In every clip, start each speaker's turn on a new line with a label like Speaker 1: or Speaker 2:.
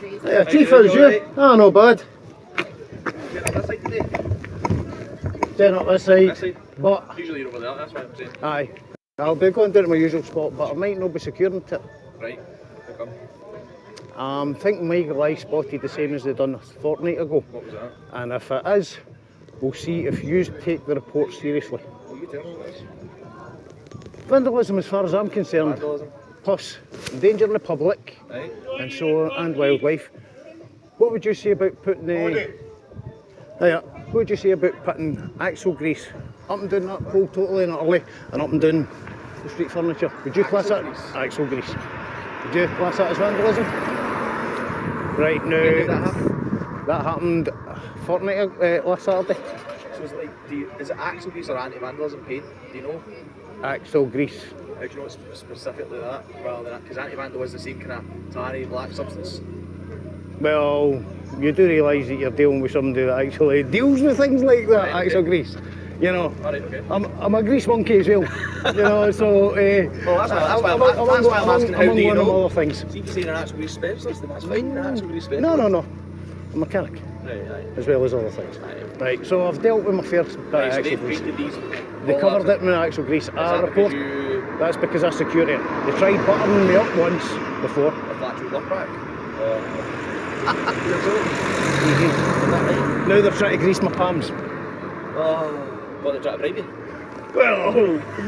Speaker 1: Yeah, Chief, how's you? Ah, no bad. Turn up this side. What?
Speaker 2: Usually you're over there, that's what I'm saying.
Speaker 1: Aye. I'll be going down to my usual spot, but I might not be securing it.
Speaker 2: Right, how come?
Speaker 1: I'm thinking my guy spotted the same as they done a fortnight ago.
Speaker 2: What was that?
Speaker 1: And if it is, we'll see if you take the report seriously.
Speaker 2: Well, you tell me what it is.
Speaker 1: Vandalism as far as I'm concerned.
Speaker 2: Vandalism.
Speaker 1: Plus, endangering the public
Speaker 2: Right.
Speaker 1: and wildlife. What would you say about putting what would you say about putting axle grease up and down that pole totally and utterly and up and down the street furniture? Would you class that? Axle grease. Would you class that as vandalism? Right, now,
Speaker 2: When did that happen?
Speaker 1: that happened a fortnight last Saturday.
Speaker 2: So it's like, is it axle grease or anti-vandalism paint? Do you know?
Speaker 1: Axle grease.
Speaker 2: How do you know it's specifically that rather than that? Because anti-vandal is the same kind of tarry black substance.
Speaker 1: Well, you do realise that you're dealing with somebody that actually deals with things like that,
Speaker 2: Right,
Speaker 1: axle
Speaker 2: okay.
Speaker 1: grease. You know,
Speaker 2: Alright, okay.
Speaker 1: I'm a grease monkey as well. You know, so
Speaker 2: Well, that's why I'm asking, how do you know?
Speaker 1: Other things.
Speaker 2: See if you're saying an actual grease specialist, then that's fine, an actual grease specialist.
Speaker 1: No. I'm a mechanic,
Speaker 2: Right.
Speaker 1: as well as other things. Right, so I've dealt with my first bit of
Speaker 2: Right, so
Speaker 1: axle
Speaker 2: they've
Speaker 1: grease.
Speaker 2: painted these.
Speaker 1: They covered it with axle grease. I report. That's because I secured it. They tried buttering me up once before.
Speaker 2: A flat true lock back.
Speaker 1: Now they're trying to grease my palms.
Speaker 2: What, they're trying to bribe you?
Speaker 1: Well,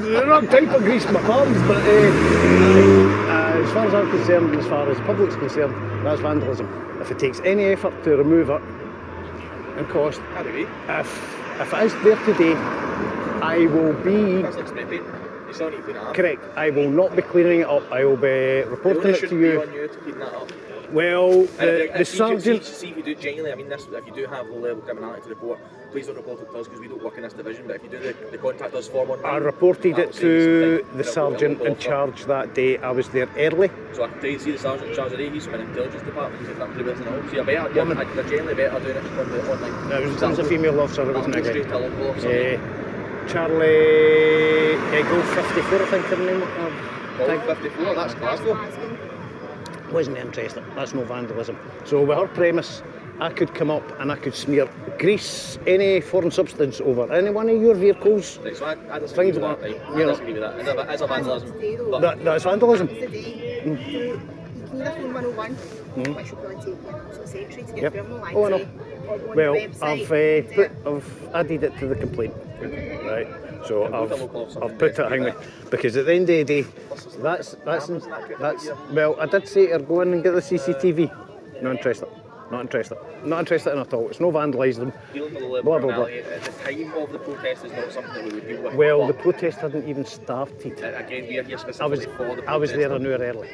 Speaker 1: they're not trying to grease my palms, but as far as I'm concerned, as far as the public's concerned, that's vandalism. If it takes any effort to remove it and cost,
Speaker 2: Can't be.
Speaker 1: if it is there today, I will be
Speaker 2: That's like spray paint. You still need to clean it up.
Speaker 1: correct. I will not be cleaning it up. I will be reporting it to
Speaker 2: Shouldn't be
Speaker 1: you.
Speaker 2: on you to clean that up.
Speaker 1: Well,
Speaker 2: And
Speaker 1: the sergeant.
Speaker 2: See if you do it genuinely. I mean, this, if you do have low-level criminality to report, please don't report it to us because we don't work in this division. But if you do the contact us form on.
Speaker 1: I reported it to the sergeant in charge that day. I was there early.
Speaker 2: So I can tell you, see the sergeant in charge today. He's from an intelligence department. He's a pretty busy now. So you're better. You're generally better doing it on the online.
Speaker 1: It was a female officer. It wasn't a
Speaker 2: Straight
Speaker 1: guy.
Speaker 2: to a local officer.
Speaker 1: Charlie Eagle 54, I think her name.
Speaker 2: Well, 54. That's Glasgow.
Speaker 1: Wasn't interested. That's no vandalism. So with her premise, I could come up and I could smear grease, any foreign substance over any one of your vehicles.
Speaker 2: Right, so I disagree with that. Right, I disagree with that. It's a vandalism. But
Speaker 1: That's vandalism.
Speaker 3: You can either phone 101, which will probably take you to a century to get
Speaker 1: Yep.
Speaker 3: through. I'm not lying
Speaker 1: Oh, I know.
Speaker 3: to you. Or go on
Speaker 1: Well,
Speaker 3: the website.
Speaker 1: I've added it to the complaint. Right. So
Speaker 2: Yeah,
Speaker 1: I've put it hang me because at the end of the day, that's well, I did say to her go in and get the CCTV. Not interested. Not interested. Not interested in it at all. It's no vandalism.
Speaker 2: dealing with the level
Speaker 1: Blah,
Speaker 2: of
Speaker 1: blah, blah.
Speaker 2: criminality at the time of the protest is not something that we would deal with.
Speaker 1: Well, the
Speaker 2: But,
Speaker 1: protest hadn't even started.
Speaker 2: again, we are here
Speaker 1: I
Speaker 2: specifically for the protest.
Speaker 1: was there an hour early.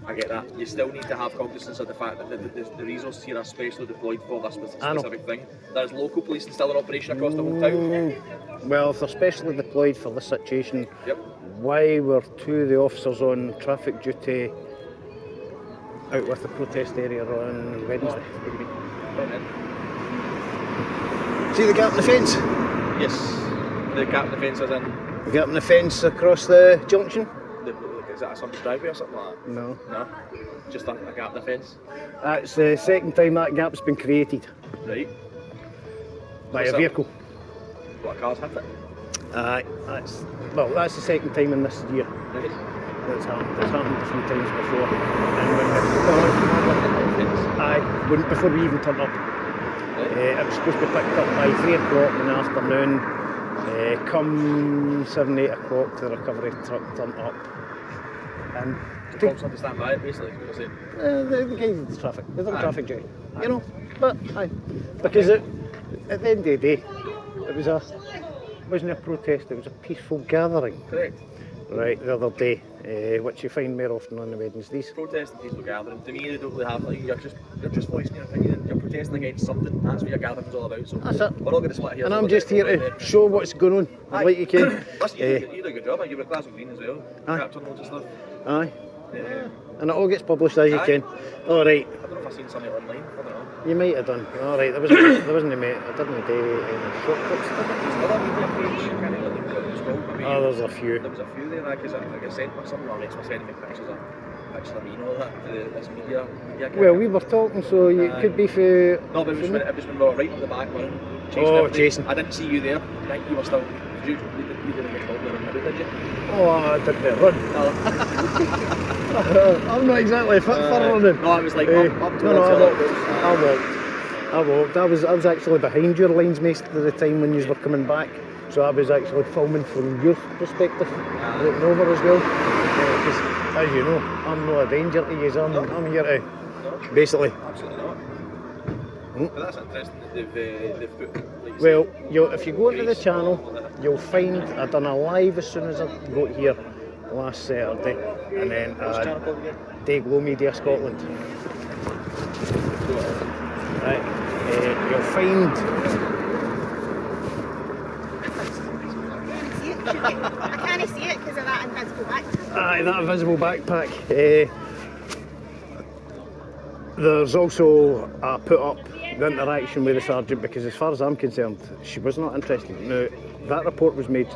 Speaker 2: I get that. You still need to have cognizance of the fact that the resources here are specially deployed for this
Speaker 1: I know.
Speaker 2: specific thing. There's local policing still in operation across the whole town.
Speaker 1: Well, if they're specially deployed for this situation,
Speaker 2: Yep.
Speaker 1: why were two of the officers on traffic duty out with the protest area on Wednesday?
Speaker 2: What do you mean? Come in.
Speaker 1: See the gap in the fence?
Speaker 2: Yes. The gap in the fence is in.
Speaker 1: The gap in the fence across the junction?
Speaker 2: Is that somebody's driveway or something like that?
Speaker 1: No.
Speaker 2: No. Just a gap in the fence.
Speaker 1: That's the second time that gap's been created
Speaker 2: Right.
Speaker 1: by
Speaker 2: What's
Speaker 1: a
Speaker 2: that?
Speaker 1: vehicle.
Speaker 2: What, a car's hit it?
Speaker 1: That's the second time in this year
Speaker 2: Right.
Speaker 1: that's happened. It's happened a few times before. And before we even turned up. It was supposed to be picked up by 3 o'clock in the afternoon. Come 7, 8 o'clock, the recovery truck turned up. And
Speaker 2: The cops had to stand by it, basically, is what you're saying.
Speaker 1: the guys in the traffic, they're in
Speaker 2: Aye.
Speaker 1: traffic jam, you know. But because at the end of the day, it wasn't a protest, it was a peaceful gathering.
Speaker 2: Correct.
Speaker 1: Right, the other day, which you find more often on the Wednesdays.
Speaker 2: Protest and peaceful gathering. To me, they don't really have, like, you're just voicing your opinion. You're protesting against something. That's what your gathering's all about. So
Speaker 1: That's it.
Speaker 2: we're not going to split here.
Speaker 1: And I'm just here to show what's going on, like you can.
Speaker 2: Listen, you did a good job. You were Glasgow Green as well.
Speaker 1: Aye.
Speaker 2: Capturing loads of stuff.
Speaker 1: Aye,
Speaker 2: Yeah.
Speaker 1: and it all gets published as you
Speaker 2: Aye.
Speaker 1: can. All right,
Speaker 2: I don't know if I've seen something online. I don't know.
Speaker 1: you might have done. All right, there wasn't a mate. I didn't do any shortcuts.
Speaker 2: There's another media page. I can't remember what it's called. Maybe
Speaker 1: Oh, there's a few.
Speaker 2: There was a few there. Like, I get sent me something. My mates were sending me pictures of picture of me and all that for this media gig.
Speaker 1: Well, we were talking, so you could be for.
Speaker 2: No, but it was when we were right in the back room.
Speaker 1: Chasing.
Speaker 2: I didn't see you there. I think you were still. You didn't get called there in the middle, did you?
Speaker 1: Oh, I didn't run. I'm not exactly fit for running.
Speaker 2: No, it was like up towards
Speaker 1: I walked. I was actually behind your lines most of the time when you were coming back. So I was actually filming from your perspective, looking over as well. Because, as you know, I'm not a danger to you. I'm here to basically.
Speaker 2: Absolutely not. But that's interesting that they've put. Like
Speaker 1: Well, if you go into the channel, you'll find I done a live as soon as I got here last Saturday, and then Dayglow Media Scotland. Right, you'll find.
Speaker 3: I can't see it because of that invisible backpack.
Speaker 1: Aye, that invisible backpack. There's also a put up the interaction with the sergeant, because as far as I'm concerned, she was not interested. Now, that report was made,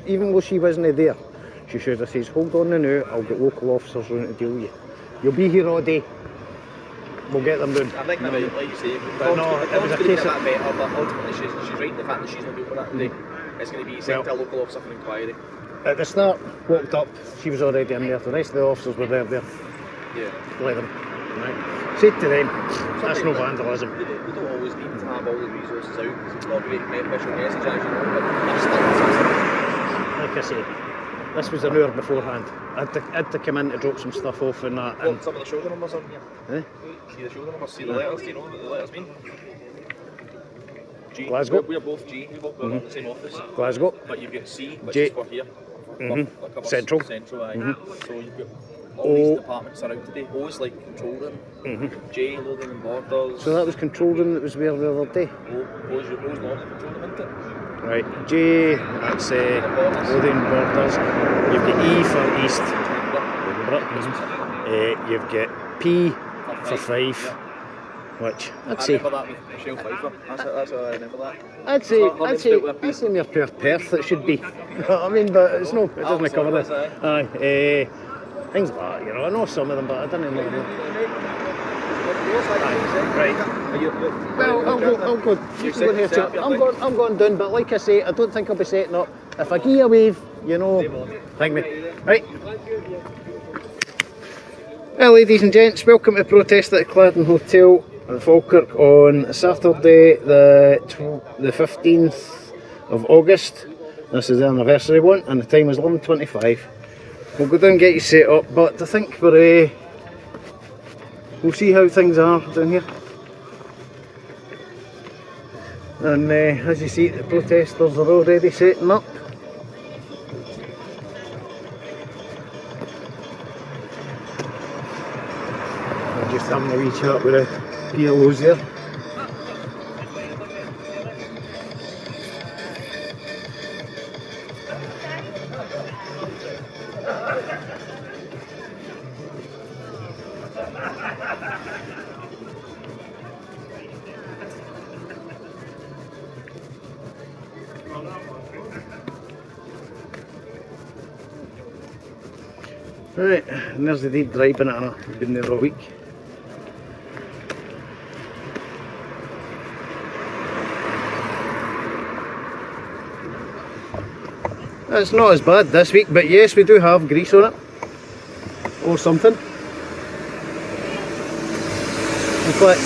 Speaker 1: even though she wasn't there, she should have said, hold on now, I'll get local officers round to deal with you. You'll be here all day. We'll get them down.
Speaker 2: I think that, like you say,
Speaker 1: but no, it was a case of
Speaker 2: that better, but ultimately she's right in the fact that she's not doing that today. It's going to be sent to a local officer for inquiry.
Speaker 1: At the start, walked up, she was already in there. The rest of the officers were there.
Speaker 2: Yeah.
Speaker 1: Let them. Right. Said to them, that's no vandalism.
Speaker 2: We don't always need to have all the resources out, because it's not great official message, as you know, but there's still
Speaker 1: like I say, this was an hour beforehand. I had to come in to drop some stuff off and that.
Speaker 2: Well, some of the shoulder numbers on here.
Speaker 1: Eh?
Speaker 2: See the shoulder numbers, see the letters, do you know what the letters mean? G.
Speaker 1: Glasgow.
Speaker 2: We're both G, we've both got in the same office.
Speaker 1: Glasgow.
Speaker 2: But you've got C, which
Speaker 1: J.
Speaker 2: is for here.
Speaker 1: Central.
Speaker 2: Central, aye. So you've got all these departments are out today. O is like control room. J, loading and borders.
Speaker 1: So that was control room that was there the other day.
Speaker 2: O's not the control room, isn't it?
Speaker 1: Right, J, that's loading borders. You've got E for East. You've got P for Fife, which I'd say.
Speaker 2: I remember that with Michelle Pfeiffer. That's how I remember that.
Speaker 1: I'd say near Perth it should be. I mean, but it's no, it doesn't cover this. Aye, things like that, you know. I know some of them, but I don't know them. Right. Well, I'll go. You can go here too. I'm going down, but like I say, I don't think I'll be setting up. If I give you a wave, you know, thank me. Right. Well, ladies and gents, welcome to the protest at the Cladhan Hotel Falkirk on Saturday, the 15th of August. This is the anniversary one, and the time is 11:25. We'll go down and get you set up, but I think we'll see how things are down here. And as you see, the protesters are already setting up. I'm just having a wee chat with the PLOs there. Right, and there's the deep dry banana. We've been there all week. It's not as bad this week, but yes, we do have grease on it. Or something. In fact,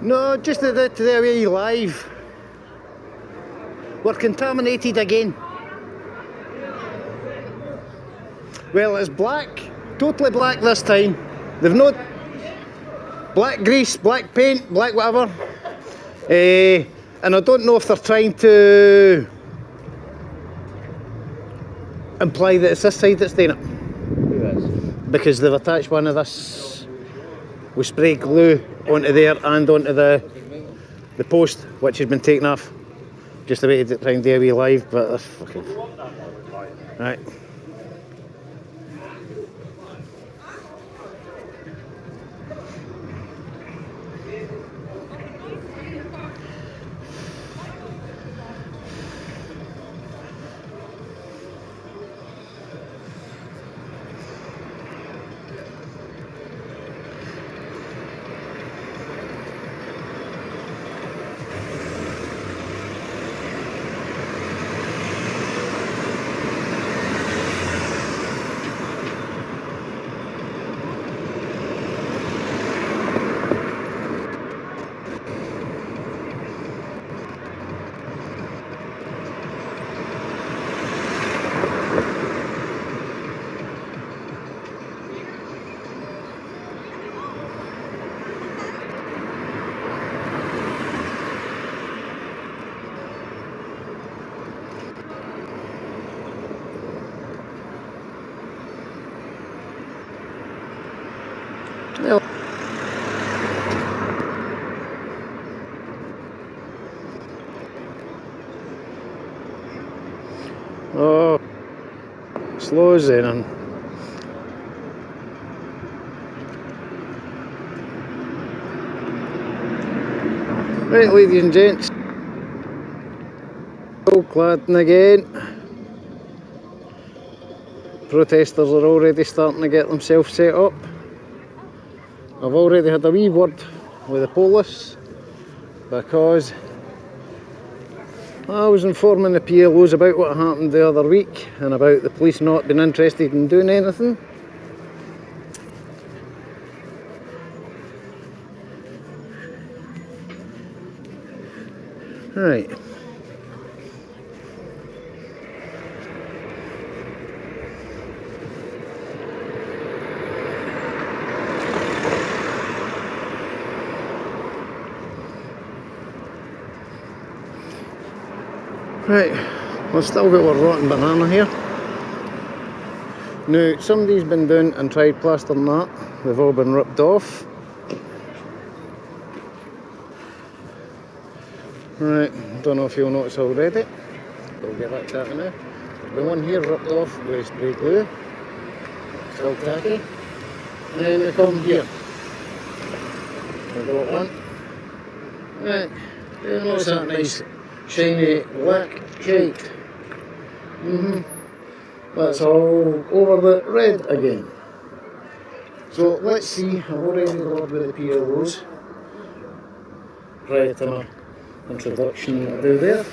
Speaker 1: No, just to the way live. We're contaminated again. Well, it's black, totally black this time. They've not black grease, black paint, black whatever. And I don't know if they're trying to imply that it's this side that's doing it. Because they've attached one of this with spray glue onto there and onto the post, which has been taken off. Just a way to try and do a wee live, but that's fucking... Right. Oh, slow as anything. Right, ladies and gents, Hotel Cladhan again. Protesters are already starting to get themselves set up. I've already had a wee word with the police because I was informing the PLOs about what happened the other week and about the police not being interested in doing anything. Right. Right, we've still got our rotten banana here. Now, somebody's been down and tried plastering that. They've all been ripped off. Right, don't know if you'll notice already. We'll get that tacky now. The one here ripped off with spray glue. Still tacky. And then we come here. We've got one. Right, you notice that nice shiny black shite. That's all over the red again. So let's see, I've already got with the PLOs prior to my introduction that I do there,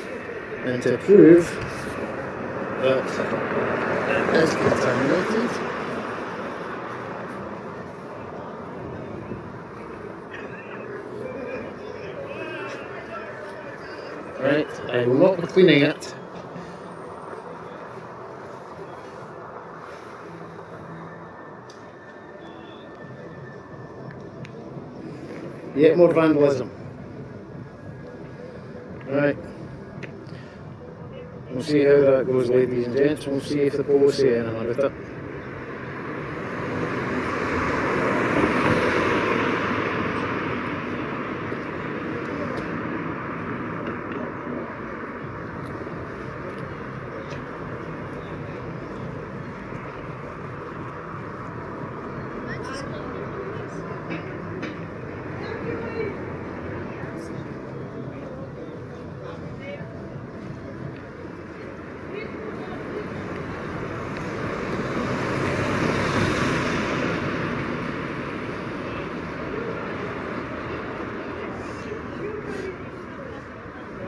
Speaker 1: and to prove that it is contaminated. Right, I will not be cleaning it. Yet more vandalism. Right. We'll see how that goes, ladies and gents. We'll see if the police say anything about it.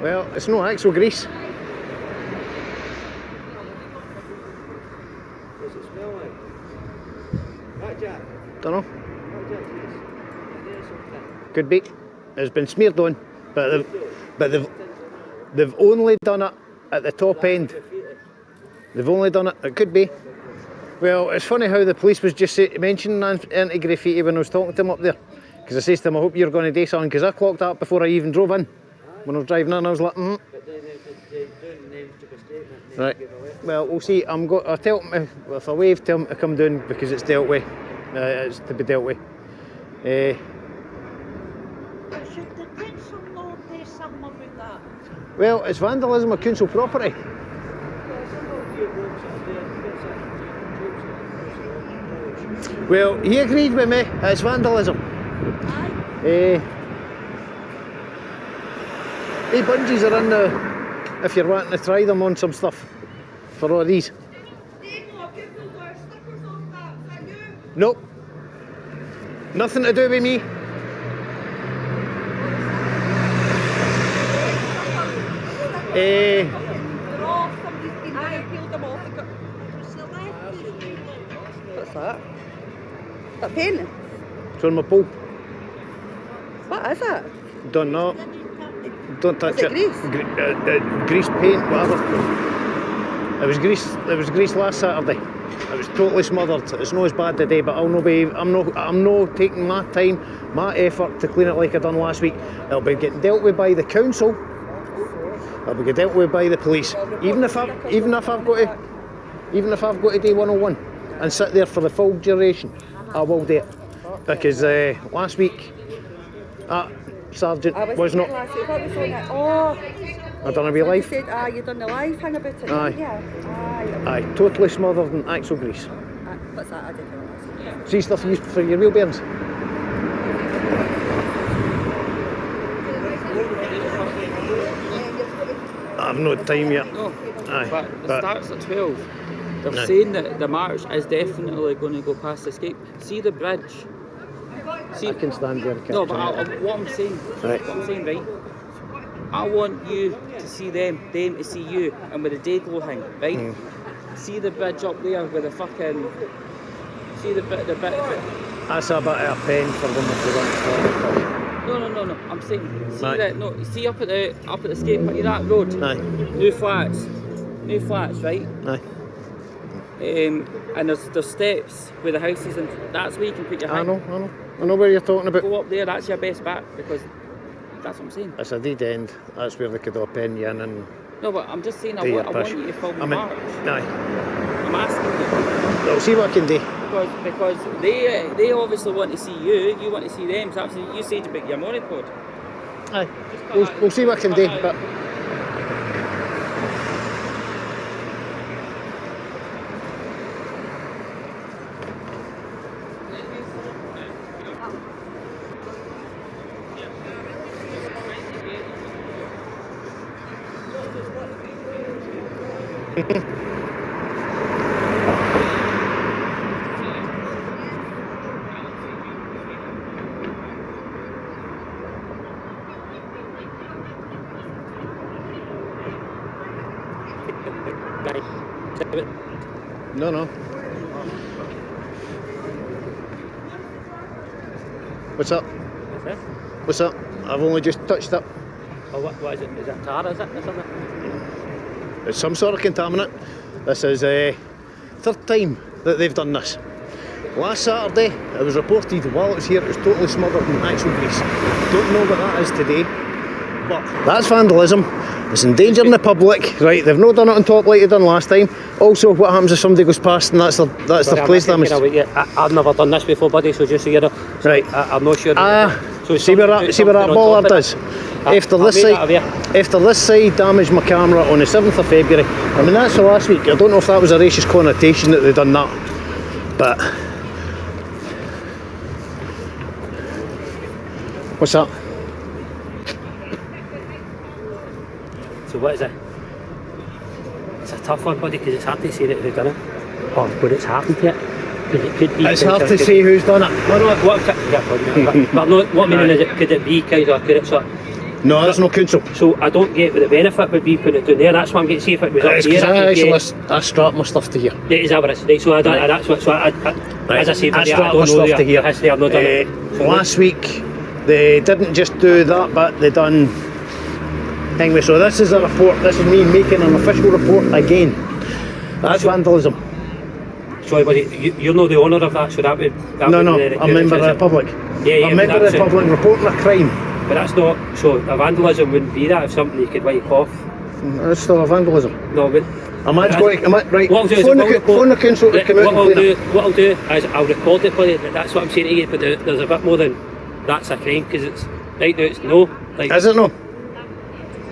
Speaker 1: Well, it's no axle grease.
Speaker 4: What's it smell like? Right, Jack?
Speaker 1: Don't know. Could be. It's been smeared on, but they've only done it at the top end. They've only done it. It could be. Well, it's funny how the police was just mentioning anti-graffiti when I was talking to him up there. Because I says to him, I hope you're going to do something, because I clocked that before I even drove in. When I was driving in, I was like, Right. Well, we'll see. I'll tell him if I wave, tell him to come down because it's dealt with. It's to be dealt with.
Speaker 4: Should the council not do something about that?
Speaker 1: Well, it's vandalism of council property. Well, he agreed with me. It's vandalism.
Speaker 4: Aye.
Speaker 1: Bungees are in the. If you're wanting to try them on some stuff for all these. Nope. Nothing to do with me.
Speaker 3: What's that? A pen?
Speaker 1: It's on my pole.
Speaker 3: What is it?
Speaker 1: Don't know. Don't touch
Speaker 3: Is it
Speaker 1: it. Grease paint, whatever. It was grease last Saturday. It was totally smothered. It's not as bad today, but I'm not taking my time, my effort to clean it like I done last week. It'll be getting dealt with by the council. It'll be getting dealt with by the police. Even if I've got to do 101 and sit there for the full duration, I will do it. Because last week, Sergeant was not.
Speaker 3: Last week. What was on it? Oh,
Speaker 1: I done a wee live.
Speaker 3: you said, you done the live thing about it.
Speaker 1: Aye.
Speaker 3: Yeah.
Speaker 1: Aye, totally smothered in axle grease.
Speaker 3: What's that? I didn't know.
Speaker 1: See stuff used for your wheel bearings. I've no time yet.
Speaker 5: No,
Speaker 1: Aye,
Speaker 5: but it starts at 12. They're
Speaker 1: Aye.
Speaker 5: saying that the march is definitely going to go past the escape. See the bridge. See,
Speaker 1: I can stand there.
Speaker 5: no, but what I'm saying,
Speaker 1: Right.
Speaker 5: right? I want you to see them to see you, and with the day glow thing, right? See the bridge up there with the fucking. See the bit.
Speaker 1: That's a bit of a pen for them if they want to.
Speaker 5: No. I'm saying, see
Speaker 1: Right.
Speaker 5: that? No, see up at the escape, that road.
Speaker 1: Aye.
Speaker 5: New flats, right?
Speaker 1: Aye.
Speaker 5: And there's steps where the houses, and that's where you can put your
Speaker 1: I
Speaker 5: hand.
Speaker 1: know where you're talking about.
Speaker 5: Go up there, that's your best bet, because that's what I'm saying.
Speaker 1: It's a dead end. That's where they could all pen you in and
Speaker 5: No, but I'm just saying, I
Speaker 1: do your
Speaker 5: want
Speaker 1: push.
Speaker 5: you to film the
Speaker 1: I mean,
Speaker 5: march.
Speaker 1: aye.
Speaker 5: I'm asking
Speaker 1: I'll see what I can do.
Speaker 5: you, because they obviously want to see you want to see them, so absolutely, you said about your monopod.
Speaker 1: Aye. We'll see what I can do. But no. What's up? What's up? I've only just touched it.
Speaker 5: Oh, what is it? Is it tar, is it? Or something?
Speaker 1: It's some sort of contaminant. This is third time that they've done this. Last Saturday, it was reported while it was here, it was totally smothered in axle grease. Don't know what that is today, but that's vandalism. It's endangering the public, right? They've not done it on top like they done last time. Also, what happens if somebody goes past and that's their place damage?
Speaker 6: I've never done this before, buddy, so just so you know.
Speaker 1: Right.
Speaker 6: I'm not sure.
Speaker 1: So see where that bollard is? After this side damaged my camera on the 7th of February. I mean, that's the last week. I don't know if that was a racist connotation that they done that, but what's that?
Speaker 6: So what is it? It's a tough one, buddy, because it's hard to say that who done it or when it's happened to it. Because it could be.
Speaker 1: It's hard to say who's done it.
Speaker 6: What meaning is it? Could it be kind or could it sort?
Speaker 1: No, that's no council.
Speaker 6: So I don't get what the benefit would be putting it down there. That's what I'm getting. See if it was up
Speaker 1: It's
Speaker 6: here.
Speaker 1: because
Speaker 6: I
Speaker 1: I
Speaker 6: could get-
Speaker 1: actually I strap my stuff to here.
Speaker 6: Yeah, is that what it is? Right, so I don't, that's what. So as I said,
Speaker 1: I
Speaker 6: I
Speaker 1: strap my
Speaker 6: don't know
Speaker 1: stuff
Speaker 6: the
Speaker 1: to here.
Speaker 6: history. I've not done it. So
Speaker 1: Last week they didn't just do that, but they done. Anyway, so this is a report. This is me making an official report again. That's vandalism.
Speaker 6: Sorry, buddy, you're not the owner of that, so that would. That
Speaker 1: No,
Speaker 6: would
Speaker 1: no,
Speaker 6: be
Speaker 1: I'm a member of the public.
Speaker 6: Yeah,
Speaker 1: I'm a member of
Speaker 6: that's
Speaker 1: the
Speaker 6: it.
Speaker 1: public reporting a crime.
Speaker 6: But that's not. So a vandalism wouldn't be that if something you could wipe off.
Speaker 1: That's still a vandalism.
Speaker 6: No, but.
Speaker 1: I might go. Right.
Speaker 6: What I'll do is
Speaker 1: Phone
Speaker 6: I'll report-
Speaker 1: the council to
Speaker 6: Right,
Speaker 1: come out
Speaker 6: what
Speaker 1: and
Speaker 6: I'll
Speaker 1: clean
Speaker 6: do,
Speaker 1: it.
Speaker 6: what I'll do is I'll record it, buddy. That's what I'm saying to you. But there's a bit more than that's a crime because it's right now. It's no. Like
Speaker 1: Is it no?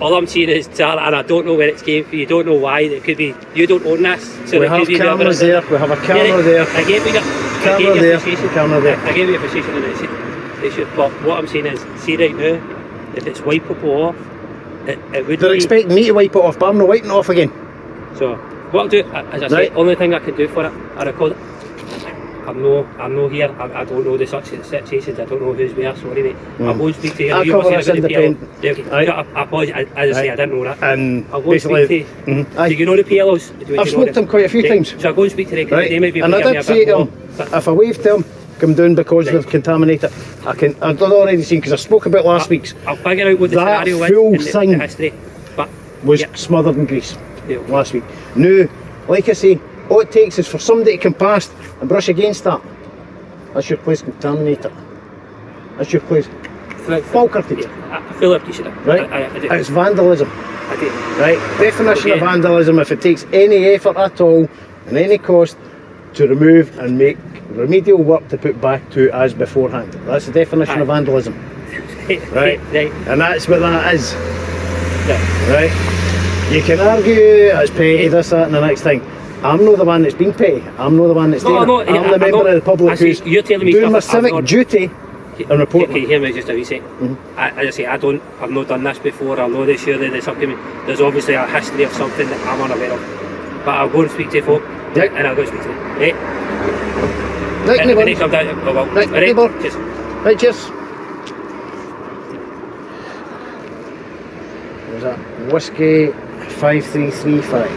Speaker 6: all I'm saying is, Charlie, and I don't know where it's came from. You don't know why. It could be you don't own this. So
Speaker 1: We
Speaker 6: it
Speaker 1: have
Speaker 6: could be whoever
Speaker 1: cameras
Speaker 6: it is.
Speaker 1: there. We have a camera there.
Speaker 6: I gave you your
Speaker 1: Camera there. Camera there.
Speaker 6: I gave you a position on it. They should. But what I'm saying is, see right now, if it's wipeable off, it would
Speaker 1: They're
Speaker 6: be.
Speaker 1: expecting me to wipe it off, but I'm not wiping it off again.
Speaker 6: So what I'll do, as I
Speaker 1: Right.
Speaker 6: said, only thing I can do for it, I record it. I'm no here. I don't know the situations. I don't know who's where. Sorry, mate. I'll go and speak to you.
Speaker 1: I'll
Speaker 6: You
Speaker 1: cover
Speaker 6: were
Speaker 1: this
Speaker 6: saying about the
Speaker 1: independent.
Speaker 6: PLO. Yeah, okay.
Speaker 1: Right.
Speaker 6: No, I apologise. As I say, I didn't know that.
Speaker 1: And
Speaker 6: I'll go and speak to
Speaker 1: basically,
Speaker 6: you.
Speaker 1: aye.
Speaker 6: Do you know the PLOs? Do you
Speaker 1: I've
Speaker 6: know
Speaker 1: spoken to them quite a few
Speaker 6: Okay,
Speaker 1: times.
Speaker 6: So I'll go and speak to them.
Speaker 1: Right.
Speaker 6: They may be
Speaker 1: And
Speaker 6: able to
Speaker 1: I
Speaker 6: give me
Speaker 1: did
Speaker 6: a
Speaker 1: say
Speaker 6: bit
Speaker 1: to
Speaker 6: more.
Speaker 1: them, if I wave to them, come down because they've contaminated it. I've already seen, because I spoke about last week's,
Speaker 6: I'll figure out what the
Speaker 1: That
Speaker 6: scenario
Speaker 1: full
Speaker 6: is
Speaker 1: thing
Speaker 6: and the history. But
Speaker 1: was
Speaker 6: yeah.
Speaker 1: smothered in grease
Speaker 6: Yeah.
Speaker 1: last week. Now, like I say, all it takes is for somebody to come past and brush against that. That's your place contaminated. That's your place. Falkirk,
Speaker 6: Yeah, I feel appreciate it.
Speaker 1: right?
Speaker 6: I do.
Speaker 1: It's vandalism.
Speaker 6: I do.
Speaker 1: Right, definition of
Speaker 6: Okay.
Speaker 1: vandalism: if it takes any effort at all and any cost to remove and make remedial work to put back to as beforehand. That's the definition of
Speaker 6: Aye.
Speaker 1: vandalism, right?
Speaker 6: Right.
Speaker 1: And that's what that is,
Speaker 6: Yeah.
Speaker 1: right? You can argue it's petty, this, that, and the next thing. I'm not the one that's been petty. I'm not the one that's doing it. I'm the member of the public who's
Speaker 6: you're telling me
Speaker 1: doing my
Speaker 6: stuff I've
Speaker 1: civic
Speaker 6: not-
Speaker 1: duty and reporting.
Speaker 6: Can you hear me just a wee sec? As I say, I've not done this before. I'm not sure that there's obviously a history of something that I'm unaware of. But I'll go and speak to folk,
Speaker 1: Right.
Speaker 6: and I'll go and speak to them. Right?
Speaker 1: Right,
Speaker 6: And
Speaker 1: neighbour.
Speaker 6: then come down. Oh, well.
Speaker 1: Right,
Speaker 6: Right.
Speaker 1: neighbour.
Speaker 6: Cheers.
Speaker 1: Right, cheers. Was that whiskey 5335?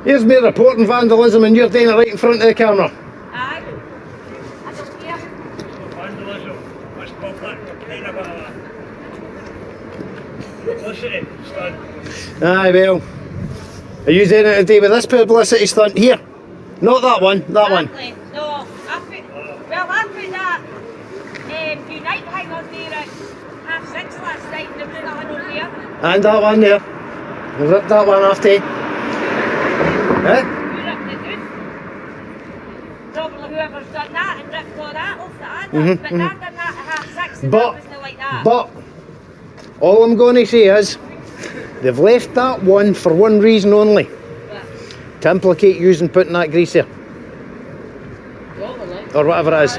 Speaker 1: Here's me reporting vandalism and you're doing it right in front of the camera.
Speaker 4: Aye. I don't care.
Speaker 7: Vandalism, that's public, kind of a publicity stunt.
Speaker 1: Aye, well. Are you doing it today with this publicity stunt here? Not that one, that one.
Speaker 4: Exactly. No, I put that Unite thing on there at 6:30 last night and there was nothing on there.
Speaker 1: And that one there. We ripped that one off too. Eh?
Speaker 4: You ripped it good. Probably whoever's done that and ripped all that off the advert.
Speaker 1: Mhm,
Speaker 4: But that done that at 6:30 and
Speaker 1: But-
Speaker 4: that wasn't like that.
Speaker 1: But all I'm going to say is they've left that one for one reason only. To implicate you and putting that grease there. Or whatever it is.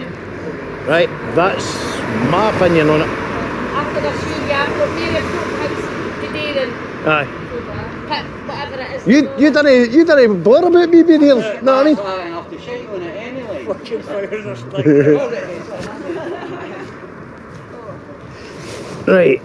Speaker 1: Right, that's my opinion on it.
Speaker 4: After I show you, I've got near a house today then.
Speaker 1: Aye.
Speaker 4: Pit, whatever it is.
Speaker 1: You didn't blur about me being here, know what I mean?
Speaker 7: enough to shite on it anyway.
Speaker 2: Fucking fires are stinking.
Speaker 1: Right.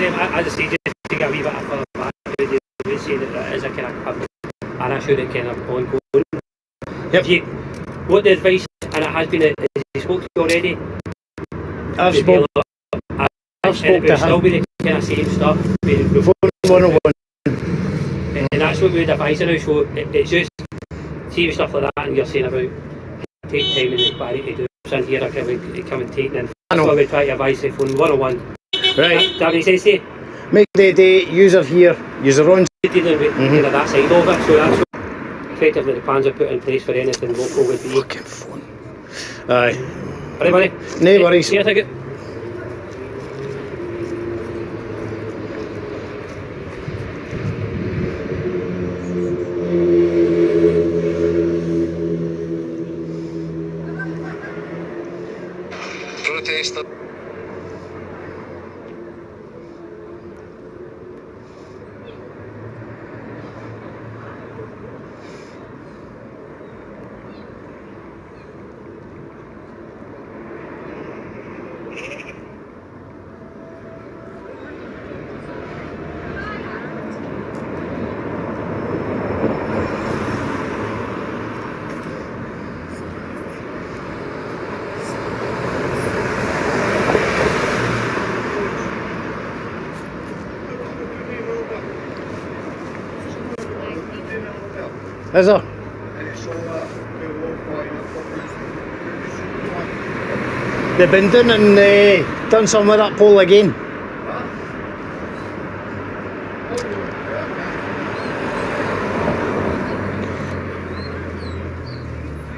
Speaker 6: As I say, just to get a wee bit of further back, you would say that there is a kind of an issue that kind of ongoing.
Speaker 1: Yep.
Speaker 6: What the advice, and it has been, as you spoke to already,
Speaker 1: I've spoke
Speaker 6: it
Speaker 1: to
Speaker 6: would still
Speaker 1: him.
Speaker 6: be the kind of same stuff.
Speaker 1: Before 101.
Speaker 6: And that's what we would advise now, so it's just, see with stuff like that, and you're saying about take time and inquiry to do something here, I come and take, and
Speaker 1: I
Speaker 6: that's
Speaker 1: know.
Speaker 6: what we try to advise the phone 101.
Speaker 1: Right.
Speaker 6: That makes sense to you?
Speaker 1: Make the day, user here, user on.
Speaker 6: Dealing with kind of that side of it, so that's what effectively the plans are put in place for anything local would be.
Speaker 1: Fucking phone. Aye.
Speaker 6: Alright, buddy?
Speaker 1: No worries.
Speaker 6: See you, take it.
Speaker 1: Protester. Is there? They've been doing and done some with that pole again.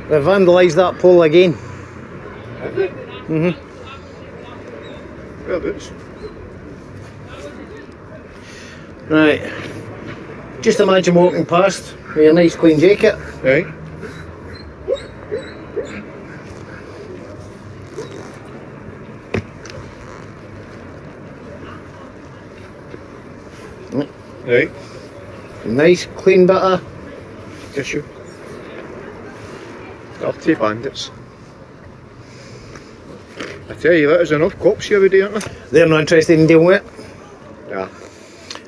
Speaker 1: They've vandalised that pole again.
Speaker 8: Whereabouts?
Speaker 1: Right. Just imagine walking past with your nice clean jacket.
Speaker 8: Right. Right.
Speaker 1: Nice clean bit of
Speaker 8: Tissue. Dirty bandits. I tell you, there's enough cops here every day, aren't there?
Speaker 1: they're not interested in dealing with it.
Speaker 8: Yeah.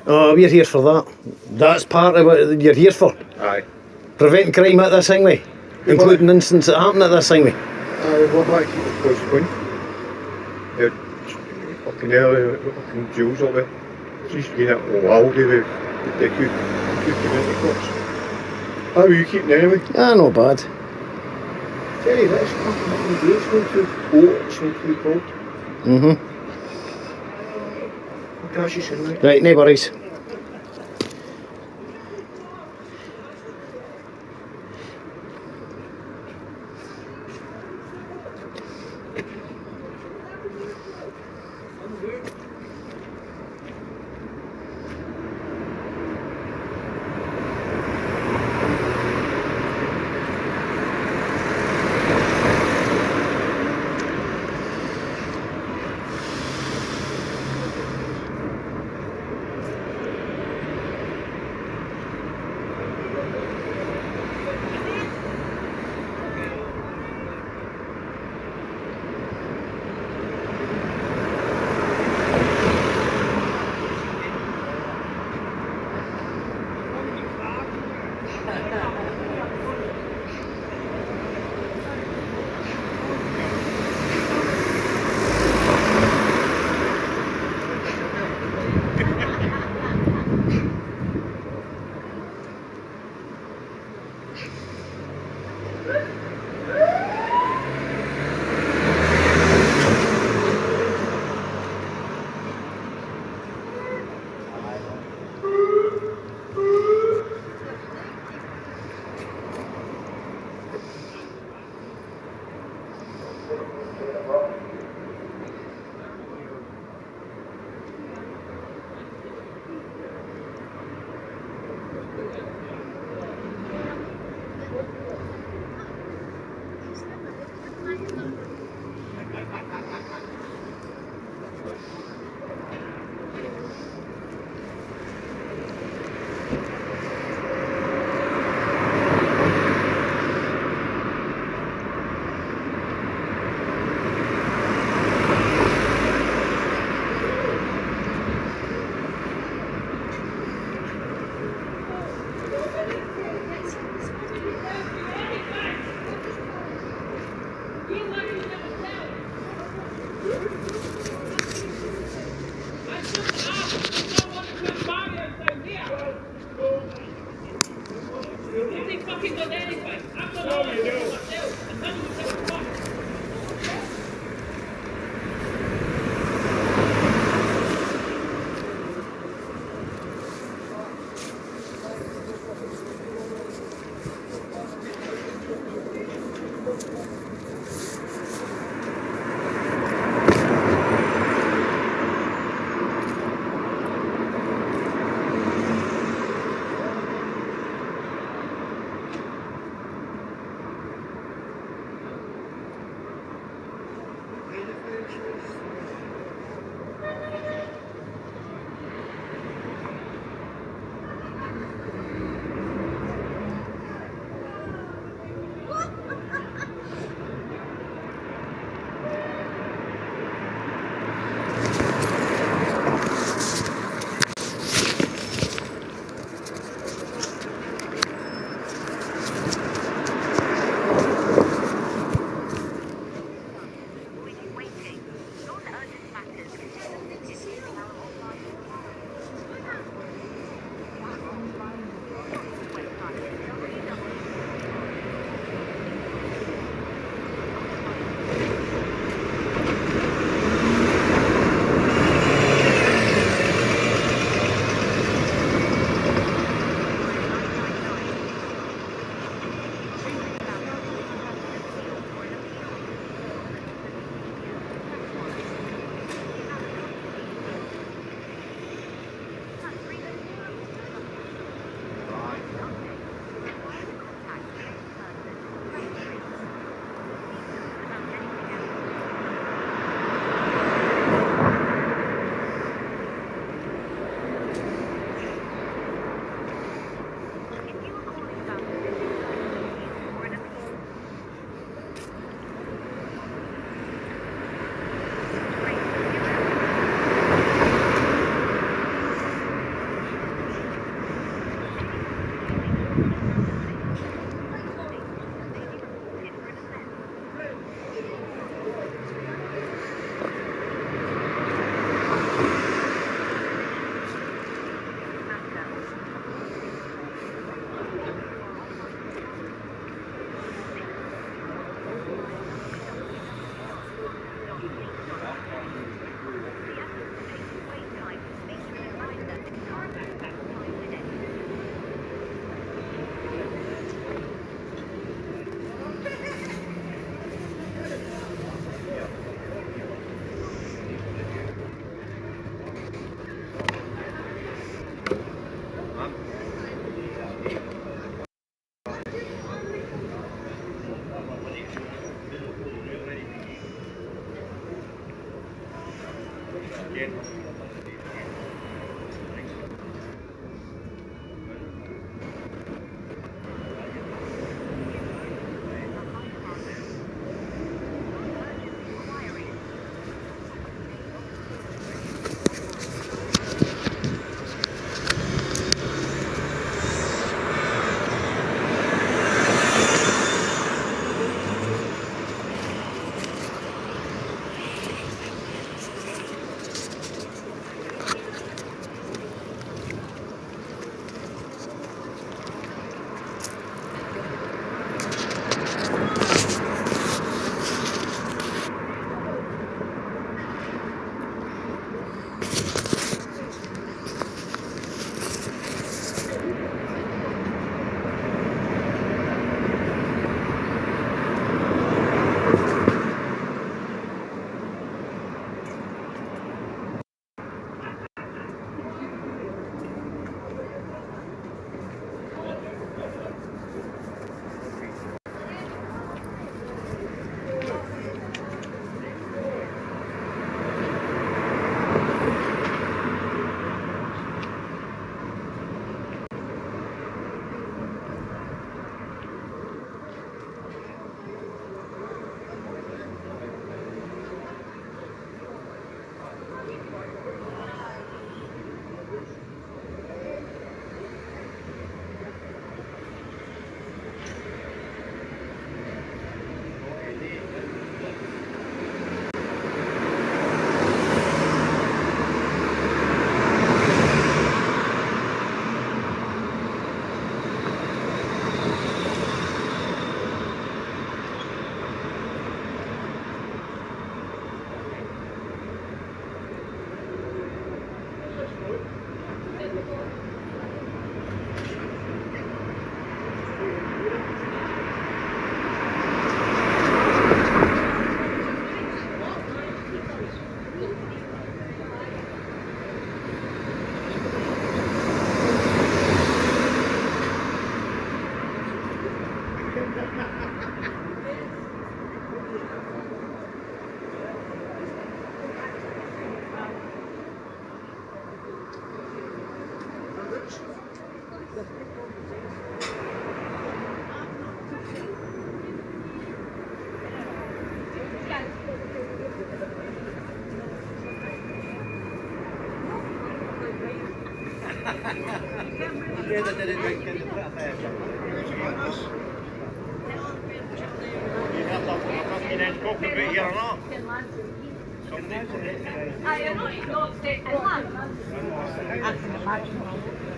Speaker 1: Oh, we're here for that. That's part of what you're here for.
Speaker 8: Aye.
Speaker 1: Preventing crime at this thing way. Including incidents that happen at this thing way.
Speaker 8: What back was going? Yeah. Fucking hell, fucking Jules up there. She's been at Waldy with the two community cops. How are you keeping anyway?
Speaker 1: Ah, no bad.
Speaker 8: Tell you this, fucking days went too cold, it's went too cold. What can she say, mate?
Speaker 1: Right, no worries.
Speaker 4: Nobody fucking done anything. I've done all this myself. And none of you give a fuck.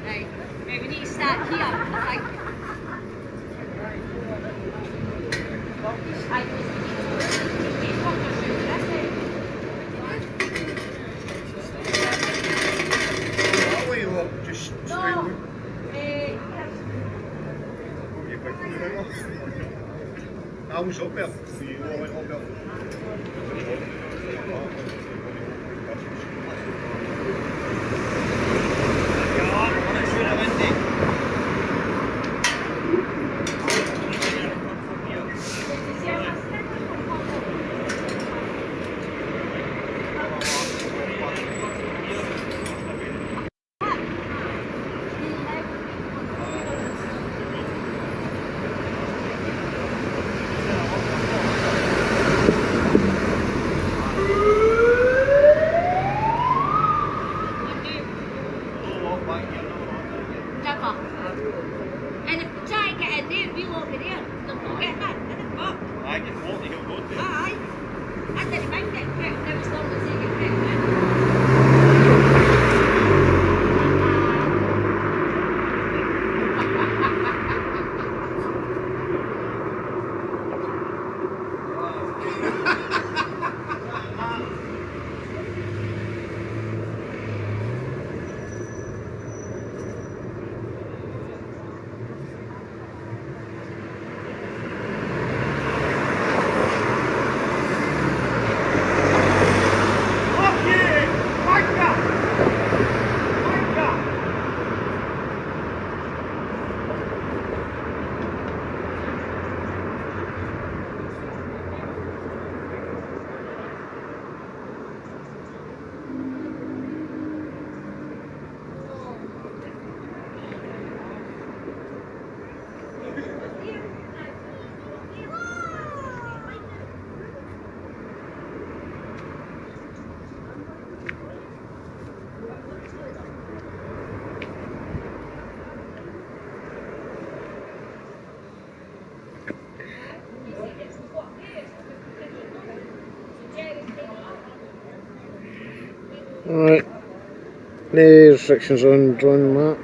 Speaker 4: Right, maybe we need to start here. Like,
Speaker 8: Just straight
Speaker 4: no,
Speaker 8: away. I was up there. You all went up there.
Speaker 4: and if we try and get in there, we'll over there. Don't get that, isn't it?
Speaker 7: I can walk the hill road there.
Speaker 4: Aye. I didn't mind getting credit now as long as they get credit.
Speaker 1: Alright, the restrictions on drawing map.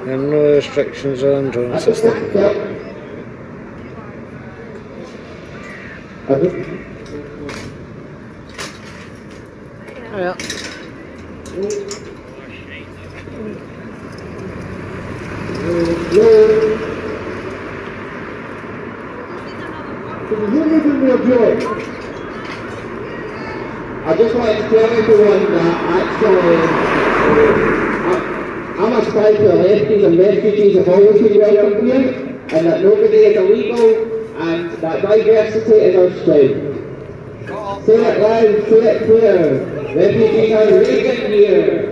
Speaker 1: And no restrictions on drawing system. Yeah.
Speaker 9: I just wanted to tell everyone that actually I'm a spy for lefties and refugees have always been welcome here, and that nobody is illegal, and that diversity is our strength. Say it loud, say it clear. Refugees are welcome here.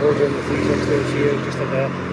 Speaker 1: Goes in the freezer upstairs here, just in there.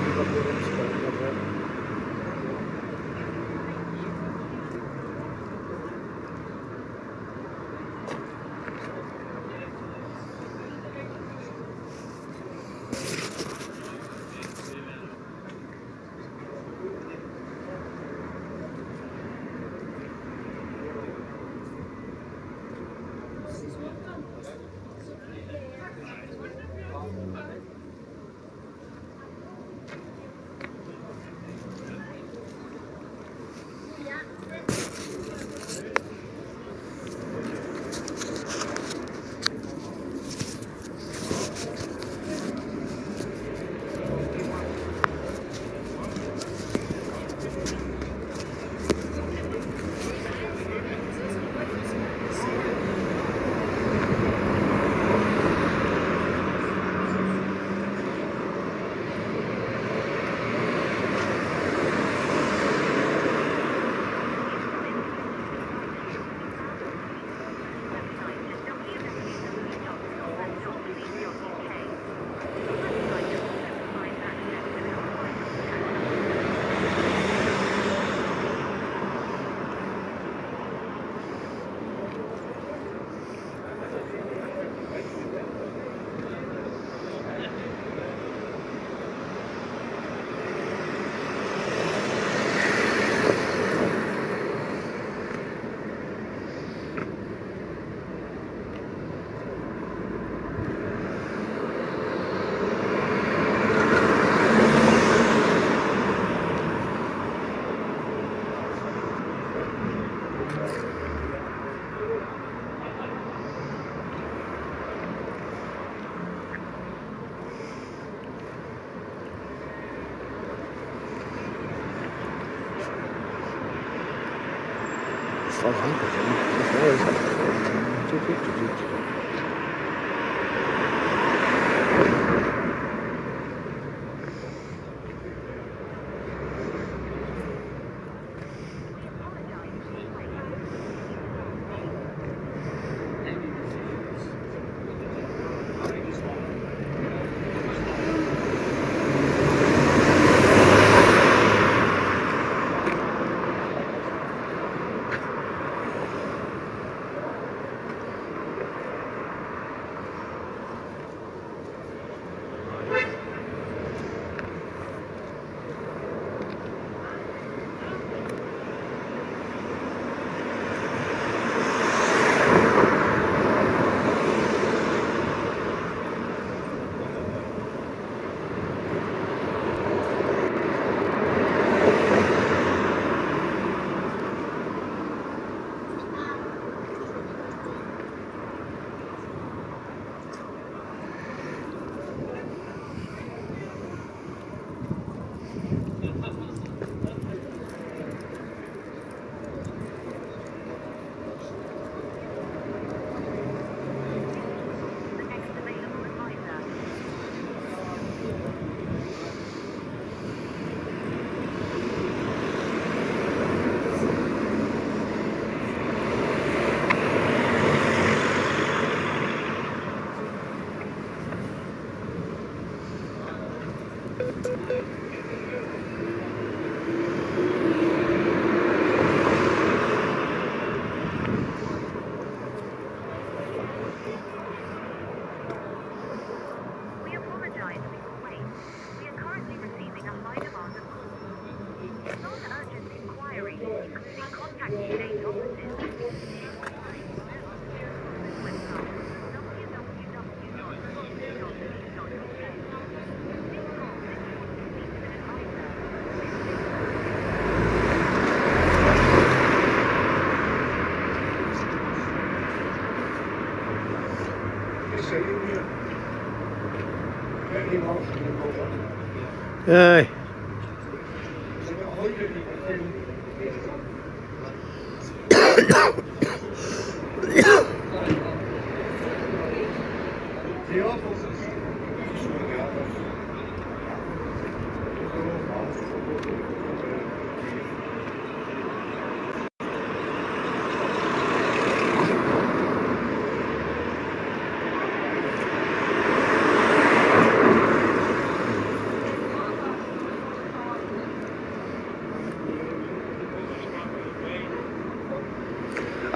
Speaker 1: Aye.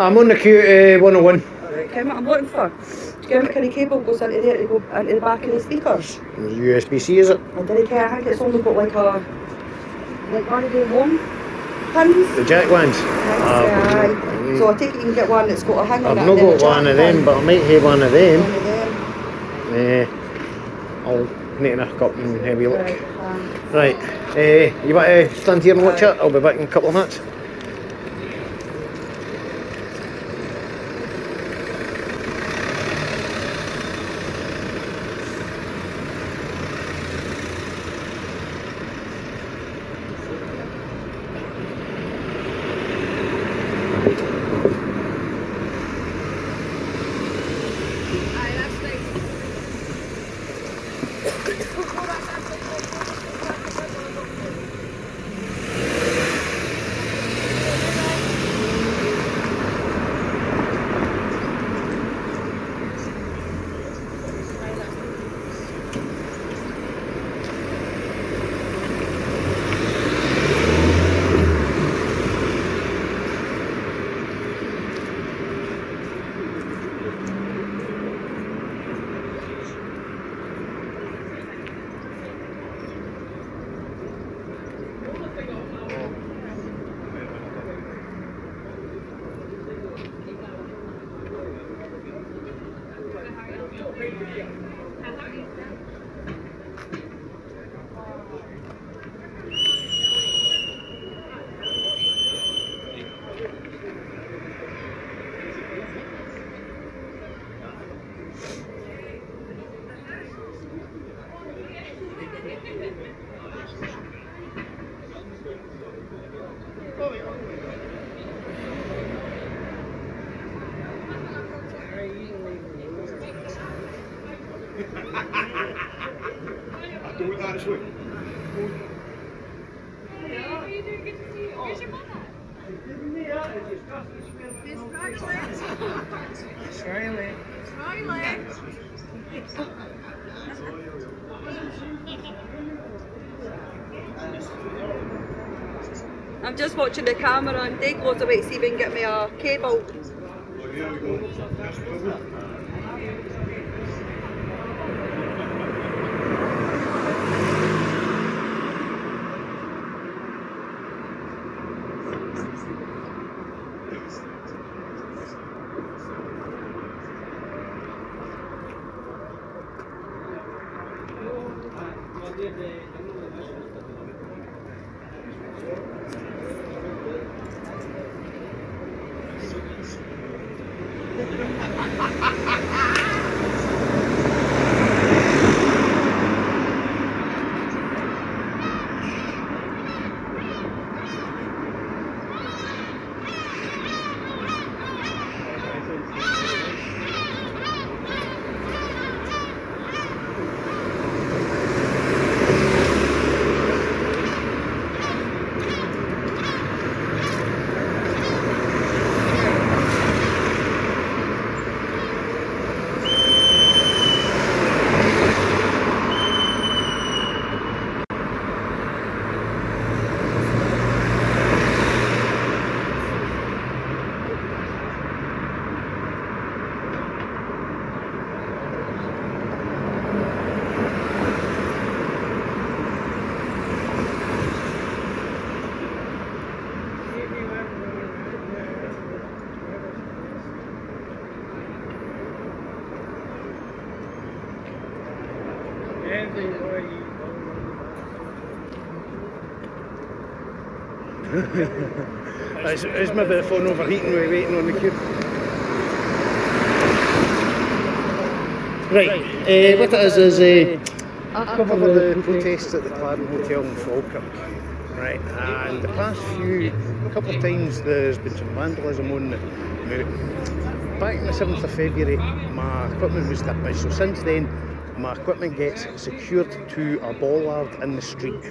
Speaker 1: I'm on the queue 101.
Speaker 10: Okay, what I'm looking for. Do you get what kind of cable goes into there to go into the back of the speakers?
Speaker 1: USB-C, is it?
Speaker 10: I didn't care, I think it's only got like one of the one pins.
Speaker 1: The jack ones?
Speaker 10: Aye. So I take it you can get one that's got a hanger
Speaker 1: I've
Speaker 10: in it.
Speaker 1: not
Speaker 10: and then
Speaker 1: got one of them, but I might have one of them.
Speaker 10: One of them.
Speaker 1: I'll need to go up and have a look.
Speaker 10: Right,
Speaker 1: Right, you want to stand here and watch it? I'll be back in a couple of minutes.
Speaker 10: I'm just watching the camera and Dave goes away to see if he can get me a cable.
Speaker 1: It's maybe the phone overheating while waiting on the queue. Right, what it is I cover the protests at the Cladhan Hotel in Falkirk. Right, and the past couple of times there's been some vandalism on the moot. Back on the 7th of February my equipment was damaged, so since then my equipment gets secured to a bollard in the street.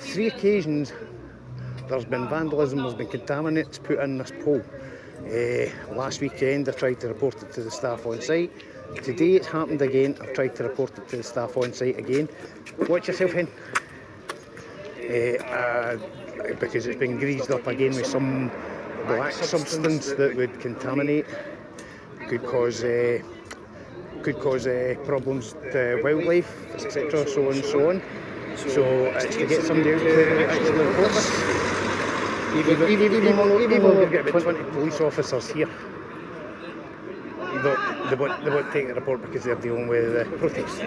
Speaker 1: 3 occasions there's been vandalism, there's been contaminants put in this pole. Last weekend I tried to report it to the staff on site. Today it's happened again, I've tried to report it to the staff on site again. Watch yourself, hen. Because it's been greased up again with some black substance that would contaminate, could cause problems to wildlife, etc. So on and so on. So it's to get somebody out to actually report this. Even though we've got about 20 police officers here, they won't take the report because they're dealing with the protests.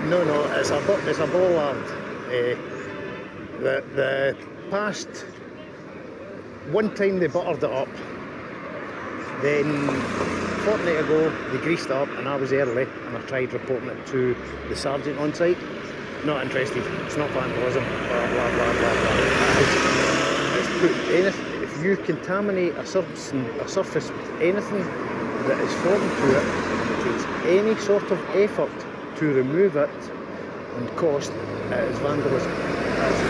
Speaker 1: No, it's a bollard. The past one time they buttered it up, then a fortnight ago they greased it up, and I was early and I tried reporting it to the sergeant on site. Not interested. It's not vandalism. Blah blah blah blah blah. It's put anything. If you contaminate a surface with anything that is foreign to it, it takes any sort of effort to remove it and cost, it is vandalism. That's it.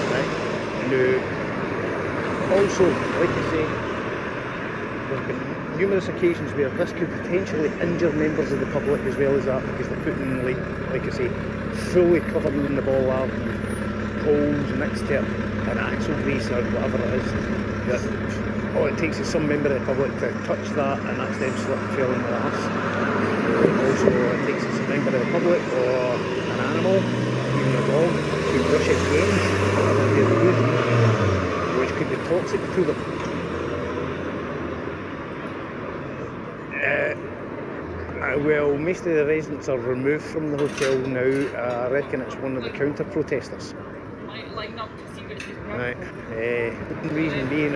Speaker 1: Right? Now, also, like I say, there's been numerous occasions where this could potentially injure members of the public as well as that, because they're putting, like I say, fully covered in the bollard, holes next to it, and axle grease or whatever it is. That all it takes is some member of the public to touch that, and that's them slip and fell in the arse. Also, it takes a member of the public or an animal, even a dog, to brush against whatever they're using, which could be toxic to them. Well, most of the residents are removed from the hotel now. I reckon it's one of the counter protesters. Right. The reason being,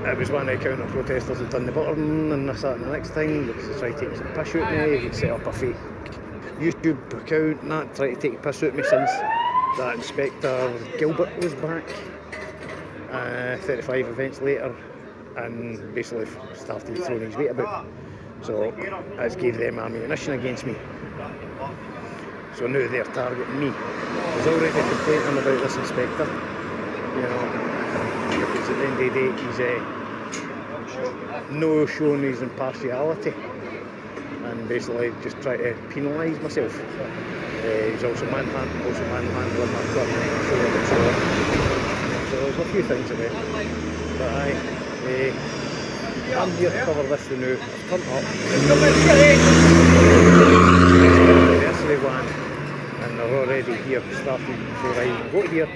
Speaker 1: it was one of the counter protesters that done the buttering and this, that and the next thing, because they tried to take some piss out of me. He set up a fake YouTube account and that, tried to take a piss out of me since that Inspector Gilbert was back 35 events later, and basically started throwing his weight about. So that's gave them ammunition against me. So now they're targeting me. There's already complaining about this inspector, you know, because at the end of the day he's no showing his impartiality and basically just try to penalise myself. He's also manhandling my equipment. So there's a few things about it. But I'm here to cover this now. I've turned up. University one, and they're already here, starting before I even got here.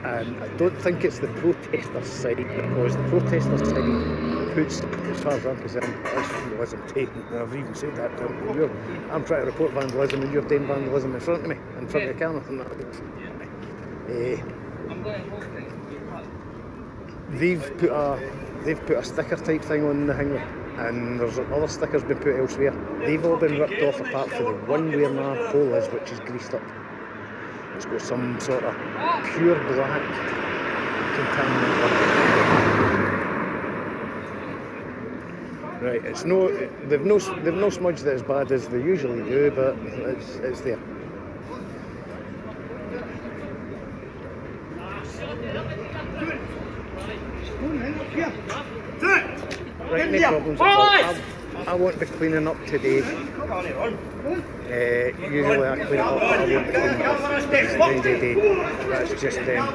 Speaker 1: And I don't think it's the protesters' side, because the protesters' side puts, as far as I'm concerned, it's vandalism taken. And I've even said that to them. I'm trying to report vandalism and you're doing vandalism in front of me, in front of the camera. They've put a sticker type thing on the hangar, and there's other stickers been put elsewhere. They've all been ripped off apart from the one where my pole is, which is greased up. It's got some sort of pure black contaminant on it. Right, it's no, they've no smudged it as bad as they usually do, but it's there. Right, no problems at all. I won't be cleaning up today. Usually I clean it up, but I won't be cleaning up. It's the rainy day. That's just them. I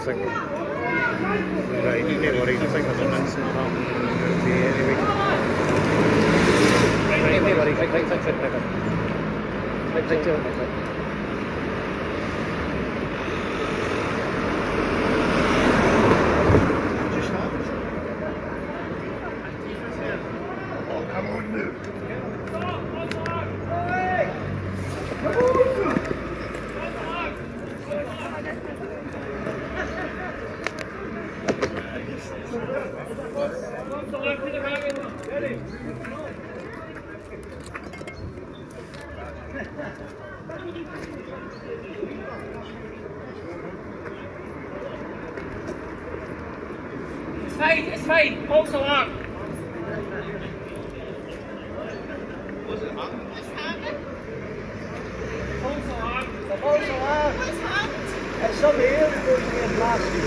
Speaker 1: think. Right, no worries. I think there's an incident happening anyway. Right, no worries. Right.
Speaker 6: It's fine. False alarm. False alarm.
Speaker 1: False alarm. It's some air going near blasting.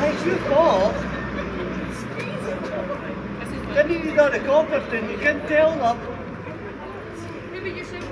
Speaker 1: It's your fault. Didn't you got a copper thing? You can tell them.
Speaker 4: Maybe you should.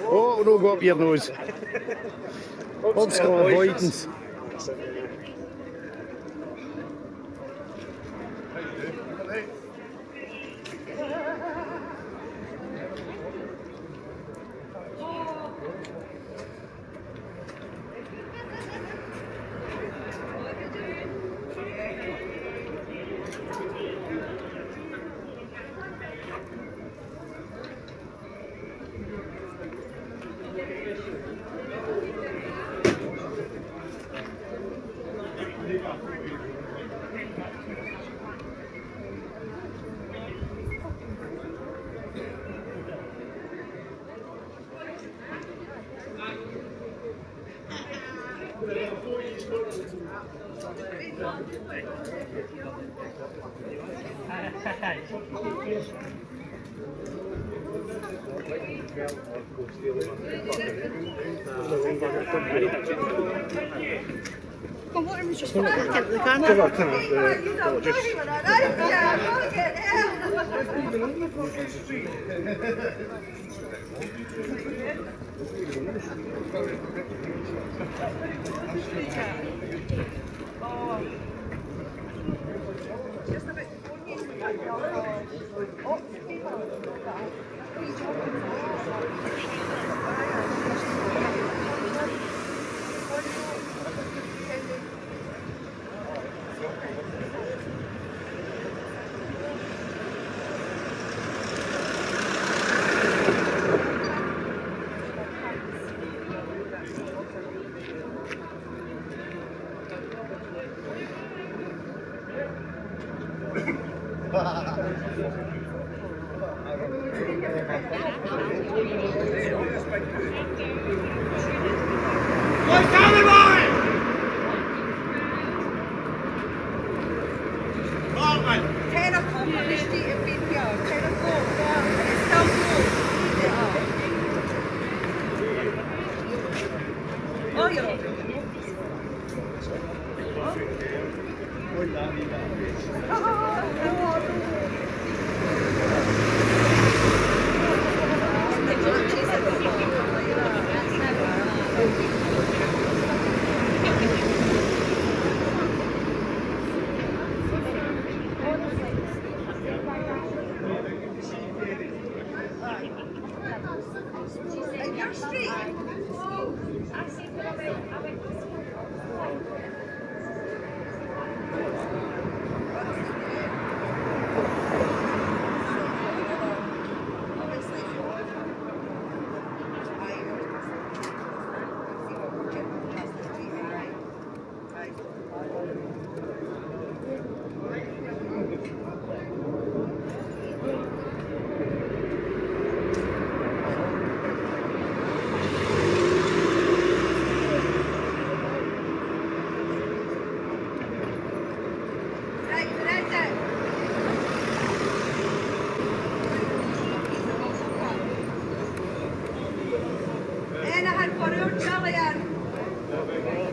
Speaker 1: Oh, no, go up your nose. Obstacle avoidance.
Speaker 3: Well, what was just back into the camera?
Speaker 4: your street. I see I went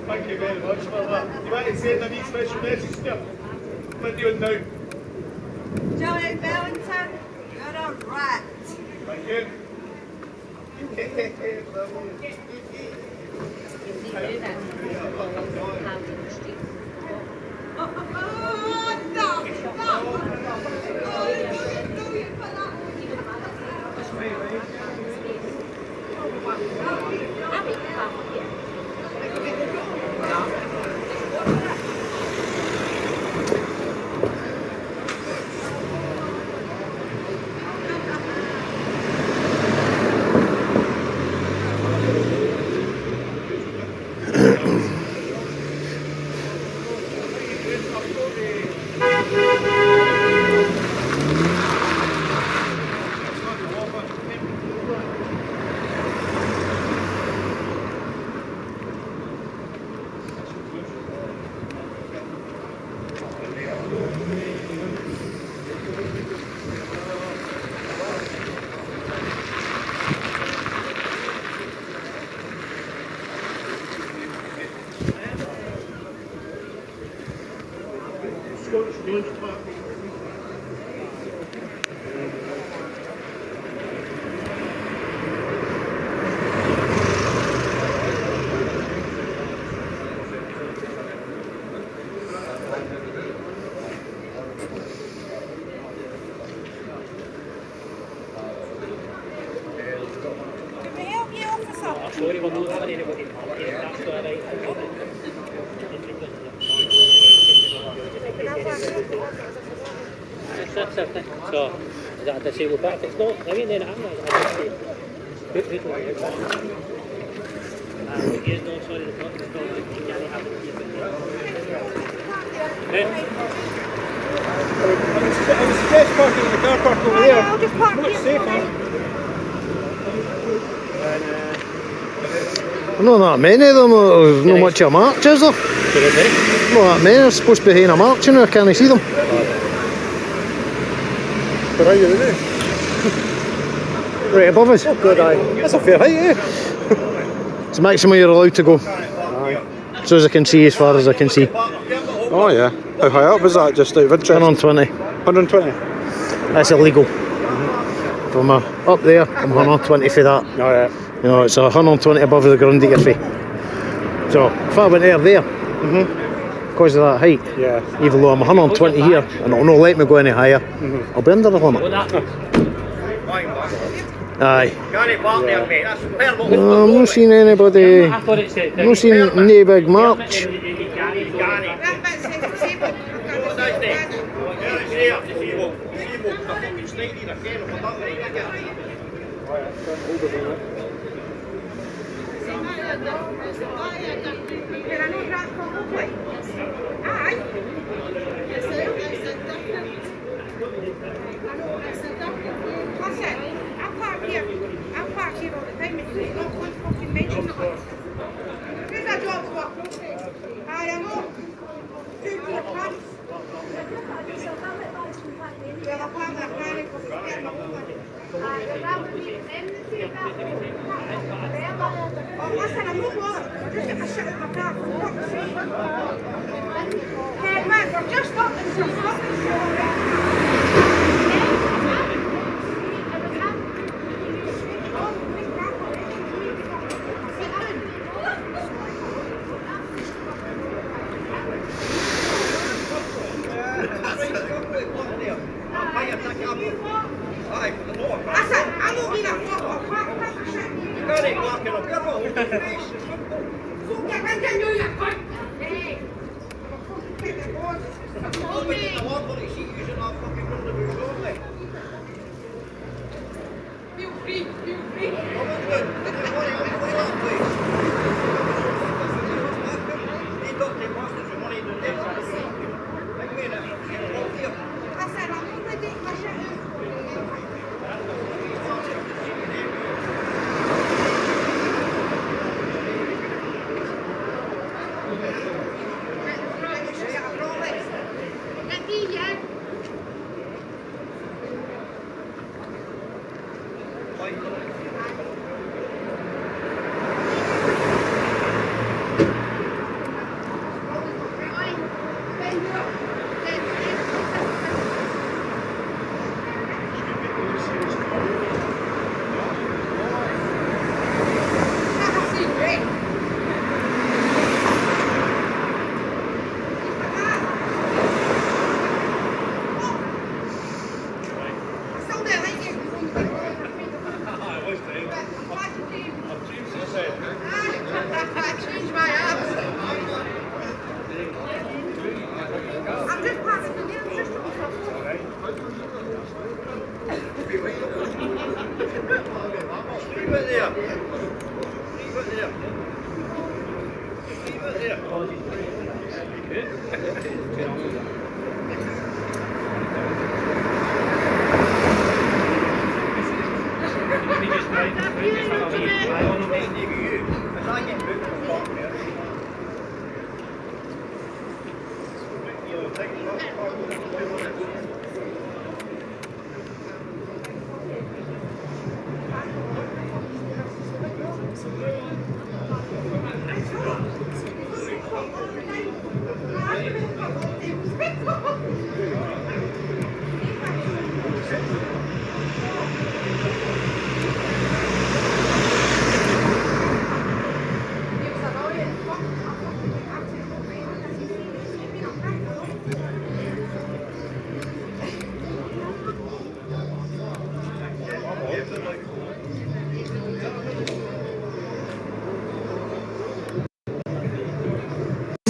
Speaker 8: Thank you very much for that. You want to send a wee special message to him? What are you doing now?
Speaker 4: Johnny Bellington, you're a rat.
Speaker 8: Thank you.
Speaker 6: Sorry, we're not having anybody. That's all right. That's it. So, is that a disabled back? If it's not, I mean, then I'm not. Who's looking at it? Yes, no, sorry, the clock is not. You can't have it.
Speaker 8: I would suggest parking in the car park over there.
Speaker 3: I'll just park
Speaker 8: Much
Speaker 3: here.
Speaker 8: safer.
Speaker 1: Not that many of them, there's not much of a march, is there? Not that many, they're supposed to be behind a march, you know, can I see them?
Speaker 8: Where are you, isn't it?
Speaker 1: Right above us.
Speaker 8: Oh, good eye. That's a fair height, eh?
Speaker 1: It's the maximum you're allowed to go. So as I can see, as far as I can see.
Speaker 8: Oh, yeah. How high up is that, just out of interest?
Speaker 1: 120.
Speaker 8: 120?
Speaker 1: That's illegal. From up there, I'm 120 for that.
Speaker 8: Oh, yeah.
Speaker 1: You know, it's 120 above the ground that you're for. So, if I went there, because of that height,
Speaker 8: Yeah.
Speaker 1: even though I'm 120 here, and it'll not let me go any higher, I'll be under the limit. Aye. No, I'm not seeing anybody, I'm not seeing any big march.
Speaker 4: I park here all the time, but you don't want to fucking mention it. Who's that job for? I know. 2 4 pants. Well, I park that car because it's getting up. Oh, listen, I'm not bothered. I'm just getting my shit out of my car for fuck's sake. Hey, man, we're just up in some fucking show. I said, I'm not being a fuck or fuck shit.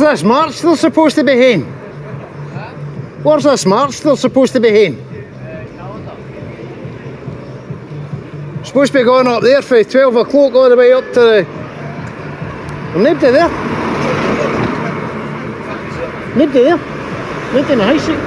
Speaker 1: Where's this march they're supposed to be haying? Where's this march they're supposed to be haying? Supposed to be going up there for 12 o'clock all the way up to the... There's nobody there. Nobody there. Nobody in the high street.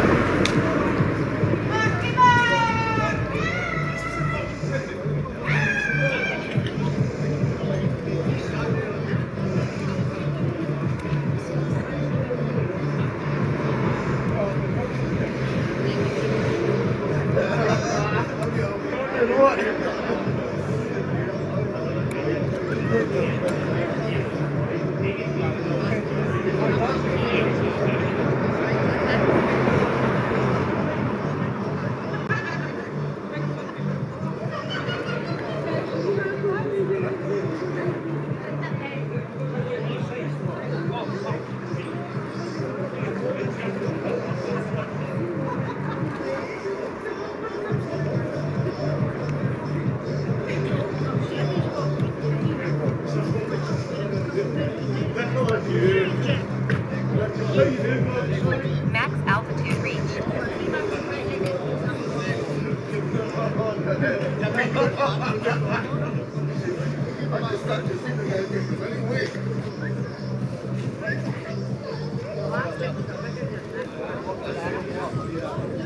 Speaker 11: Max altitude reached.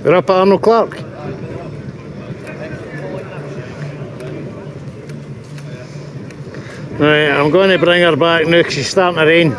Speaker 1: We're up at Arnold Clark. Right, I'm going to bring her back now because it's starting to rain.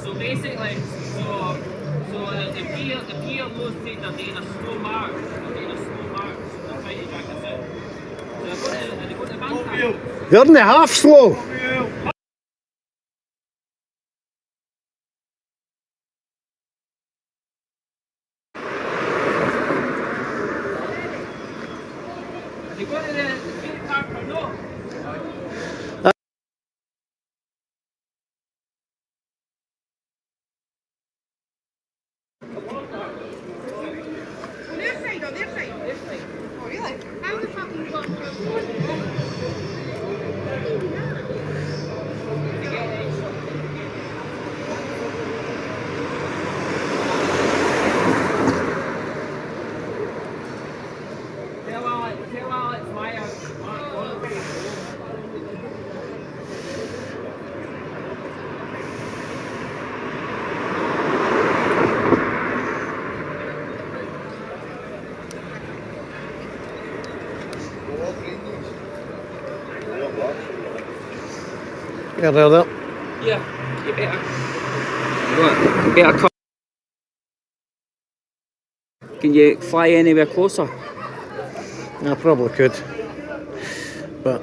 Speaker 5: So basically, so So the pier low state are doing a slow march. They're doing a slow march. They're trying to drag us out. So they're going to bank.
Speaker 1: They're in the half slow.
Speaker 5: Are they going to the field park or no?
Speaker 3: On their side? Oh, really? How the fuck you got
Speaker 5: Tell Alex Meyer.
Speaker 1: Yeah, there.
Speaker 5: Yeah, you better. What? You better come. Can you fly anywhere closer?
Speaker 1: I probably could, but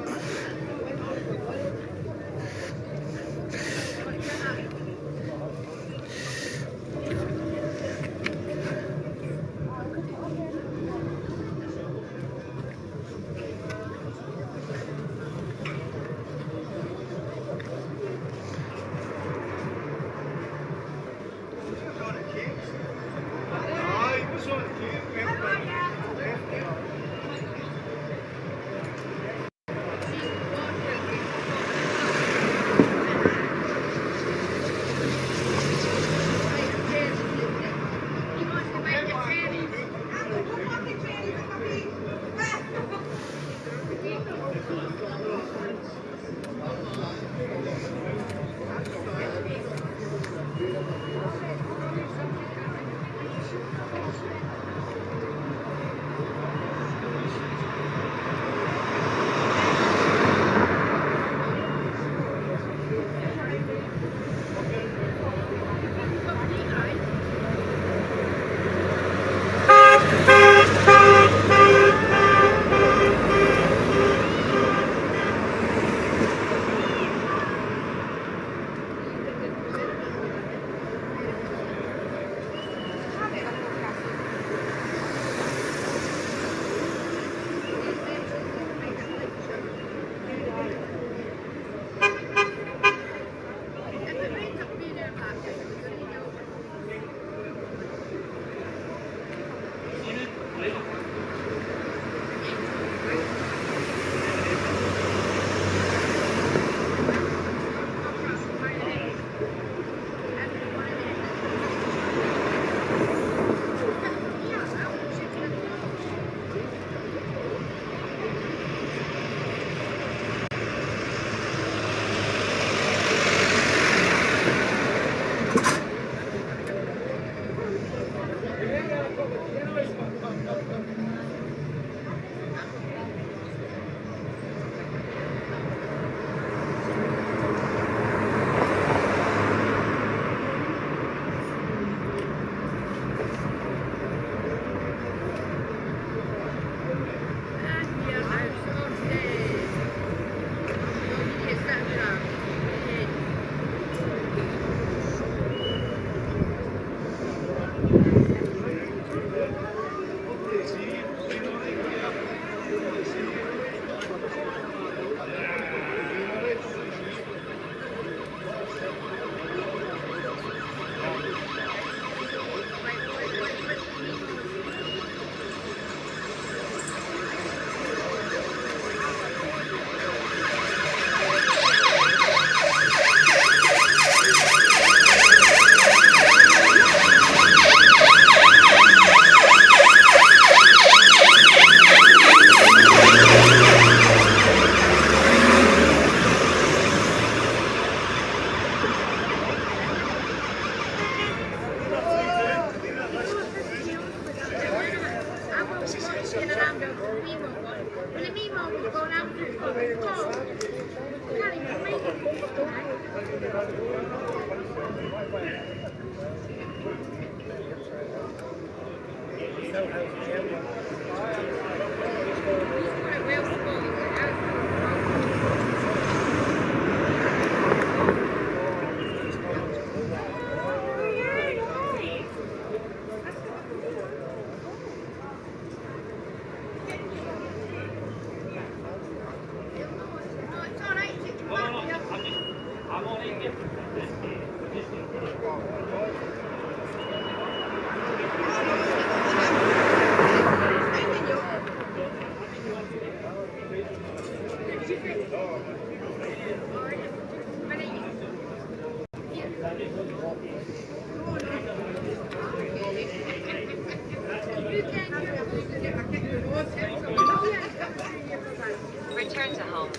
Speaker 11: Return to home.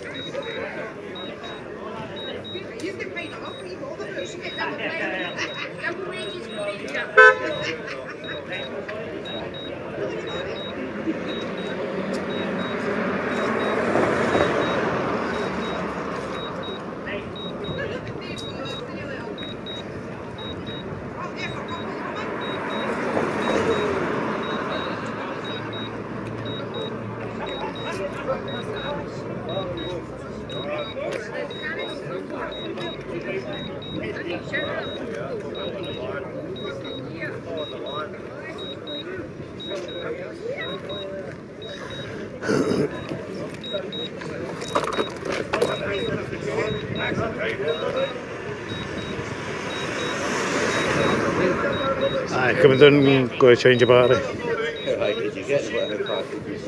Speaker 1: Aye, coming down and go to change your battery.
Speaker 12: How high did you get? Whatever packages?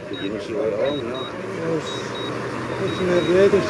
Speaker 12: Did you not see right along, you know?
Speaker 1: I was looking at the edges.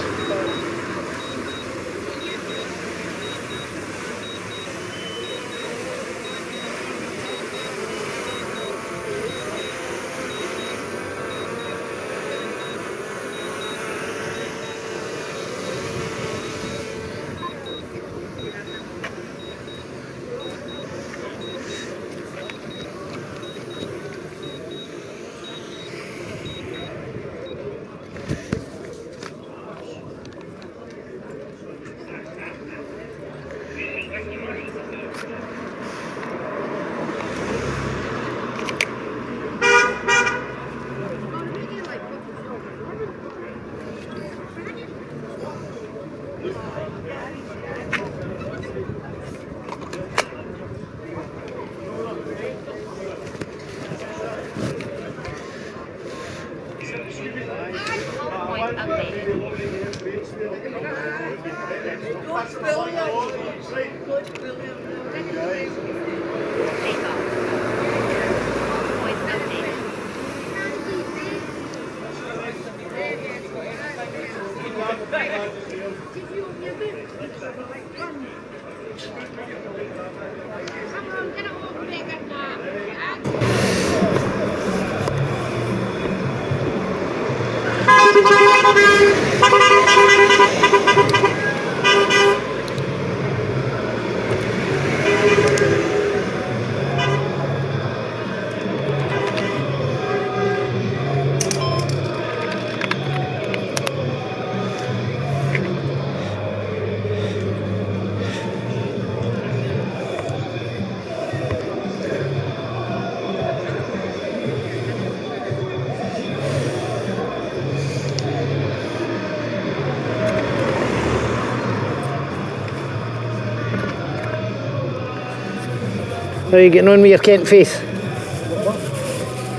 Speaker 1: How are you getting on with your Kent Faith?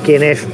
Speaker 1: KNF.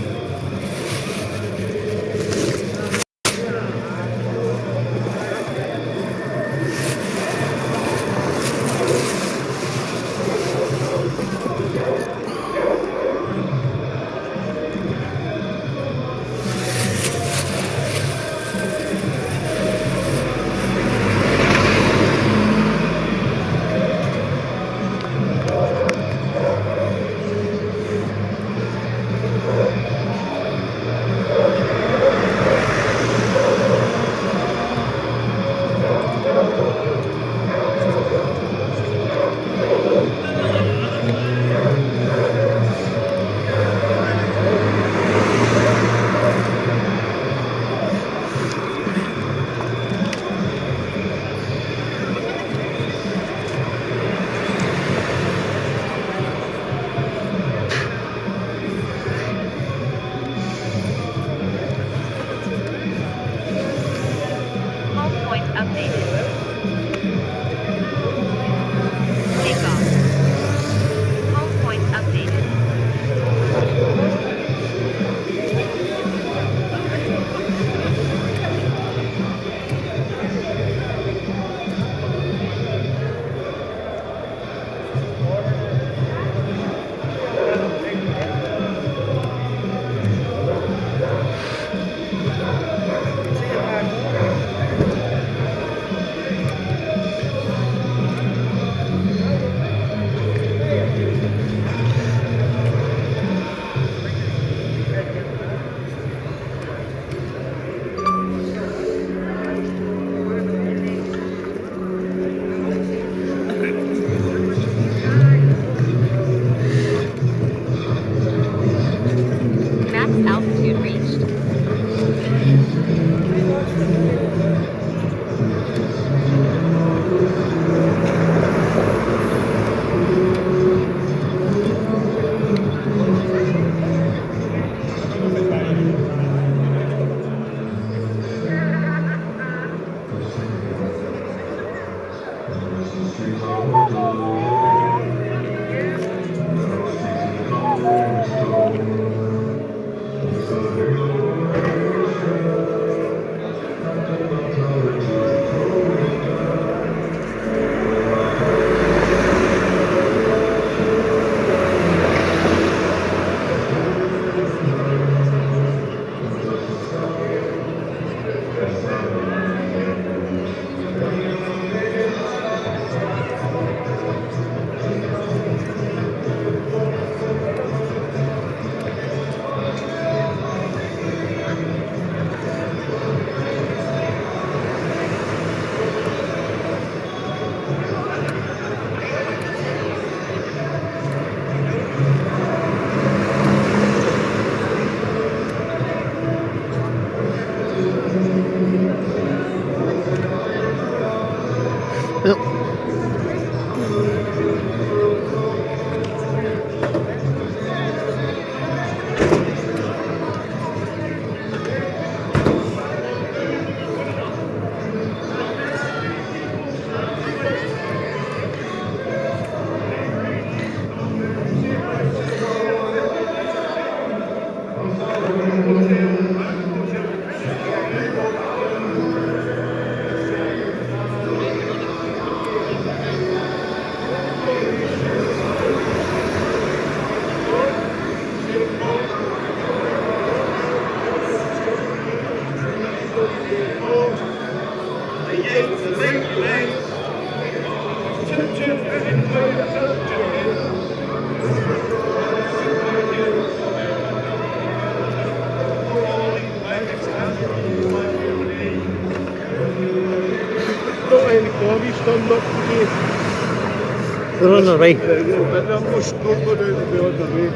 Speaker 1: They're on the right.
Speaker 8: They're most scuppered out the other way.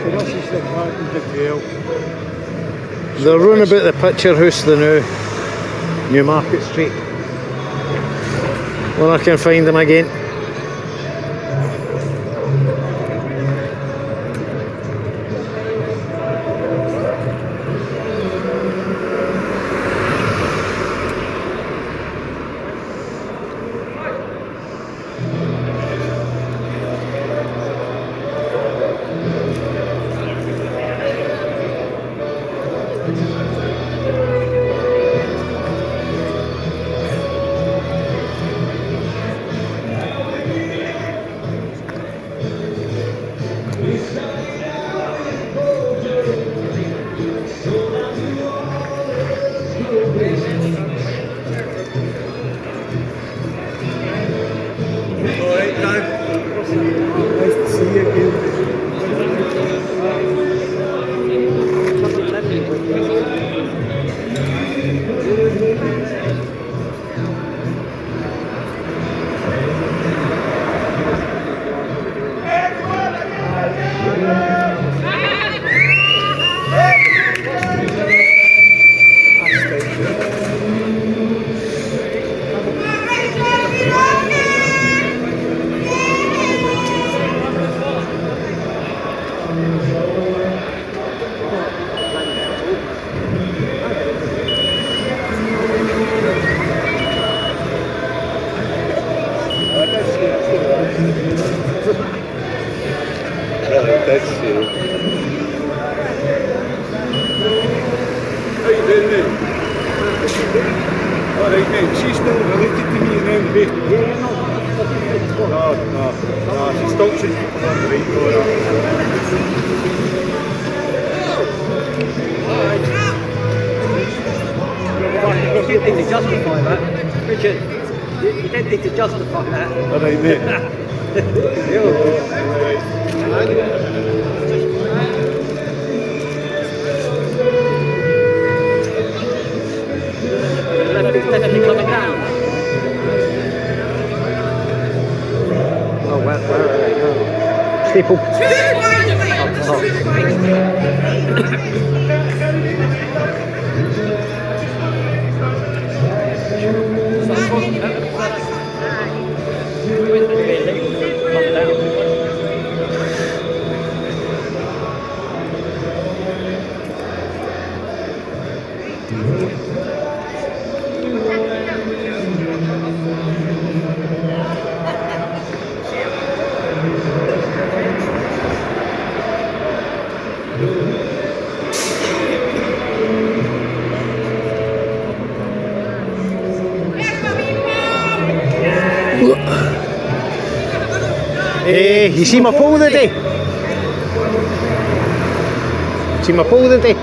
Speaker 8: So this is the parking hotel.
Speaker 1: They're round about the picture house the now, Newmarket Street. When I can find them again.
Speaker 8: Alright mate, she's not related to me in any way. No, she stops and people on the right door.
Speaker 13: You didn't need to justify that. Richard, you didn't need to justify that.
Speaker 8: Alright mate.
Speaker 13: Coming down.
Speaker 1: Oh, where are they going? Staple. You see my pole today? See my pole today?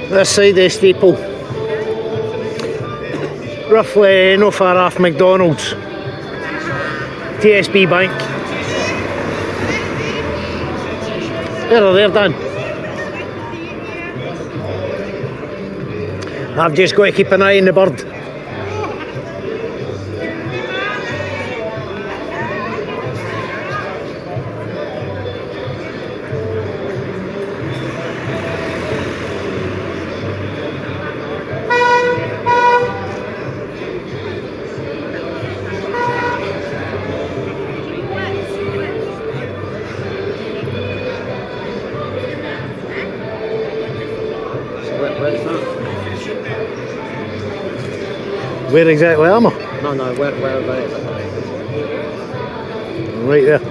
Speaker 1: This side of the steeple, roughly no far off McDonald's, TSB Bank. There, Dan. I've just got to keep an eye on the bird. Where exactly am I?
Speaker 13: No, where are they?
Speaker 1: Right there.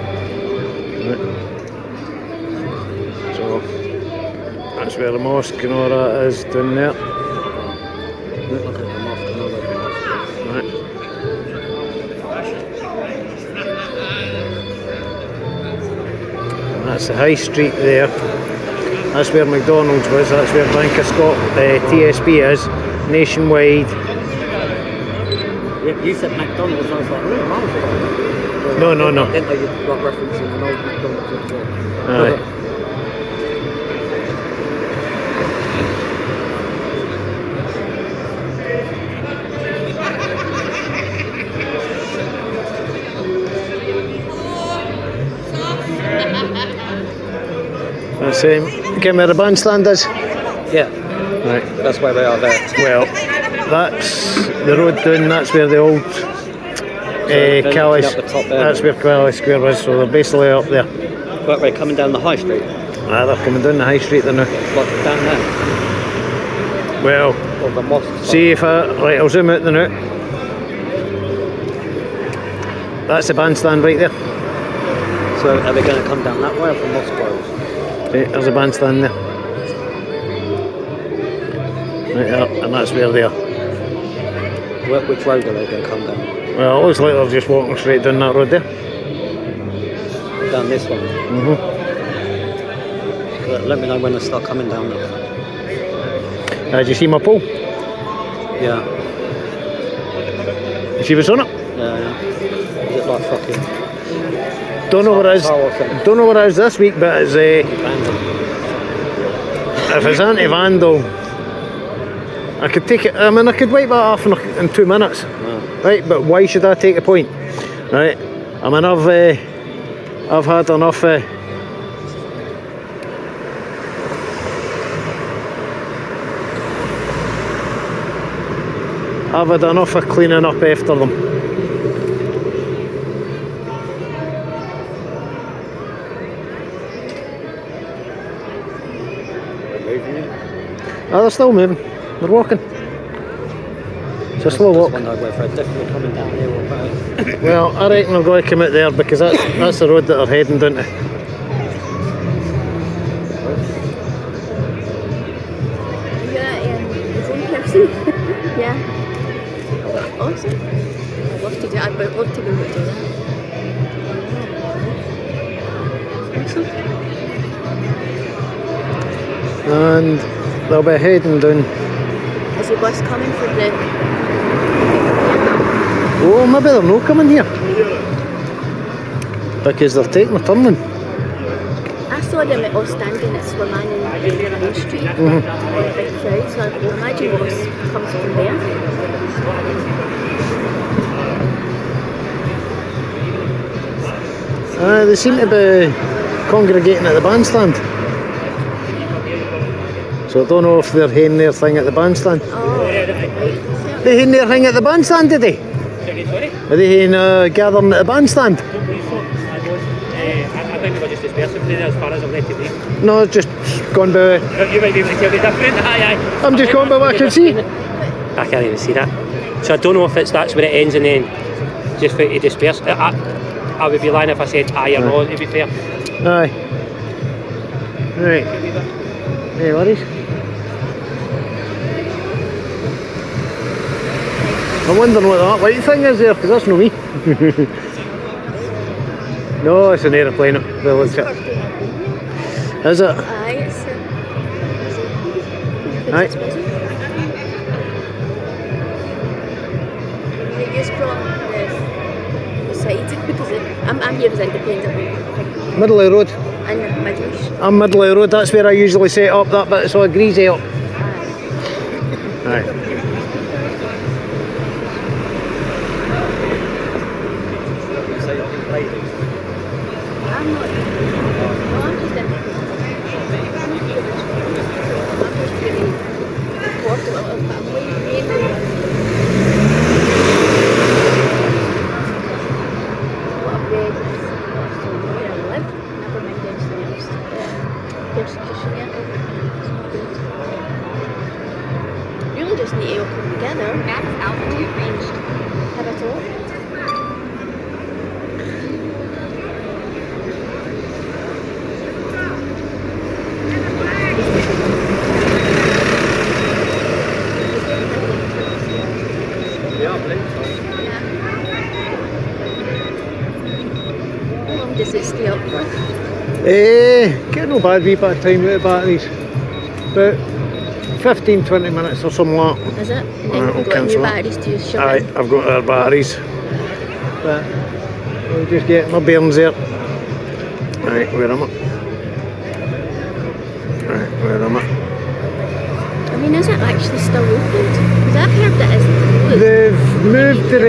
Speaker 1: Right. So that's where the mosque and all that is down there. Right. And that's the high street there. That's where McDonald's was. That's where Bank of Scotland, TSB is. Nationwide.
Speaker 13: You said McDonald's, I was like, really? Miles ago.
Speaker 1: No.
Speaker 13: I didn't know you'd got referencing an old McDonald's before.
Speaker 1: Aye. That's give me where the bandstand is.
Speaker 13: Yeah.
Speaker 1: Right.
Speaker 13: That's why they are there.
Speaker 1: Well, that's the road down, that's where the old Cali, that's where Cali Square is, so they're basically up there.
Speaker 13: But they're coming down the high street?
Speaker 1: Ah, they're coming down the high street there now.
Speaker 13: Like down there?
Speaker 1: Well,
Speaker 13: or the mosque.
Speaker 1: See if right, I'll zoom out the now. That's the bandstand right there.
Speaker 13: So are they going to come down that way or from mosque road?
Speaker 1: See, there's a bandstand there. Right there, and that's where they are.
Speaker 13: Which road are they going to come down?
Speaker 1: Well, it looks like they're just walking straight down that road there.
Speaker 13: Down this one? Let me know when they start coming down there.
Speaker 1: Did you see my pole?
Speaker 13: Yeah.
Speaker 1: You see what's on it?
Speaker 13: Yeah. Is it like fucking...
Speaker 1: Don't know what it is. Don't know what it is this week, but it's if it's anti-vandal, I could take it. I mean, I could wipe that off in 2 minutes, right? But why should I take a point, right? I mean, I've had enough. I've had enough of cleaning up after them. Oh, they're still moving. They're walking. It's a slow walk. Well, I reckon they're going to come out there because that's the road that they're heading down to.
Speaker 3: Yeah. Awesome. I'd love to do that. I'd love to be able to do that. Awesome.
Speaker 1: And they'll be heading down.
Speaker 3: Is the bus coming for the...
Speaker 1: Oh, maybe they're not coming here. Because they're taking a turn in.
Speaker 3: I saw them all standing at Swaman in Main Street. On a big crowd, so I would imagine the bus comes from there.
Speaker 1: They seem to be congregating at the bandstand. So I don't know if they're having their thing at the bandstand.
Speaker 3: Oh, right.
Speaker 1: They having their thing at the bandstand today? Are they gathering at the bandstand?
Speaker 6: I think they were just dispersing today as far as I'm ready to be.
Speaker 1: No, just gone by.
Speaker 6: You might be able to tell me different. Aye.
Speaker 1: I'm just going by what I can see.
Speaker 6: I can't even see that. So I don't know if that's where it ends and then just for it to disperse. I would be lying if I said aye or no, to be fair.
Speaker 1: Aye. Right. Hey, worries. I'm wondering what that white thing is there, because that's not me. No, it's an aeroplane. Well, it's it. Is it?
Speaker 3: Aye, it's...
Speaker 1: Aye.
Speaker 3: They use from the side, because I'm here as independent.
Speaker 1: Middle of the road.
Speaker 3: And the middle.
Speaker 1: I'm middle of the road, that's where I usually set up that bit, so I greasy up. Aye.
Speaker 3: I'm not. No, I'm just in. I'm just really important. I'm waiting. What I've read is where I live. Never mind anything else. Persecution yet. It's not good. Really just need to all come together.
Speaker 11: Max altitude reached.
Speaker 3: Have a talk. How long does it stay up for?
Speaker 1: Get no bad wee bit of time out of batteries. About 15-20 minutes or something like that.
Speaker 3: Is it? And then you've got new batteries to shove
Speaker 1: Aye,
Speaker 3: in?
Speaker 1: I've got our batteries. But we'll just get my bearings there. Right, where am I? Right, where am I?
Speaker 3: I mean, is it actually still open? Because I've heard that isn't.
Speaker 1: They've moved the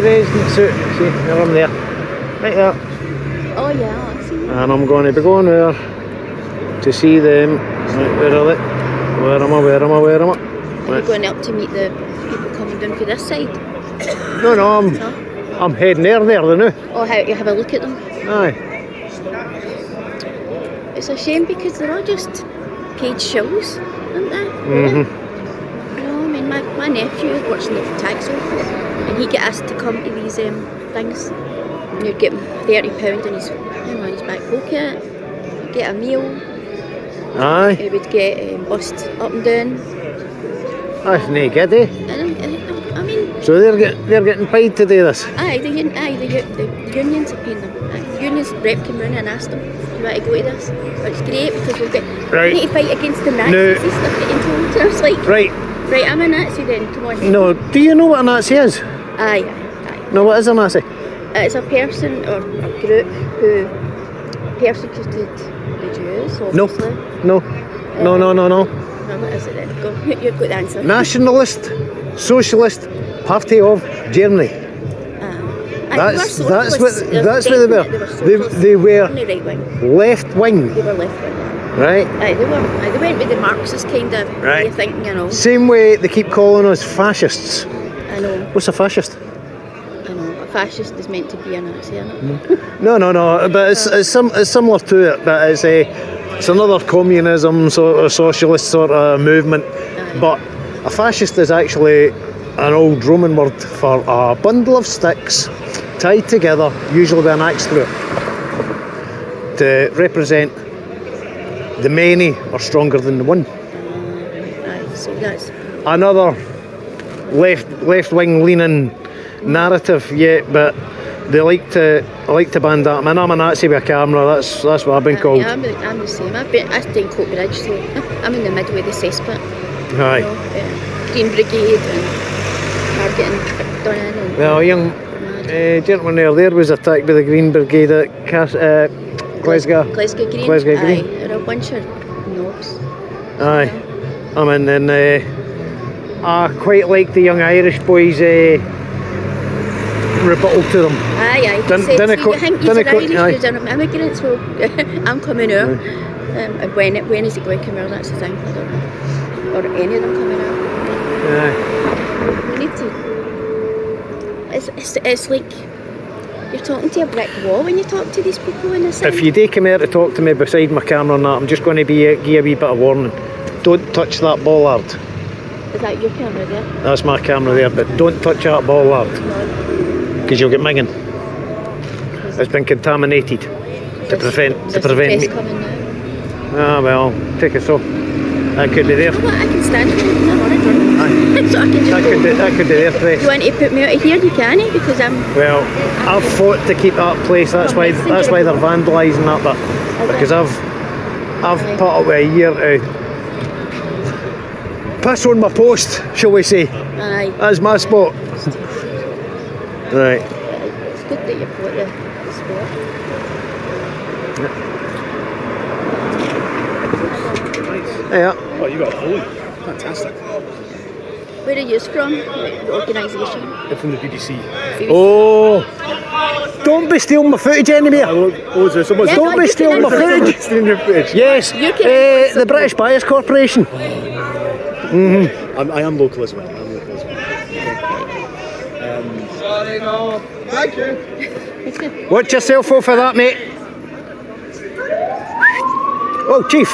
Speaker 1: residents out. See, there I'm there. Right there.
Speaker 3: Oh yeah, I see.
Speaker 1: And I'm going to be going there to see them. Right, where are they? Where am I?
Speaker 3: Are you going up to meet the people coming down for this side?
Speaker 1: No, I'm heading there now.
Speaker 3: Oh, you have a look at them?
Speaker 1: Aye.
Speaker 3: It's a shame because they're all just paid shows, aren't they?
Speaker 1: Mm-hmm.
Speaker 3: You know, I mean, my nephew works in the tax office and he get asked to come to these things and you'd get him £30 in his back pocket, get a meal.
Speaker 1: Aye.
Speaker 3: He would get bussed up and down.
Speaker 1: That's no good, eh?
Speaker 3: I mean...
Speaker 1: So they're getting paid to do this?
Speaker 3: Aye, the unions are paying them. Aye, the unions rep came round and asked them, do you want to go to this? But it's great because we'll we need to fight against the Nazis and stuff getting told. So I was like, right, I'm a Nazi then, come on.
Speaker 1: No, do you know what a Nazi is?
Speaker 3: Aye.
Speaker 1: No, what is a Nazi?
Speaker 3: It's a person or a group who persecuted the Jews, obviously.
Speaker 1: No.
Speaker 3: No, what is it then? Go, you've got the answer.
Speaker 1: Nationalist Socialist Party of Germany. That's what they were. They were
Speaker 3: right wing.
Speaker 1: left wing.
Speaker 3: They were left wing.
Speaker 1: Right.
Speaker 3: They went with the Marxist kind of way of thinking, you know.
Speaker 1: Same way they keep calling us fascists.
Speaker 3: I know.
Speaker 1: What's a fascist?
Speaker 3: I know. A fascist is meant to be a Nazi, isn't it?
Speaker 1: No, but it's similar to it, but it's another communism sort of socialist sort of movement. But a fascist is actually an old Roman word for a bundle of sticks tied together, usually with an axe through it, to represent the many are stronger than the one.
Speaker 3: So that's
Speaker 1: another left-wing leaning narrative, but they like to band that. Man, I'm a Nazi with a camera. That's what I've been called.
Speaker 3: Yeah, I'm the same. I stay in Coat Bridge, so I'm in the middle of the cesspit.
Speaker 1: Aye.
Speaker 3: You know, Green Brigade and targeting done in. And
Speaker 1: well, a young gentleman there was attacked by the Green Brigade at Glasgow Green.
Speaker 3: Aye, they're a bunch of knobs.
Speaker 1: Aye. I mean, and I quite like the young Irish boys' rebuttal to them.
Speaker 3: Aye. You think you're Irish, you're immigrants, well, I'm coming out. When is it going to come out? That's the thing. I don't know. Or any of them coming out. We need to. It's like you're talking to a brick wall when you talk to these people in the city.
Speaker 1: If you do come here to talk to me beside my camera and that, I'm just going to give you a wee bit of warning. Don't touch that bollard.
Speaker 3: Is that your camera there?
Speaker 1: That's my camera there, but don't touch that bollard. Because you'll get minging. It's been contaminated to prevent me.
Speaker 3: Coming now?
Speaker 1: Ah well, take it so. That could be there.
Speaker 3: You know what? I can stand for it. I'm on a drunk. So I can just
Speaker 1: that could be there, Trace.
Speaker 3: You want to put me out of here? You can, because I'm.
Speaker 1: Well, I've fought to keep that place. That's why they're vandalising that bit. Because I've put up with a year to piss on my post, shall we say?
Speaker 3: Aye.
Speaker 1: That's my spot. Right.
Speaker 3: It's good that you've got the spot.
Speaker 1: Yeah.
Speaker 14: Oh, you got a phone. Fantastic.
Speaker 3: Where are you from? The organisation?
Speaker 14: I'm from the BBC.
Speaker 1: Oh! Don't be stealing my footage anywhere. Don't be stealing my footage.
Speaker 14: Stealing your footage.
Speaker 1: Yes. The British Bias Corporation.
Speaker 14: I am local as well. Sorry, no. Thank you.
Speaker 1: Watch yourself out for that, mate. Oh, Chief.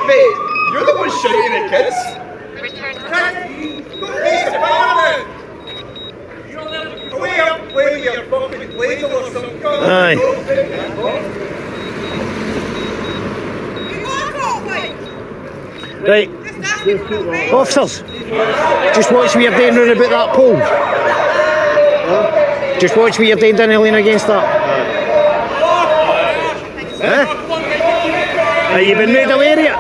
Speaker 14: Mate, you're the one shouting at kids.
Speaker 1: Aye. Right. Officers, just watch what you're doing round about that pole. Just watch what you're doing down the lane against that. Have you been made aware yet?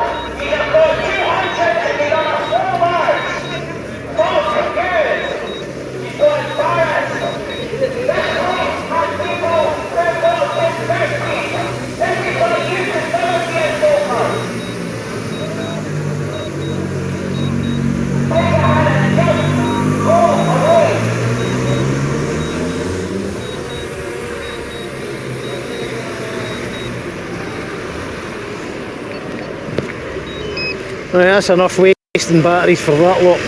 Speaker 1: Right, that's enough wasting batteries for that lot.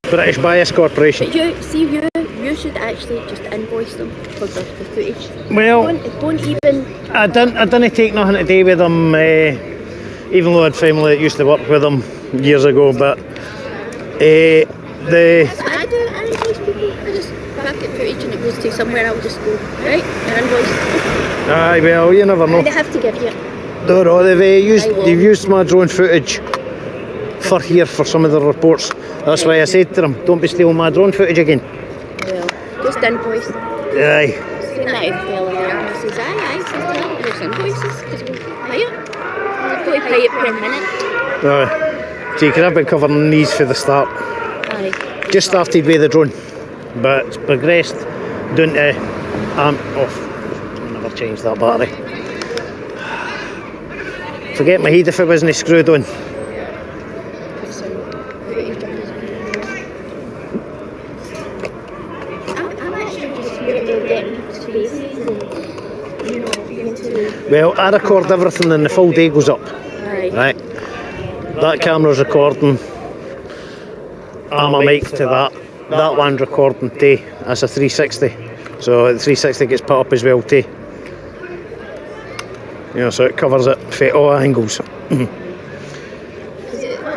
Speaker 1: British Bias Corporation.
Speaker 3: But you should actually just invoice them for the footage.
Speaker 1: Well,
Speaker 3: don't even.
Speaker 1: I didn't take nothing to do with them, even though I had family that used to work with them years ago. But
Speaker 3: I invoice people. I just pack it footage and it goes to somewhere. I'll just go right and invoice.
Speaker 1: Aye, well, you never know.
Speaker 3: They have to give you.
Speaker 1: No, they've used my drone footage for some of the reports. That's why I said to them, don't be stealing my drone footage again.
Speaker 3: Well, just invoice them.
Speaker 1: Aye.
Speaker 3: Saying that to the fella there, and he says, aye, says there's invoices, because we'll pay it. We've got to pay it per minute.
Speaker 1: Aye. See, because I've been covering these for the start.
Speaker 3: Aye.
Speaker 1: Just started with the drone, but it's progressed down to off. I'll never change that battery. Forget my head if it wasn't screwed on. Well, I record everything and the full day goes up.
Speaker 3: Aye.
Speaker 1: Right. That camera's recording. I'm a mic to that. That one's recording too. That's a 360. So the 360 gets put up as well too. You know, so it covers it from all angles.
Speaker 3: What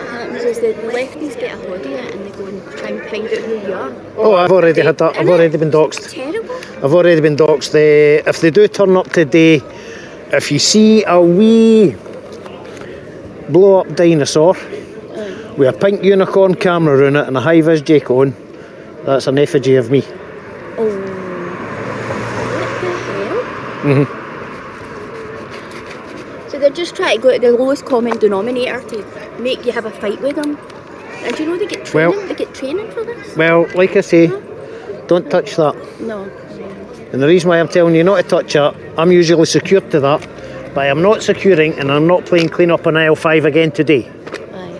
Speaker 3: happens is the lefties get a hold of it and they go and try and find out who you are.
Speaker 1: Oh, I've already had that. I've already been doxed.
Speaker 3: It's terrible.
Speaker 1: I've already been doxed. If they do turn up today, if you see a wee blow up dinosaur with a pink unicorn camera on it and a high vis Jake on, that's an effigy of me.
Speaker 3: Oh, what the hell? So they're just trying to go to the lowest common denominator to make you have a fight with them. And do you know they get training?
Speaker 1: Well-
Speaker 3: They get training for this?
Speaker 1: Well, like I say, don't touch that.
Speaker 3: No.
Speaker 1: And the reason why I'm telling you not to touch that, I'm usually secured to that, but I'm not securing and I'm not playing clean up on aisle 5 again today.
Speaker 3: Aye.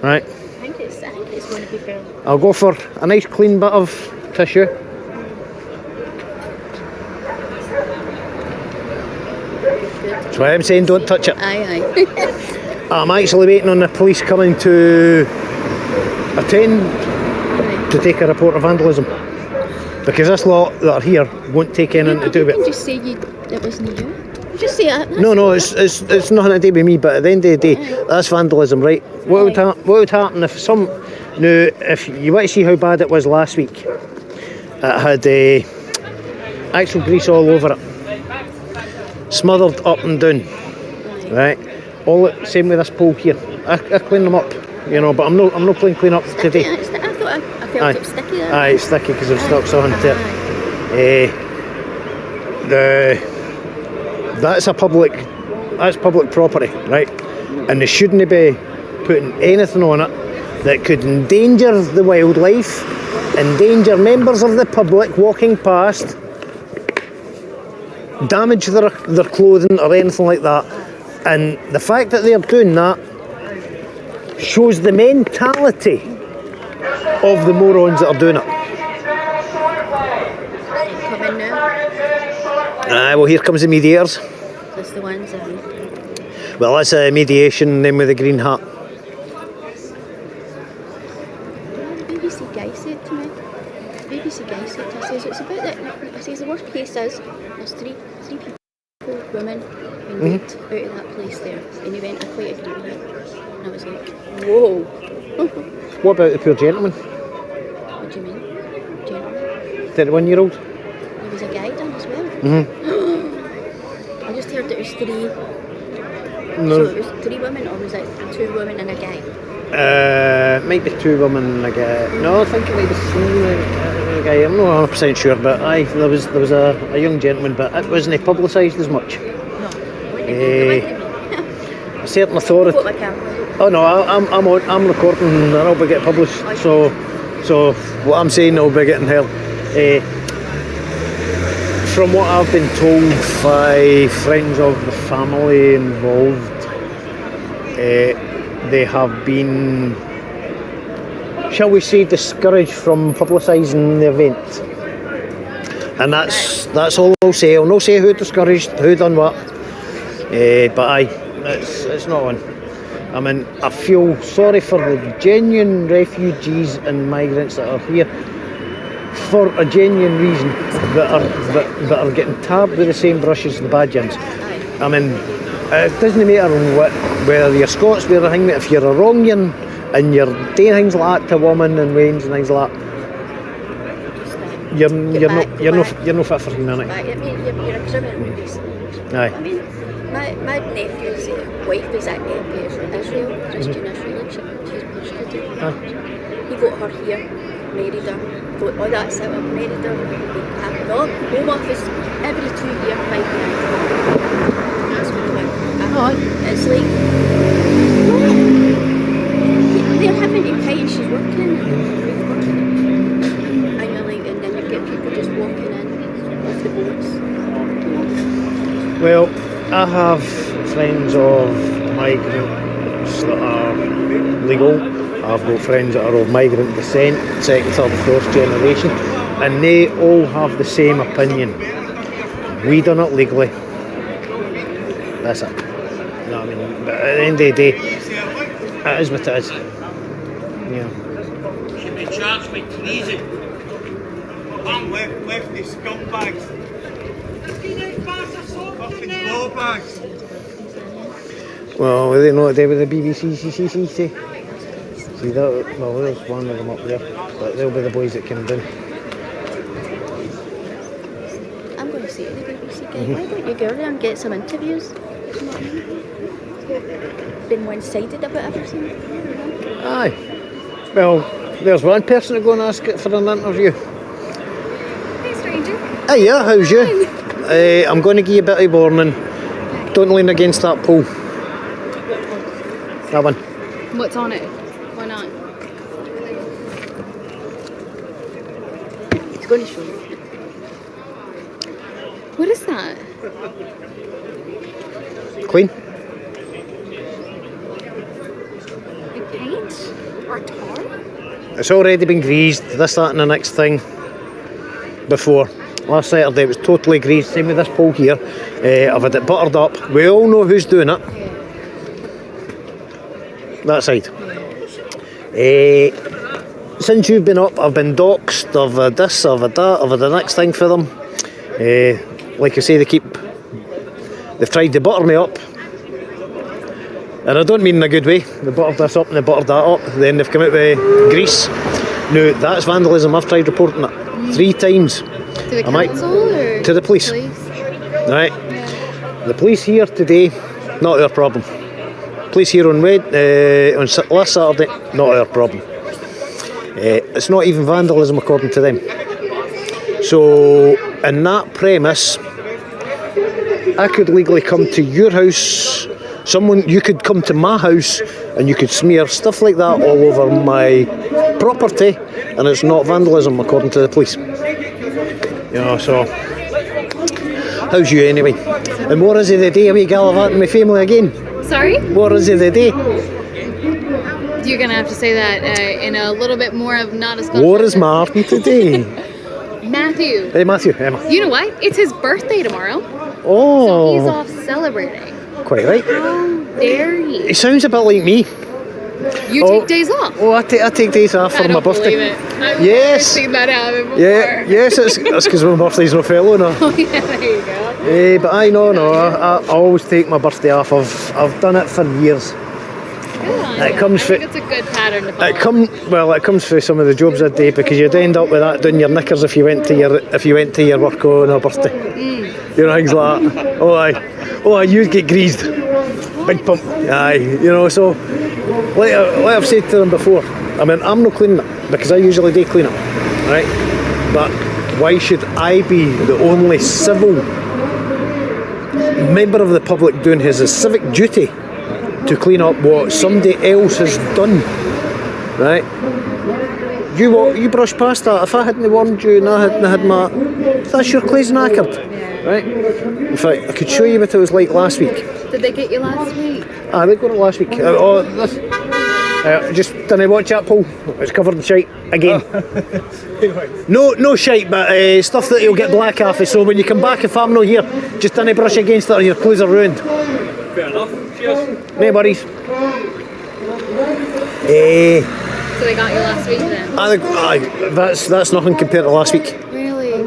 Speaker 1: Right,
Speaker 3: I think it's going to be fair.
Speaker 1: I'll go for a nice clean bit of tissue. That's why I'm saying don't touch it.
Speaker 3: Aye.
Speaker 1: I'm actually waiting on the police coming to attend to take a report of vandalism. Because this lot that are here won't take anything to do with
Speaker 3: You
Speaker 1: it.
Speaker 3: can just say it wasn't you. Just say it.
Speaker 1: No, it's nothing to do with me, but at the end of the day, that's vandalism, right? What would happen if if you want to see how bad it was last week, it had actual grease all over it. Smothered up and down. Right? Same with this pole here. I clean them up, you know, but I'm not playing clean up today.
Speaker 3: I thought I felt it sticky there.
Speaker 1: Aye, it's sticky because I've stuck something to it. That's public property, right? And they shouldn't be putting anything on it that could endanger the wildlife, endanger members of the public walking past, damage their clothing or anything like that. And the fact that they're doing that shows the mentality of the morons that are doing it.
Speaker 3: Come in now.
Speaker 1: Aye, well, here comes the mediators.
Speaker 3: That's the ones.
Speaker 1: Well, that's a mediation, then with the green hat.
Speaker 3: The BBC guy said to me. The BBC guy said to me, says it's about that. I says the worst case is there's three people, women, and raped out of that place there. And he went, I quite agree with you. And I was like, whoa.
Speaker 1: What about the poor gentleman?
Speaker 3: What do you mean? Gentleman?
Speaker 1: 31-year-old?
Speaker 3: There was a guy done as well. I just heard it was three.
Speaker 1: No.
Speaker 3: So it was 3 women, or was it 2 women and a guy?
Speaker 1: Might be 2 women and a guy. No, I think it might be 3 women and a guy. I'm not 100% sure, but aye, there was a young gentleman, but it wasn't publicised as much.
Speaker 3: No.
Speaker 1: A certain authority.
Speaker 3: Put my camera.
Speaker 1: Oh no, I'm recording and I'll be getting published. So what I'm saying will be getting heard. From what I've been told by friends of the family involved, they have been, shall we say, discouraged from publicising the event. And that's all I'll say. I'll not say who discouraged, who done what. But aye, it's not on. I mean, I feel sorry for the genuine refugees and migrants that are here for a genuine reason, that are getting tabbed with the same brush as the bad yins. I mean, it doesn't matter whether you're Scots, if you're a wrong yin and you're doing things like that to women and wains and things like that, you're no fit for humanity.
Speaker 3: You're a criminal, basically.
Speaker 1: Aye.
Speaker 3: I mean, my nephew's wife is at Israel, Christian Israel, she's persecuted. He got her here, married her, got all that set up, married her, home office every 2 years, 5 grand. That's what it's like, what? They're having to pay and she's working, and you're like, and then you get people just walking in off the boats.
Speaker 1: Well, I have friends of migrants that are legal. I've got friends that are of migrant descent, 2nd, 3rd, 4th generation, and they all have the same opinion. We done it legally. That's it. You know what I mean? But at the end of the day, it is what it is. Yeah.
Speaker 7: Should be charged with treason. I'm lefty scumbags. Fucking blowbags.
Speaker 1: Well, they know what to do with the BBC CCC. See that? Well, there's one of them up there, but they'll be the boys that come down.
Speaker 3: I'm going to say to the BBC guy, why don't you go there and get some interviews? You know what I mean? Been one-sided about everything.
Speaker 1: Aye. Well, there's one person to go and ask it for an interview.
Speaker 15: Hey, stranger.
Speaker 1: Hey, yeah, how's you? I'm going to give you a bit of warning. Don't lean against that pole. That one.
Speaker 15: What's on it? Why not?
Speaker 3: It's going to show you.
Speaker 15: What is that?
Speaker 1: Clean.
Speaker 15: Like paint? Or tar?
Speaker 1: It's already been greased. This, that and the next thing. Before. Last Saturday it was totally greased. Same with this pole here. I've had it buttered up. We all know who's doing it. That side. Since you've been up, I've been doxed. I've had this, I've had that, I've had the next thing for them. Like I say, they've tried to butter me up. And I don't mean in a good way. They buttered this up and they buttered that up. Then they've come out with grease. No, that's vandalism. I've tried reporting it 3 times.
Speaker 15: To the council or
Speaker 1: to the police. Right. Yeah. The police here today, not our problem. Police here on last Saturday, not our problem. It's not even vandalism according to them. So, in that premise, I could legally come to your house. You could come to my house and you could smear stuff like that all over my property, and it's not vandalism according to the police. You know, so how's you anyway? And what is it the day of me gallivanting my family again?
Speaker 15: Sorry?
Speaker 1: What is it the day?
Speaker 15: You're going to have to say that in a little bit more of not as Scottish.
Speaker 1: What is Martin today?
Speaker 15: Matthew.
Speaker 1: Hey, Matthew. Emma.
Speaker 15: You know what? It's his birthday tomorrow.
Speaker 1: Oh.
Speaker 15: So he's off celebrating.
Speaker 1: Quite right.
Speaker 15: How dare you?
Speaker 1: He sounds a bit like me.
Speaker 15: You take days off?
Speaker 1: Oh, I take days off for my birthday.
Speaker 15: I don't believe it. I've
Speaker 1: yes.
Speaker 15: never seen that happen before.
Speaker 1: Yeah, yes, it's because my birthday's no fellow now.
Speaker 15: Oh yeah, there you go.
Speaker 1: But I always take my birthday off. I've done it for years.
Speaker 15: Good on
Speaker 1: It
Speaker 15: you.
Speaker 1: comes
Speaker 15: I think it's a good pattern to follow.
Speaker 1: It comes through some of the jobs I do, because you'd end up with that doing your knickers if you went to your work on a birthday. You know, things like that. Oh aye, you'd get greased. Big pump. Aye, you know, so like I've said to them before, I mean, I'm not cleaning it because I usually do clean it, right? But why should I be the only civil member of the public doing his civic duty to clean up what somebody else has done, right? You brush past that. If I hadn't warned you and I hadn't had my... That's your clays knackered, right? In fact, I could show you what it was like last week.
Speaker 15: Did they get you last week?
Speaker 1: They got it last week. Just didn't watch that pole. It's covered in shite again. No shite, but stuff that you'll get black off. So when you come back, if I'm not here, just didn't brush against it or your clothes are ruined.
Speaker 6: Fair enough. Cheers.
Speaker 1: No worries.
Speaker 15: So they got you last week then?
Speaker 1: That's nothing compared to last week.
Speaker 15: Really? Oh,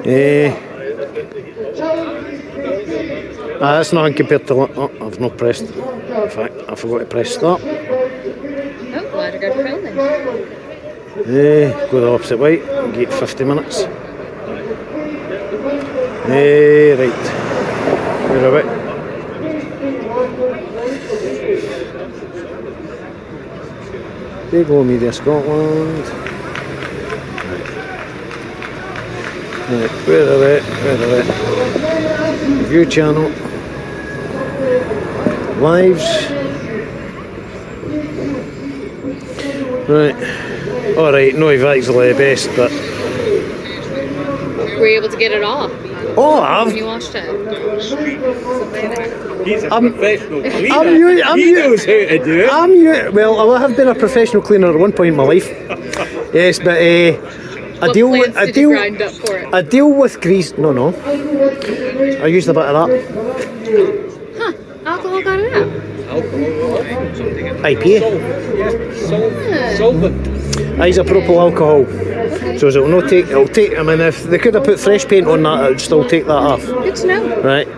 Speaker 15: dude.
Speaker 1: That's nothing compared to... Oh, I've not pressed. In fact, I forgot to press stop.
Speaker 15: Oh, glad I got your phone then.
Speaker 1: Go the opposite way. Get 50 minutes. Right. Where are we? There you go, Media Scotland. Right, where are we? View channel. Lives. Right. Alright, no exactly the best, but...
Speaker 15: Were you able to get it off?
Speaker 1: Oh, I've...
Speaker 15: When you watched it?
Speaker 14: He's a professional cleaner. He knows how to do it.
Speaker 1: Well, I have been a professional cleaner at one point in my life. Yes, but I
Speaker 15: What
Speaker 1: deal
Speaker 15: plants
Speaker 1: with, I
Speaker 15: did you
Speaker 1: deal,
Speaker 15: grind up for it?
Speaker 1: I deal with grease. No. I used a bit of that.
Speaker 15: Huh? Alcohol got it out.
Speaker 1: IPA.
Speaker 5: Solvent.
Speaker 1: I's a propyl alcohol. So it'll not take. It'll take. I mean, if they could have put fresh paint on that, it'd still take that off.
Speaker 15: Good to know.
Speaker 1: Right.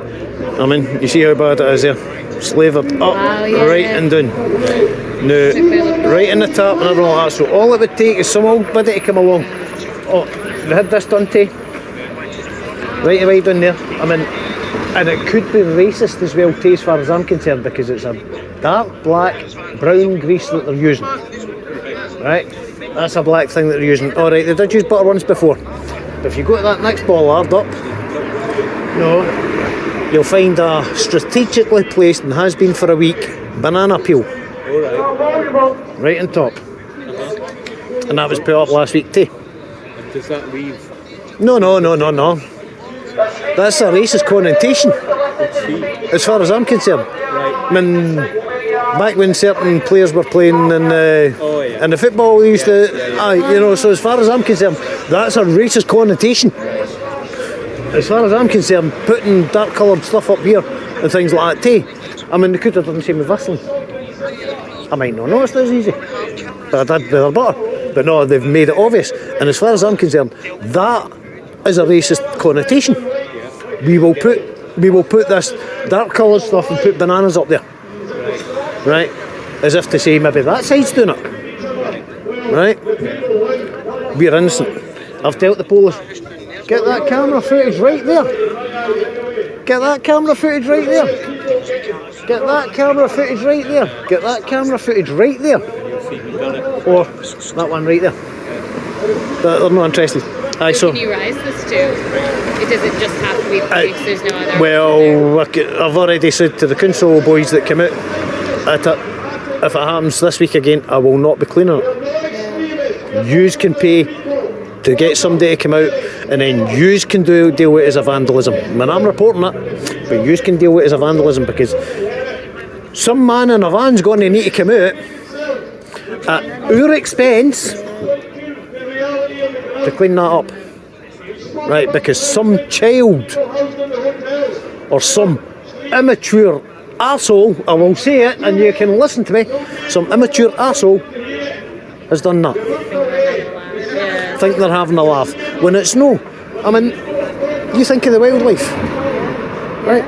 Speaker 1: I mean, you see how bad it is there. Slavered up, right and down. No, right in the tap and everything like that. So all it would take is some old biddy to come along. Oh, they had this done to right away down there. I mean, and it could be racist as well too, as far as I'm concerned, because it's a dark black brown grease that they're using. Right, that's a black thing that they're using. All right, they did use butter once before. But if you go to that next bollard up, you'll find a strategically placed, and has been for a week, banana peel. Right on top. And that was put up last week too.
Speaker 5: Does that leave?
Speaker 1: No. That's a racist connotation, as far as I'm concerned. I mean, back when certain players were playing in the football, we used to, so as far as I'm concerned, that's a racist connotation. As far as I'm concerned, putting dark coloured stuff up here and things like that too. I mean, they could have done the same with Vaseline. I might not notice this easy, but I did with their butter. But no, they've made it obvious. And as far as I'm concerned, that is a racist connotation. We will put this dark coloured stuff and put bananas up there, right? As if to say maybe that side's doing it, right? We're innocent. I've dealt the Polish. Get that camera footage right there. Get that camera footage right there. Get that camera footage right there. Get that camera footage right there. Or that one right there. They're not interested. Aye, so.
Speaker 15: Can you rise this too? It doesn't just have to be police, there's no other.
Speaker 1: Well, I've already said to the council boys that come out at it, if it happens this week again, I will not be cleaning it. Yous can pay to get somebody to come out, and then yous can deal with it as a vandalism. I mean, I'm reporting it, but yous can deal with it as a vandalism, because some man in a van's going to need to come out at our expense to clean that up, right? Because some child or some immature arsehole, I will say it and you can listen to me, some immature arsehole has done that. Think they're having a laugh when it's no. I mean, you think of the wildlife, right?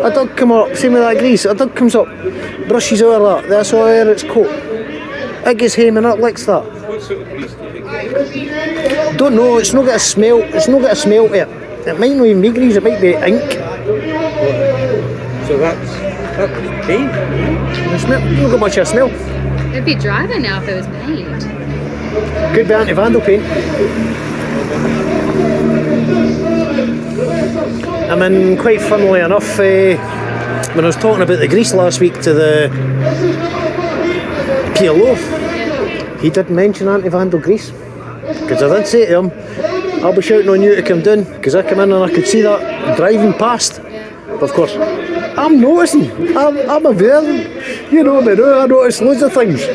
Speaker 1: A dog come up, same with that grease, a dog comes up, brushes over that's all air its coat. It gets home and it licks that.
Speaker 5: What sort of grease do you think?
Speaker 1: Don't know, it's not got a smell, to it. It might not even be grease, it might be ink.
Speaker 5: So that's paint?
Speaker 1: It's not got much of a smell.
Speaker 15: It'd be dry by now if it was paint.
Speaker 1: Could be anti-vandal paint. I mean, quite funnily enough, when I was talking about the grease last week to the PLO, he did mention anti-vandal grease. Because I did say to him, I'll be shouting on you to come down, because I come in and I could see that driving past. But of course, I'm noticing, I'm aware, you know me now, I notice loads of things.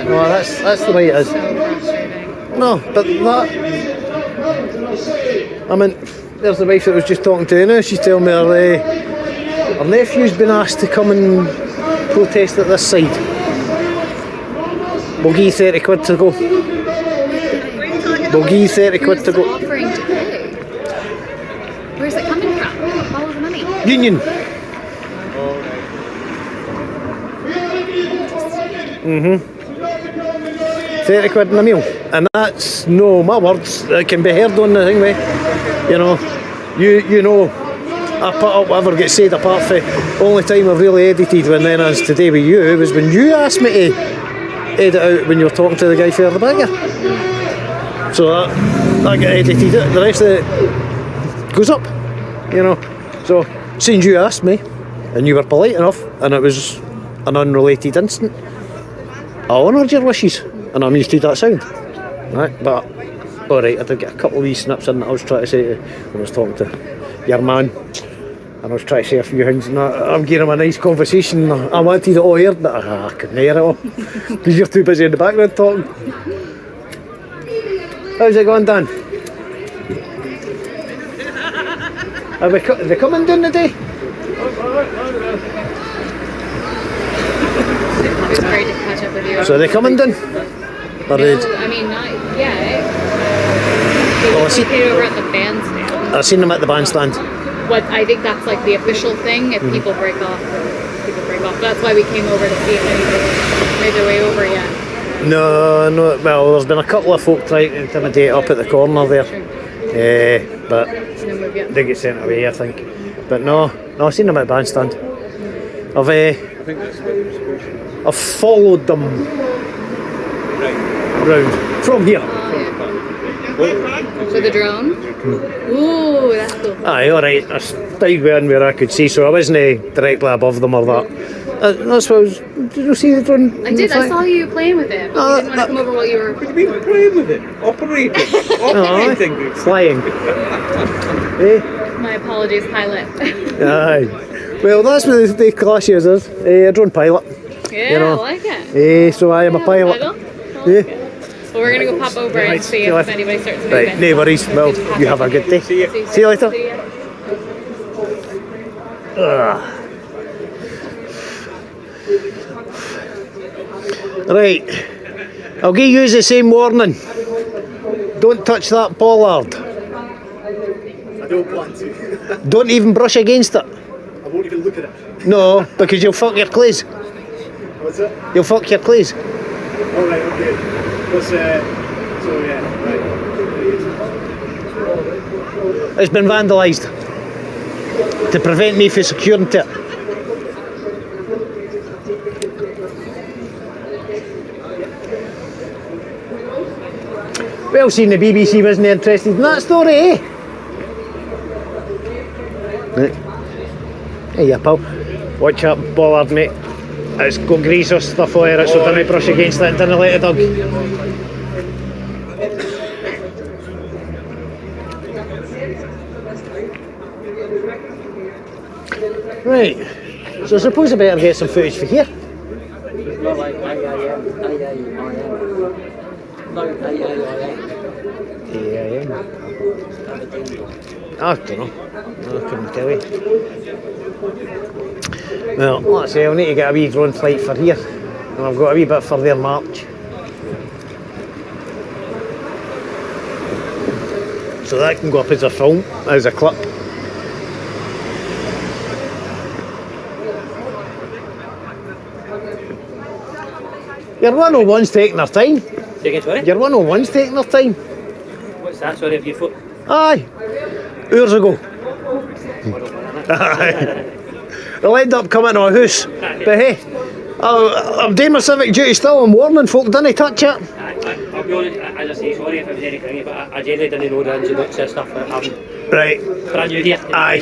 Speaker 1: No, that's the way it is. No, but that, I mean, there's the wife that was just talking to you now, she's telling me her nephew's been asked to come and protest at this side. We'll give you 30 quid to go. We'll give you 30 quid to go.
Speaker 15: Offering to pay. Where's it coming from? Follow the money.
Speaker 1: Union. 30 quid in a meal. And that's no my words. It can be heard on the thing, way. You know, you know, I put up whatever gets said apart from the only time I've really edited when then as today with you was when you asked me to edit out when you were talking to the guy further back here. So that got edited out. The rest of it goes up, you know. So since you asked me and you were polite enough and it was an unrelated incident, I honoured your wishes and I'm used to that sound. Right, but alright, I did get a couple of wee snips in that I was trying to say to when I was talking to your man, and I was trying to say a few things and I'm giving him a nice conversation. I wanted it all heard, but I couldn't hear it all because you're too busy in the background talking. How's it going, Dan? Are they coming down today?
Speaker 15: It was great to catch up with you.
Speaker 1: So are they coming down?
Speaker 15: No, I mean, not yet.
Speaker 1: Well, I see.
Speaker 15: Over at the bandstand.
Speaker 1: I've seen them at the bandstand.
Speaker 15: What I think that's like the official thing. If people break off, people break off. That's why we came over to see if anybody made their way over yet.
Speaker 1: No. Well, there's been a couple of folk trying to intimidate up at the corner there.
Speaker 15: Sure.
Speaker 1: But they get sent away, I think. But no, I've seen them at the bandstand. I've followed them round from here.
Speaker 15: With the drone? Ooh, that's cool.
Speaker 1: Aye, alright. I stayed where I could see, so I wasn't directly above them or that. That's what I was. Did you see the drone?
Speaker 15: I did. I saw you playing with it. But you didn't want to come over while you were.
Speaker 14: What do you mean playing with it? Operating.
Speaker 1: Flying.
Speaker 15: My apologies, pilot.
Speaker 1: Aye. Well, that's what the class is. A drone pilot.
Speaker 15: Yeah, I like it.
Speaker 1: So I am a pilot.
Speaker 15: Well, we're gonna go pop over and see if anybody starts moving.
Speaker 1: Right, no worries. Well, you have a good day. See you later. Right, I'll give you the same warning. Don't touch that bollard.
Speaker 16: I don't plan to.
Speaker 1: Don't even brush against it.
Speaker 16: I won't even look at it.
Speaker 1: No, because you'll fuck your clays.
Speaker 16: What's it?
Speaker 1: You'll fuck your clays.
Speaker 16: Oh, right, okay. What's, so yeah, right.
Speaker 1: It's been vandalised to prevent me from securing it. Well, seen the BBC wasn't interested in that story, eh? Right. Hey, yeah, pal. Watch that bollard, mate. It's got grease or stuff all over it, so don't brush against it, don't let it dug. Right, so I suppose I better get some footage for here. I don't know. I couldn't tell you. Well, let's say I'll need to get a wee drone flight for here, and I've got a wee bit further march. So that can go up as a film, as a clip. Your 101's taking their time.
Speaker 6: Second, sorry?
Speaker 1: Your 101's taking their time.
Speaker 6: What's that, sorry, have you foot?
Speaker 1: Aye, hours ago. Aye. They'll end up coming to a house. But hey, I'm doing my civic duty still. I'm warning folk, don't touch it.
Speaker 6: I'll be honest, as I say, sorry if I was any cringy, but I generally didn't know the ins and outs of stuff.
Speaker 1: Right.
Speaker 6: Brand new here.
Speaker 1: Aye.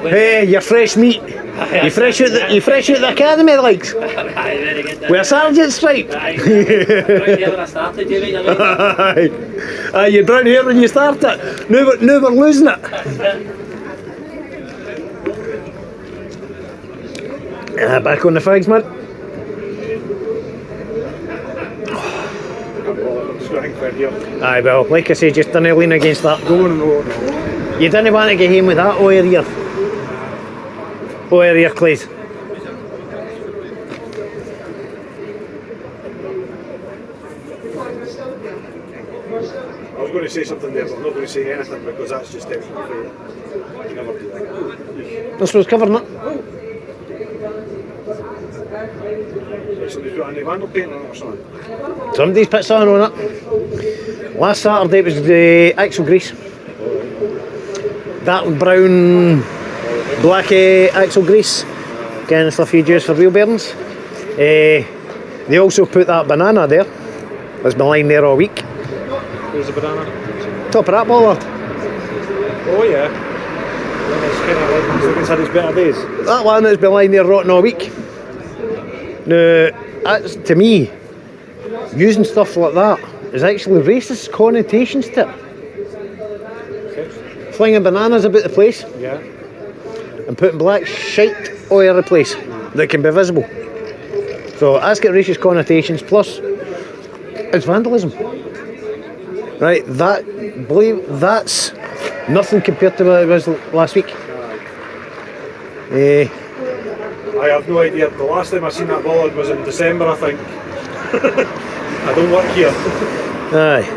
Speaker 1: Hey, you're fresh meat. You fresh out the academy, likes.
Speaker 6: Aye, very good.
Speaker 1: With a sergeant stripe.
Speaker 6: Aye. Right there when I started, you mean?
Speaker 1: Aye, you're brown hair when you started. Now we're losing it. Back on the fags, man. Aye, well, like I say, just don't lean against that. No. You didn't want to get home with that over your clays.
Speaker 16: I was going to say something there, but I'm not going to say anything because that's just technical failure. You never do that.
Speaker 1: This was covering it.
Speaker 16: Somebody's got any vandal paint on it or something?
Speaker 1: Somebody's put something on it. Last Saturday it was the axle grease. That brown, black axle grease. Again, stuff you use for wheel bearings. They also put that banana there. That's been lying there all week.
Speaker 16: Where's the banana?
Speaker 1: Top of that bollard.
Speaker 16: Oh yeah. It's kind of like it's had its better days.
Speaker 1: That one has been lying there rotting all week. Now, that's, to me, using stuff like that is actually racist connotations to it. Flinging bananas about the place.
Speaker 16: Yeah.
Speaker 1: And putting black shite all over the place that can be visible. So that's got racist connotations, plus it's vandalism. Right, that's nothing compared to what it was last week.
Speaker 16: I have no idea. The last time I seen that bollard was in December, I think. I don't work here.
Speaker 1: Aye.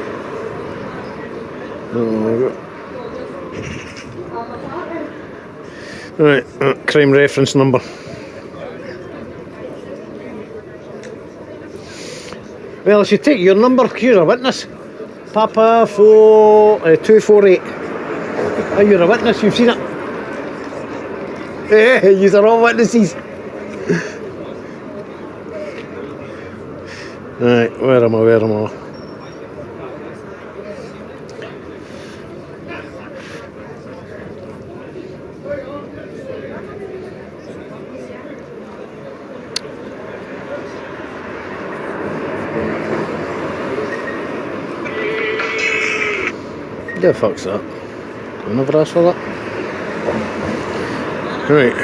Speaker 1: Right, crime reference number. Well, I should take your number because you're a witness. Papa 248. Oh, you're a witness, you've seen it. Hey, yous are all witnesses. Right, where am I? The fuck's that? I never asked for that. Right.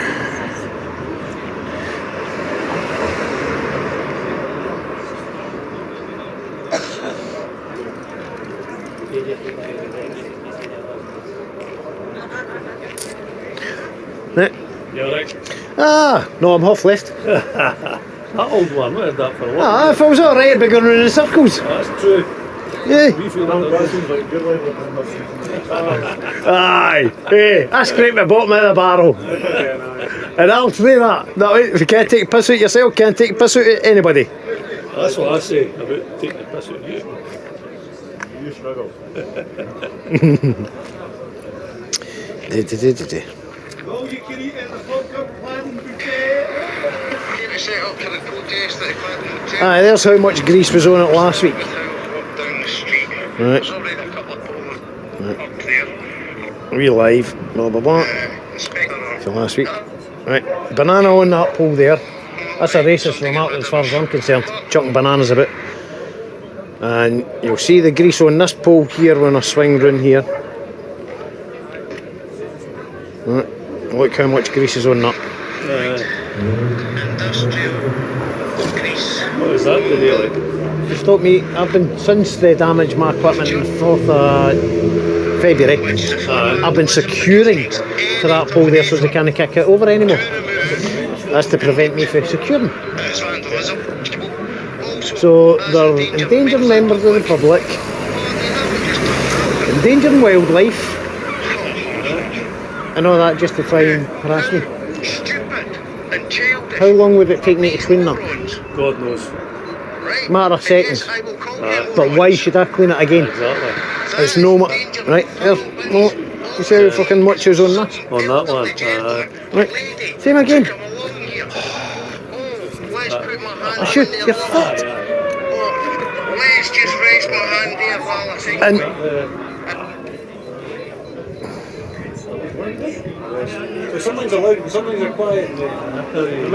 Speaker 16: You alright?
Speaker 1: Ah, no, I'm half left.
Speaker 16: That old one, what is that for?
Speaker 1: Ah, if I was alright, I'd be going round in circles.
Speaker 16: That's true.
Speaker 1: Yeah.
Speaker 16: We feel that seems like good level.
Speaker 1: Aye. Hey, I scraped my bottom out of the barrel. And I'll say that. If you can't take a piss out yourself, can't take a piss out of anybody.
Speaker 16: That's what I say about taking the piss out of you. You struggle.
Speaker 8: All you can eat at the Falkirk Cladhan Falkirk. Set up for the protest at the Cladhan Hotel.
Speaker 1: Aye, there's how much grease was on it last week.
Speaker 8: Down the street.
Speaker 1: Right.
Speaker 8: There's already a couple of poles up there.
Speaker 1: We live, blah blah blah. For last week. Right, banana on that pole there. That's a racist remark as far as I'm concerned. Chucking bananas about. And you'll see the grease on this pole here when I swing round here. Right. Look how much grease is on that.
Speaker 16: What is that to do like?
Speaker 1: To stop me, I've been, since they damaged my equipment on the 4th of February, I've been securing to that pole there so they can't kick it over anymore. That's to prevent me from securing. So they're endangering members of the public, endangering wildlife, and all that just to try and harass me. How long would it take me to clean that?
Speaker 16: God knows.
Speaker 1: Matter of seconds. But why should I clean it again?
Speaker 16: Exactly.
Speaker 1: It's no right, there's no, you see how fucking much is on this?
Speaker 16: On that one.
Speaker 1: Right, same again. I should, you're fucked.
Speaker 8: Let's just raise my hand here while I think.
Speaker 1: And
Speaker 16: so something's allowed and something's are quiet. The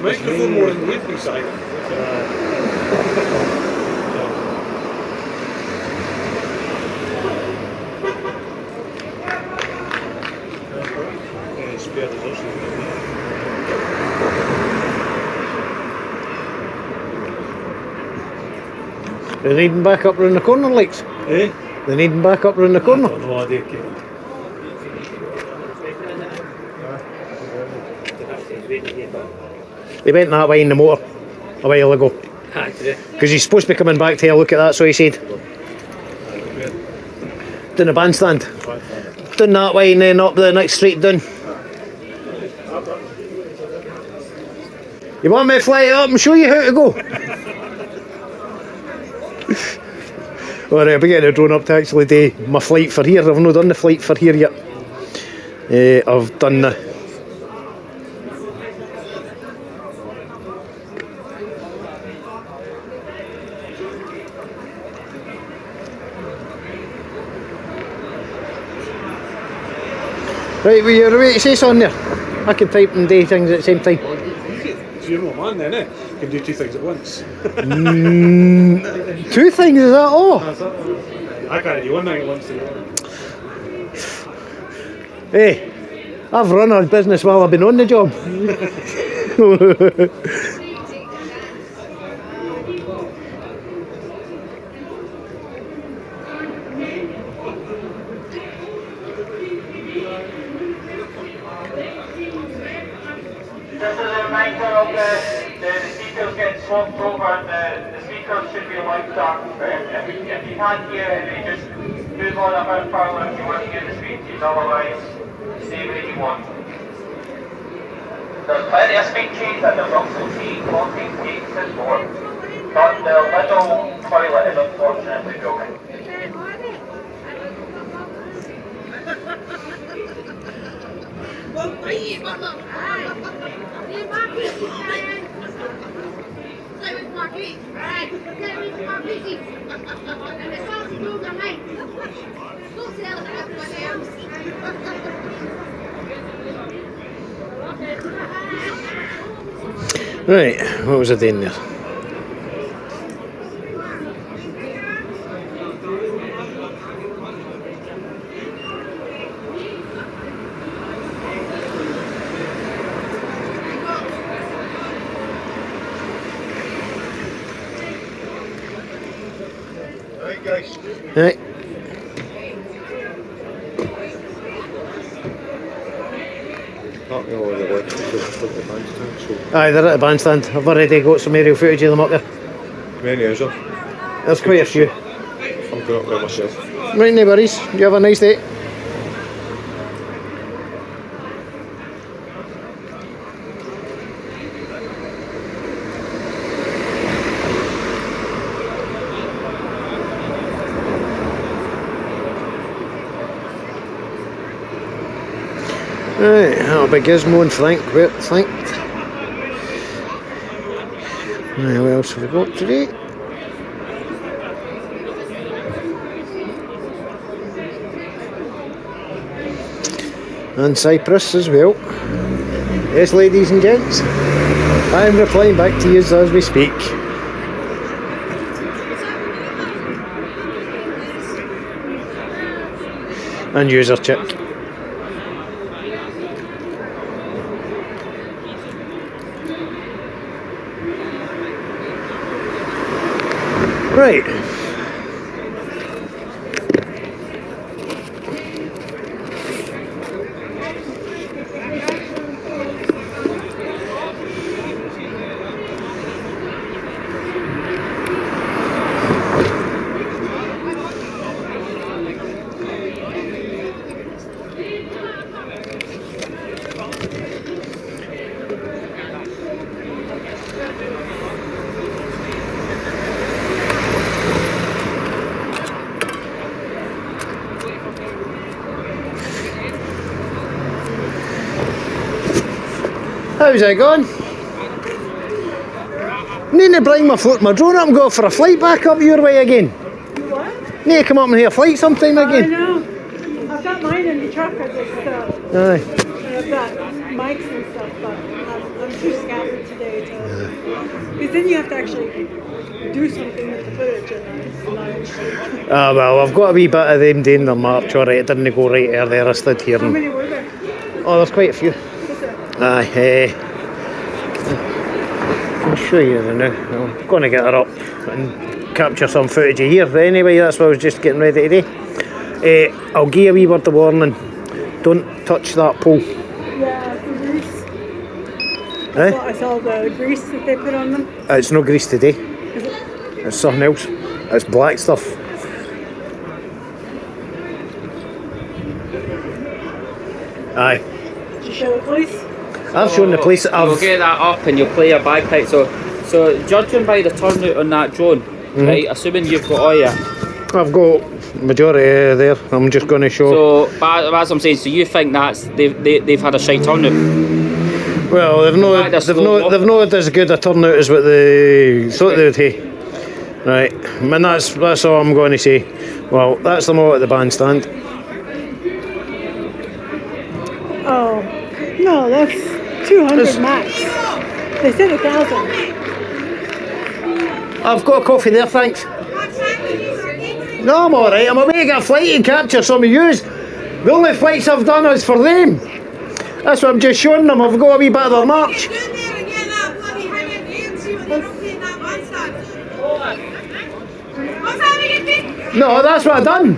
Speaker 16: microphone more than the earpiece side.
Speaker 1: they're needing back up round the corner, lights.
Speaker 16: Eh?
Speaker 1: They're needing back up round the corner.
Speaker 16: I don't know, I do.
Speaker 1: They went that way in the motor a while ago. Because he's supposed to be coming back to have a look at that, so he said. Down the bandstand. Down that way and then up the next street down. You want me to fly it up and show you how to go? Alright, I'll be getting a drone up to actually do my flight for here. I've not done the flight for here yet. I've done the... Right, will you ready to say something there? I can type and do things at the same time.
Speaker 16: So you're not a man then, eh? You can do two things at once.
Speaker 1: Two things, is that all?
Speaker 16: I can't do one thing at once.
Speaker 1: Hey, I've run our business while I've been on the job.
Speaker 9: are okay, the speakers get swapped over and the speakers should be linked up. If you can't hear it, just move on a bit further if you want to hear the speeches, otherwise stay where you want. There's plenty of speeches and there's also tea, coffee, cakes and more. But the little toilet is unfortunately broken.
Speaker 1: Right, what was I doing there?
Speaker 8: Right, guys.
Speaker 1: Right.
Speaker 8: Not the only the works because of the bandstand, so.
Speaker 1: Aye, they're at the bandstand. I've already got some aerial footage of them up there.
Speaker 8: Many is there?
Speaker 1: There's quite a few.
Speaker 8: I'm going up there myself.
Speaker 1: Right, no worries. You have a nice day. Right, that'll be Gizmo and flanked. Right, what else have we got today? And Cyprus as well. Yes, ladies and gents, I'm replying back to you as we speak. And user check. Right. How's it going? Need to bring my drone up and go for a flight back up your way again.
Speaker 17: What?
Speaker 1: Need to come up and hear a flight sometime again.
Speaker 17: I know. I've got mine in the truck. I just,
Speaker 1: Aye.
Speaker 17: I've got mics and stuff, but I'm too scattered today to. Because then you have to actually do something with the footage, and it's not interesting.
Speaker 1: Ah, well, I've got a wee bit of them doing their march, alright. It didn't go right earlier. I stood here.
Speaker 17: How many were there?
Speaker 1: Oh, there's quite a few. Aye, I'll show you now. I'm going to get her up and capture some footage of here. Anyway, that's what I was just getting ready to do. I'll give you a wee word of warning. Don't touch that pole.
Speaker 17: Yeah, the grease.
Speaker 1: Eh?
Speaker 17: I saw the grease that they put on them.
Speaker 1: It's no grease today.
Speaker 17: Is it?
Speaker 1: It's something else. It's black stuff. Aye.
Speaker 17: Did you show the police?
Speaker 1: I've shown the police.
Speaker 5: You'll get that up and you'll play your bagpipe. So judging by the turnout on that drone, right? Assuming you've got all your.
Speaker 1: I've got majority there. I'm just going to show.
Speaker 5: So that's what I'm saying. So you think that's they've had a shite turnout?
Speaker 1: Well, they've not had as good a turnout as what they thought they would have. Right, and that's all I'm going to say. Well, that's them all at the bandstand.
Speaker 17: Oh, no, that's 200 max. They said 1,000.
Speaker 1: I've got a coffee there, thanks. No, I'm alright. I'm away to get a flight and capture some of yous. The only flights I've done is for them. That's what I'm just showing them. I've got a wee bit of their march. No, that's what I've done.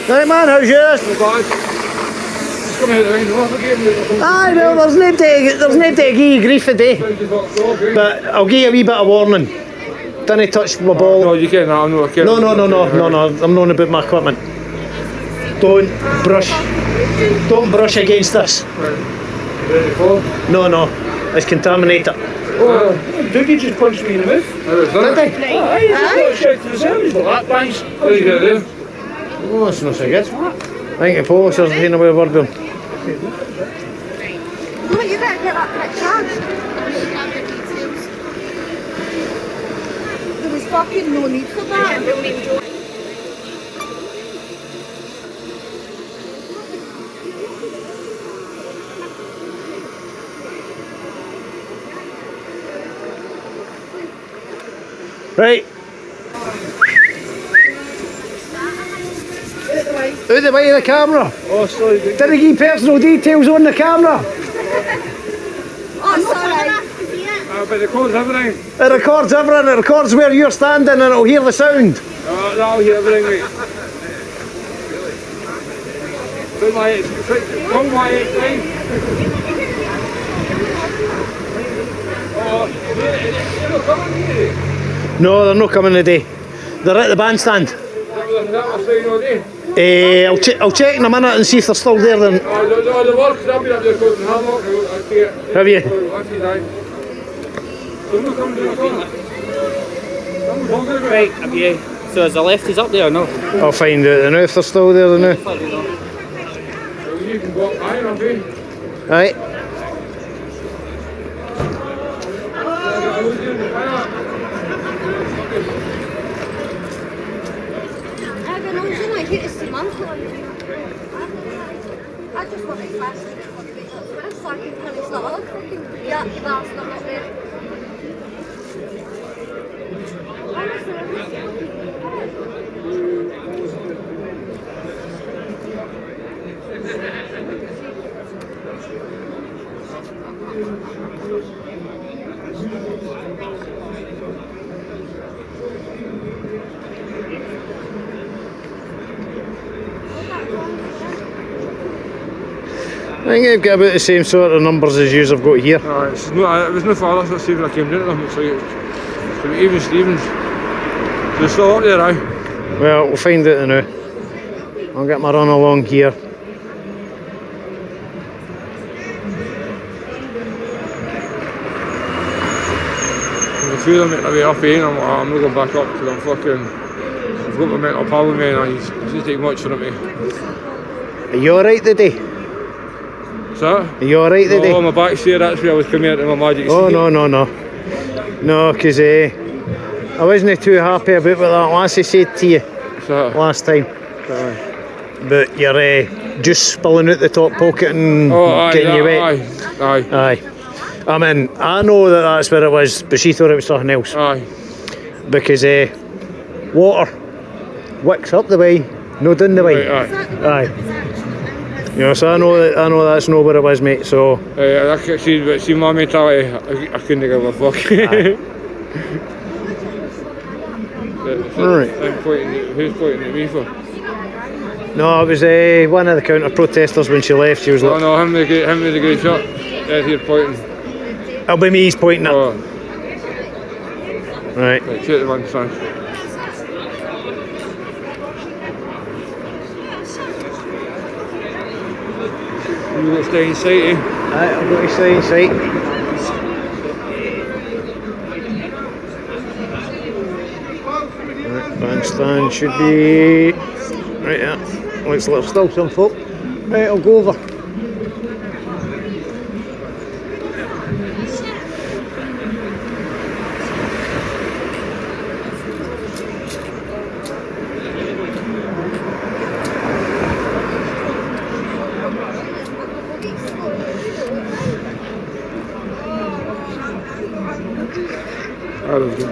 Speaker 1: Right man, how's yours? Aye, well, there's no to give you grief today. But I'll give you a wee bit of warning. Don't touch my ball.
Speaker 18: No, you can't. I'm not.
Speaker 1: No, I'm not about my equipment. Don't brush against this. No, it's contaminated.
Speaker 18: Oh, Dougie just punched me in the mouth.
Speaker 1: Did he?
Speaker 18: Aye. Shout to the service, but that thanks. What are you going to do?
Speaker 1: Oh, that's not so good. I think the policers are taking away a word with him.
Speaker 17: Well, you better get that charged. There was fucking no need for that.
Speaker 1: Right. Out the way of the camera.
Speaker 18: Oh, sorry.
Speaker 1: Didn't give personal details on the camera.
Speaker 17: Oh, sorry.
Speaker 18: But it records everything.
Speaker 1: It records everything. It records where you're standing and it'll hear the sound.
Speaker 18: That'll hear everything, mate. Don't my explain.
Speaker 1: No, they're not coming today. They're at the bandstand. I'll check in a minute and see if they're still there then. Have you?
Speaker 5: Right, have you? So is the lefties up there or no?
Speaker 1: I'll find out now if they're still there now. Right.
Speaker 17: I just want to class it for the week. It's like in Penny's not all fucking yucky bastard not there.
Speaker 1: I think they've got about the same sort of numbers as yous have got here.
Speaker 18: It was no far, that's even I came down to them. It's like even Stevens. They're still up there, aye.
Speaker 1: Well, we'll find out now. I'll get my run along here.
Speaker 18: There's a few of them making their way up here, and I'm not going back up because I'm fucking. I've got my mental pal with me and he's just taking much for me.
Speaker 1: Are you alright today?
Speaker 18: Are
Speaker 1: you alright today?
Speaker 18: Oh, my back's here, that's where I was coming out of my magic
Speaker 1: Oh,
Speaker 18: seat.
Speaker 1: no, because I wasn't too happy about what that lassie said to you last time. But you're just spilling out the top pocket and getting you wet.
Speaker 18: Aye.
Speaker 1: I mean, I know that that's where it was, but she thought it was something else.
Speaker 18: Aye.
Speaker 1: Because water wicks up the way, no down the way. Aye. You know, so I know that's not what it was, mate. So.
Speaker 18: See my mentality. I couldn't give a fuck.
Speaker 1: Right.
Speaker 18: Who's pointing at me for?
Speaker 1: No, it was one of the counter protesters when she left. She was like.
Speaker 18: No, him with the grey shirt. Dead here pointing.
Speaker 1: It'll be me he's pointing at.
Speaker 18: Oh.
Speaker 1: Right.
Speaker 18: Right, shoot the one, son. You got to stay in sight, eh?
Speaker 1: Aye, I've got to stay in sight. Right, bandstand should be right there. Looks like there's still some folk. Right, I'll go over.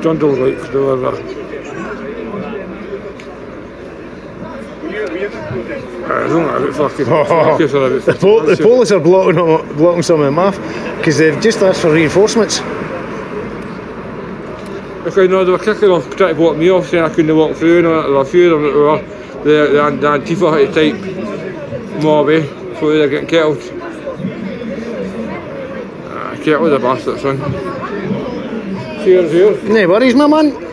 Speaker 18: John don't like to do that. I don't know about fucking.
Speaker 1: The police are blocking some of them off because they've just asked for reinforcements.
Speaker 18: Okay, no, they were kicking off, trying to block me off, saying I couldn't walk through, and there were a few of them that were the Antifa had to type mob, so they're getting kettled. Kettled the bastards, son. Cheers here.
Speaker 1: No worries, my man.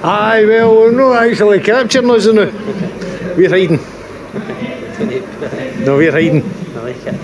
Speaker 1: Aye, well, we're not actually capturing us now. We're hiding. No, we're hiding.
Speaker 6: I like it.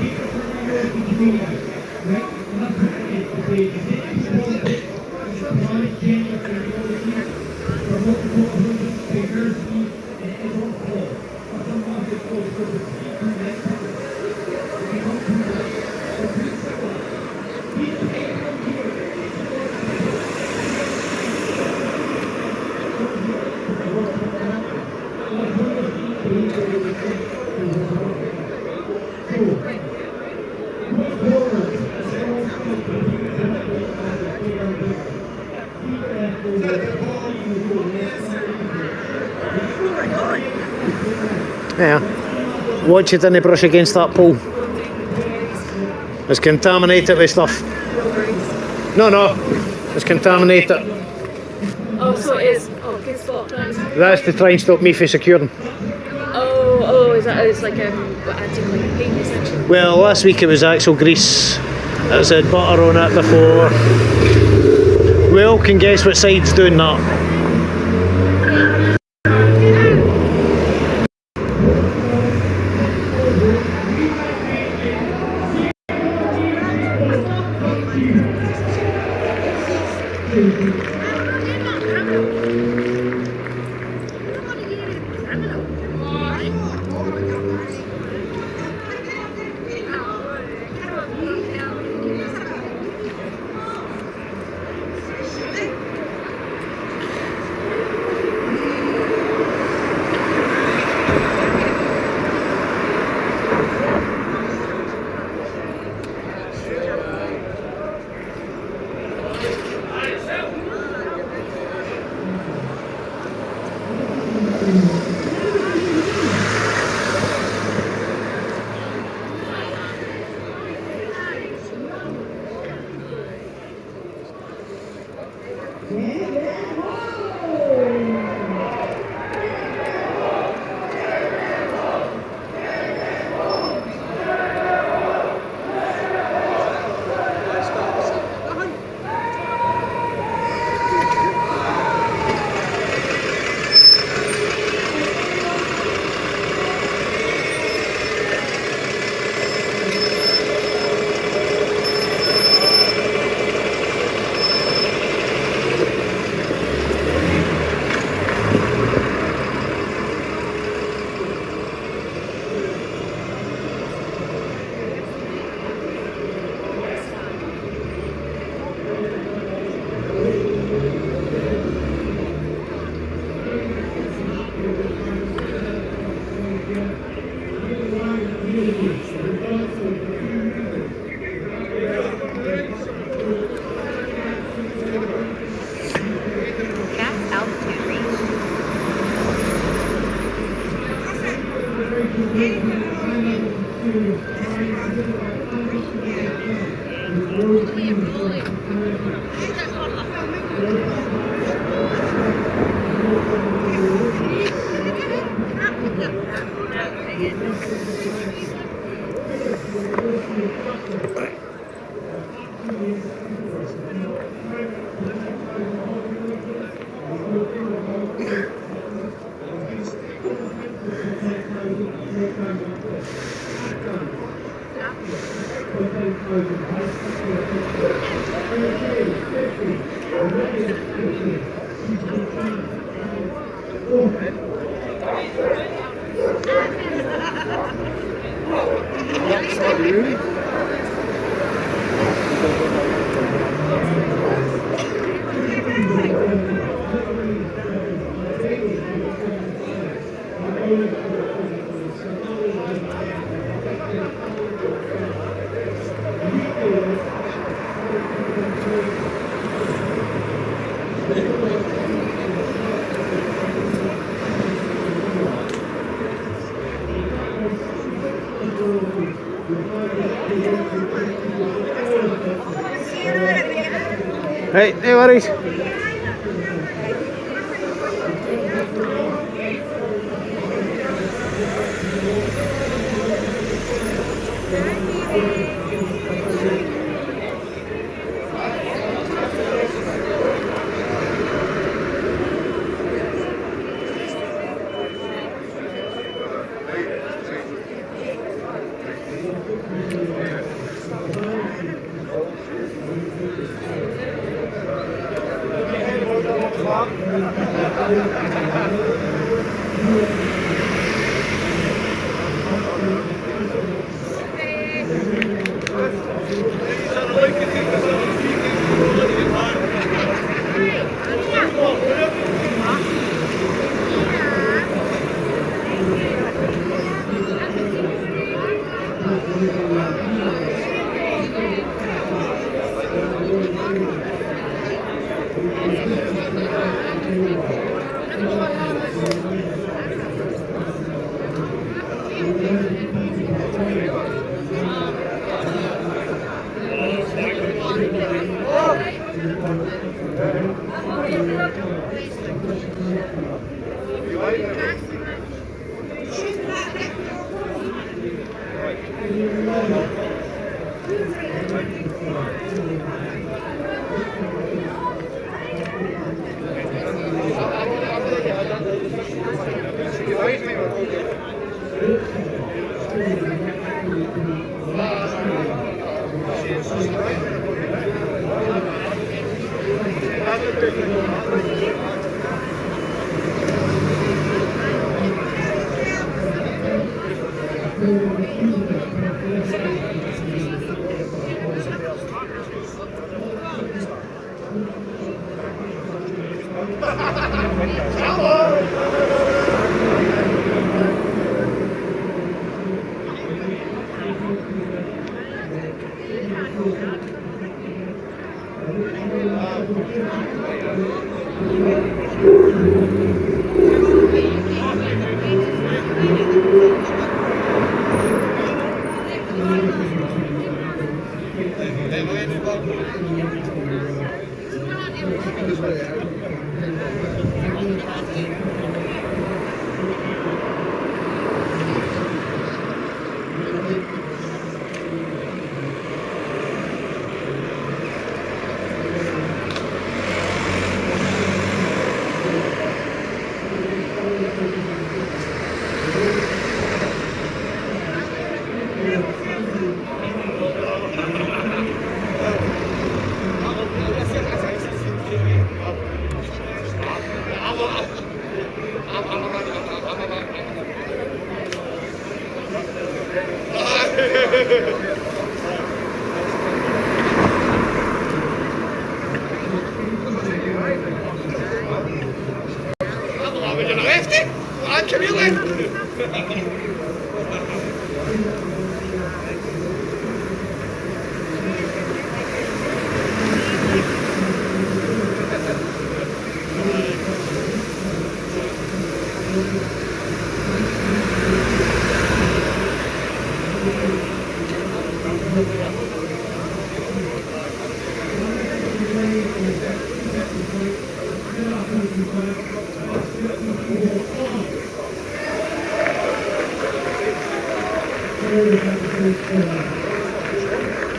Speaker 1: Yeah. Watch it in the brush against that pole. It's contaminated with stuff. No. It's contaminated.
Speaker 15: Oh, so it is. Oh, good spot. Thanks.
Speaker 1: That's to try and stop me from securing.
Speaker 15: Oh, is that? It's like anti-clean paint essentially.
Speaker 1: Well, last week it was axle grease. It said butter on it before. We all can guess what side's doing that. Right, no worries.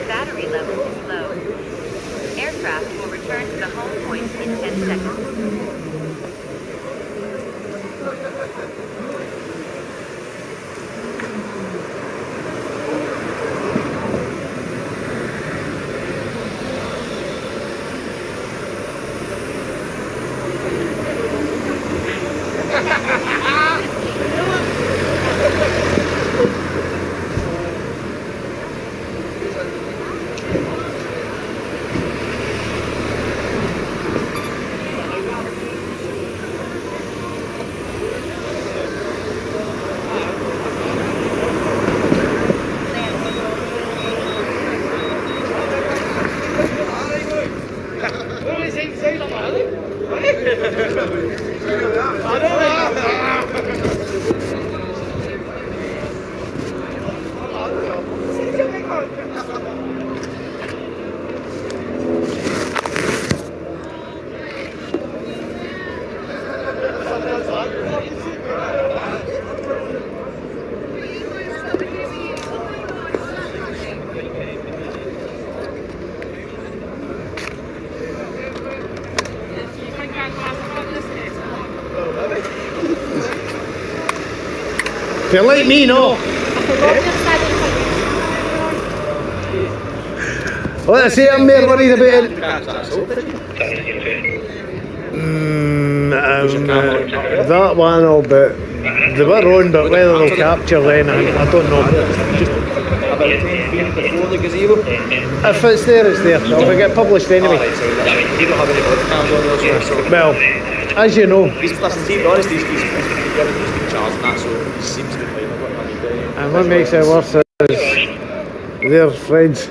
Speaker 11: Battery level is low. Aircraft will return to the home point in 10 seconds.
Speaker 1: If you like me, no. Well, I say I'm more worried about it. That one, oh, but they were on, but whether they'll capture then, I don't know.
Speaker 2: About 10 feet before the gazebo.
Speaker 1: If it's there, it's there. It'll get published anyway.
Speaker 2: Alright, so you don't have any webcams on there, so.
Speaker 1: Well, as you know.
Speaker 2: Listen, to be honest, he's been charged and that, so he seems to be fine. I've got nothing to do.
Speaker 1: And what makes it worse is they're friends.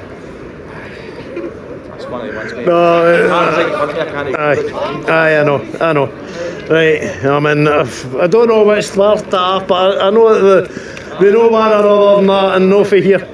Speaker 2: That's one of the ones, mate.
Speaker 1: Aye, I know. Right, I mean, I don't know which start to have, but I know that they know one another than that, and no for here.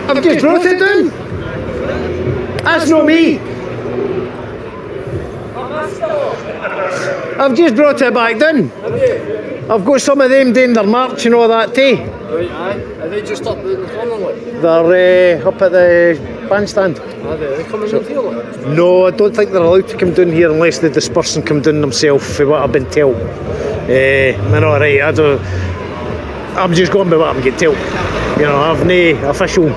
Speaker 1: I've just brought it down. That's not me. I've just brought it back down. I've got some of them doing their march and all that too.
Speaker 2: Right, aye. Are they just up the corner?
Speaker 1: They're up at the bandstand.
Speaker 2: Are they coming in here?
Speaker 1: No, I don't think they're allowed to come down here unless they disperse and come down themselves, for what I've been told. I'm alright, I'm just going by what I'm getting told. You know, I've no official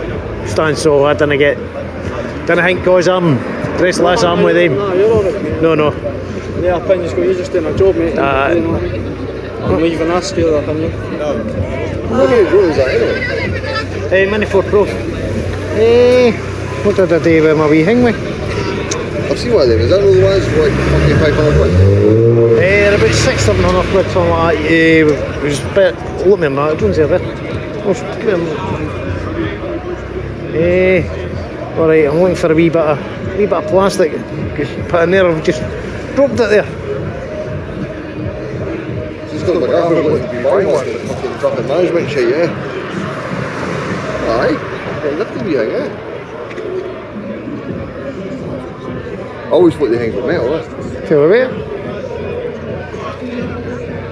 Speaker 1: stance, so I didn't think because I'm dressed less I'm with them.
Speaker 13: No, you're alright, mate.
Speaker 1: No.
Speaker 13: Yeah, opinion's got you just doing a job, mate. I'm leaving us here, opinion.
Speaker 8: What kind of drone is that anyway?
Speaker 1: Mini 4 Pro. What did I do with my wee thing with?
Speaker 8: I've seen one of them. Is that one of the ones for like fucking 500 quid?
Speaker 1: They're about 600-700 quid, something like that. It was a bit, look at me, that drone's there. Alright, I'm looking for a wee bit of plastic. Put in there, I've just dropped it there.
Speaker 8: She's got my girlfriend wanting to be buying one for the fucking traffic management shit, yeah? Aye, yeah, lifting wee thing, yeah? I always thought the things were metal,
Speaker 1: Feel away.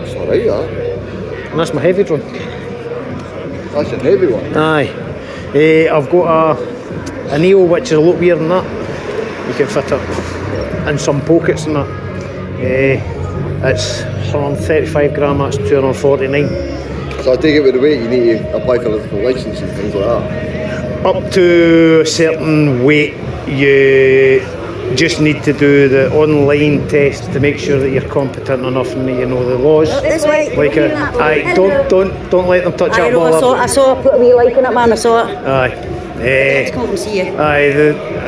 Speaker 8: It's alright, yeah.
Speaker 1: And that's my heavy drone.
Speaker 8: That's a heavy one?
Speaker 1: Aye. I've got a Neo which is a lot weirder than that. You can fit it in some pockets and that. It's from 35 gram, that's 249.
Speaker 8: So I take it with the weight you need to apply for the license and things like that?
Speaker 1: Up to a certain weight you just need to do the online test to make sure that you're competent enough and that you know the laws. Like don't let them touch that ball.
Speaker 10: I saw it, put a wee like in it, man, I saw it.
Speaker 1: Aye.
Speaker 10: Let's come and see you.
Speaker 1: Aye,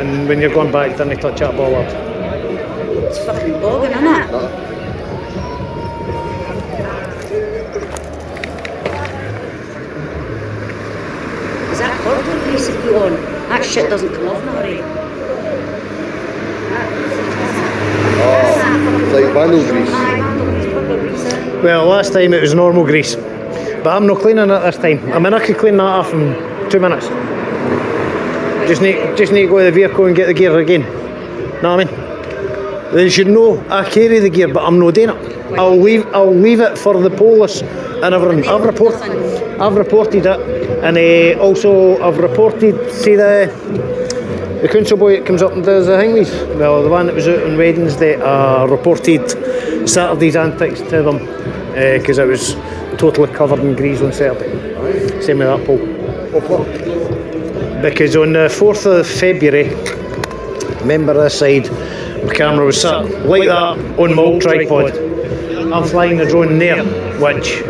Speaker 1: and when you're going back, don't touch that ball up.
Speaker 10: It's fucking bogging, isn't it? Is that cordwood grease you put on? That shit doesn't come off now, right?
Speaker 8: It's like vandal grease.
Speaker 1: Well, last time it was normal grease, but I'm not cleaning it this time. I mean, I could clean that off in 2 minutes. Just need to go to the vehicle and get the gear again. Know what I mean? They should know I carry the gear, but I'm not doing it. I'll leave it for the police and everything. I've reported it, and also I've reported to the council boy that comes up and does the thingies. Well, the one that was out on Wednesday, reported Saturday's antics to them because it was totally covered in grease on Saturday. Same with that pole. Because on the 4th of February, remember this side, my camera was sat like that on my old tripod. I'm flying the drone there, which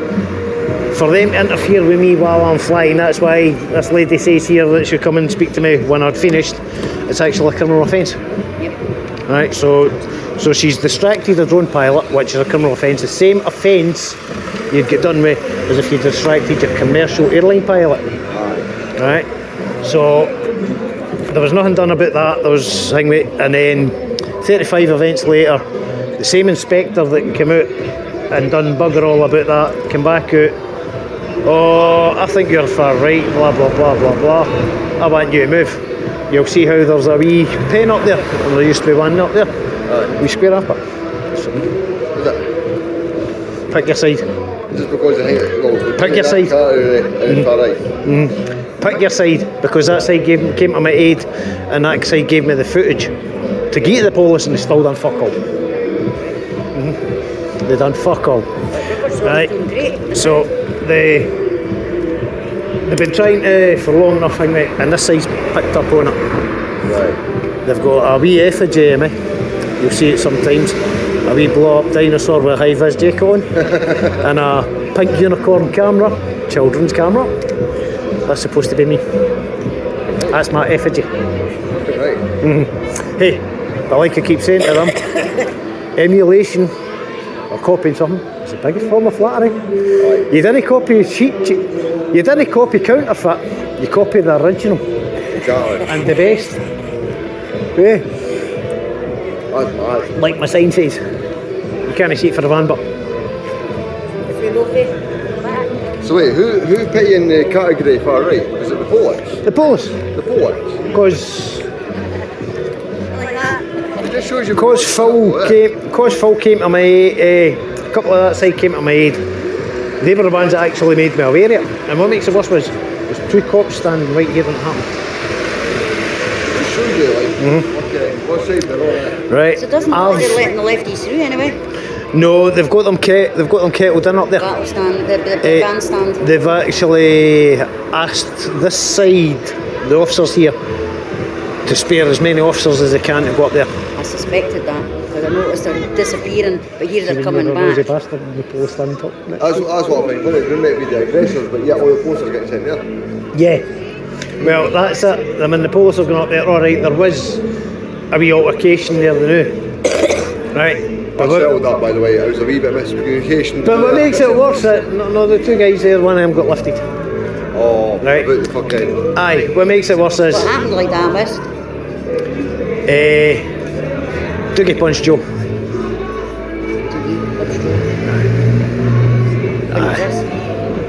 Speaker 1: for them to interfere with me while I'm flying, that's why this lady says here that she'll come and speak to me when I'd finished. It's actually a criminal offence. Yep. Right, so she's distracted a drone pilot, which is a criminal offence. The same offence you'd get done with as if you distracted your commercial airline pilot. Right, so there was nothing done about that. There was and then 35 events later, the same inspector that came out and done bugger all about that came back out. Oh, I think you're far right, blah blah blah blah blah. I want you to move. You'll see how there's a wee pen up there, and there used to be one up there. We square up it.
Speaker 19: Is it?
Speaker 1: Pick your side.
Speaker 19: Just because I think
Speaker 1: pick your side. Pick your side, because that side came to my aid and that side gave me the footage to get to the police, and they still done fuck all. They done fuck all. Right. So they've been trying to for long enough, and this side's picked up on it.
Speaker 19: Right.
Speaker 1: They've got a wee effigy of me. You'll see it sometimes. A wee blow up dinosaur with a high vis deck on and a pink unicorn camera, children's camera. That's supposed to be me. That's my effigy.
Speaker 19: Right.
Speaker 1: Hey, but like I keep saying to them, emulation or copying something, it's the biggest form of flattery. You didn't copy cheat, you didn't copy counterfeit, you copy the original.
Speaker 19: Exactly.
Speaker 1: And the best. Yeah.
Speaker 19: That's mad.
Speaker 1: Like my sign says, you can't see it for the van, but.
Speaker 19: So wait, who put you in the category far right? Was it the Polish?
Speaker 1: The Polish.
Speaker 19: The Polish?
Speaker 1: Because.
Speaker 19: It just shows you.
Speaker 1: Because Phil came to my aid, a couple of that side came to my aid. They were the ones that actually made me aware of it. And what makes it worse was, there's two cops standing right here when it happened.
Speaker 19: It shows you, like, okay, what side they're on.
Speaker 1: Right.
Speaker 10: So it doesn't look like they're letting the lefties through anyway.
Speaker 1: No, they've got them kettled in up there.
Speaker 10: Battle stand, the bandstand.
Speaker 1: They've actually asked this side, the officers here, to spare as many officers as they can to go up there.
Speaker 10: I suspected that, because I noticed they're disappearing, but here they're coming back.
Speaker 1: That's what I
Speaker 19: think. They might be the aggressors, but yet all the police are getting sent there.
Speaker 1: Yeah. Well, that's it. I mean, the police are going up there. All right, there was a wee altercation there, right?
Speaker 19: I settled that, by the way. It was a wee bit of miscommunication.
Speaker 1: But what makes it worse, no, the two guys there, one of them got lifted.
Speaker 19: Oh,
Speaker 1: right.
Speaker 19: About the fucking.
Speaker 1: Aye, what makes it worse is.
Speaker 10: What happened like that, West?
Speaker 1: Doogie punched Joe.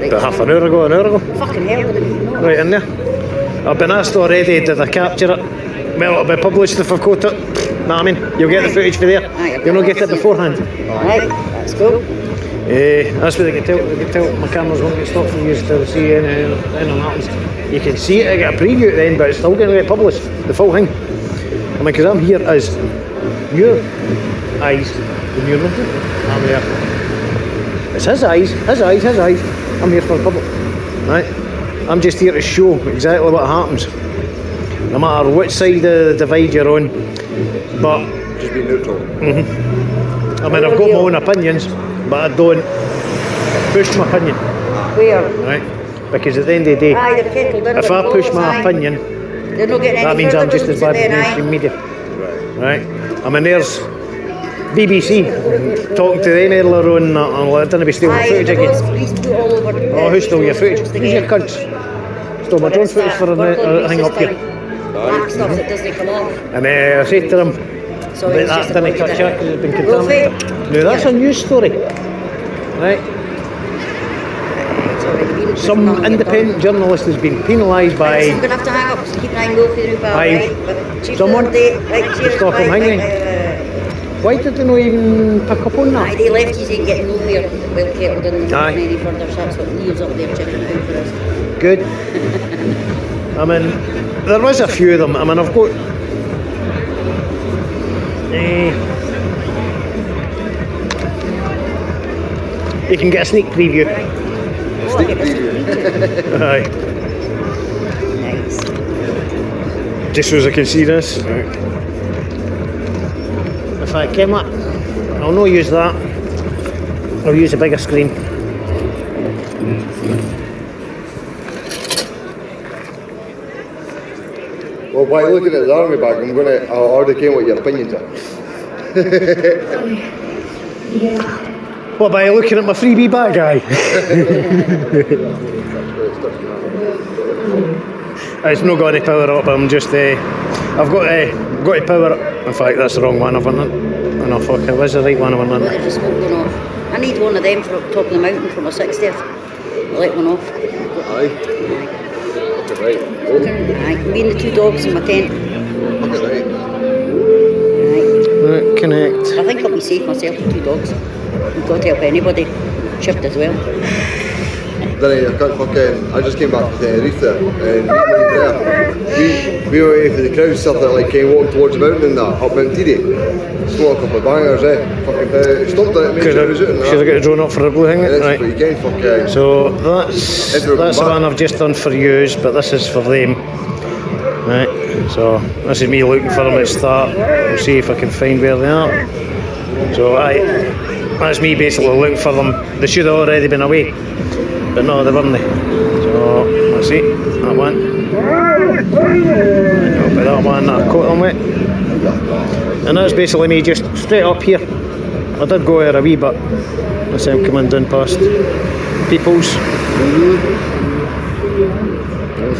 Speaker 1: About half an hour ago.
Speaker 10: Fucking hell, did it know?
Speaker 1: Right in there. I've been asked already, did I capture it? Well, it'll be published if I've got it. Know what I mean? You'll get the footage for there. You'll not get it beforehand.
Speaker 10: Right, that's cool.
Speaker 1: That's what they can tell. They can tell my cameras won't get stopped for you to see anything happens. You can see it, I get a preview at the end, but it's still going to get published, the full thing. I mean, because I'm here as your eyes when you're not here. I'm there. It's his eyes. I'm here for the public. Right? I'm just here to show exactly what happens. No matter which side of the divide you're on. But
Speaker 19: just be neutral.
Speaker 1: I mean, I've got my own opinions, but I don't push my opinion.
Speaker 10: Where?
Speaker 1: Right? Because at the end of the day, if I push my opinion, that means I'm just as bad as mainstream media. Right? I mean, there's BBC talking to them earlier on, I didn't be stealing footage again. Oh, who stole your footage? Who's your cunts? Stole my drone footage for a thing up here.
Speaker 10: Stuff that doesn't come off.
Speaker 1: And I said to them, that didn't touch that because it's been contaminated. No, that's a news story. Right? Some independent journalist has been penalised by.
Speaker 10: I'm going to have to hang up, so keep an eye and go through the
Speaker 1: someone to stop him hanging. Why did they not even pick up on that?
Speaker 10: They left you ain't getting nowhere well kettled in any further, so that's what Neil's up there checking out for us.
Speaker 1: Good. I mean, there was a few of them. I mean, I've got. You can get a sneak preview. Aye.
Speaker 10: Nice.
Speaker 1: Just so as I can see this. Right. If I came up, I'll not use that. I'll use a bigger screen.
Speaker 19: Well, by looking at the army bag, I already came what your opinions are.
Speaker 1: What, by looking at my freebie bag, aye? It's not got any power up, I'm just, I've got to power it. In fact, that's the wrong one, I've done it. No, fuck, it was the right one, I've done
Speaker 10: They're just going off. I need one of them for up top of the mountain for my 60th. I'll let one off.
Speaker 19: Aye. Right.
Speaker 10: Aye, me and the two dogs in my tent.
Speaker 19: Right.
Speaker 1: Right, connect.
Speaker 10: I think I'll be safe myself with 2 dogs. You've got to help anybody. Chipped as well.
Speaker 19: Then I can't fucking. I just came back from Tenerife there, and we were waiting for the crowd stuff that like came walking towards the mountain and that up Mount Teedy. Stole a couple of bangers, Fucking stopped at it.
Speaker 1: Should I get a drone up for the blue thing? Right.
Speaker 19: But you can fucking.
Speaker 1: So that's the one I've just done for yous, but this is for them. Right. So this is me looking for them at the start. We'll see if I can find where they are. So that's me basically looking for them. They should have already been away. But no, they weren't. So, let's see, that one. I'll put that one, that coat on it. And that's basically me just straight up here. I did go there a wee bit. I see him coming down past people's.
Speaker 19: I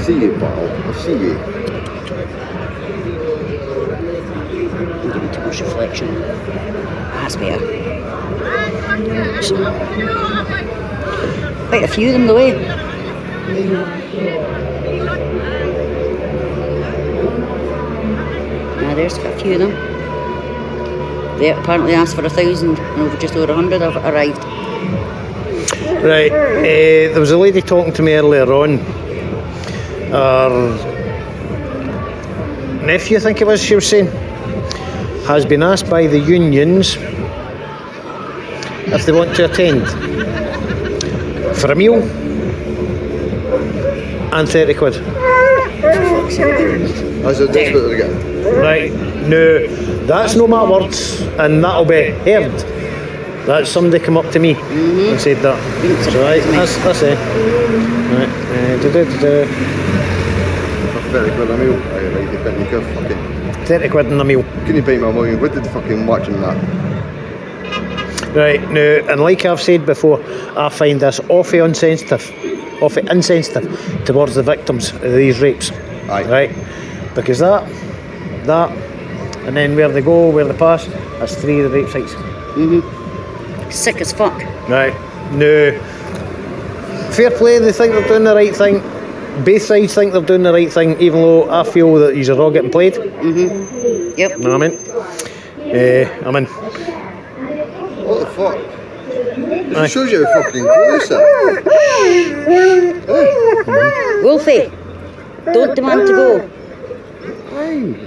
Speaker 19: see you, pal. I see you.
Speaker 10: I'm giving too much reflection. That's better. Quite a few of them the way. Now there's a few of them. They apparently asked for 1,000 and over just over 100 have arrived.
Speaker 1: Right, there was a lady talking to me earlier on. Her nephew, I think it was, she was saying, has been asked by the unions if they want to attend for a meal and 30 quid.
Speaker 19: That's a desperate to get.
Speaker 1: Right, no, that's no my words, and that'll be heard. That's somebody come up to me and said that. So right, that's it. Right,
Speaker 19: 30 quid a meal. Right, they couldn't give fucking
Speaker 1: 30 quid in a meal.
Speaker 19: Can you buy my money? What did fucking watching that?
Speaker 1: Right, now, and like I've said before, I find this awfully insensitive towards the victims of these rapes.
Speaker 19: Aye.
Speaker 1: Right? Because that, and then where they go, where they pass, that's 3 of the rape sites.
Speaker 10: Sick as fuck.
Speaker 1: Right, no. Fair play, they think they're doing the right thing. Both sides think they're doing the right thing, even though I feel that these are all getting played.
Speaker 10: Yep.
Speaker 1: Know what I mean?
Speaker 19: What the fuck? It shows you how fucking close
Speaker 10: Wolfie, don't demand to go.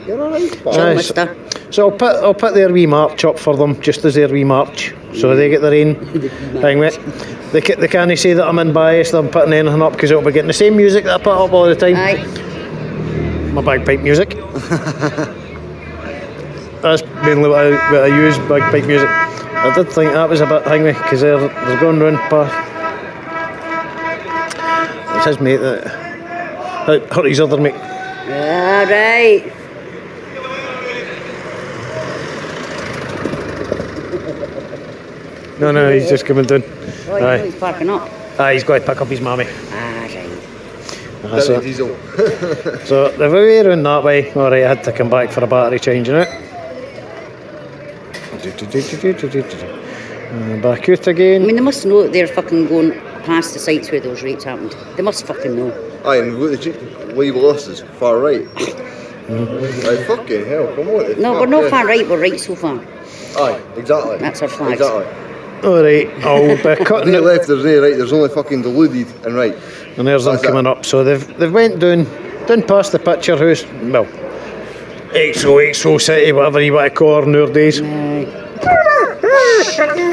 Speaker 19: You're alright,
Speaker 1: Aye, so I'll put their wee march up for them, just as their wee march, so they get their own thing with it. They can't say that I'm unbiased, I'm putting anything up, because it'll be getting the same music that I put up all the time.
Speaker 10: Aye.
Speaker 1: My bagpipe music. That's mainly what I use, bagpipe music. I did think that was a bit thingy, because they're going round past. It's his mate that hurt his other mate.
Speaker 10: Yeah, right.
Speaker 1: No, he's just coming down.
Speaker 10: Oh, you know he's parking up.
Speaker 1: Aye, he's got to pick up his mammy.
Speaker 10: Right.
Speaker 19: Diesel.
Speaker 1: So the way around that way, alright, I had to come back for a battery change in it. Back out again.
Speaker 10: I mean, they must know that they're fucking going past the sites where those rapes happened. They must fucking know.
Speaker 19: Aye, and what the label us is far right. Like, fucking hell, come on.
Speaker 10: No, we're not far right, we're right so far.
Speaker 19: Aye, exactly.
Speaker 10: That's our flags.
Speaker 19: Exactly.
Speaker 1: Alright, I'll be cutting
Speaker 19: There's
Speaker 1: it.
Speaker 19: no left, there's no right, there's only fucking deluded and right.
Speaker 1: And there's them coming up. So they've went down past the picture house. Well, XO City, whatever you want to call her nowadays.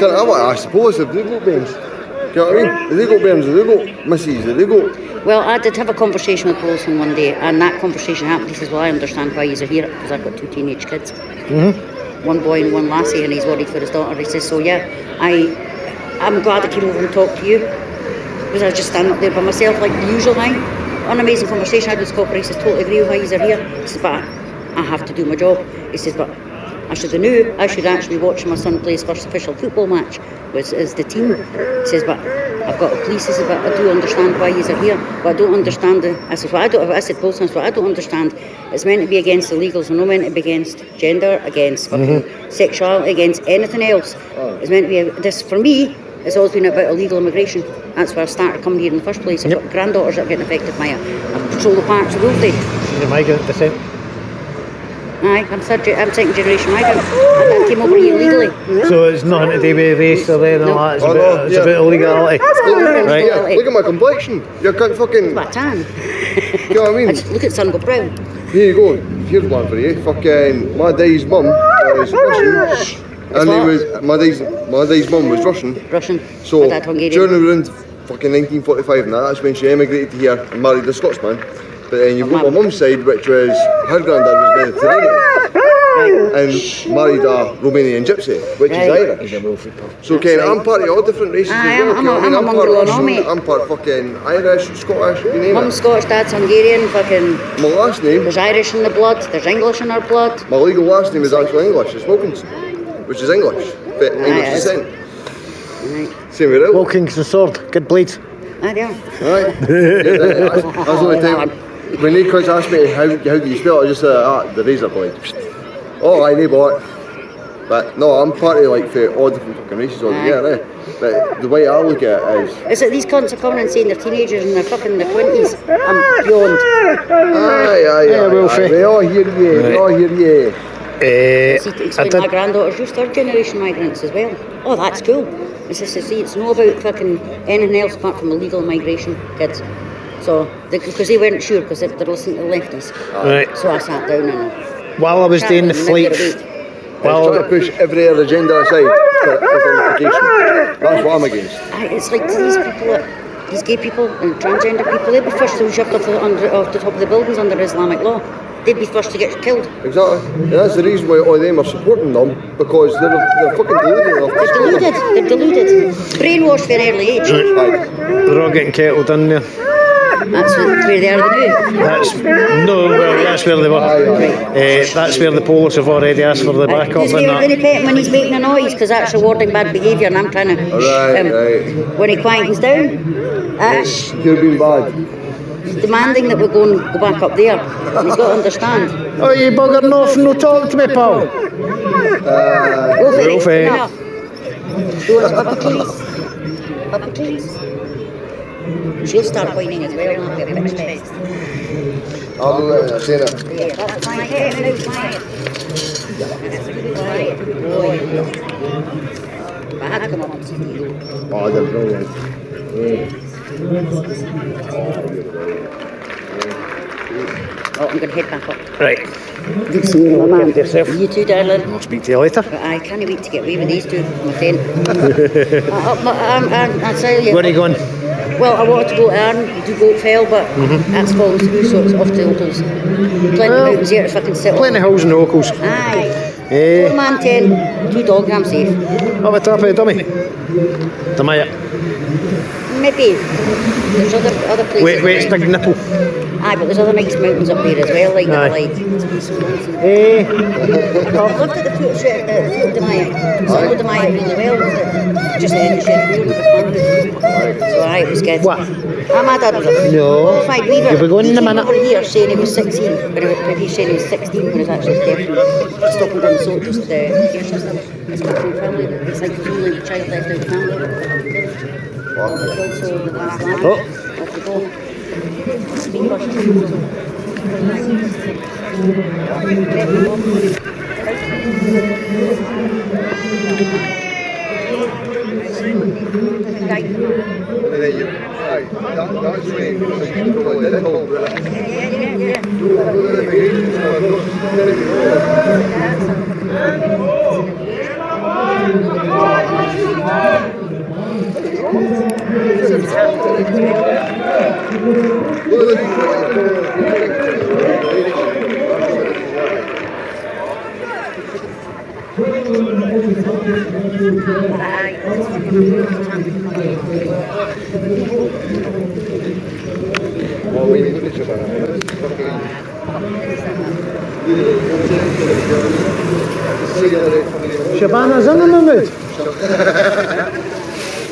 Speaker 19: I suppose if they got Benz, do you know what I mean? If they got Benz, if they got Misses, if they got...
Speaker 10: Well, I did have a conversation with Paulson one day, and that conversation happened. He says, well, I understand why you're here, because I've got 2 teenage kids. One boy and one lassie, and he's worried for his daughter. He says, so yeah, I'm glad I came over and talked to you, because I was just standing up there by myself like the usual thing. An amazing conversation I had with Scott, he says, totally agree with why you're here. He says, but I have to do my job. He says, but I should have knew I should actually watch my son play his first official football match as the team. He says, but I've got a police. He says, but I do understand why you're here, but I don't understand I said, well, I said, Paulson, what I don't understand, it's meant to be against the legals, and not meant to be against gender, against fucking sexuality, against anything else. It's meant to be, this for me, it's always been about illegal immigration. That's where I started coming here in the first place. I've got granddaughters that are getting affected by it. I patrol the parks of Wolfie.
Speaker 1: Am I getting the same?
Speaker 10: Aye, I'm second generation migrant. I came over here legally.
Speaker 1: So it's nothing to do with race or anything like that. It's,
Speaker 19: Oh,
Speaker 1: about,
Speaker 19: no,
Speaker 1: it's
Speaker 19: yeah.
Speaker 1: about illegality. Right.
Speaker 19: Yeah, look at my complexion. You can't fucking.
Speaker 10: What tan?
Speaker 19: You know what I mean?
Speaker 10: I just look at sun go brown.
Speaker 19: Here you go. Here's one for you. Fucking my dad's mum was Russian, and he was my dad's mum was Russian.
Speaker 10: Russian.
Speaker 19: So
Speaker 10: My dad Hungarian.
Speaker 19: during around fucking 1945 and that's when she emigrated here and married a Scotsman. But then you've got my mum's side, which was her granddad was Mediterranean. And married a Romanian gypsy, which is Irish. So Ken, I'm part of all different races as well.
Speaker 10: I'm a
Speaker 19: part
Speaker 10: Mongol
Speaker 19: Russian,
Speaker 10: army.
Speaker 19: I'm part fucking Irish, Scottish, you name
Speaker 10: Mum's
Speaker 19: it.
Speaker 10: Scottish, dad's Hungarian, fucking.
Speaker 19: My last name.
Speaker 10: There's Irish in the blood, there's English in our blood.
Speaker 19: My legal last name is actually English. It's Wilkinson, which is English, but English
Speaker 10: it is.
Speaker 19: descent. Same with it.
Speaker 1: Wilkinson sword, good blade.
Speaker 10: Aye, yeah.
Speaker 19: Right. That's the only time when they kids ask me how do you spell it, I just say the razor blade. Oh, I know what. But no, I'm part of like for all different fucking races altogether. But the way I look at it is
Speaker 10: that these cunts are coming and saying they're teenagers and they're fucking in their 20s. I'm beyond.
Speaker 19: aye. We all hear you. We all hear you.
Speaker 10: It's like my granddaughter's just third generation migrants as well. Oh, that's cool. It's just to see, it's not about fucking anything else apart from illegal migration kids. So, because they weren't sure because they're listening to the lefties.
Speaker 1: Right.
Speaker 10: So I sat down and
Speaker 1: while I was doing the flight,
Speaker 19: Well, trying to push every other agenda aside for Islamification. That's what I'm against.
Speaker 10: It's like these people, these gay people and transgender people, they'd be first to be shoved off the top of the buildings under Islamic law. They'd be first to get killed.
Speaker 19: Exactly. And that's the reason why all them are supporting them, because they're fucking deluded.
Speaker 10: They're deluded. Brainwashed from an early age.
Speaker 1: They're all getting kettled in there.
Speaker 10: That's where they are the new.
Speaker 1: That's where they were. That's where the police have already asked for the backup.
Speaker 10: He's going to pet him when he's making a noise because that's rewarding bad behaviour, and I'm trying to.
Speaker 19: Right.
Speaker 10: When he quietens down,
Speaker 19: You're being bad.
Speaker 10: he's demanding that we go back up there. He's got to understand.
Speaker 1: Oh, you buggering off and no talk to me, pal.
Speaker 10: Wolfie. Do us puppy please. Puppy please. She'll start whining as well, and I'll get a bitch fest.
Speaker 19: I'll do it, I've seen it.
Speaker 10: Yeah, that's fine. Get him out, quiet. Quiet. Boy. I had to come up and see you.
Speaker 19: Oh, they're brilliant.
Speaker 10: Oh, I'm going to head back up.
Speaker 1: Right.
Speaker 10: Good seeing you, man.
Speaker 1: Yourself.
Speaker 10: You too, darling.
Speaker 1: I'll speak to you later.
Speaker 10: I can't wait to get away with these two, my friend. I'll tell you.
Speaker 1: Where are you going?
Speaker 10: Well, I wanted to go to Arn, do Goat Fell, but that's fallen through, so it's off to Opals. Plenty of mountains here to fucking sit on.
Speaker 1: Plenty of hills and locals.
Speaker 10: Aye. 4 man 10, 2 dog, I'm safe.
Speaker 1: Have a tap of dummy. Damn
Speaker 10: Maybe. There's other places.
Speaker 1: Wait, it's big nipple.
Speaker 10: Aye, but there's other nice mountains up there as well, like that, like. I looked at the foot of the Maya. So I know the Maya really well, just the Sheriff Road and so aye, it was good.
Speaker 1: What?
Speaker 10: My dad was a
Speaker 1: No.
Speaker 10: qualified weaver.
Speaker 1: You'll be going in a minute.
Speaker 10: Over here saying he was 16, but he's saying he was 16 when he was actually 13. He's stopping down the soldiers, the care system. It's got two family. It's like he's the only child left out of the family. So the last lad, off we go.
Speaker 1: Shabana's in the mood.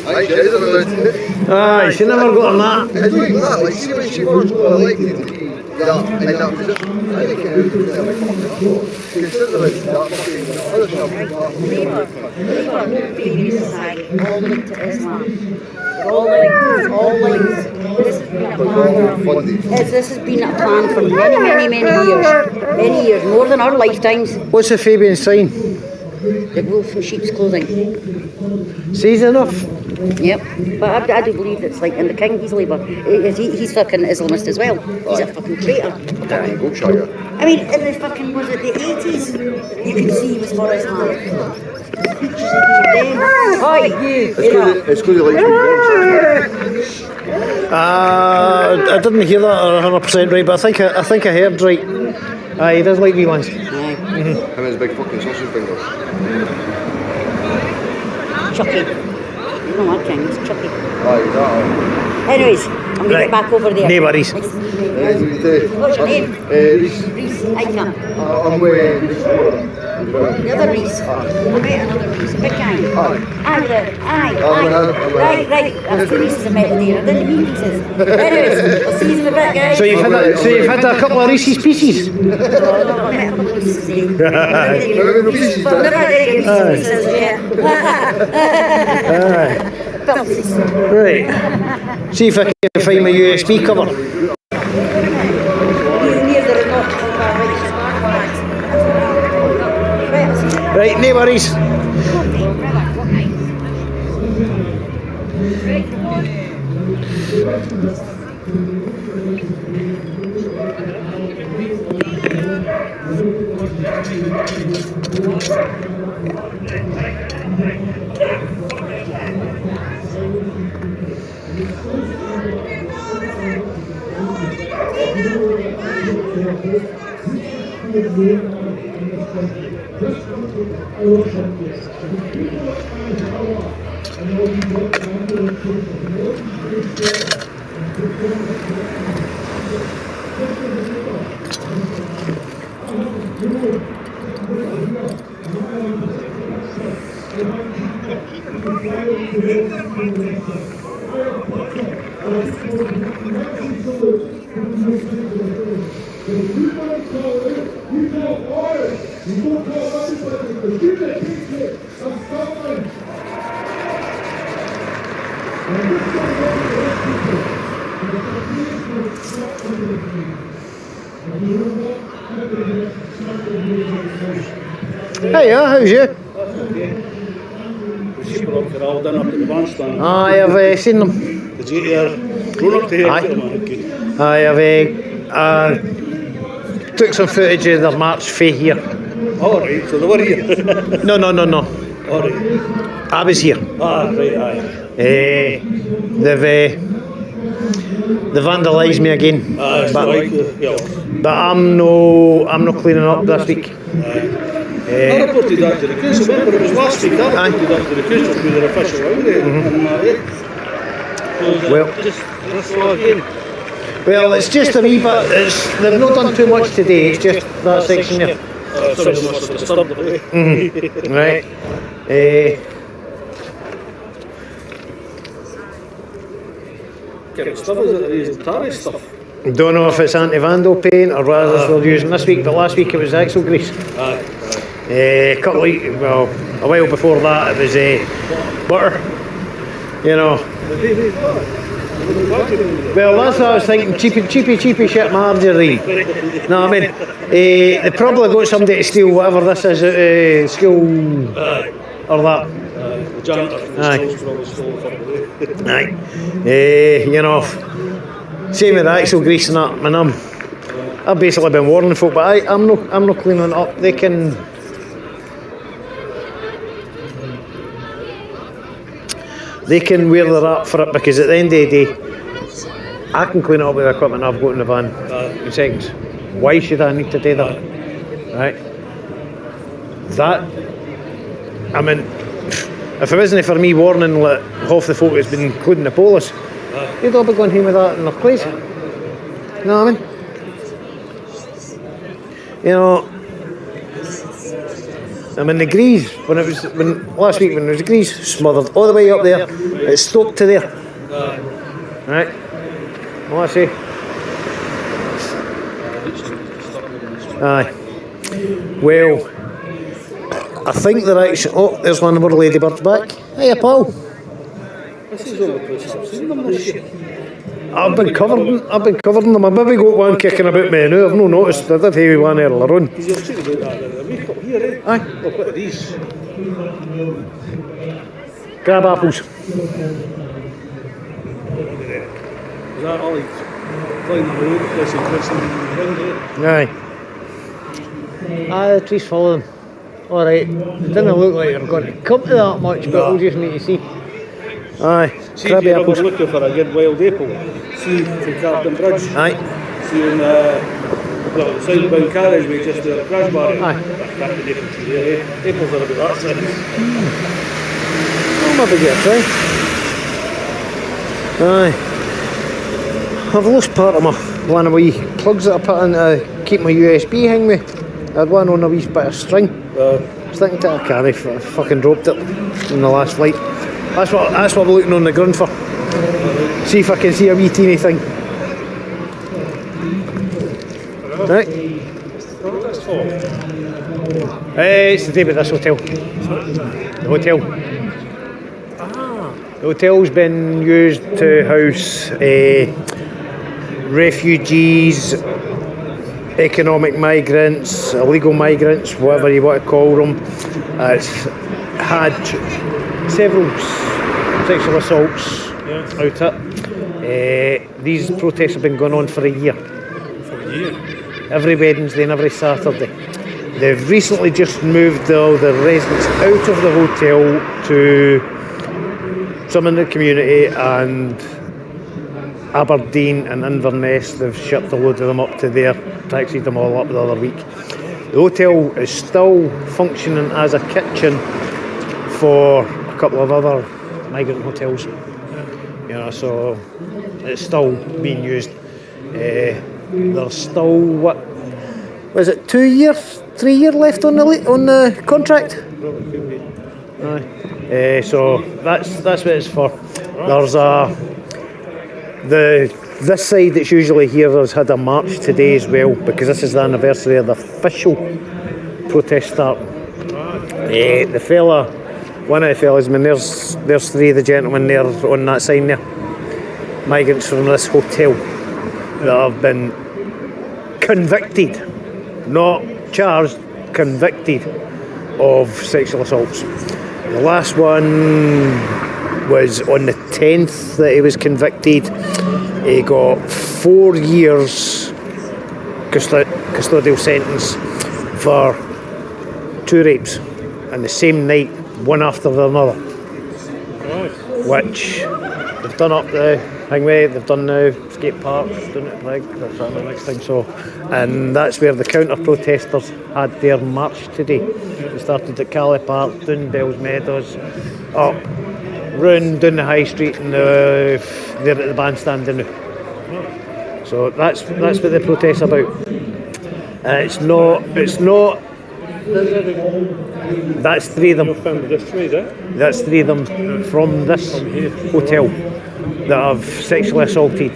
Speaker 19: Aye, she is a mood.
Speaker 1: Aye, she never got on that.
Speaker 19: It's like that, like, see when she first got elected to be in that position, I think it was considering that fucking other
Speaker 10: Society, all linked to Islam. All linked. This has been a
Speaker 19: funded.
Speaker 10: This has been a plan for many years, more than our lifetimes.
Speaker 1: What's the Fabian sign?
Speaker 10: The wolf in sheep's clothing.
Speaker 1: Says enough.
Speaker 10: Yep, but I do believe it's like, and the king, he's Labour. He's fucking Islamist as well. He's a fucking traitor. I mean, in the fucking, was it the 80s? You could see he was for Islam.
Speaker 19: It's good
Speaker 1: I didn't hear that 100% right, but I think I heard right. He does like wee ones.
Speaker 19: Him and his big fucking sausage fingers.
Speaker 10: Chucky. You know what, King? It's Chucky. Anyways, I'm going to get back over there.
Speaker 1: No worries.
Speaker 10: What's your name?
Speaker 19: Reese.
Speaker 10: Reese, I come.
Speaker 19: I'm with Reese.
Speaker 10: The other Reese. I met another Reese, a big guy. Aye. Right. That's the Reese's I met there. I didn't mean Reese's. Anyways, I'll see you in a bit, guys.
Speaker 1: So you've had a couple of Reese's Pieces?
Speaker 10: No, I met a couple of Reese's, eh? Never had any Reese's yet.
Speaker 1: Right. See if I can find my USB cover. Right, no worries. Hiya, how's you? I've seen them.
Speaker 16: Did you get your grown up to here?
Speaker 1: I've took some footage of the March Fair here.
Speaker 16: Oh, right, so they were here.
Speaker 1: No.
Speaker 16: All right.
Speaker 1: I was here.
Speaker 16: Right, aye.
Speaker 1: They've vandalised me again. But I'm no cleaning up this week.
Speaker 16: I reported that to the council, remember it was last week, I reported that to the council through their official outlet.
Speaker 1: Well, it's just a wee bit, they've not done too much today, it's just that section there.
Speaker 16: Sorry, they must have disturbed it.
Speaker 1: Right.
Speaker 16: What stuff is it? These tarry stuff?
Speaker 1: Don't know if it's anti-vandal paint or what they're using this week, but last week it was axle grease. A while before that it was butter. You know. Well, that's what I was thinking. Cheapy shit margarine. No, I mean, they probably got somebody to steal whatever this is at school or that.
Speaker 16: The janitor from the schools probably stole it from the
Speaker 1: Aye. You know, same with the axle grease and that. And I've basically been warning folk, but I'm not cleaning it up. They can wear their rap for it, because at the end of the day, I can clean it up with the equipment I've got in the van in seconds. Why should I need to do that? Right? I mean, if it wasn't for me warning like half the folk that's been including the police, they'd all be going home with that in their place. You know what I mean? You know, I mean the grease, last week when there was the grease smothered all the way up there, it's stuck to there. Right? What I say? Aye. Well, I think they're actually. Oh, there's one more ladybirds back. Hiya, Paul.
Speaker 16: This is all the places I've seen them this year.
Speaker 1: I've been covering them. I've maybe got one kicking about me now. I've not noticed. I did hear one earlier on.
Speaker 16: Because you're talking about that. We've got here, eh?
Speaker 1: Aye.
Speaker 16: Look, what are these?
Speaker 1: Crab apples.
Speaker 16: Is that all like flying on the road, pressing in the wind, eh?
Speaker 1: Aye. Aye, the trees follow them. Alright. It didn't look like they're going to come to that much, but we'll just need to see. Aye.
Speaker 16: See if
Speaker 1: Crabby
Speaker 16: you're
Speaker 1: apples.
Speaker 16: looking for a good wild apple. See from Carlton Bridge.
Speaker 1: Aye.
Speaker 16: See in the southbound carriageway just the crash barrier.
Speaker 1: Aye.
Speaker 16: That's the apple tree there, eh? Apples are about that size.
Speaker 1: I'll maybe get a try. Aye. I've lost part of one of my wee plugs that I put in to keep my USB hang with. I had one on a wee bit of string. I was thinking to I carry, I fucking dropped it in the last flight. That's what I'm looking on the ground for. See if I can see a wee teeny thing. Right. It's the day with this hotel. The hotel. The hotel's been used to house refugees, economic migrants, illegal migrants, whatever you want to call them. It's had several sexual assaults out it. These protests have been going on for a year. Every Wednesday and every Saturday. They've recently just moved all the residents out of the hotel to some in the community, and Aberdeen and Inverness, they've shipped a load of them up to there, taxied them all up the other week. The hotel is still functioning as a kitchen for a couple of other migrant hotels. You know, so it's still being used. There's still, what was it, 2 years, 3 years left on the contract? Aye. So that's what it's for. There's this side that's usually here has had a march today as well, because this is the anniversary of the official protest start. One of the fellas, I mean, there's three of the gentlemen there on that sign there, migrants from this hotel that have been convicted, not charged, convicted of sexual assaults. The last one was on the 10th that he was convicted. He got 4 years custodial sentence for 2 rapes in the same night, one after another. Which they've done up the Hangway, they've done now skate parks, doing it Brig, that's the next thing. So, and that's where the counter protesters had their march today. They started at Cally Park, down Bells Meadows, up, round down the High Street, and they're at the bandstand now. So that's what the protest's about. It's not. That's 3 of them. That's 3 of them from this hotel that have sexually assaulted.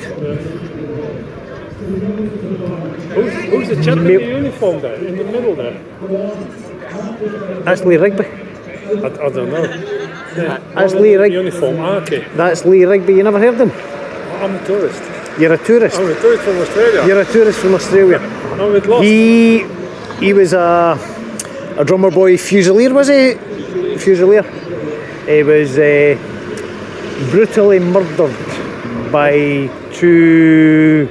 Speaker 16: Who's the chap in the uniform there, in the middle there?
Speaker 1: That's Lee Rigby.
Speaker 16: I don't know.
Speaker 1: That's Lee Rigby.
Speaker 16: Uniform, okay.
Speaker 1: That's Lee Rigby. You never heard him?
Speaker 16: I'm a tourist.
Speaker 1: You're a tourist?
Speaker 16: I'm a tourist from Australia.
Speaker 1: You're a tourist from Australia.
Speaker 16: I'm with Lost.
Speaker 1: He was a drummer boy Fusilier, was he? Fusilier. He was brutally murdered by 2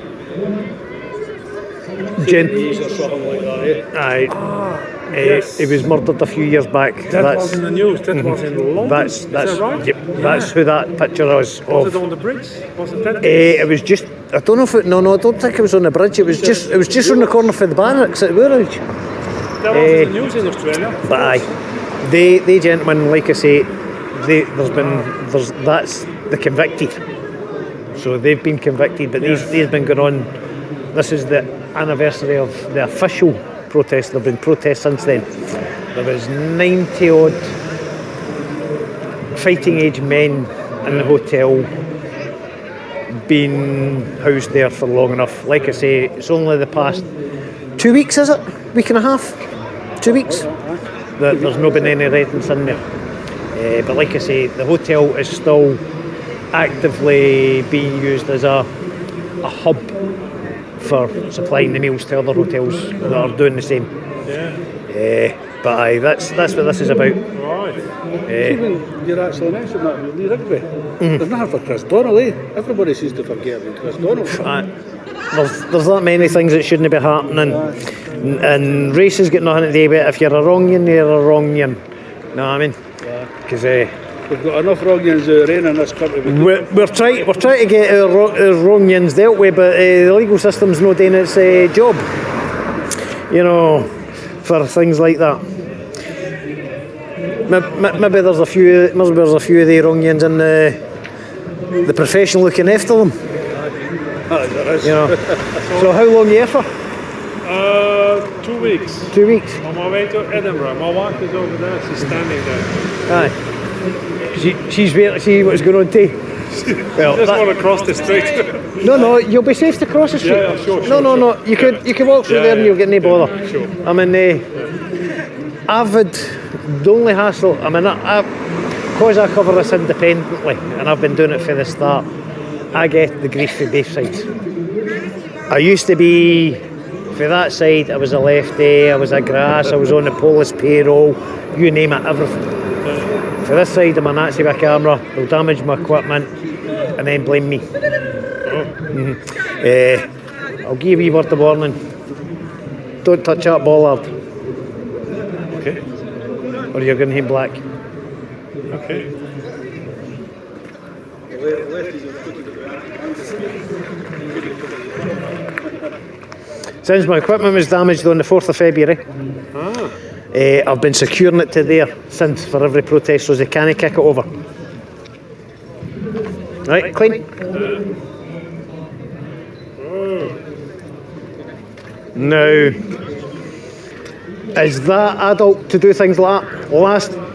Speaker 16: Yes.
Speaker 1: He was murdered a few years back.
Speaker 16: That was in the news. That was in London.
Speaker 1: That's
Speaker 16: right?
Speaker 1: Yep, that's who that picture was of.
Speaker 16: Was it on the bridge? Was it that?
Speaker 1: It was just. I don't know if it. No, I don't think it was on the bridge. It was just on the corner for the barracks at Woolwich.
Speaker 16: That was in the news in Australia.
Speaker 1: But aye, they gentlemen, like I say, that's the convicted. So they've been convicted, but these have been going on. This is the anniversary of the official protest. There have been protests since then. There was 90 odd fighting age men in the hotel being housed there for long enough. Like I say, it's only the past 2 weeks, is it? Week and a half? 2 weeks? There's not been any residents in there. But like I say, the hotel is still actively being used as a a hub for supplying the meals to other hotels that are doing the same. But aye, that's what this is about.
Speaker 16: Even you're actually mentioning that with Lee Rigby. There's nothing for Chris Donnell, eh? Everybody seems to forget about Chris Donnell.
Speaker 1: There's that many things that shouldn't be happening, and races got nothing to do with it. If you're a wrongian, you're a wrongian. Know what I mean? Because
Speaker 16: we've got enough wrongians reigning in this country.
Speaker 1: We're trying to get our wrongians dealt with, but the legal system's not doing its job. You know, for things like that. Maybe there's a few of the wrongians in the profession looking after them. You know. So how long are you here for?
Speaker 18: 2 weeks.
Speaker 1: 2 weeks.
Speaker 18: On my way to Edinburgh. My wife is over there. She's standing there.
Speaker 1: Aye. She's waiting to see what's going on too. Well,
Speaker 18: just want to cross the street.
Speaker 1: No, you'll be safe to cross the street.
Speaker 18: Yeah, sure.
Speaker 1: No. You could walk through there and you'll get no bother.
Speaker 18: Sure.
Speaker 1: I mean, the only hassle. I mean, because I cover this independently and I've been doing it from the start, I get the grief from both sides. I used to be, for that side, I was a lefty, I was a grass, I was on the police payroll, you name it, everything. For this side, I'm a Nazi with a camera, they'll damage my equipment and then blame me. I'll give you a word of warning. Don't touch that bollard.
Speaker 18: Okay.
Speaker 1: Or you're going to hit black.
Speaker 18: Okay.
Speaker 1: Since my equipment was damaged on the 4th of February, I've been securing it to there since for every protest so they can't kick it over. Right, clean? Now, is that adult to do things like that?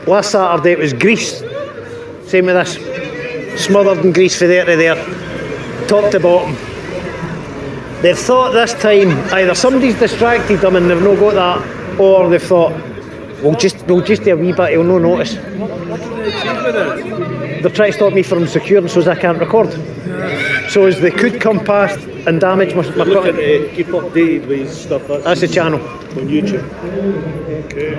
Speaker 1: Last Saturday it was grease. Same with this. Smothered in grease from there to there, top to bottom. They've thought this time either somebody's distracted them and they've not got that, or they've thought we'll just do a wee bit, he'll no notice.
Speaker 18: What did they achieve with it?
Speaker 1: They're trying to stop me from securing so as I can't record. So as they could come past and damage my
Speaker 16: equipment. Keep updated with stuff.
Speaker 1: That's the channel.
Speaker 16: On YouTube.
Speaker 18: Okay.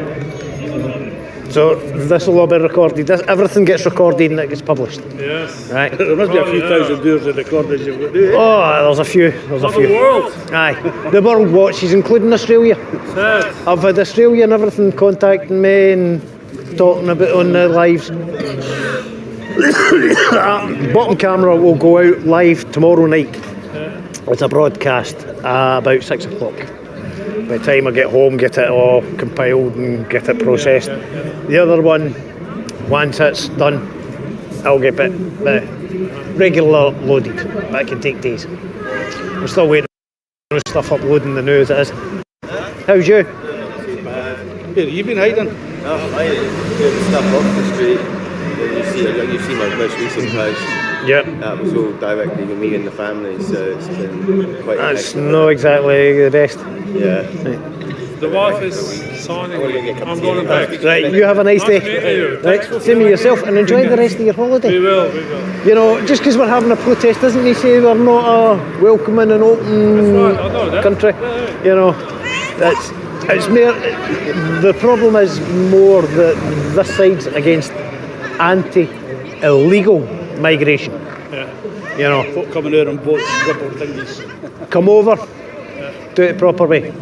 Speaker 1: So this will all be recorded. Everything gets recorded and it gets published.
Speaker 18: Yes.
Speaker 1: Right.
Speaker 16: There must be a few thousand viewers of recordings you've got to do.
Speaker 1: Oh, there's a few.
Speaker 18: The world.
Speaker 1: Aye. The world watches, including Australia.
Speaker 18: Sad.
Speaker 1: I've had Australia and everything contacting me and talking about on the lives. Bottom camera will go out live tomorrow night. It's a broadcast about 6 o'clock. By the time I get home, get it all compiled and get it processed. The other one, once it's done, I'll get it regular loaded. That can take days. I'm still waiting for stuff uploading the news as it is. How's you?
Speaker 16: Where have you been hiding?
Speaker 12: I'm hiding, getting stuff off the street. You see my most recent post.
Speaker 1: Yep.
Speaker 12: That was all directly with me and the family, so it's been quite
Speaker 1: That's not exactly the best.
Speaker 12: Yeah.
Speaker 18: The wife is signing. I'm going back.
Speaker 1: Right, you have a nice day. Right, same with yourself and enjoy the rest of your holiday.
Speaker 18: We will.
Speaker 1: You know, just because we're having a protest doesn't mean say we're not a welcoming and open country. You know, it's more. The problem is more that this side's against anti-illegal migration.
Speaker 16: Yeah.
Speaker 1: You know,
Speaker 16: folk coming out on boats, rubber thingies.
Speaker 1: Come over, do it the proper way.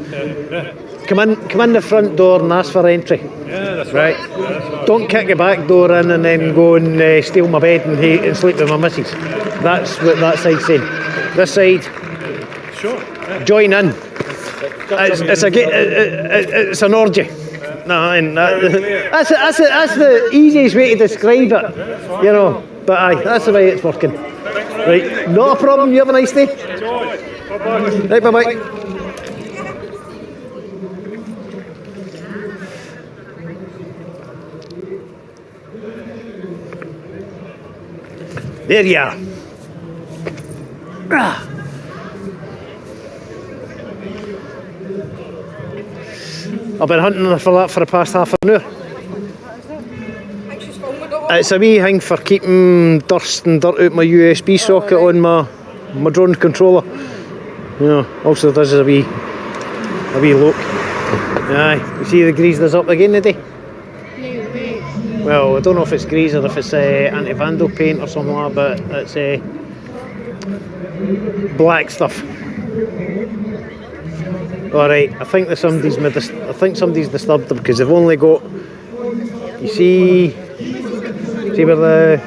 Speaker 1: Come in the front door and ask for entry.
Speaker 18: Yeah, that's
Speaker 1: right.
Speaker 18: Yeah, that's right.
Speaker 1: Don't kick the back door in and then go and steal my bed and sleep with my missus. That's what that side's saying. This side,
Speaker 18: sure.
Speaker 1: Join in. It's an orgy. No, and that's the easiest way to describe it. You know, but aye, that's the way it's working. Right, not a problem. You have a nice day. Right, bye bye. There you are. I've been hunting for that for the past half an hour. It's a wee thing for keeping dust and dirt out my USB socket on my my drone controller. You know, also this is a wee look. Aye, you see the greasers up again today? Well, I don't know if it's grease or if it's anti-vandal paint or something like that, but it's black stuff. Alright, I think somebody's disturbed them because they've only got, you see where the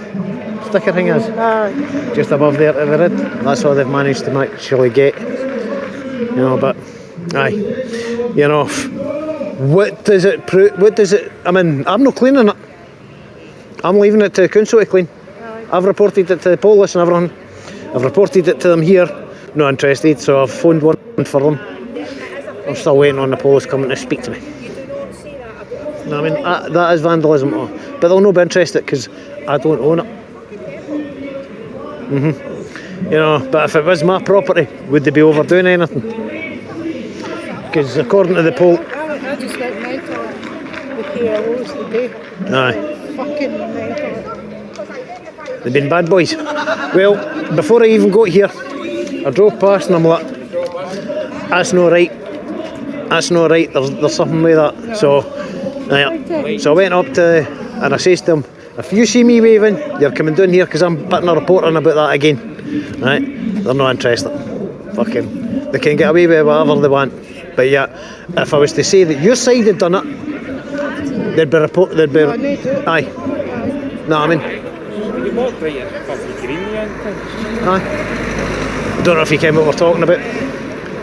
Speaker 1: sticker thing is? Just above there to the red. That's all they've managed to actually get. You know, but aye, you know, what does it I mean, I'm not cleaning it. I'm leaving it to the council to clean. I've reported it to the police and everything. I've reported it to them here. Not interested, so I've phoned one for them. I'm still waiting on the police coming to speak to me. No, I mean, that is vandalism, but they'll not be interested because I don't own it. You know, but if it was my property, would they be overdoing anything? Because according to the poll...
Speaker 17: I just went mental with PLOs today.
Speaker 1: Aye.
Speaker 17: Fucking mental.
Speaker 1: They've been bad boys. Well, before I even got here, I drove past and I'm like, that's not right. That's not right. There's something with that. So I went up to and I says to them, if you see me waving, you're coming down here because I'm putting a report in about that again. Right? They're not interested. Fucking, they can get away with whatever they want. But yeah, if I was to say that your side had done it, they'd be aye. No, I mean.
Speaker 18: You walked right in fucking green and things.
Speaker 1: Aye. I don't know if you came what we're talking about.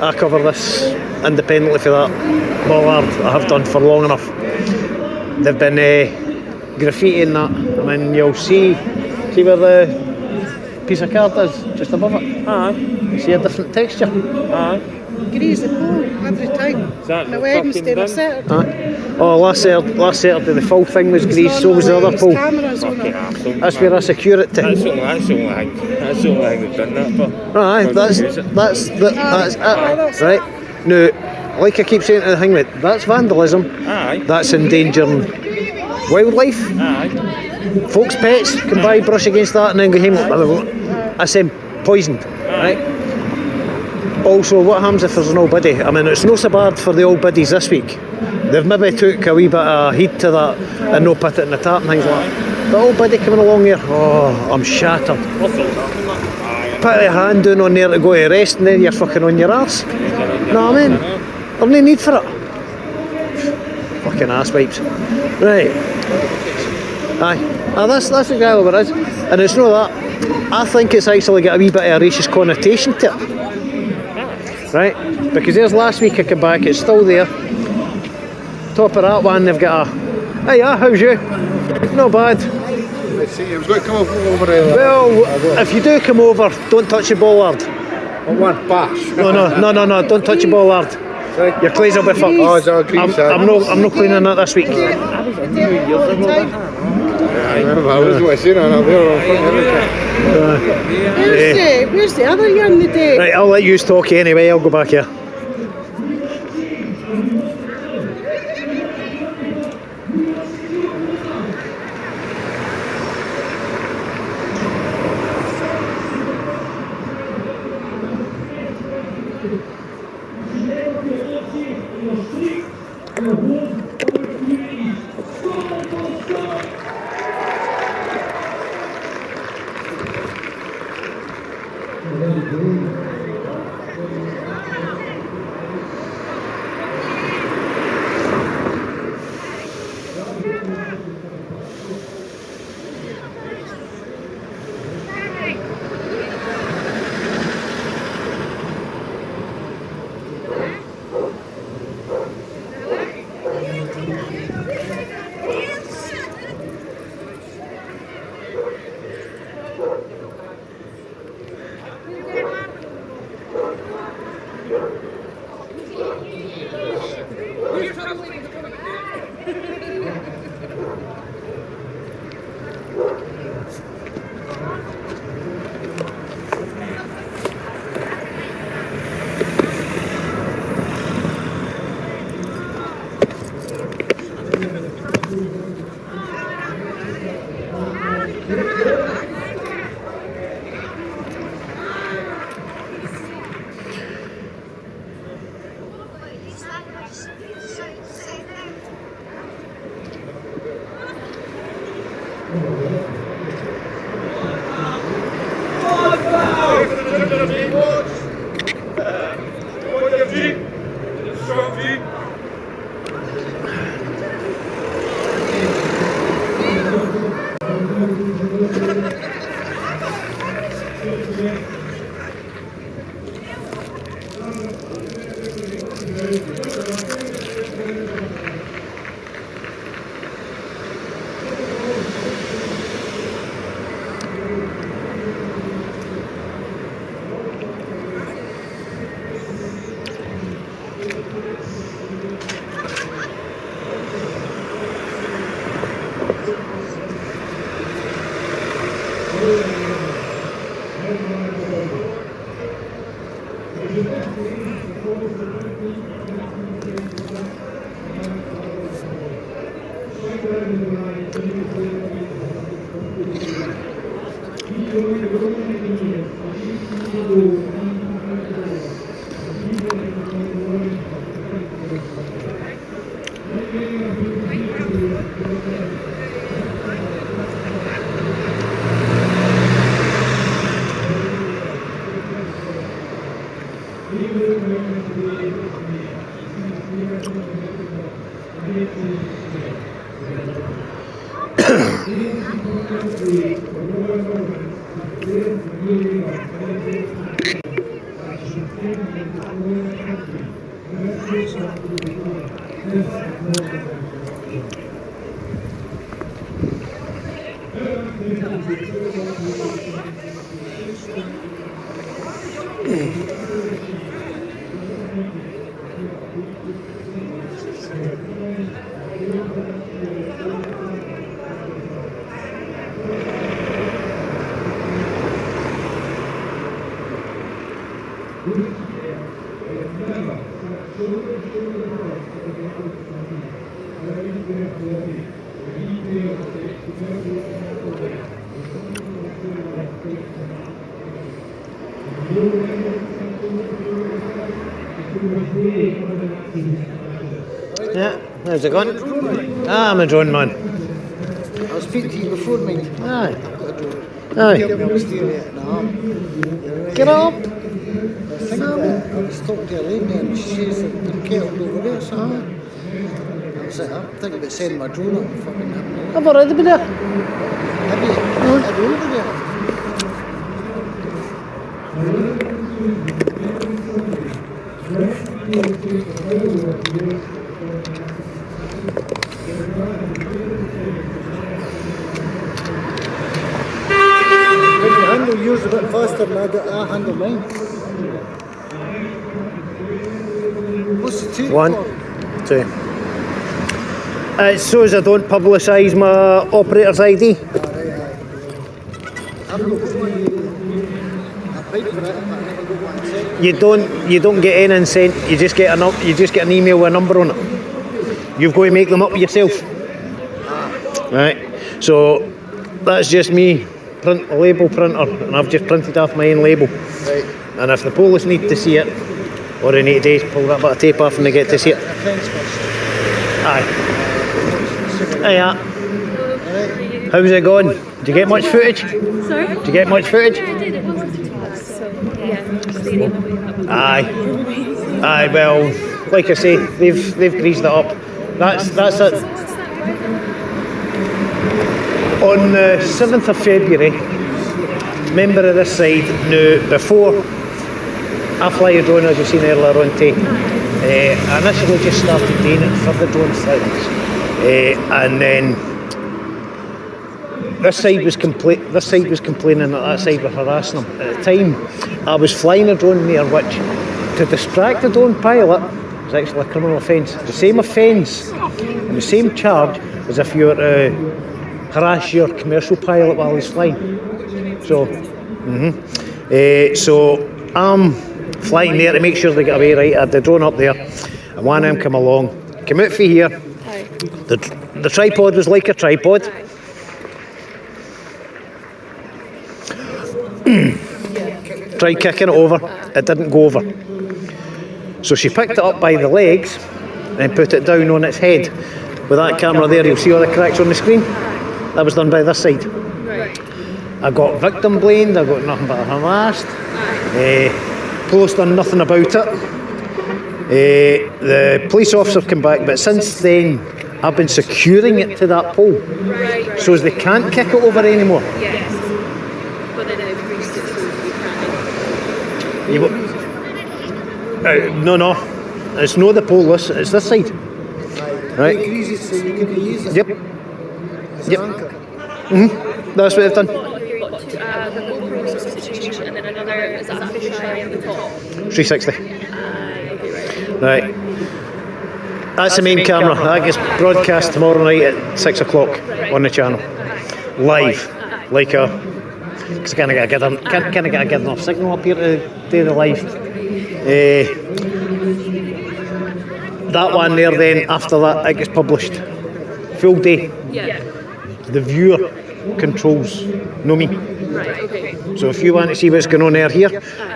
Speaker 1: I cover this independently for that bollard. I have done for long enough. They've been graffitiing that. I mean, you'll see where the piece of card is, just above it. Aye. You see a different texture. Aye.
Speaker 17: Grease the pole every time. On a Wednesday or Saturday.
Speaker 1: Aye. Oh, last Saturday the full thing was greased, so was the other pole.
Speaker 17: Cameras on it.
Speaker 1: That's where I secure it to.
Speaker 18: That's the only thing they've done that for.
Speaker 1: Aye, that's it. Right. Now, like I keep saying to the thing, mate, that's vandalism. Aye. That's endangering wildlife. Aye. Folks' pets can buy brush against that and then go home. I say poisoned. Right. Also, what happens if there's an old biddy? I mean, it's no so bad for the old biddies this week. They've maybe took a wee bit of heed to that and no put it in the tap and things like that. The old biddy coming along here, oh, I'm shattered. Put a hand down on there to go to rest and then you're fucking on your arse. Know what I mean? There's no need for it. Fucking ass wipes. Right. Aye. That's exactly what it is. And it's not that. I think it's actually got a wee bit of a racist connotation to it. Right? Because there's last week I came back, it's still there. Top of that one, they've got a, hey, how's you? Not bad.
Speaker 8: Let's see, I was going to come over there.
Speaker 1: Well, if you do come over, don't touch your bollard.
Speaker 8: I want bash.
Speaker 1: No, don't touch your bollard. Your clays will be fucked.
Speaker 8: Oh, it's all green.
Speaker 1: I'm not cleaning that this week.
Speaker 8: I remember, I was what I said on there.
Speaker 17: Where's the other young today?
Speaker 1: Right, I'll let you talk anyway, I'll go back here. Yeah, how's it going? Ah, I'm a drone man.
Speaker 20: I was speaking to you before, mate.
Speaker 1: Aye. Aye. Get up.
Speaker 20: I think that I was talking to a lady and she says that the kettle over there, so I was like, I'm thinking about sending my drone up and fucking having a look.
Speaker 1: I've already been there.
Speaker 20: Have you? Have you over there? You handle yours a bit faster than I handle mine. What's the tape
Speaker 1: 1,
Speaker 20: for?
Speaker 1: 2. It's so as I don't publicise my operator's ID.
Speaker 20: I've got one. I paid for it, but I never got one sent.
Speaker 1: You don't get anything sent. You just get an email with a number on it. You've got to make them up yourself. Right. So that's just me. Print a label printer, and I've just printed off my own label.
Speaker 20: Right.
Speaker 1: And if the police need to see it, or they need to pull that bit of tape off and they get to see it. Aye. Hiya. How's it going? Did you get much footage?
Speaker 15: Sorry?
Speaker 1: Did you get much footage?
Speaker 15: Yeah, I did. It wasn't too much, so yeah, just seeing it on the way up.
Speaker 1: Aye. Well, like I say, they've greased it up. That's it. On the 7th of February, member of this side knew before I fly a drone, as you've seen earlier on today. I initially just started doing it for the drone things, and then this side was complaining that that side were harassing them. At the time, I was flying a drone there, which to distract the drone pilot was actually a criminal offence. The same offence and the same charge as if you were to harass your commercial pilot while he's flying. So, so I'm flying there to make sure they get away right. I had the drone up there, and one of them come along, came out for here. The tripod was like a tripod. Tried kicking it over, it didn't go over. So she picked it up by the legs and put it down on its head. With that camera there, you'll see all the cracks on the screen. That was done by this side.
Speaker 15: Right.
Speaker 1: I got victim blamed, I got nothing but harassed. Police done nothing about it. The police officer came back, but since then I've been securing it to that pole, so as they can't kick it over anymore.
Speaker 15: Yes. But then I've greased it so you can't.
Speaker 1: No, it's not the pole, it's this side. Right?
Speaker 20: So you can use it.
Speaker 1: Yep. Yep. That's what they've done.
Speaker 15: The GoPro substitution and then another, is that a fisheye at the top?
Speaker 1: 360. Right. That's the main camera. That gets broadcast tomorrow night at 6 o'clock on the channel. Live. Like a... Because I can't get a good enough signal up here to do the live. That one there then, after that, it gets published. Full day.
Speaker 15: Yeah.
Speaker 1: The viewer controls, no me.
Speaker 15: Right, okay.
Speaker 1: So if you want to see what's going on here,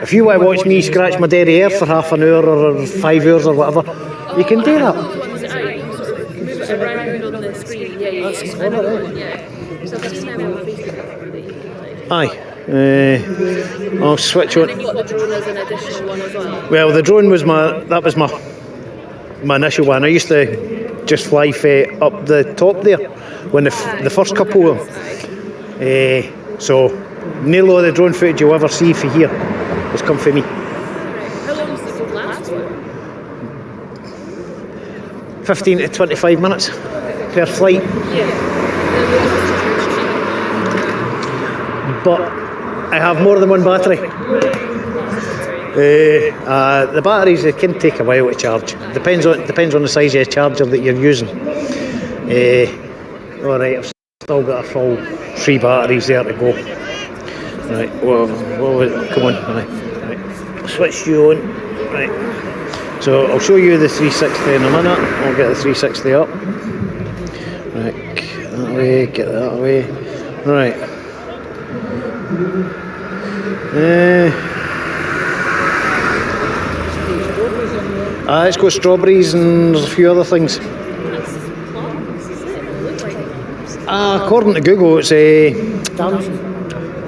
Speaker 1: if you want to watch me scratch my derriere for half an hour or 5 hours or whatever, you can do that.
Speaker 15: Move it around on the screen. Yeah. So that's now on Facebook.
Speaker 1: Aye. I'll switch on.
Speaker 15: And then you've got the drone as an additional one as well.
Speaker 1: Well, the drone was my initial one. I used to just fly up the top there when the first couple. So nearly all the drone footage you'll ever see from here has come from me.
Speaker 15: How long does it last for?
Speaker 1: 15 to 25 minutes per flight. But I have more than one battery. The batteries, they can take a while to charge. Depends on the size of the charger that you're using. Alright, I've still got a full 3 batteries there to go. Right, well, come on, right. Switch you on. Right. So I'll show you the 360 in a minute. I'll get the 360 up. Right, that way, get that away. Right. It's got strawberries and there's a few other things. According to Google, it's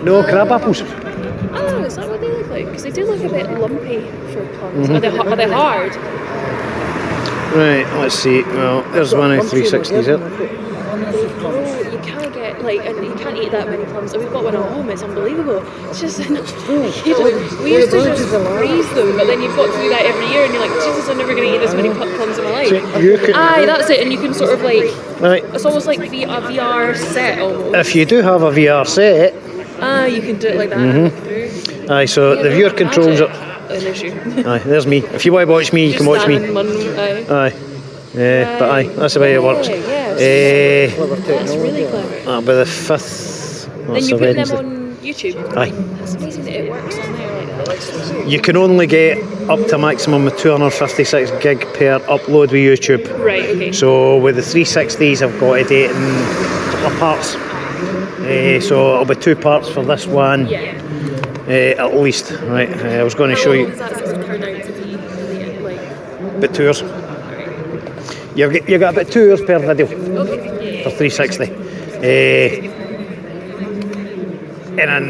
Speaker 1: no, crab apples.
Speaker 15: Oh, is that what they look like? Because they do look a bit lumpy for plums. Are they hard?
Speaker 1: Right, let's see. Well, there's one of the 360s there.
Speaker 15: You can't get and you can't eat that many plums. And we've got one at home. It's unbelievable. It's just we used to just freeze them, but then you've got to do that every year, and you're like, Jesus, I'm never going to eat this many plums in my life. That's it. And you can sort of
Speaker 1: right.
Speaker 15: It's almost like a VR set almost.
Speaker 1: If you do have a VR set,
Speaker 15: you can do it like that.
Speaker 1: Aye, so the viewer controls it.
Speaker 15: An issue.
Speaker 1: Aye, there's me. If you want to watch me, you can watch me. Aye. But aye, that's the way it works.
Speaker 15: That's really clever.
Speaker 1: That'll be the 5th.
Speaker 15: Then you put them on YouTube.
Speaker 1: Aye.
Speaker 15: That's amazing that it works on there like that.
Speaker 1: You can only get up to a maximum of 256 gig per upload with YouTube.
Speaker 15: Right, okay.
Speaker 1: So with the 360s, I've got to do it in a couple of parts. So it'll be 2 parts for this one. At least. Right. I was going to show you.
Speaker 15: How long does that turn out to be?
Speaker 1: About 2 hours. You got about 2 hours per video for 360. And then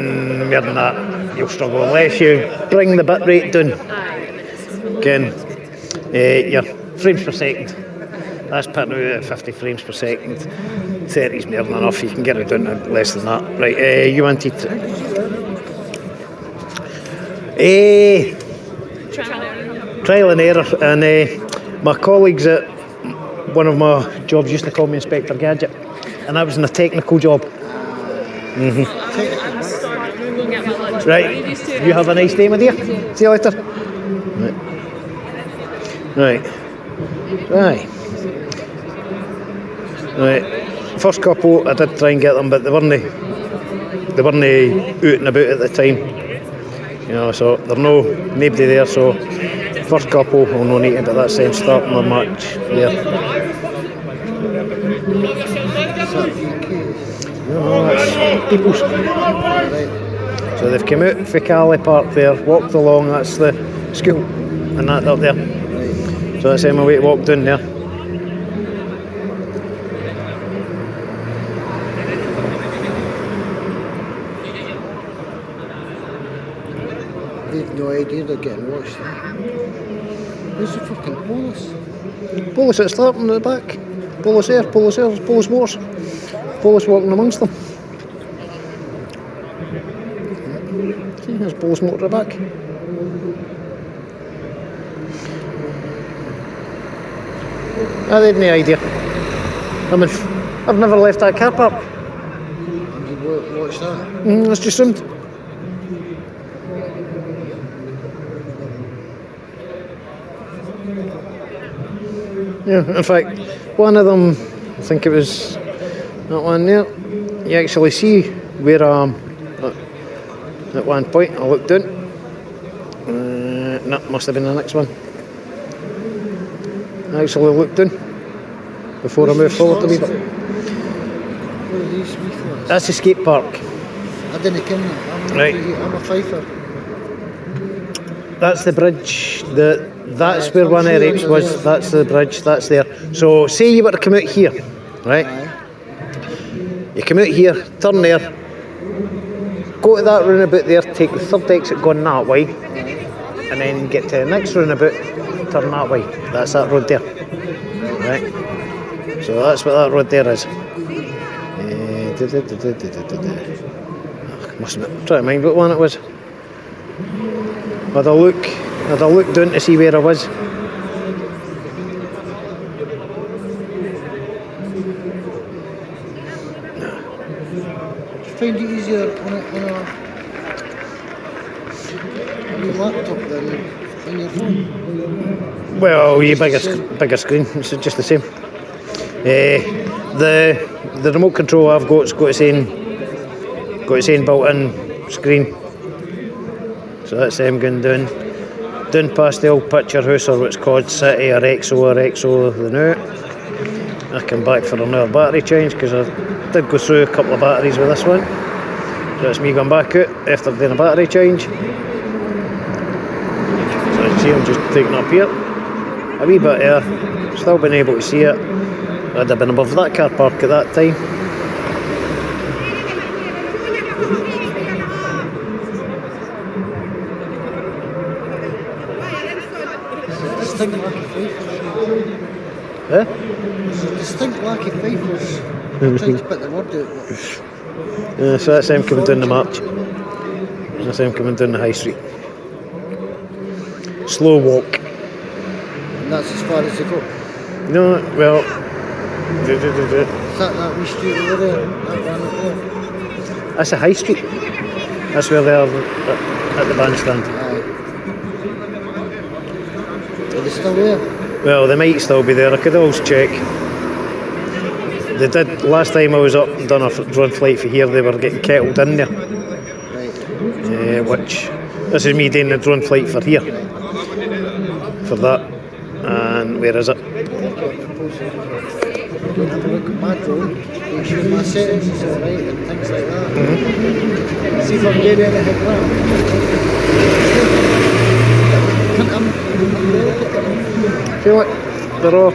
Speaker 1: more than that, you'll struggle unless you bring the bit rate down. Again, your frames per second. That's putting out at 50 frames per second. 30 is more than enough. You can get it down to less than that. Right, you wanted trial and error, and my colleagues at one of my jobs used to call me Inspector Gadget, and I was in a technical job. Right, you have a nice day, my dear. See you later. Right. First couple, I did try and get them, but they weren't out and about at the time. You know, so there's nobody there. So first couple, I'll no need to, but that's them starting my match there. No, that's people's. So they've come out for Cali Park there, walked along. That's the school, and that up there. So that's my way to walk down there.
Speaker 20: They've no idea they're getting watched. Where's the fucking police?
Speaker 1: Police at the start and at the back. Police there, police motors. Police walking amongst them. See, there's police motor at the back. They had no idea. I've never left that car park.
Speaker 20: And you watch that?
Speaker 1: That's just assumed. Yeah, in fact, one of them, I think it was that one there, you actually see where at one point I looked down. No, must have been the next one. I actually looked down before I moved forward a wee bit.
Speaker 20: What are these wee flats?
Speaker 1: That's the skate park.
Speaker 20: I didn't ken that. I'm a fifer.
Speaker 1: That's the bridge. That's where one of the rapes was. That's the bridge. That's there. So say you were to come out here, right? You come out here, turn there, go to that roundabout there, take the third exit going that way, and then get to the next roundabout, turn that way. That's that road there, right? So that's what that road there is. Must have been, try to mind what one it was. Had a look down to see where I was.
Speaker 20: Do you find it easier on your laptop than on your phone?
Speaker 1: Well, you bigger screen. It's just the same. The remote control I've got's got its own built-in screen. So that's them going down past the old picture house, or what's called City or Exo the new. I come back for another battery change because I did go through a couple of batteries with this one. So it's me going back out after doing a battery change. So you see I'm just taking up here. A wee bit there, still been able to see it. I'd have been above that car park at that time.
Speaker 20: Distinct lack of fifers.
Speaker 1: Eh?
Speaker 20: There's a distinct lack of fifers. I'm trying to put the word out.
Speaker 1: Yeah, so that's them coming down the march. That's them coming down the high street. Slow walk.
Speaker 20: And that's as far as they go.
Speaker 1: No, well.
Speaker 20: Is that wee street over there? That one up there?
Speaker 1: That's a high street. That's where they are at the bandstand.
Speaker 20: Are they still there?
Speaker 1: Well, they might still be there. I could always check. They did last time I was up and done a drone flight for here. They were getting kettled in there.
Speaker 20: Right.
Speaker 1: Which this is me doing the drone flight for here. For that. And where is it?
Speaker 20: Have a look at my drone, make sure my settings is alright and things like that. See if I'm getting anything wrong.
Speaker 1: I feel like they're all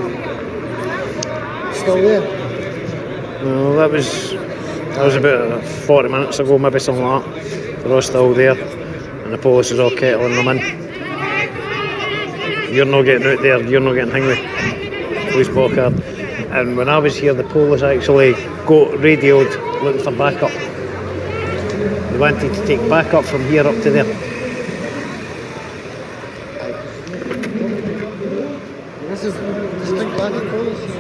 Speaker 20: still there.
Speaker 1: Well, that was about 40 minutes ago, maybe something like that. They're all still there, and the police is all kettling them in. You're not getting out there. You're not getting hangry. Police placard. And when I was here, the police actually got radioed looking for backup. They wanted to take backup from here up to there.
Speaker 20: This is distinct lack of police.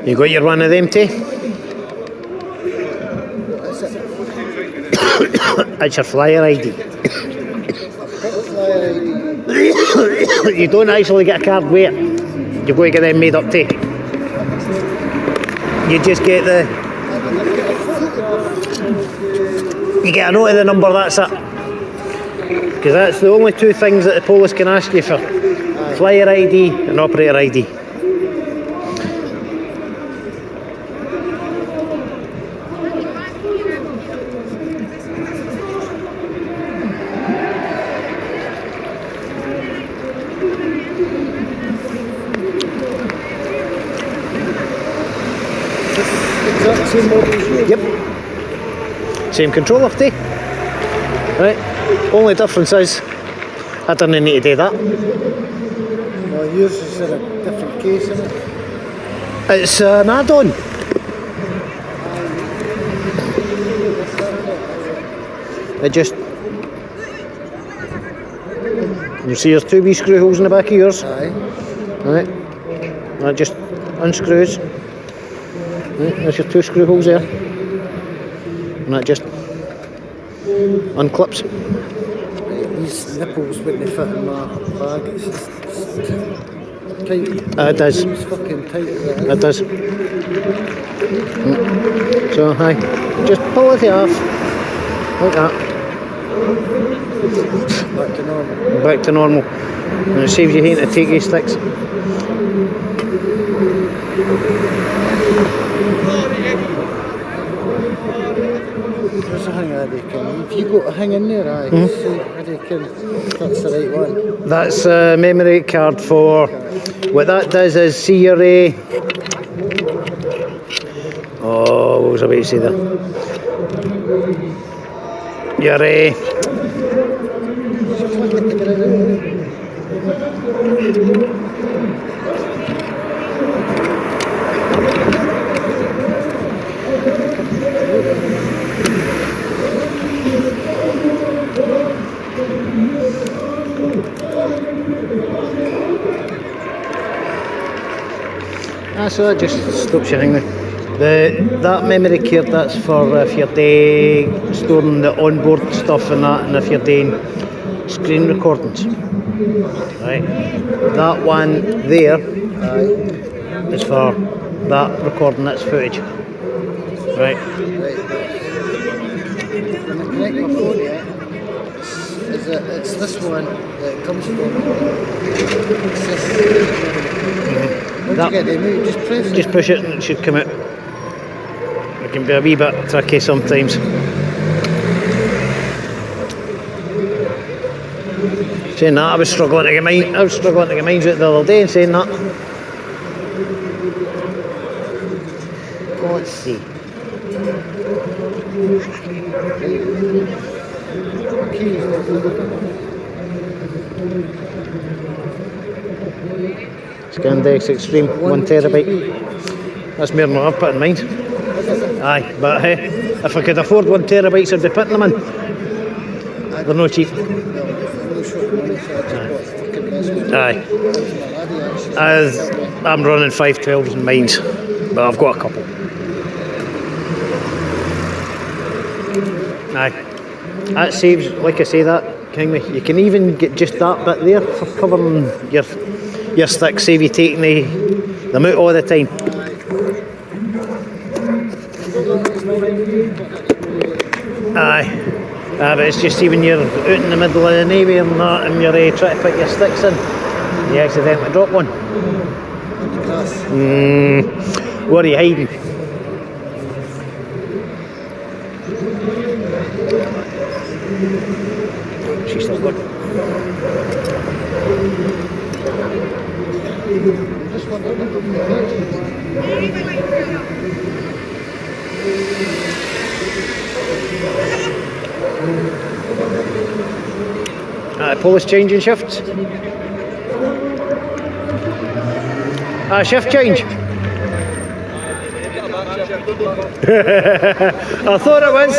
Speaker 1: You got your one of them too? That's your flyer ID.
Speaker 20: Flyer ID.
Speaker 1: You don't actually get a card with it. You've got to get them made up too. You just get you get a note of the number, that's it. Because that's the only two things that the police can ask you for. Flyer ID and operator ID.
Speaker 20: Same model as yours?
Speaker 1: Yep. Same controller too. Right. Only difference is I don't need to do that.
Speaker 20: Well, yours is in a different case, isn't it?
Speaker 1: It's an add-on. It just... You see there's two wee screw holes in the back of yours.
Speaker 20: Aye.
Speaker 1: Right. That just unscrews. Right. There's your two screw holes there. And that just unclips.
Speaker 20: These nipples wouldn't fit in my bag. It's just tight.
Speaker 1: It does.
Speaker 20: It's fucking tight.
Speaker 1: It does. So, hi. Just pull it off. Like that.
Speaker 20: Back to normal.
Speaker 1: Back to normal. And it saves you having to take your sticks.
Speaker 20: There's a hang I reckon. If you got a hang in there, I reckon that's the right one.
Speaker 1: That's a memory card for... What that does is see your... what was I about to say there? Your... so that just stops you hanging. That memory card, that's for if you're storing the onboard stuff and that, and if you're doing screen recordings. Right. That one there is for that recording, that's footage. Right.
Speaker 20: When I connect my phone, it's this one that it comes from. It's this. Once you get them out, just press it.
Speaker 1: Just push it and it should come out. It can be a wee bit tricky sometimes. Saying that, I was struggling to get mine out the other day and saying that. Let's see. Scandex Extreme, 1 terabyte. That's more than what I've put in mine. Aye, but hey, if I could afford 1 terabyte, I'd be putting them in. They're no cheap. Aye. I'm running 512s in mine, but I've got a couple. Aye. That saves, like I say, that you can even get just that bit there for covering your stick, save you taking them out all the time. Aye. But it's just see when you're out in the middle of the navy and that, and you're trying to put your sticks in, you accidentally drop one. What are you hiding? She's still good. Polish changing shifts. Shift change. I thought it was.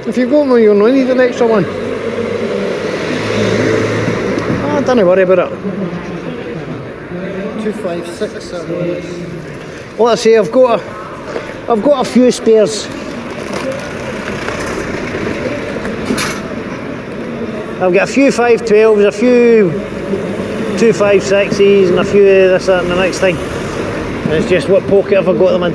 Speaker 1: If you go, you'll not need an extra one. Don't worry about it.
Speaker 20: 256.
Speaker 1: Well, I say I've got a few spares. I've got a few 512s, a few 256s, and a few this, that, and the next thing. And it's just what pocket have I got them in.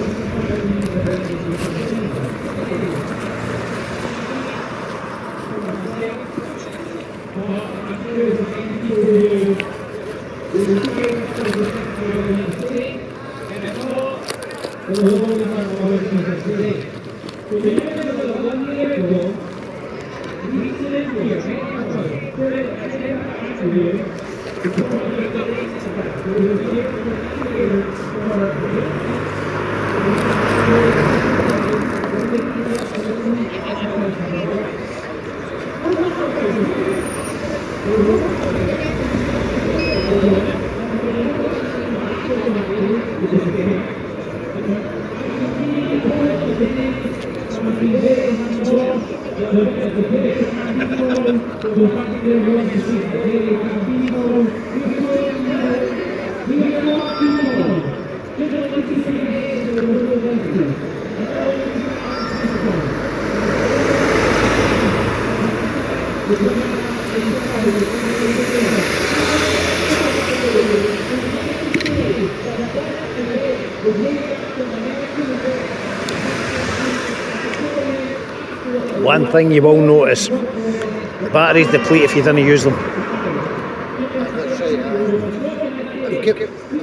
Speaker 1: One thing you will notice, the batteries deplete if you didn't use them.
Speaker 20: That's right.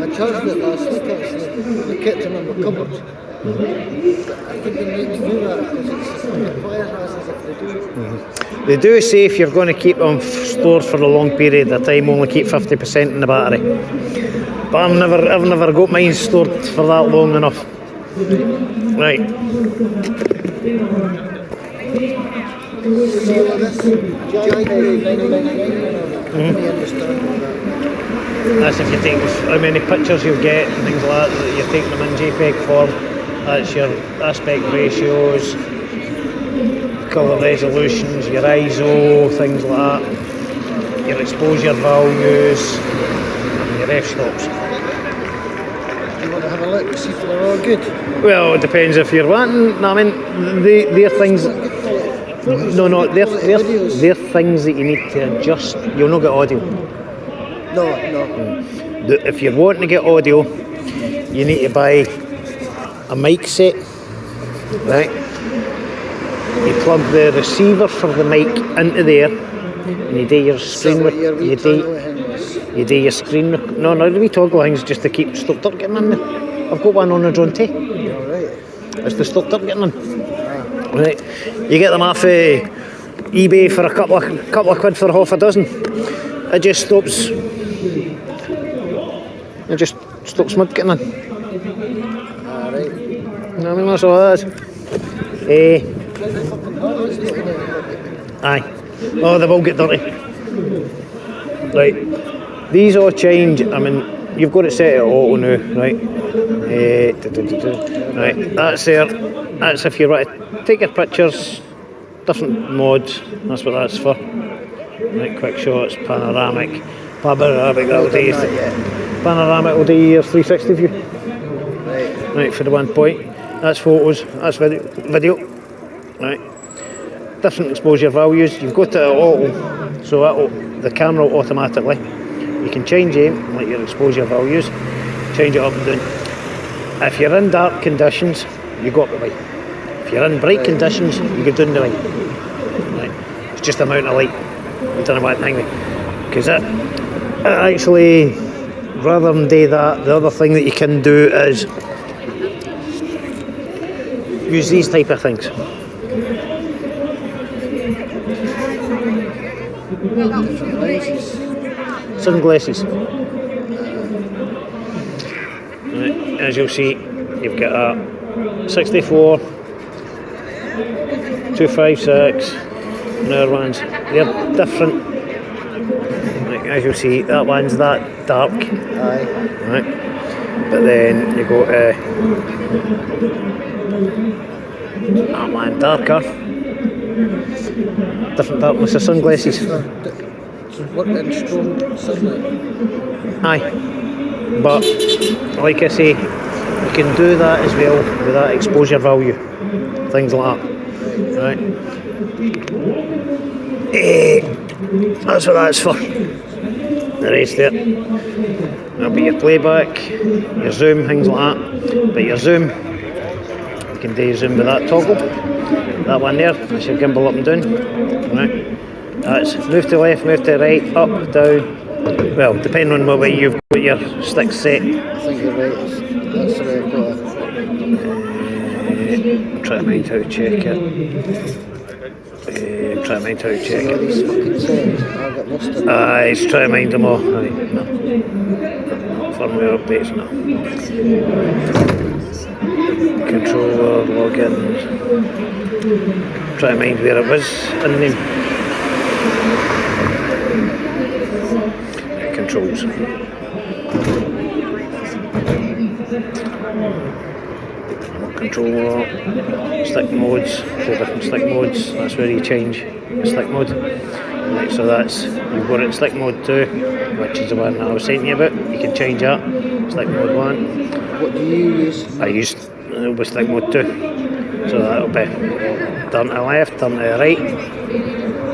Speaker 20: I charged it last week actually. I kept them in my cupboard. I think they need to do that because it's a fire hazard if they do.
Speaker 1: They do say if you're going to keep them stored for a long period of time, only keep 50% in the battery. But I've never got mine stored for that long enough. Right. That's if you take how many pictures you'll get and things like that. You're taking them in JPEG form. That's your aspect ratios, colour resolutions, your ISO, things like that. Your exposure values, and your f-stops.
Speaker 20: You want to have a look to see if they're all good?
Speaker 1: Well, it depends if you're wanting. No, I mean, they're things. No, they're things that you need to adjust. You'll not get audio.
Speaker 20: No.
Speaker 1: If you're wanting to get audio, you need to buy a mic set, right? You plug the receiver for the mic into there, and you do your screen. You do your screen. No, the wee toggle things just to keep stop dirt getting in there. I've got one on the drone too.
Speaker 20: Alright.
Speaker 1: It's to stop dirt getting in. Right, you get them off eBay for a couple of quid for half a dozen. It just stops mud getting in.
Speaker 20: Alright.
Speaker 1: I mean, that's all that is. Aye. Oh, they will get dirty. Right. These all change. I mean, you've got it set at auto now, right? Right. That's there. That's if you want to take your pictures, different modes. That's what that's for. Right. Quick shots, panoramic. Panoramic will do. Panoramic will do your 360 view. Right, for the 1 point. That's photos, that's video. Right. Different exposure values. You've got it at auto, so the camera will automatically. You can change aim, like your exposure values, change it up and down. If you're in dark conditions, you go up the light. If you're in bright conditions, you go down the light. Right. It's just the amount of light. You don't know what thing. Because it actually, rather than do that, the other thing that you can do is use these type of things. Sunglasses. Right, as you'll see, you've got a 64, 256, and other ones. They're different. Right, as you'll see, that one's that dark.
Speaker 20: Aye.
Speaker 1: Right. But then you go to that one darker. Different darkness of sunglasses. Aye. But like I say, you can do that as well with that exposure value. Things like that. Right. That's what that's for. The rest there. That'll be your playback, your zoom, things like that. But your zoom, you can do zoom with that toggle. That one there, that's your gimbal up and down. Right. That's move to left, move to right, up, down. Well, depending on what way you've got your stick set.
Speaker 20: I think you're right. That's the way I've got
Speaker 1: it. Try to mind how to check it. Try to mind how to check
Speaker 20: these fucking settings, I'll get lost in
Speaker 1: it's try to mind them all. Right, no. Firmware updates, no. Controller, login. Try to mind where it was in the controls. Controller, stick modes, 4 different stick modes. That's where you change the stick mode. Right, so that's, you've got it in stick mode 2, which is the one that I was saying to you about. You can change that. Stick mode 1.
Speaker 20: What do you use?
Speaker 1: I used with stick mode 2. So that'll be turn to the left, turn to the right,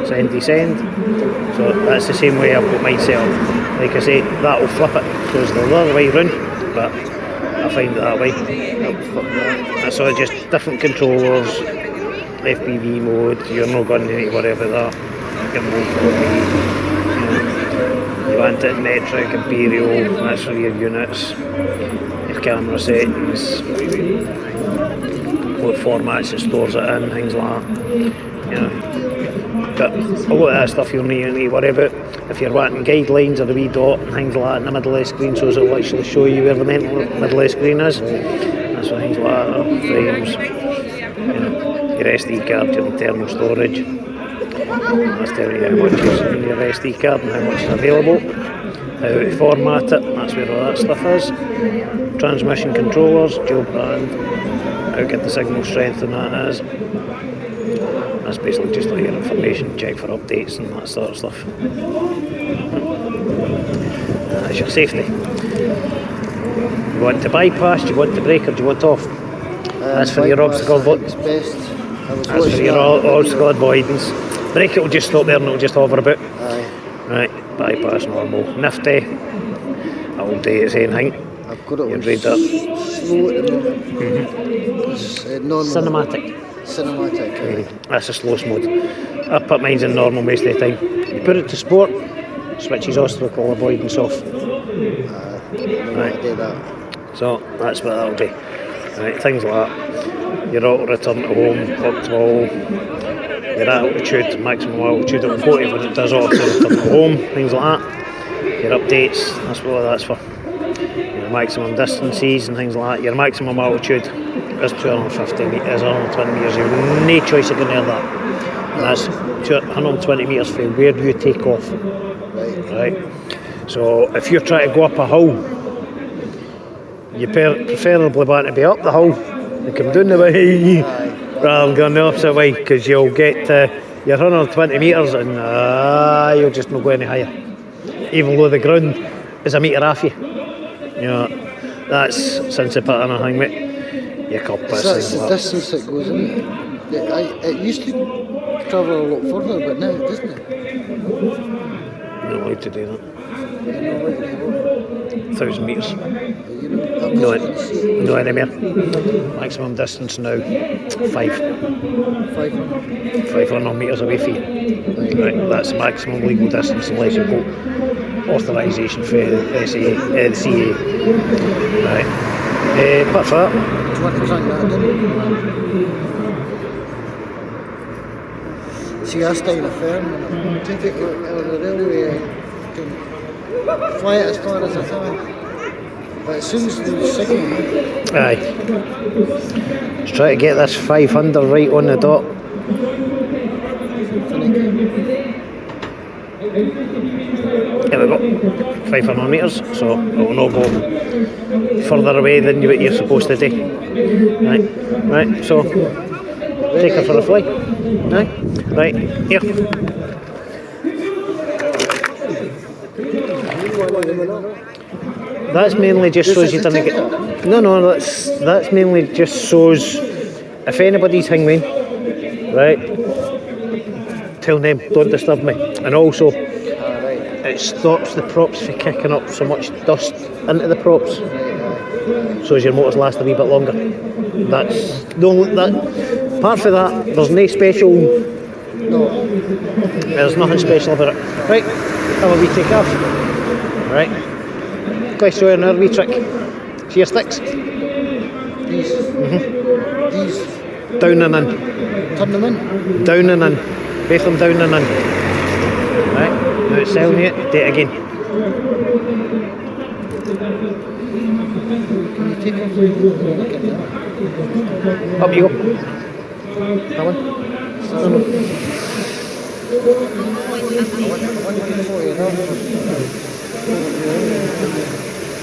Speaker 1: send, descend. So that's the same way I've got mine set up. Like I say, that'll flip it, goes the other way round, but I find it that way. So it's just different controllers, FPV mode, you're not going to need to worry about that. You want it metric, imperial, that's for your units, your camera settings, what formats it stores it in, things like that. But a lot of that stuff you'll need to worry about. If you're wanting guidelines or a wee dot and things like that in the middle of the screen, so it'll actually show you where the middle of the screen is. That's what things like that, frames, your SD card, your internal storage. That's telling you how much is in your SD card and how much is available. How to format it, that's where all that stuff is. Transmission controllers, dual band, how good the signal strength and that is. That's basically just like your information, check for updates and that sort of stuff. That's your safety. You want to bypass, do you want to brake or do you want off? That's for your obstacle avoidance. That's for your obstacle avoidance. Brake it will just stop there and it will just hover about. Right, bypass normal. Nifty. That will do its own thing.
Speaker 20: I've got it on
Speaker 1: slow
Speaker 20: at the moment. It's normal.
Speaker 1: Cinematic.
Speaker 20: Cinematic,
Speaker 1: That's the slowest mode. I put mine in normal most of the time. You put it to sport, switches obstacle avoidance off.
Speaker 20: Right. Do that.
Speaker 1: So that's what that'll do. Right, things like that. Your auto return to home, optimal, your altitude, maximum altitude it will go to when it does auto return to home, things like that. Your updates, that's what that's for. Your maximum distances and things like that. Your maximum altitude is 250 metres, 120 metres. You have no choice of going near that. And that's 120 metres from where you take off. Right. So if you're trying to go up a hill, you preferably want to be up the hill and come down the way rather than going the opposite way, because you'll get your 120 metres and you'll just not go any higher, even though the ground is a metre off you. You know, that's since they put in a thing, mate. Your compass.
Speaker 20: That's the distance that goes in it. It used to travel a lot further, but now it doesn't.
Speaker 1: You're not allowed to do that. 1,000 metres. No anymore. Maximum distance now 500 metres away from you. Right, that's the maximum legal distance unless you've got authorisation for the CA. Right. Apart from that.
Speaker 20: Do you want to crank that down? See, I stay in a firm and I take it out of the railway. I can fly it as far as I can. But as soon as the signal.
Speaker 1: Aye. Let's try to get this 500 right on the dot. There we go. 500 metres, so it will not go further away than what you're supposed to do. Right, so take her for a fly. Right, here. That's mainly just shows you didn't get. No, that's mainly just shows if anybody's hanging, right? telling them don't disturb me, and also it stops the props from kicking up so much dust into the props, so as your motors last a wee bit longer. That's the only, that. Apart from that, there's no special. There's nothing special about it. Right, have a wee take off. Right, let's show you another wee trick. See your sticks?
Speaker 20: These. These.
Speaker 1: Down and in.
Speaker 20: Turn them in.
Speaker 1: Down and in. Both them down and in. Right, now it's selling it, do it again.
Speaker 20: Can you take off the look at that?
Speaker 1: Up you go. That one.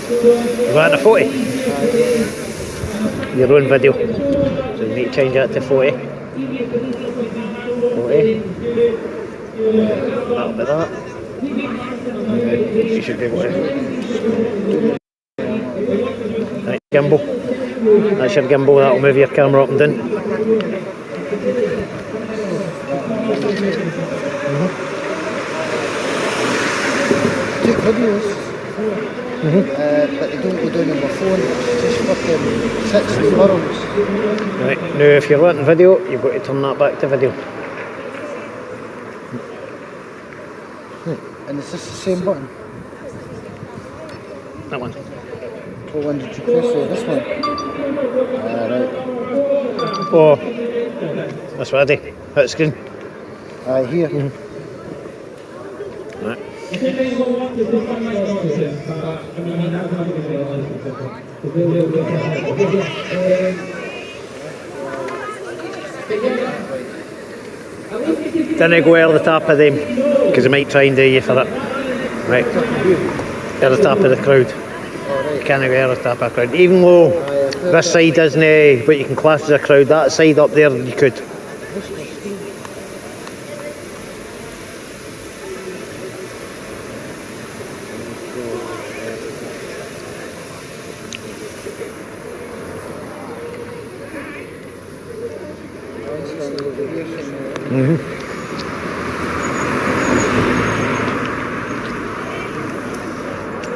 Speaker 1: You got it to 40? Your own video. So you need to change that to 40. 40. That'll be that. You should be able to. Right, gimbal. That's your gimbal, that'll move your camera up and down.
Speaker 20: Take videos, but they don't go down on my phone, it just fucking sits in the burrows.
Speaker 1: Right, now if you're wanting video, you've got to turn that back to video.
Speaker 20: And it's just the same button.
Speaker 1: That one.
Speaker 20: What one did you press there? This one? Right.
Speaker 1: Oh, that's what I do. Hit the screen.
Speaker 20: Here.
Speaker 1: Right. Don't go over the top of them, because they might try and do you for it. Right. Over the top of the crowd. You can't go over the top of the crowd. Even though this side isn't what you can class as a crowd, that side up there you could.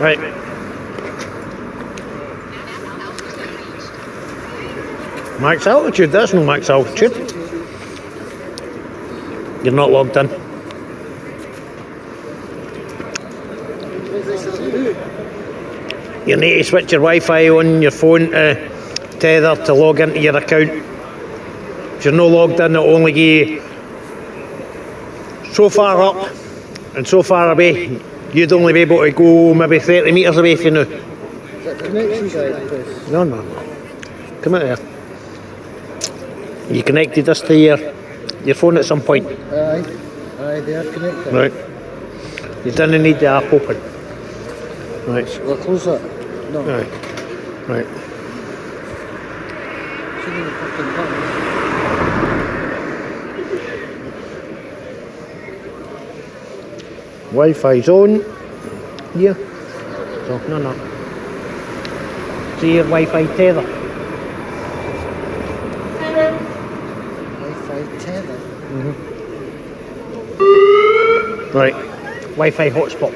Speaker 1: Right. Max altitude, that's no max altitude. You're not logged in. You need to switch your Wi-Fi on your phone to tether to log into your account. If you're not logged in, it'll only give you so far up and so far away. You'd only be able to go maybe 30 metres away from you now.
Speaker 20: Is that the connection guide, Chris?
Speaker 1: No. Come out here. You connected this to your phone at some point.
Speaker 20: Aye, they are connected.
Speaker 1: Right. You didn't need the app open. Right.
Speaker 20: We'll close that. No.
Speaker 1: Right. Right.
Speaker 20: Should be the fucking button.
Speaker 1: Wi-Fi's on. Here. So, no. See your Wi-Fi tether.
Speaker 20: Wi-Fi tether?
Speaker 1: Right. Wi-Fi hotspot.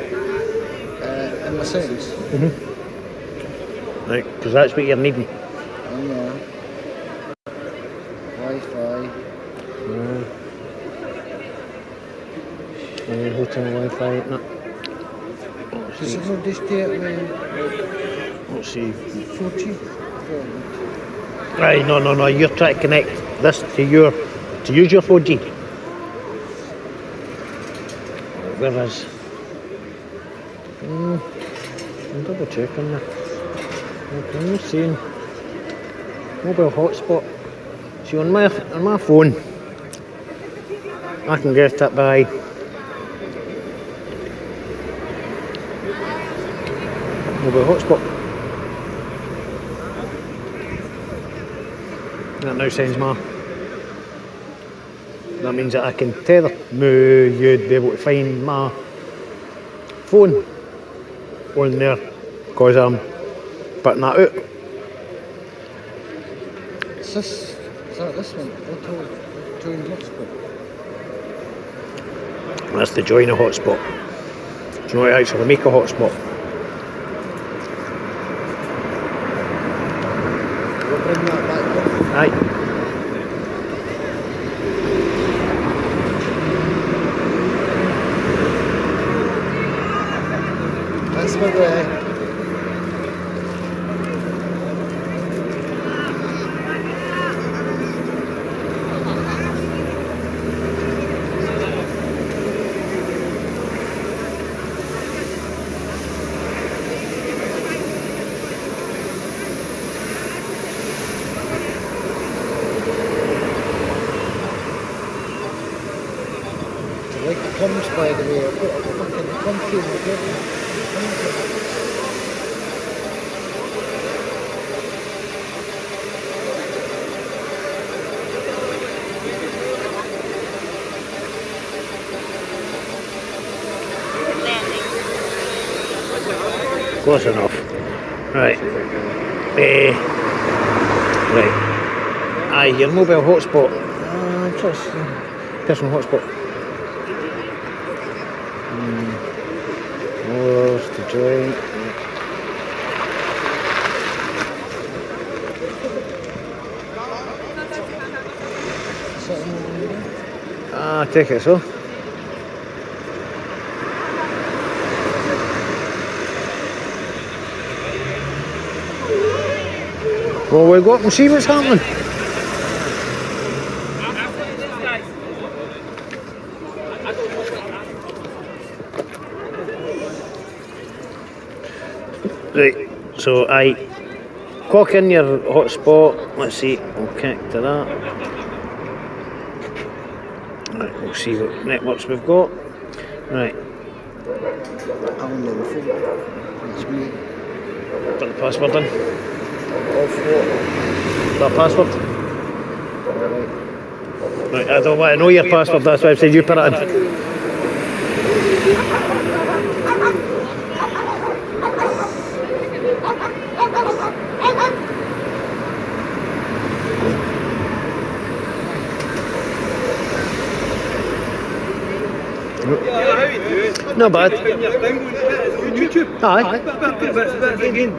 Speaker 20: In my settings?
Speaker 1: Right, because that's what you're needing.
Speaker 20: Yeah. Wi-Fi.
Speaker 1: Hotel Wi-Fi, no.
Speaker 20: Does it not just do it with...
Speaker 1: Let's see.
Speaker 20: 4G?
Speaker 1: Right, no. You're trying to connect this to use your 4G. Whereas, I'm double checking that. Okay, I'm seeing mobile hotspot. See, on my phone, I can get it by mobile hotspot. That now sends my. That means that I can tether. No, you'd be able to find my phone on there because I'm putting that out.
Speaker 20: Is that this one? Auto join hotspot?
Speaker 1: That's to join a hotspot. Do you know how to actually make a hotspot?
Speaker 20: We'll bring that back.
Speaker 1: Aye.
Speaker 20: That's where the like the plums, by the way. I've got a fucking plum tree in the garden.
Speaker 1: Close enough. Right. Right. Aye, your mobile hotspot. Personal hotspot. Where's the join? Take it so. Well, we'll go up and see what's happening. Right, so I clock in your hotspot. Let's see, we'll connect to that. Right, we'll see what networks we've got. Right. Put the password in. That password? Right, I don't want to know your password, that's why I said you put it in. Not bad. Aye.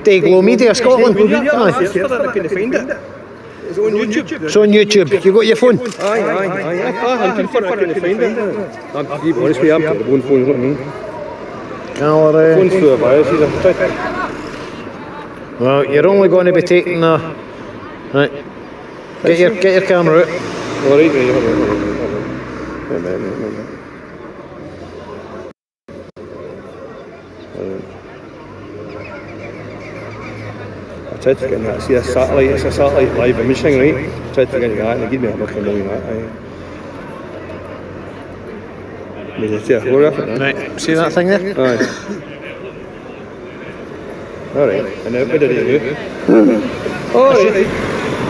Speaker 1: Dayglow Media Scotland. Aye.
Speaker 8: It's on YouTube.
Speaker 1: It's on YouTube. You got your phone?
Speaker 8: Aye. I couldn't find it. I'm being honest with you, I'm putting the one phone on me.
Speaker 1: Gallery.
Speaker 8: Phone's full of viruses.
Speaker 1: Well, you're only going to be taking the... Right. Get your camera out.
Speaker 8: Alright, hold on. I tried to get in that. See, it's a satellite live imaging, right? I tried to get in that and they gave me a fucking million that. Made it to a floor off it.
Speaker 1: Right, see that thing there?
Speaker 8: Aye. Alright, and now what did it do?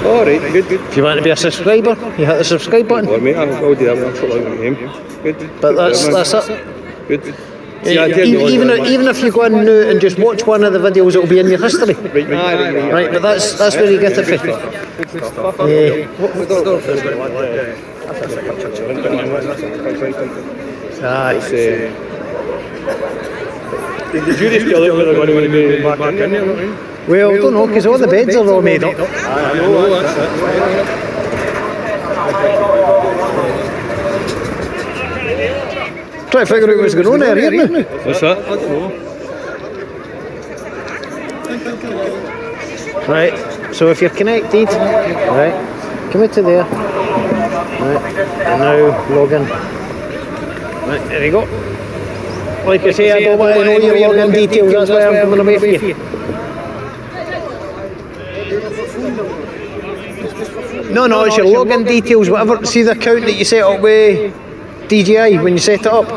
Speaker 8: Alright, good.
Speaker 1: If you want to be a subscriber, you hit the subscribe button.
Speaker 8: Well, mate, I'll do that. I'll sort out the game. Good.
Speaker 1: But that's it.
Speaker 8: Good.
Speaker 1: Even if you go in now and just watch one of the videos, it'll be in your history. Right, but that's where you get it from.
Speaker 8: Did you just kill it when they're going to be back in there?
Speaker 1: Well, I don't know, because all the beds are all made up.
Speaker 8: I know, that's it.
Speaker 1: Try to figure out what's going on there, isn't it?
Speaker 8: What's that? I don't know.
Speaker 1: Right, so if you're connected, right, come into there, right, and now log in. Right, there you go. Like I say, I don't want to know your login details, that's why I'm coming away from you. No, it's your login details, whatever. See the account that you set up with DJI when you set it up?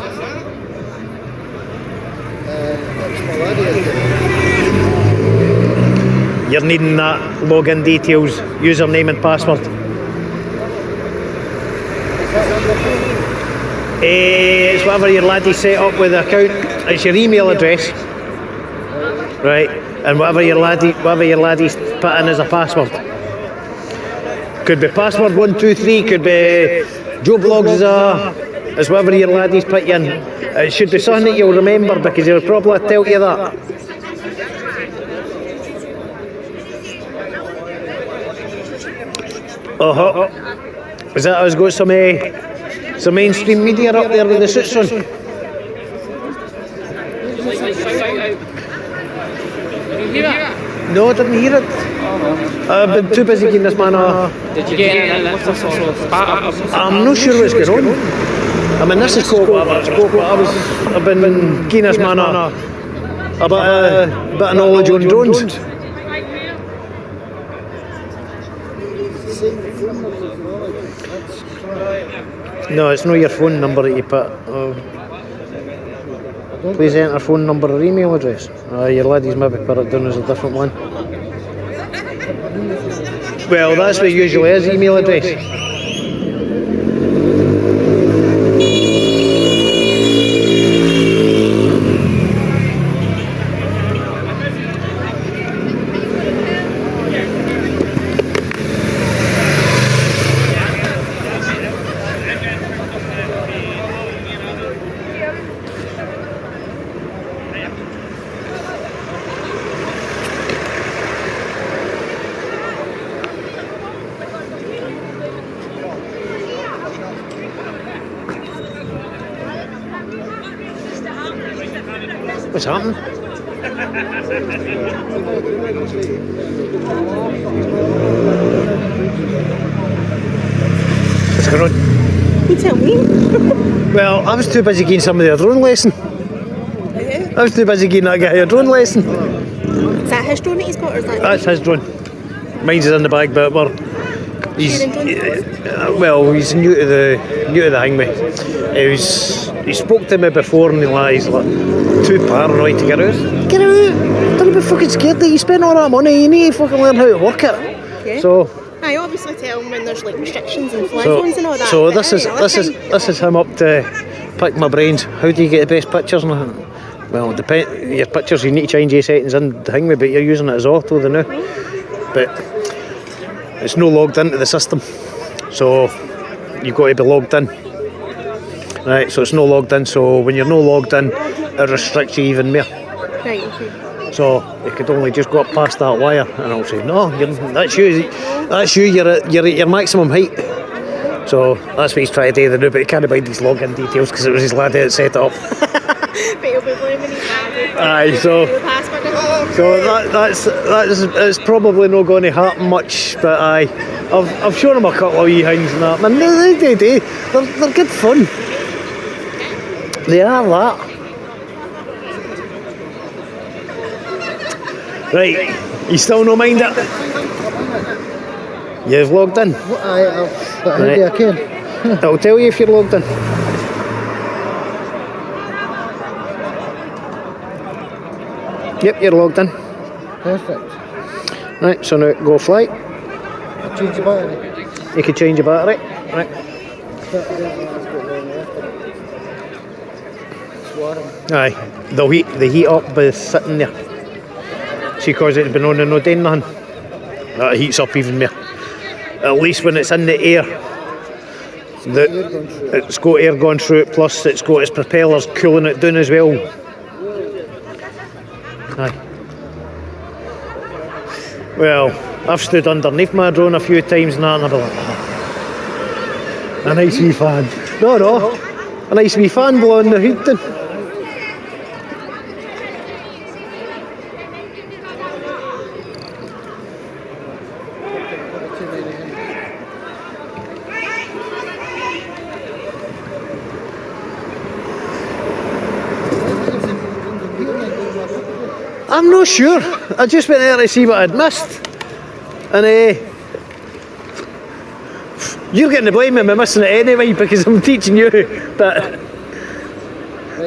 Speaker 1: You're needing that login details, username and password. It's whatever your laddie set up with the account. It's your email address, right? And whatever your laddie's put in as a password. Could be password 123. Could be Joe Blogs as a is whatever your laddies put you in. It should be something that you'll remember because he'll probably tell you that. Is that us got some mainstream media up there with the suits on? No, I didn't hear it. I've been too busy getting this man
Speaker 5: Did you get any of that sort of spat?
Speaker 1: I'm not sure what's going on. I mean, this is I've been getting this man a bit of knowledge on drones. No, it's not your phone number that you put. Please enter phone number or email address. Your lady's maybe put it down as a different one. Well, that's what usually is, email address. What's happening? What's going on?
Speaker 15: You tell me.
Speaker 1: Well, I was too busy getting somebody a drone lesson. I was too busy getting that guy a drone lesson.
Speaker 15: Is that his drone that he's got, or is that?
Speaker 1: That's his drone. Mine's in the bag, but he's he's new to the thing, mate. He spoke to me before and he's like too paranoid to get out. Get out! Don't be fucking scared that you spend all that money. You need to fucking learn how to work it.
Speaker 15: Yeah.
Speaker 1: So
Speaker 15: I obviously tell him when there's like restrictions and fly zones and all that.
Speaker 1: So this is him up to pick my brains. How do you get the best pictures? Well, your pictures you need to change your settings in the thing, but you're using it as auto the now. But it's no logged into the system, so you've got to be logged in. Right, so it's no logged in, so when you're no logged in, it restricts you even more.
Speaker 15: Right, okay.
Speaker 1: So you could only just go up past that wire, and I'll say, no, that's you, you're at your maximum height. So that's what he's trying to do, but he can't abide these login details because it was his lad that set it up.
Speaker 15: But he'll be blaming his dad.
Speaker 1: Aye, so that's probably not going to happen much, but I've shown him a couple of wee things and that. Man, they're good fun. They are that. Right, you still no mind it? You've logged in?
Speaker 20: Right. I can.
Speaker 1: I'll tell you if you're logged in. Yep, you're logged in.
Speaker 20: Perfect.
Speaker 1: Right, so now go fly.
Speaker 20: Change the battery.
Speaker 1: You can change your battery. Right. Aye, the heat up by sitting there. See, because it's been on and not doing nothing. That heats up even more. At least when it's in the air, it's got air going through it, plus it's got its propellers cooling it down as well. Aye. Well, I've stood underneath my drone a few times now and I've been like, a nice wee fan. No, a nice wee fan blowing the heat down. I'm not sure. I just went there to see what I'd missed. And you're getting the blame of me missing it anyway because I'm teaching you. But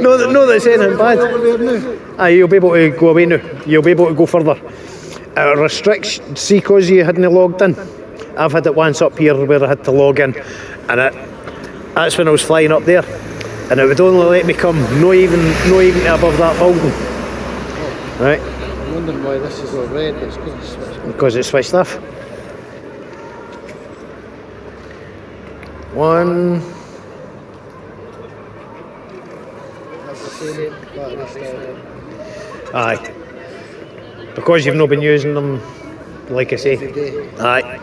Speaker 1: no, that's anything bad. Aye, you'll be able to go away now. You'll be able to go further. It restricts, see, because you hadn't logged in. I've had it once up here where I had to log in, and that's when I was flying up there, and it would only let me come no even above that building. Right.
Speaker 20: I'm wondering why this is all red, but it's
Speaker 1: because it's switched off. 1,
Speaker 20: That's the same battery style.
Speaker 1: Aye. Because you've not been using them, like I say. Aye.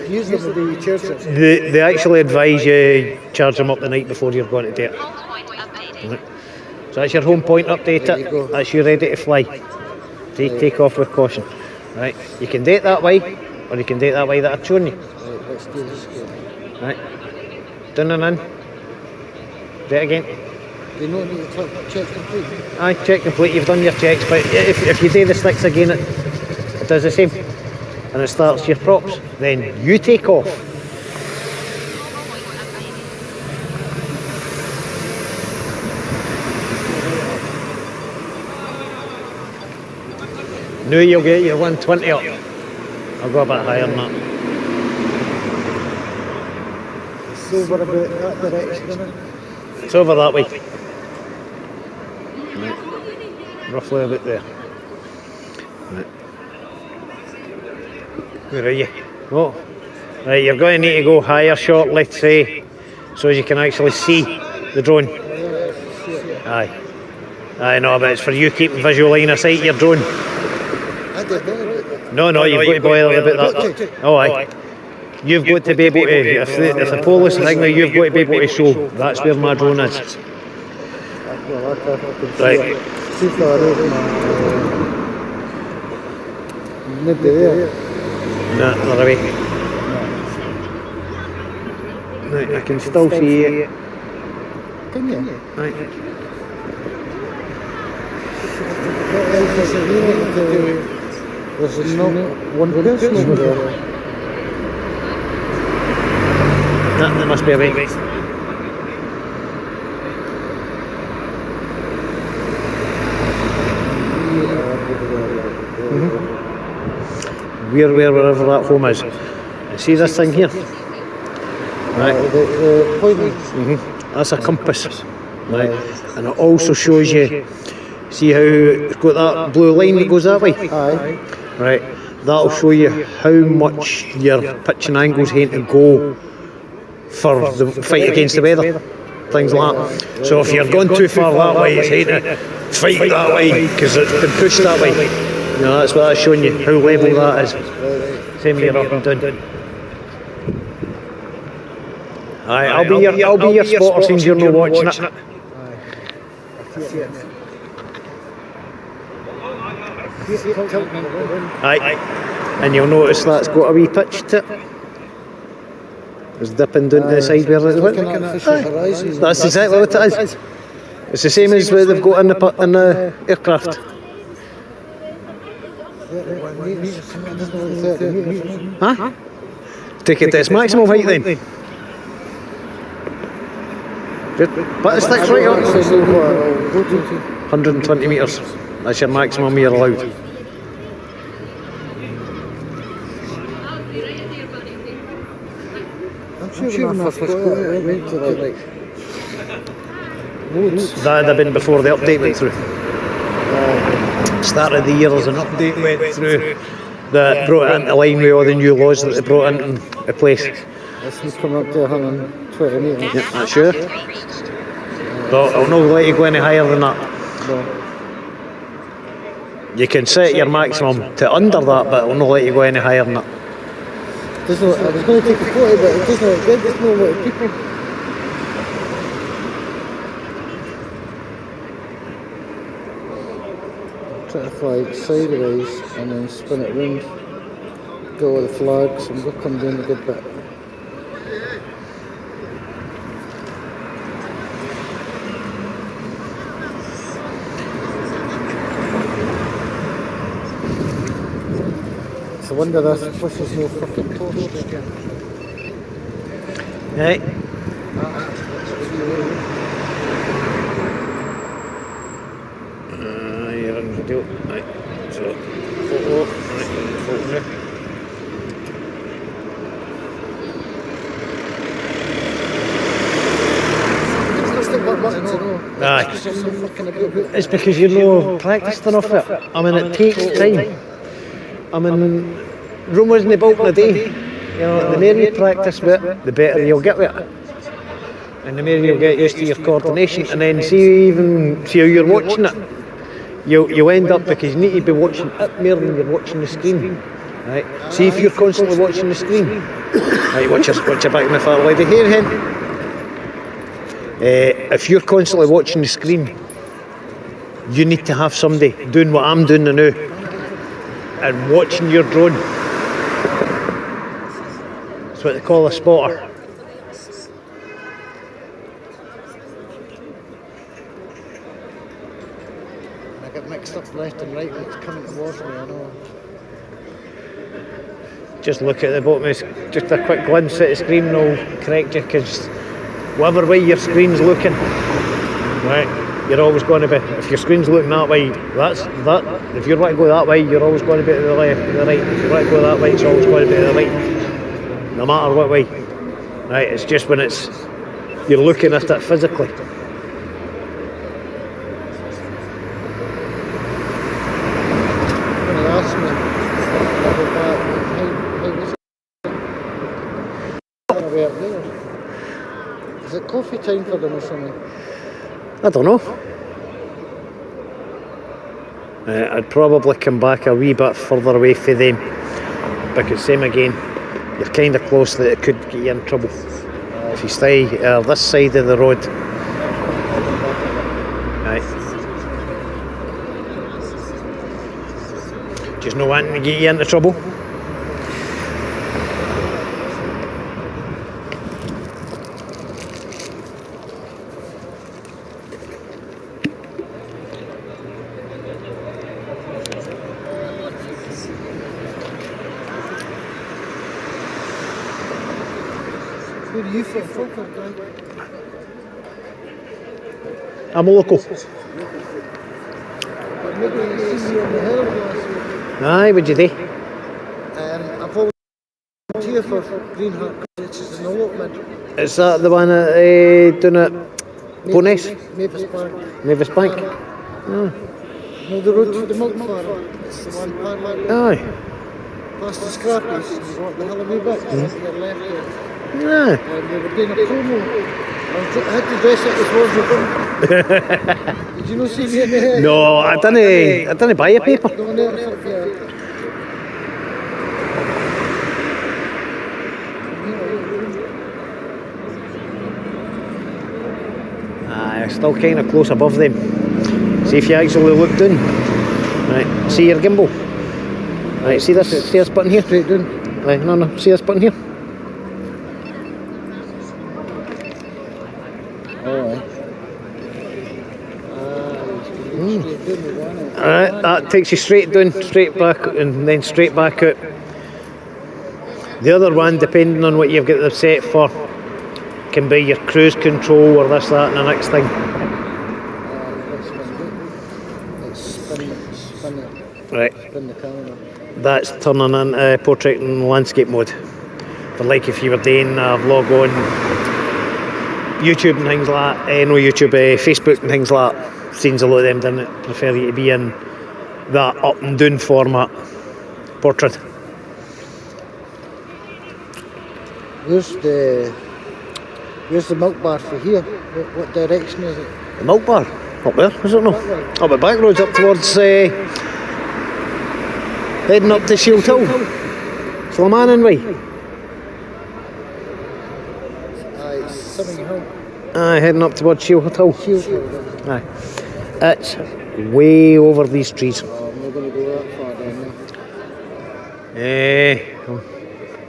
Speaker 20: Use them the day you charge it.
Speaker 1: They actually advise you charge them up the night before you're going to do it. Right. So that's your home point update. That's you ready to fly. Take off with caution. Right. You can do it that way, or you can do it that way that I've shown you.
Speaker 20: Right, let's do this again.
Speaker 1: Right. Down and in. Do it again.
Speaker 20: Do you not need to check complete?
Speaker 1: Aye, check complete. You've done your checks, but if you do the sticks again, it does the same. And it starts your props. Then you take off. Now you'll get your 120 up. I'll go a bit higher than that.
Speaker 20: It's over about that direction, isn't it?
Speaker 1: It's over that way. Right. Roughly about there. Right. Where are you? Oh. Right, you're going to need to go higher shortly, say, so as you can actually see the drone. Aye. I know, but it's for you keeping visual line of sight your drone.
Speaker 20: I did know about that.
Speaker 1: No, you've got to bother about that. Oh, aye. You've got to be able to, if the pole is signal, you've got to be able to show that's where my drone is. Right.
Speaker 20: Too far over. Maybe there.
Speaker 1: No, another way. Right, I can still see it.
Speaker 20: Can you?
Speaker 1: Right.
Speaker 20: There's not one person over there.
Speaker 1: No, there must be a way. Wherever that home is. And see this thing here? Right.
Speaker 20: The pointing.
Speaker 1: That's a compass. Right. And it also shows you, see how it's got that blue line that goes that way?
Speaker 20: Aye.
Speaker 1: Right. That'll show you how much your pitch and angle's going to go for the fight against the weather. Things like that. So if you're going too far that way, it's going to fight that way because it's been pushed that way. You know, that's what that's showing you, how level that is. Same here up and down. Aye, I'll be your spotter since you're not watching it. Aye, and you'll notice that's got a wee pitch to it. It's dipping down to the side where it went. That's exactly what it is. It's the same as what they've got in the aircraft. Huh? Take it to its maximum height then. Good. Put the sticks right up. 120 metres. That's your maximum you're allowed.
Speaker 20: I'm sure when I first got it, it went to like loads.
Speaker 1: That had been before the update went through. Start of the year as an update went through that brought it into line with all the new laws that they brought into place.
Speaker 20: This one's coming up to 120 metres.
Speaker 1: Yeah, that's sure. But I'll not let you go any higher than that.
Speaker 20: No.
Speaker 1: You can set your maximum to under that, but I'll not let you go any higher than that.
Speaker 20: I was going to take a photo, but it doesn't look good. There's no lot of people. Try to fly sideways and then spin it round. Go with the flags and we'll come down a good bit. It's a wonder this bush is no fucking toast again.
Speaker 1: Right. You're in video. Right. So, photo. Right. Photo now. Aye. It's because you're not practised enough it. I mean, it takes time. I mean, Rome wasn't built in a day. You know, the more you practice with it, the better you'll get with it. and the more you'll get used to your coordination, and then see how you're watching it, you'll end up, because you need to be watching it more than you're watching the screen. Right. See if you're constantly watching the screen. Right, watch your back, my fair lady. Here, hen. If you're constantly watching the screen, you need to have somebody doing what I'm doing now and watching your drone. That's what they call a spotter.
Speaker 20: I get mixed up left and right when it's coming towards me, I know.
Speaker 1: Just look at the bottom, just a quick glimpse at the screen will correct you, because whatever way your screen's looking, right, you're always going to be, if your screen's looking that way, that's that. If you want to go that way, you're always going to be to the left, to the right. If you want to go that way, it's always going to be to the right, no matter what way. Right, it's just when you're looking at it physically.
Speaker 20: Is it coffee time for them or something?
Speaker 1: I don't know. I'd probably come back a wee bit further away from them, because same again, you're kind of close that it could get you in trouble. If you stay this side of the road. Right. Just not wanting to get you into trouble.
Speaker 20: Where are you from, Falkirk, guy?
Speaker 1: I'm a local.
Speaker 20: But maybe you see me on the hill last week.
Speaker 1: Aye, what'd you do?
Speaker 20: I've always been here for Green Heart College, it's an allotment.
Speaker 1: Is that the one down at Bowness?
Speaker 20: Mavis Park.
Speaker 1: Mavis Bank?
Speaker 20: Oh. No, the road to the milk farm. It's the one park.
Speaker 1: Aye.
Speaker 20: Past the Scrappies, you go up the hill a wee bit, to your left there.
Speaker 1: Yeah.
Speaker 20: And they were doing a promo. I had to dress up as Roger. Did you not see me in the head?
Speaker 1: No, I didn't buy a paper.
Speaker 20: No, never thought, yeah.
Speaker 1: Aye, still kind of close above them. See if you actually look down. Right, see your gimbal. Right, see this button here?
Speaker 20: Straight down.
Speaker 1: Right, no, see this button here? Alright, that takes you straight down, straight back, and then straight back out. The other one, depending on what you've got them set for, can be your cruise control or this, that, and the next thing. Right.
Speaker 20: Spin the camera.
Speaker 1: That's turning into portrait and landscape mode. But like if you were doing a vlog on YouTube and things like that, no YouTube, Facebook and things like that, scenes a lot of them didn't prefer you to be in that up and down format portrait.
Speaker 20: Where's the milk bar for here? What direction is it?
Speaker 1: The milk bar? Up there, is it no? Up the back roads up towards heading up to Shield Hill. Slamanan way.
Speaker 20: Aye, Summing Hill.
Speaker 1: Aye, heading up towards Shield Hill.
Speaker 20: Shield Hill.
Speaker 1: Aye. It's way over these trees.
Speaker 20: Oh, I'm not going to go that far down there.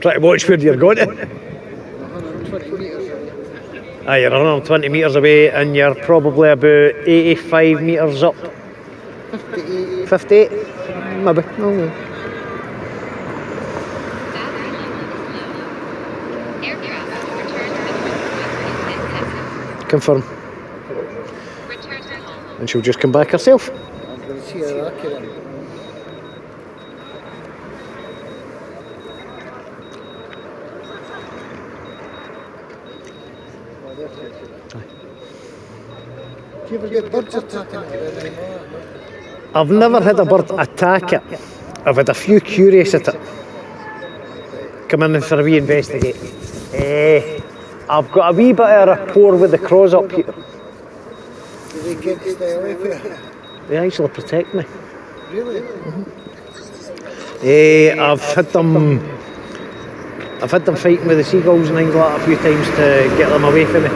Speaker 1: Try to watch where you're going to.
Speaker 20: 120 metres away.
Speaker 1: Aye, you're 120 metres away and you're probably about 85 metres up.
Speaker 20: 58.
Speaker 1: 58? Maybe. No. Confirm. And she'll just come back herself.
Speaker 20: I'm going to see her accurate. Do you ever get birds attacking it anymore?
Speaker 1: I've never had a bird attack it. I've had a few curious at it. Come in for a wee investigate. I've got a wee bit of rapport with the crows up here.
Speaker 20: Do they get to stay away from you?
Speaker 1: They actually protect me.
Speaker 20: Really?
Speaker 1: I've had them fighting with the seagulls and things like that a few times to get them away from me.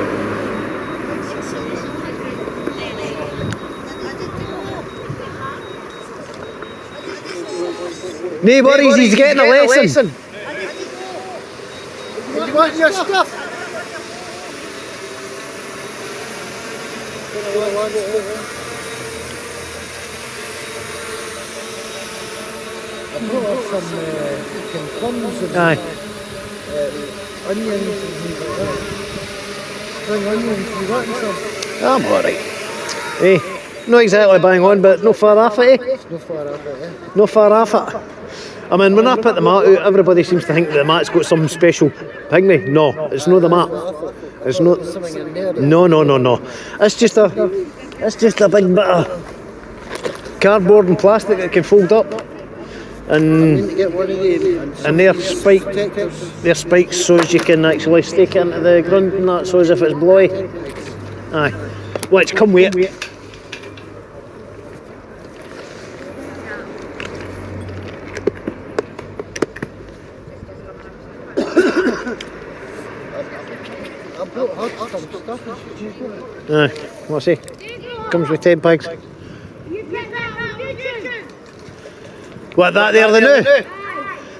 Speaker 1: No worries, he's getting a lesson.
Speaker 20: You want your stuff? I brought up some plums and onions and things like that. Spring onions, you want some?
Speaker 1: I'm alright. Not exactly bang on, but no far off it,
Speaker 20: No far off it,
Speaker 1: No far off it. I mean, when I put the mat out, everybody seems to think that the mat's got some special pygmy. No, it's not the mat. It's not. No. It's just a big bit of cardboard and plastic that can fold up. And they're spikes so as you can actually stake it into the ground and that, so as if it's blowy. Aye. Let's come with it. Aye, what's he? Comes with 10 pigs. What, that there, the new?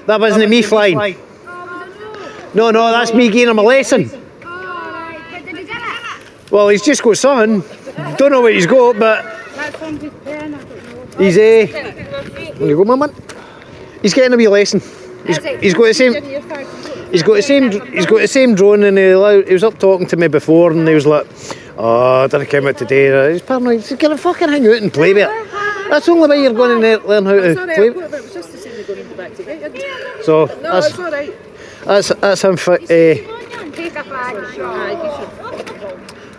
Speaker 1: That wasn't me flying. No, that's me giving him a lesson. Well, he's just got something. Don't know what he's got, but he's there you go, man. He's getting a wee lesson. He's got the same. He's got the same drone, and he was up talking to me before, and he was like, "Oh, I didn't come out today." He's paranoid. He said, "Can I fucking hang out and play with it? That's the only way you're going to learn how to play with it."
Speaker 15: It was just the same as going back to get you.
Speaker 1: So
Speaker 15: No, it's alright.
Speaker 1: that's him.
Speaker 15: Take a flag.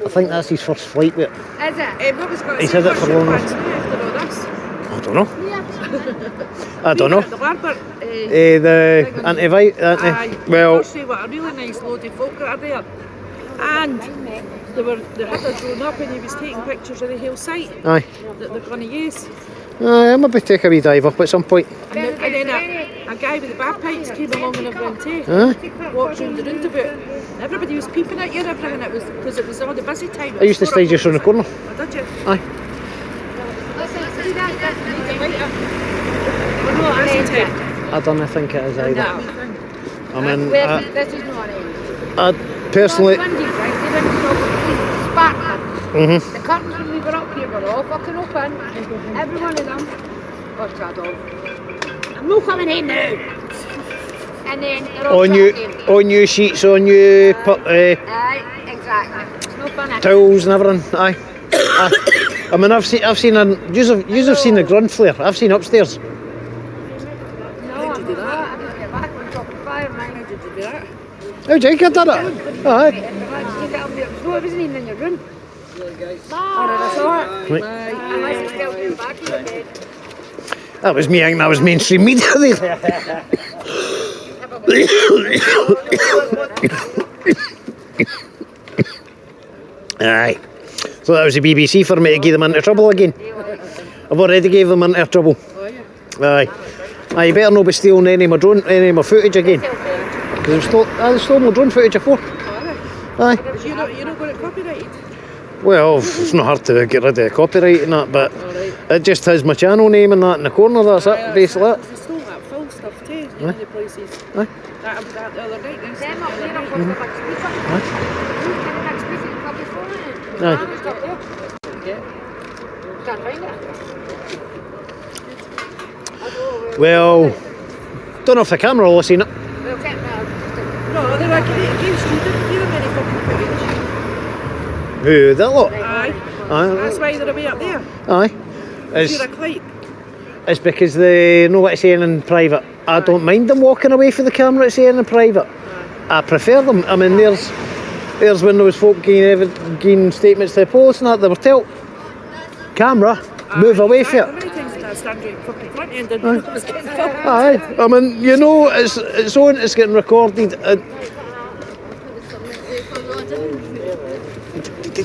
Speaker 1: I think that's his first flight with it.
Speaker 15: Is it?
Speaker 1: He's had it for long enough. I don't know. I don't know.
Speaker 15: The Lambert,
Speaker 1: the well,
Speaker 15: see what a really nice load of folk that are there. And they had their drone up and he was taking pictures of the whole site
Speaker 1: aye.
Speaker 15: that they're going to use.
Speaker 1: I maybe take a wee dive up at some point.
Speaker 15: And then a guy with the bagpipes came along and everyone too. Walked round the roundabout. Everybody was peeping at you and everything. It was because it was all the busy time.
Speaker 1: I used to stay just round the corner.
Speaker 15: Oh, did you?
Speaker 1: Aye. I don't think it is either. I mean,
Speaker 4: This is not it.
Speaker 1: I personally.
Speaker 4: The curtains when we were up here were all fucking open. Every one of them. Oh, God, I'm not coming in now. And then they're all
Speaker 1: on new sheets, on new
Speaker 4: aye, exactly. It's no fun.
Speaker 1: Towels and everything. Aye. I mean, I've seen you've seen the ground flare. I've seen upstairs.
Speaker 4: No, I'm not. I just get back on top of fire, man. How did you do that?
Speaker 1: How did you do it? Aye.
Speaker 4: No, it wasn't even in your room. Oh, I saw it.
Speaker 1: Right.
Speaker 4: Unless it's still going back in the bed.
Speaker 1: That was me. I think that was mainstream media there. Aye. So that was the BBC for me to give them into trouble again. I've already gave them into trouble. Aye. Aye, you better not be stealing any of my footage again. Because they stole my drone footage before. Aye.
Speaker 15: You're not going to copyright it?
Speaker 1: Well, it's not hard to get rid of copyright and that, but it just has my channel name and that in the corner, that's it, basically it.
Speaker 15: They stole that film stuff too, in the places.
Speaker 1: Aye.
Speaker 15: That the other night.
Speaker 4: Them up there, I've got the back speaker. The back speaker, you probably phone it.
Speaker 1: Aye.
Speaker 4: It's up there.
Speaker 15: Yeah.
Speaker 4: Can't find it.
Speaker 1: Well, don't know if the camera will have seen it.
Speaker 15: No, they were against you, didn't give them any fucking footage.
Speaker 1: Who, that lot?
Speaker 15: Aye.
Speaker 1: Aye.
Speaker 15: That's why they're away up there.
Speaker 1: Aye. It's because they know what to say in private. I don't mind them walking away from the camera to say in private. I prefer them. I mean, there's when there was folk giving statements to the police and that, they were told, camera, move away from it.
Speaker 15: How many times did I stand right fucking front end and it was getting filmed?
Speaker 1: Aye, I mean, you know, it's on, it's getting recorded.
Speaker 4: Aye,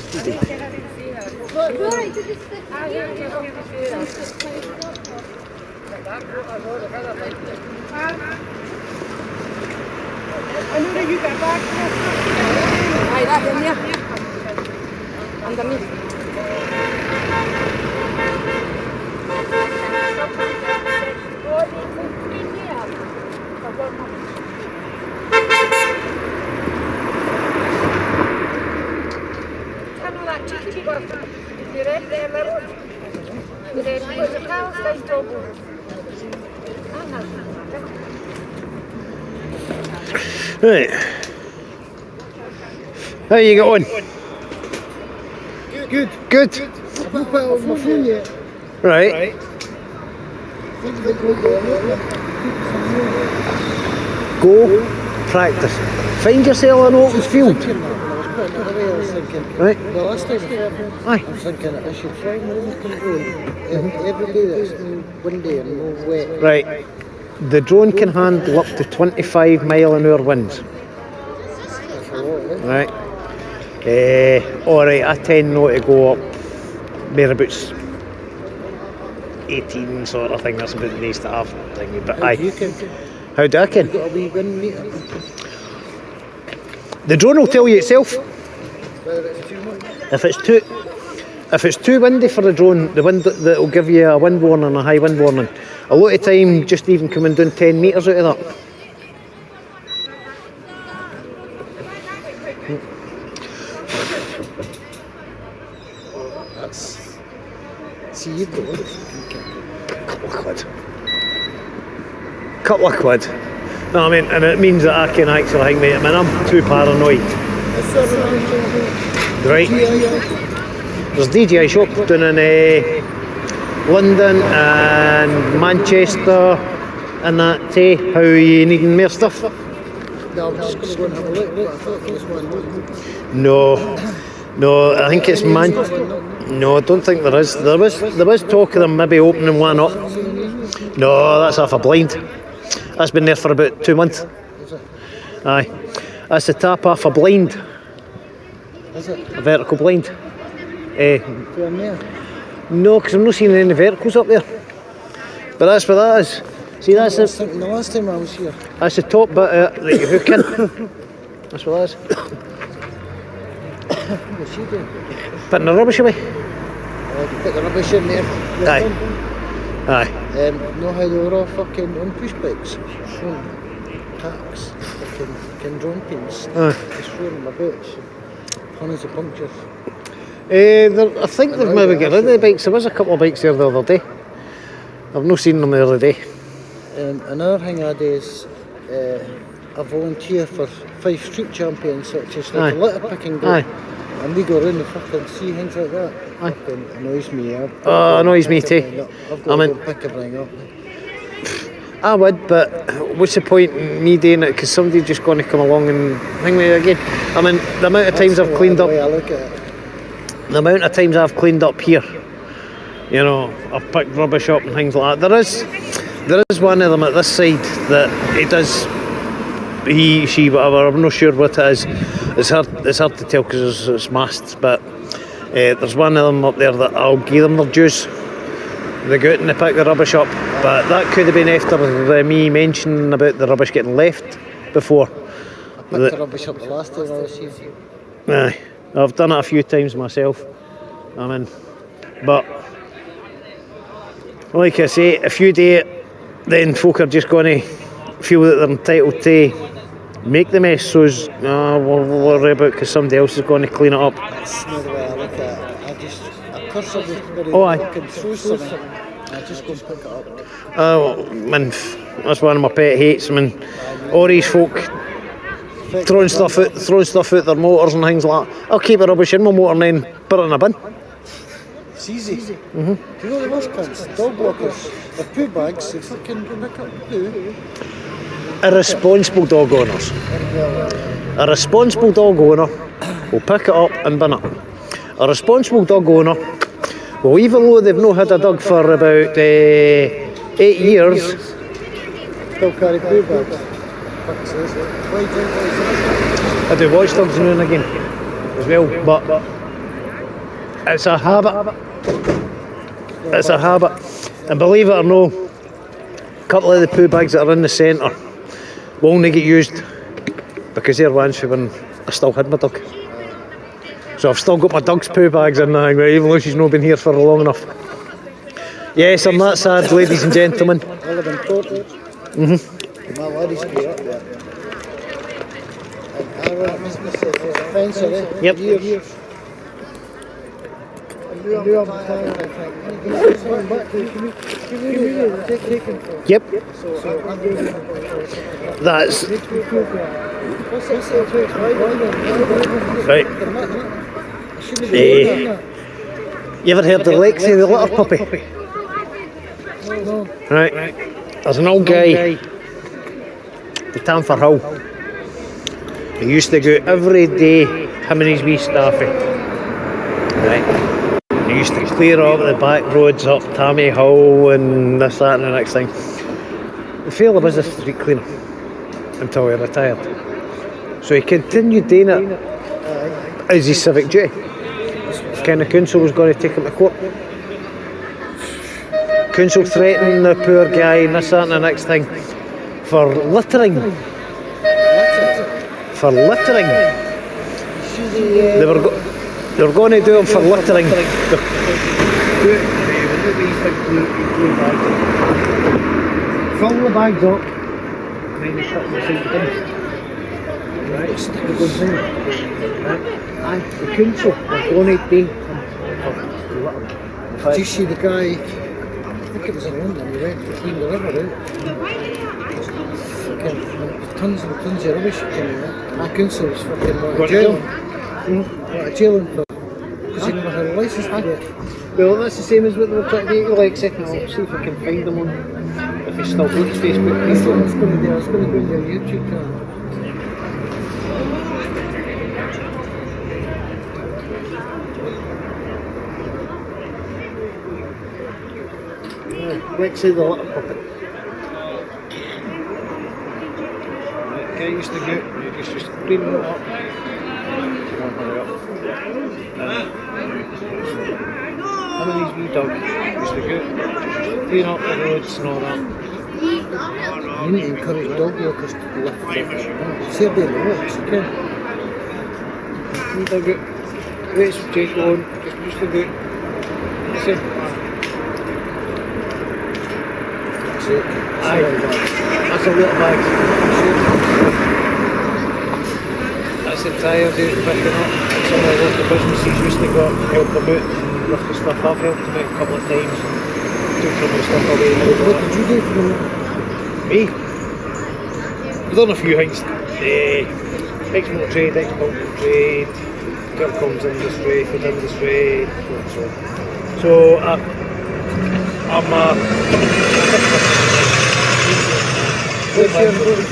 Speaker 4: that in there. Underneath.
Speaker 1: Right. How you going?
Speaker 20: Good.
Speaker 1: Good.
Speaker 20: I've not put it on my phone yet.
Speaker 1: Right. Go practice. Find yourself an open field. Right.
Speaker 20: The last time I was thinking I should try my remote control every day that's windy and no wet.
Speaker 1: Right. The drone can handle up to 25 mile an hour winds. Right. Alright, I tend not to go up thereabouts 18 sort of thing. That's about the nice to have thingy. But
Speaker 20: How do you ken?
Speaker 1: How do I ken?
Speaker 20: You've got a wee wind meter.
Speaker 1: The drone will tell you itself.
Speaker 20: Whether it's too much.
Speaker 1: If it's too windy for the drone, the wind that will give you a wind warning, a high wind warning. A lot of time, just even coming down 10 metres out of that.
Speaker 20: That's. See, you've got one.
Speaker 1: Couple of quid. No, I mean, and it means that I can actually hang me. I mean, I'm too paranoid. Right. There's DJI shop down in London and Manchester and that too. How you needing more stuff?
Speaker 20: No, I'm just going to go and have a look, but I thought this one.
Speaker 1: No, I think it's No, I don't think there is. There was talk of them maybe opening one up. No, that's half a blind. That's been there for about 2 months.
Speaker 20: Is it?
Speaker 1: Aye. That's the top half a blind.
Speaker 20: Is it?
Speaker 1: A vertical blind.
Speaker 20: Down there?
Speaker 1: No, because I'm not seeing any verticals up there. But that's what that is. See, that's
Speaker 20: I was thinking the last time I was here.
Speaker 1: That's the top bit that you hook in. That's what that is.
Speaker 20: What's she doing?
Speaker 1: Putting the rubbish away.
Speaker 20: You put the rubbish in there.
Speaker 1: Aye. Aye.
Speaker 20: Know how they were all fucking on push bikes? Showing tacks, fucking drone pins. Just throwing them about. Hundreds of punctures.
Speaker 1: I think they've maybe got rid of the bikes. There was a couple of bikes there the other day. I've not seen them the other day.
Speaker 20: Another thing I do is I volunteer for 5 street champions, such as like a litter picking group. And we go around and fucking see things like that. Fucking annoys me.
Speaker 1: Annoys me too.
Speaker 20: I've got to go pick everything up.
Speaker 1: I would, but what's the point in me doing it? Because somebody's just going to come along and hang me again. I mean, the amount of times I've cleaned up.
Speaker 20: The way I look at it.
Speaker 1: The amount of times I've cleaned up here, you know, I've picked rubbish up and things like that. There is one of them at this side that he does, he, she, whatever, I'm not sure what it is. It's hard to tell because it's masked, but there's one of them up there that I'll give them their dues. They go out and they pick the rubbish up, but that could have been after me mentioning about the rubbish getting left before.
Speaker 20: I picked the rubbish up the last time I was here.
Speaker 1: Aye. I've done it a few times myself. I mean, but like I say, if you do it, then folk are just going to feel that they're entitled to make the mess. So we'll worry about because somebody else is going to clean it up.
Speaker 20: That's not the way I look at it. I curse everybody
Speaker 1: Oh, aye.
Speaker 20: fucking throws something. I just go and pick it up.
Speaker 1: Man, that's one of my pet hates. I mean, all these folk throwing stuff out their motors and things like that. I'll keep the rubbish in my motor and then put it in a bin.
Speaker 20: It's easy. Do you know the worst cunts? Dog walkers. They're poo bags. They fucking pick up poo.
Speaker 1: Irresponsible dog owners. A responsible dog owner will pick it up and bin it. A responsible dog owner will, even though they've not had a dog for about 8 years,
Speaker 20: still carry poo bags. I
Speaker 1: do watchdogs now and again as well, but It's a habit. It's a habit. And believe it or no, a couple of the poo bags that are in the centre will only get used because they're ones for when I still had my dog. So I've still got my dog's poo bags in there, even though she's not been here for long enough. Yes, I'm that sad, ladies and gentlemen.
Speaker 20: I live in Portland. My lady's grew up there. And I run a business as a fencer there.
Speaker 1: Yep.
Speaker 20: Years.
Speaker 1: Yep. That's right. You ever heard of Lexi the litter puppy? Right. There's an old guy, the Tamfer Hill. He used to go every day, him and his wee staffy. Right. He used to clear all the back roads up Tammy Hill and this, that and the next thing. The fella was a street cleaner until he retired. So he continued doing it as his civic duty. Kind of council was going to take him to court. Council threatening the poor guy and this, that and the next thing for littering. For littering. They were going to do him for littering. Fill the bags up and then you shut them beside the bin. Right, stick the goods in. Right. And the council were going to take him for littering.
Speaker 20: Did you see the guy, I think it was in London, he went to clean the river out. Tons and tons of rubbish came out. The council was fucking wanted to jail him. Wanted to jail him for, because he never had a licence to do it.
Speaker 1: Well, that's the same as what they were trying to do to Lexi. I'll see if I can find them on, if he's still on his Facebook page.
Speaker 20: That's what I was going to do, I was going to go on their YouTube channel.
Speaker 1: Lexi the litter puppet. Guy used to go, he used to clean it up. Him and his wee dog used to go, clean up the roads and all that.
Speaker 20: You need to encourage dog walkers to lift up. See a bit of the walks, you can.
Speaker 1: Wee dog out, race with Jake on, just used to go. That's it. Aye, that's a lot of bags. That's the tyres out picking up. Some of the local businesses used to go up and help them out and lift the stuff up. I've helped them out a couple of times. Took some of the stuff away.
Speaker 20: What did you do for them?
Speaker 1: Me? I've done a few things. Export trade, export trade, telecoms industry, food industry, so I'm
Speaker 20: what's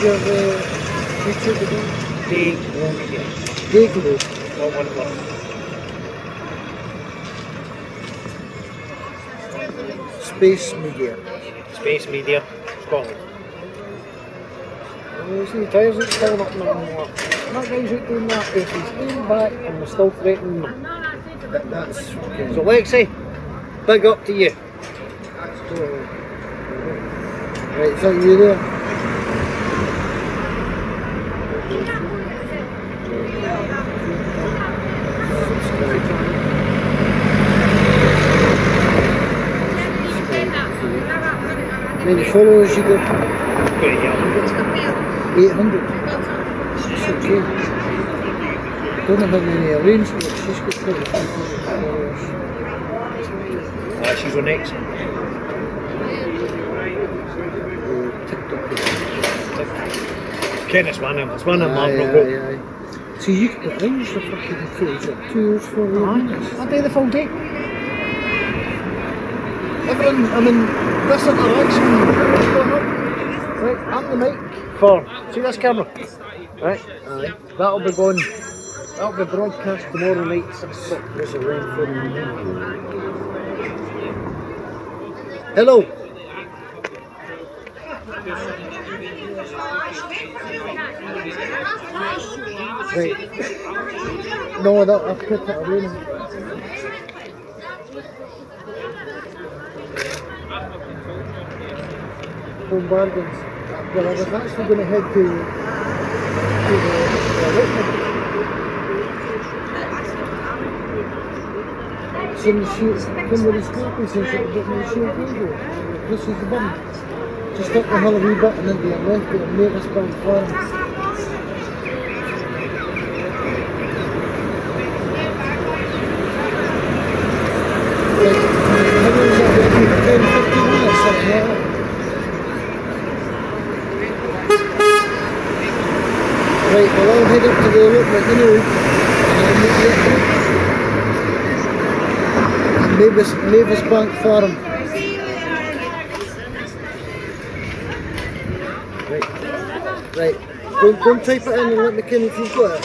Speaker 20: your YouTube again? Dayglow.
Speaker 1: Not one word.
Speaker 20: Space Media.
Speaker 1: Space Media, Scotland. You see the tyres out filling up and more. That guy's out doing that because he's leaning back and we're still threatening them.
Speaker 20: That's okay.
Speaker 1: So Lexi, big up to you.
Speaker 20: Right, is that you there? How many followers you got? 800. That's okay. Don't have any arrangement. She's got 25 followers.
Speaker 1: She's on X. Ken, it's one of them. It's one of them.
Speaker 20: Aye. See, you can arrange the fucking footage up 2 hours for the minutes.
Speaker 1: I do the full day. Everyone, I mean, this interaction. Right, I'm the mic for, see this camera? Right? Aye. That'll be going, that'll be broadcast tomorrow night, 6 o'clock. There's a rain for hello. Right. No, I've put it away now.
Speaker 20: Home bargains. Well, I was actually going to head to Richmond. Some shoots, somebody's talking since it was my show video. This is the bum. Just up the hill a wee bit and into your left at Mavisburn Farm. Like, how long is that going to be? 10, 15 minutes, something like that. Right, well I'll head up to the allotment anyway, and I'll meet you at Mavis Bank Farm. Right, don't type it in and let me know if you've got it.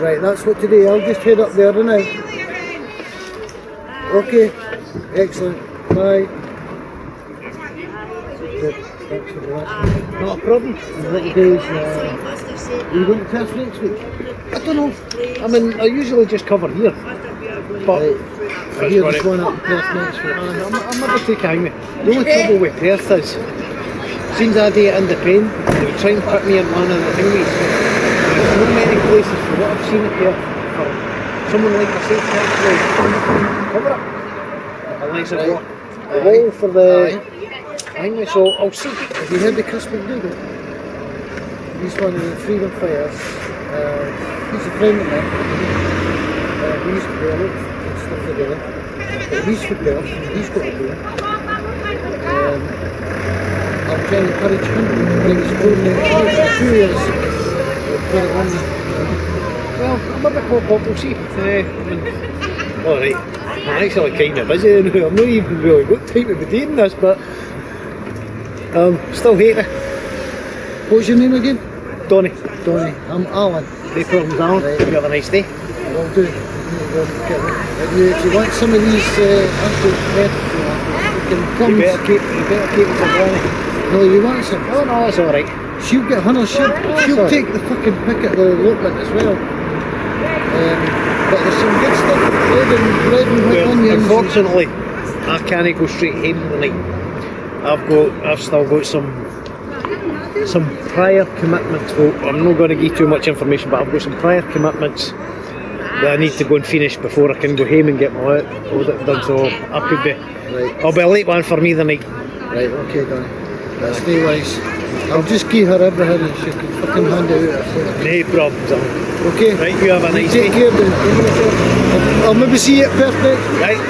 Speaker 20: Right, that's what today, I'll just head up there now. Okay, excellent, bye. Good, thanks for that. Not a problem. Are you going to Perth next week?
Speaker 1: I don't know. I mean, I usually just cover here. But
Speaker 20: I hear there's one up in Perth next week.
Speaker 1: I'm never take a hang me. The only trouble with Perth is, since I do it independent, they would try and put me in one of the thingies. There's not many places for what I've seen at Perth for someone like myself to actually cover it. Unless I've got a wall for the hanging, so I'll see.
Speaker 20: Have you heard the Chris McDougall? He's one of the freedom fighters. He's a friend of mine. We used to do a lot of stuff together. But he's for Perth, and he's got to do it. I'm trying to encourage him to bring his own in 2 years.
Speaker 1: Well, I'm a bit pop up, we'll see. Alright, I'm actually kind of busy now. I'm not even really got time to be doing this, but still hating it.
Speaker 20: What's your name again?
Speaker 1: Donny.
Speaker 20: Donny. I'm Alan.
Speaker 1: No problems, Alan.
Speaker 20: Right.
Speaker 1: You have a nice day.
Speaker 20: Will do. If you want some of these uncooked methods, you can
Speaker 1: better keep it to Granny.
Speaker 20: No, you want some?
Speaker 1: Oh no, that's alright.
Speaker 20: She'll get Hannah, she'll take the fucking pick at the allotment as well. But there's some good stuff, bread and white onions.
Speaker 1: Unfortunately, I can't go straight home tonight. I've still got some prior commitments. Well, I'm not going to give too much information, but I've got some prior commitments that I need to go and finish before I can go home and get my audit done. So I could be.
Speaker 20: Right.
Speaker 1: I'll be a late one for me tonight.
Speaker 20: Right. Okay, Donny. That's no worries. I'll just give her everything and she can fucking hand it out.
Speaker 1: No problems.
Speaker 20: Okay.
Speaker 1: Right. You have a nice day.
Speaker 20: Take care, then. I'll maybe see you at Perth next.
Speaker 1: Right.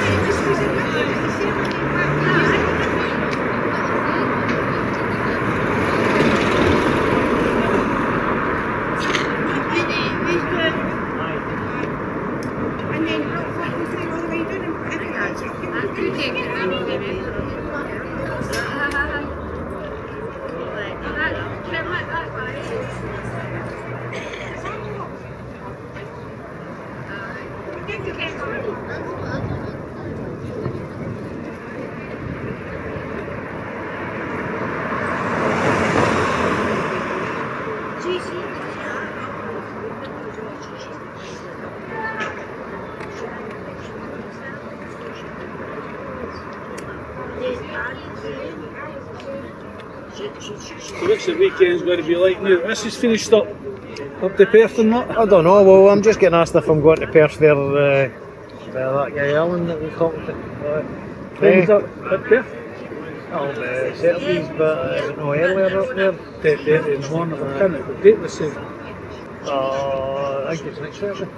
Speaker 16: What's the weekend's going to be like now? This is finished up to Perth and that?
Speaker 1: I don't know. Well, I'm just getting asked if I'm going to Perth there. That guy Alan that we talked to.
Speaker 16: Friends up at Perth?
Speaker 1: Oh, Saturdays, but no earlier up there.
Speaker 16: Dead in the morning. I can't remember the date was saying.
Speaker 1: I think it's next Saturday.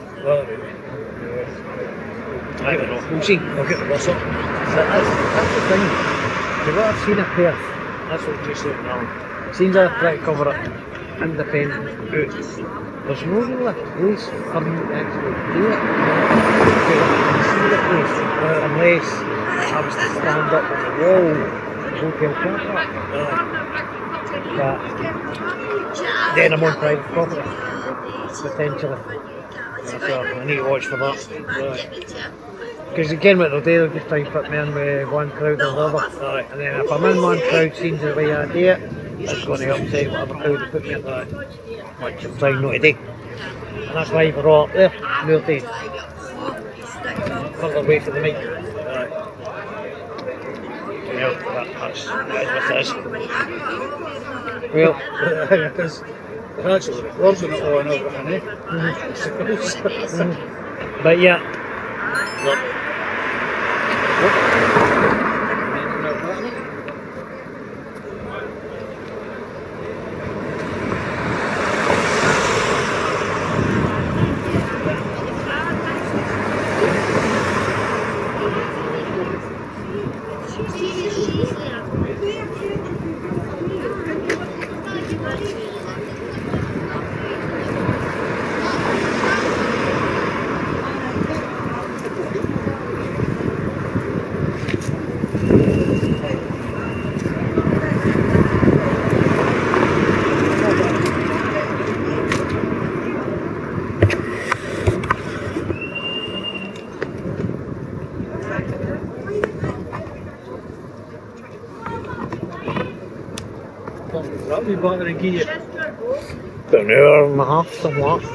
Speaker 1: I don't know. We'll see. I'll get the bus up. That's the thing. To what I've seen at Perth, that's what you said now. Seems I try to cover it independent out. There's no really place for me to actually do it. To see the place, unless I was to stand up on the wall at Hotel Cladhan Falkirk. But then I'm on private property, potentially. So I need to watch for that. Because again, what they'll do, they'll just try and put me in with one crowd or another. And then if I'm in one crowd, seems the way I do it, it's going to upset whatever crowd they put me in, which I'm trying not to do. And that's why we're all up there, more to further away from the mic. Well, that's what it is. Well,
Speaker 16: it is. They're actually recording it all and everything,
Speaker 1: but yeah, look.
Speaker 16: That'll be better than give you.
Speaker 1: About an hour and a half, something like that.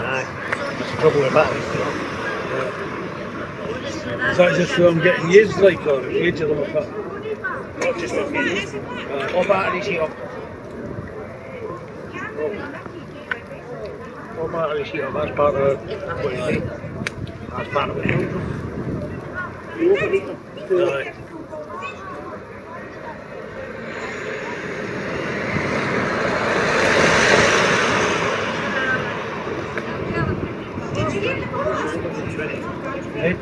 Speaker 1: Aye, that's the trouble with batteries.
Speaker 16: Is that just who I'm getting used like, or the age of them?
Speaker 1: Not just with me. All batteries here. All batteries here, that's part of what you need. That's part of it. Aye. Hey?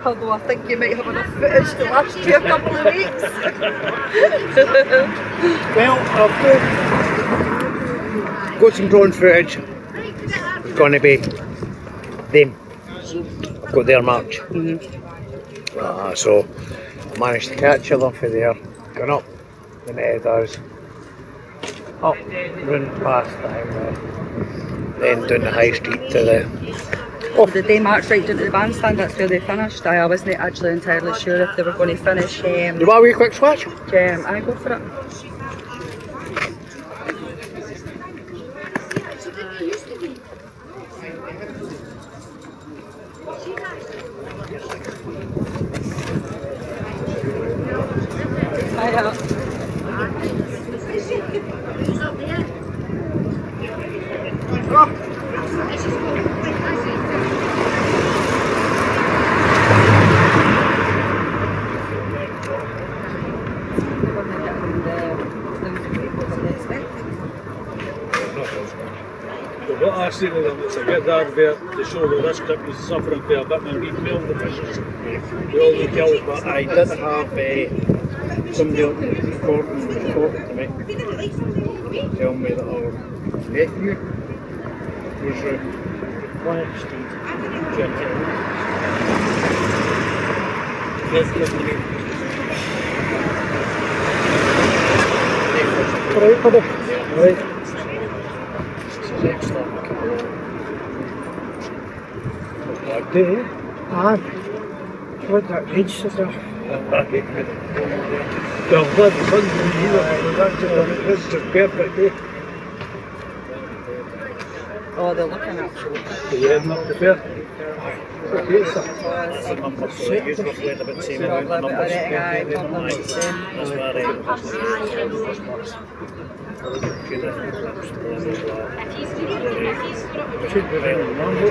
Speaker 21: Although I think you might have enough footage to last you a couple of weeks.
Speaker 1: Well, I've got some drone footage. It's going to be them. I've got their march. So I managed to catch them for there, going up the meadows, up, round past the highway, then down the high street to the...
Speaker 21: Oh, did they march right down to the bandstand? That's where they finished. I wasn't actually entirely sure if they were going to finish.
Speaker 1: Do you want a wee quick swatch?
Speaker 21: I go for it.
Speaker 16: What I see to them, it's a good advert to show that this trip is suffering for a bit of retail deficiency. We all need kills, but I did have somebody important to me tell me that our nephew was one of the street Right. What day? What that age is that? Well, glad the sun's been here, but that's just a perfect day.
Speaker 21: Oh, they're looking at you.
Speaker 16: You're heading up the fair? Okay, sir.
Speaker 1: That's the number, so I use roughly about the same amount of numbers. That's where should be very number.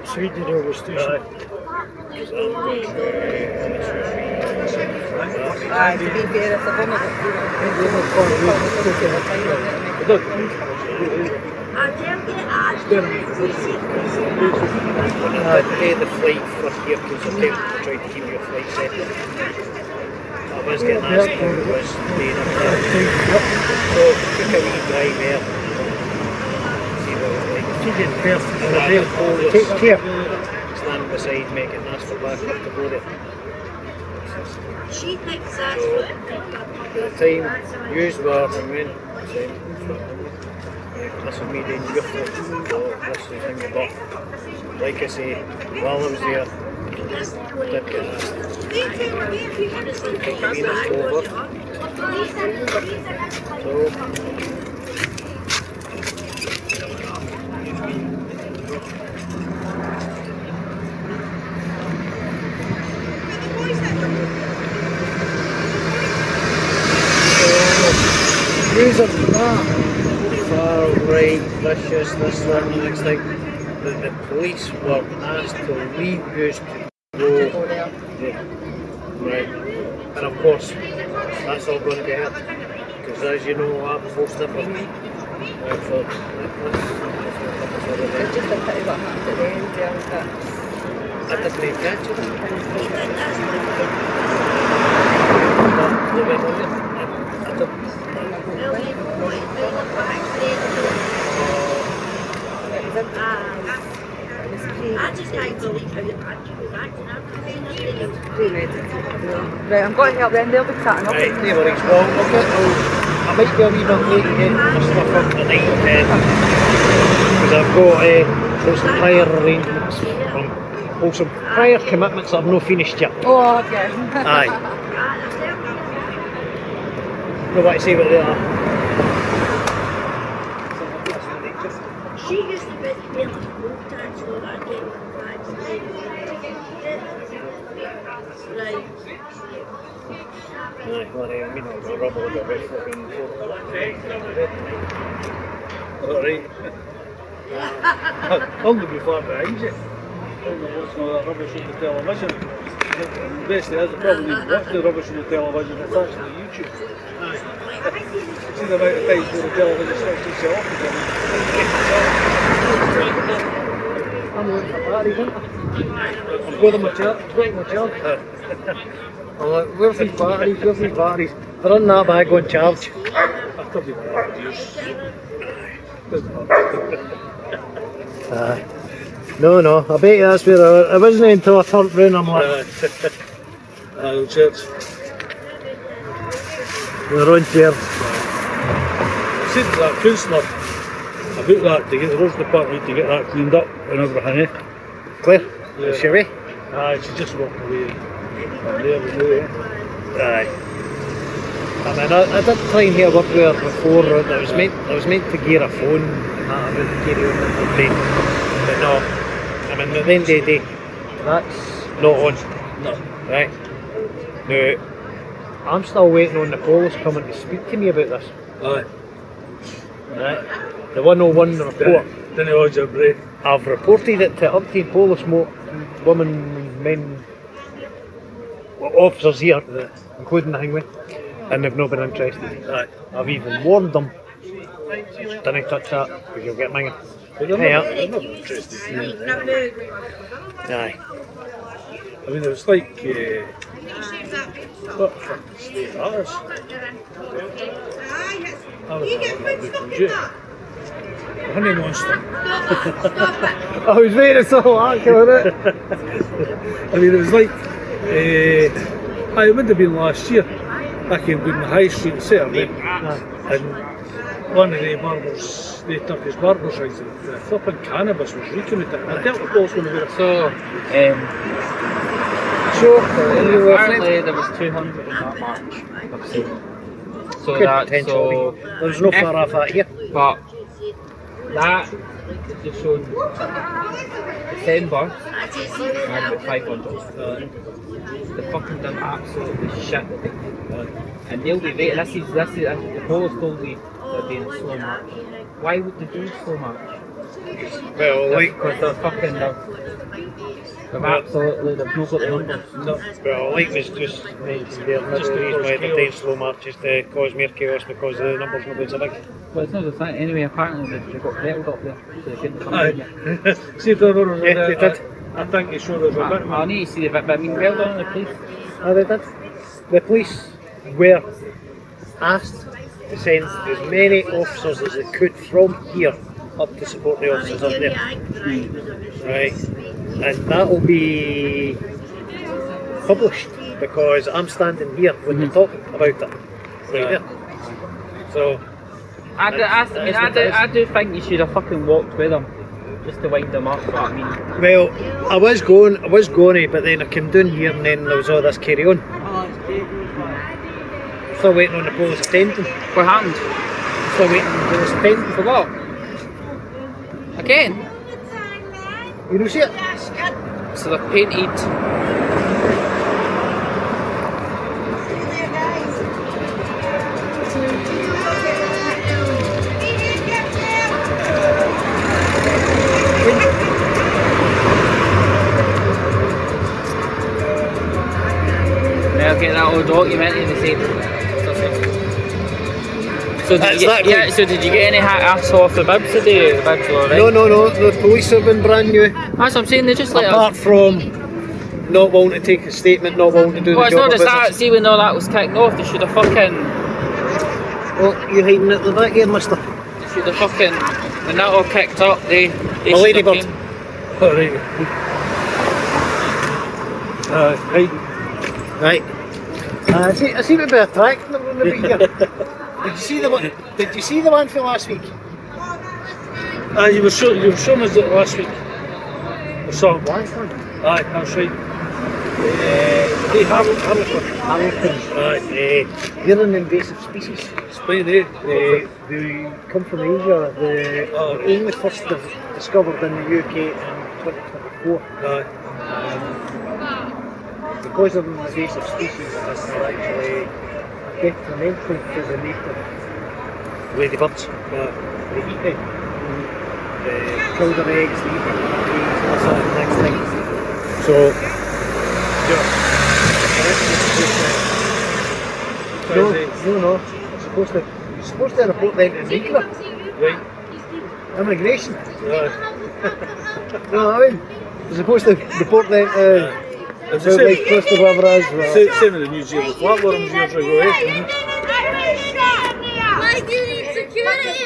Speaker 1: Sweden over station.
Speaker 21: Aye, to be fair, if they've only got
Speaker 1: Pay the flight for here because I tried to keep your flight separate. I was getting asked how it was staying up there. So took a wee drive there. See what it was like. Take care. Stand beside me, getting asked for back up to go there.
Speaker 7: She thinks that's
Speaker 1: By the time yous were and went, this was me doing your flight. So this is how you got. Like I say, while I was there, I did get asked. Take a wee minute over. Use of that. Far right, vicious, this, that, and the next thing. The police were asked to leave yous to go. Yeah. Right. And of course, that's all going to be hurt. Because as you know, I'm most different. Right, so
Speaker 21: It's just a pity what happened at the end there, but
Speaker 1: I didn't catch it.
Speaker 7: I just can't believe how the country was acting after the
Speaker 21: right, I'm going to help them, they'll be chatting up.
Speaker 1: Right, no worries. Well, I might be a wee bit late to get my stuff up tonight, because I've got some prior arrangements from some prior commitments that I've not finished yet.
Speaker 21: Oh, okay.
Speaker 1: Aye. No what to say about that.
Speaker 7: She used to be really road tax for that game. Right.
Speaker 1: Aye, well, I mean, I'll rubble about fucking alright.
Speaker 16: I'm going to be far behind you. I'm not watching all that rubbish on the television. The best thing is, I probably need to watch the rubbish on the television, it's actually YouTube. See the amount of times where the television switches itself off again.
Speaker 1: I'm waiting for batteries, aren't I?
Speaker 16: I'm going to my chair,
Speaker 1: I'm like, where's these batteries? They're in that bag on charge.
Speaker 16: I've told you about
Speaker 1: Aye. No, I bet you that's where I wasn't until I turned round, I'm like...
Speaker 16: Aye, church.
Speaker 1: We're on chairs.
Speaker 16: I said to that councillor about that, to get the roads department to get that cleaned up and everything, eh?
Speaker 1: Claire?
Speaker 16: Yeah.
Speaker 1: Is she away?
Speaker 16: Aye, she just walked away. There we go, eh?
Speaker 1: Aye. I mean, I did try and hear work there before. I was meant to gear a phone and that I would carry on with the train. But no. I mean, at the end of the day, that's not on.
Speaker 16: No.
Speaker 1: Right. Now, I'm still waiting on the police coming to speak to me about this.
Speaker 16: Aye.
Speaker 1: Right. The 101 report.
Speaker 16: Didn't hold your breath.
Speaker 1: I've reported it to umpteen police women, men, officers here, including the hangman, and they've not been interested.
Speaker 16: Aye.
Speaker 1: I've even warned them, don't touch that, because you'll get minging.
Speaker 16: They're not interested.
Speaker 1: Aye.
Speaker 16: I mean, it was like, what fucking state ours? I was honey monster.
Speaker 1: I was waiting so long with it.
Speaker 16: I mean, it was like, it would have been last year. I came down the high street Saturday, and one of the barbers, the Turkish barbers, the flipping cannabis was reeking with it. I dealt with both when we were
Speaker 5: apparently there was 200 in that march. I've seen. So
Speaker 1: there's no far off that here.
Speaker 5: But that just showed December and about 500. They fucking done absolutely shit. And they'll be waiting. This is the police told me they're doing so much. Why would they do so much?
Speaker 1: Well, like,
Speaker 5: because they're fucking Absolutely, they've not got the numbers.
Speaker 16: No.
Speaker 1: Well, like was just mentioned there, maybe the reason why they're doing slow marches to cause more chaos because the numbers not so big.
Speaker 5: Well, it's not just that. Anyway, apparently they got kettled up there, so they couldn't come down there.
Speaker 16: See if there was
Speaker 1: Yeah, they did.
Speaker 16: I think they showed us a bit.
Speaker 5: I need to see the bit, but I mean, well done on the police.
Speaker 1: Oh, they did. The police were asked to send as many officers as they could from here up to support the officers up there. Right. And that will be published because I'm standing here when they're talking about it. Right there. So
Speaker 5: I do think you should have fucking walked with them just to wind them up. But I mean,
Speaker 1: well, I was going to, but then I came down here and then there was all this carry on. Still waiting on the police attendant.
Speaker 5: What happened?
Speaker 1: Still waiting on the police attendant for what?
Speaker 5: Again?
Speaker 1: You don't see it?
Speaker 5: So they're painted. They'll get that all documented the same. So did, so did you get any ass off the bibs today? The bibs were alright?
Speaker 1: No, the police have been brand new.
Speaker 5: That's what I'm saying, they just let
Speaker 1: apart from not wanting to take a statement, not wanting to do
Speaker 5: well,
Speaker 1: the job.
Speaker 5: Well, it's not just that, see when all that was kicked off, they should have fucking...
Speaker 1: Well, you're hiding at the back here, mister.
Speaker 5: They should have fucking... When that all kicked up, they
Speaker 1: a ladybird.
Speaker 16: Oh, right.
Speaker 1: I seem to be attracting them on the beat here. Did you see the one for last week?
Speaker 16: You were showing us it last week. Or something. Aye, that's right.
Speaker 1: Hamilton. They're an invasive species.
Speaker 16: Explain,
Speaker 1: They come from Asia. They were only first discovered in the UK in 2024. Because of an invasive species, they're actually detrimental to the native ladybirds. They eat them. They kill their eggs, they eat their trees, and that's the next thing. So, no. You're supposed to report them to Migra.
Speaker 16: Right.
Speaker 1: Immigration. No, I mean, you're supposed to report them to wildlife trust or whatever it is.
Speaker 16: Same with the New Zealand flatworms years ago, eh?
Speaker 7: Why do you need security?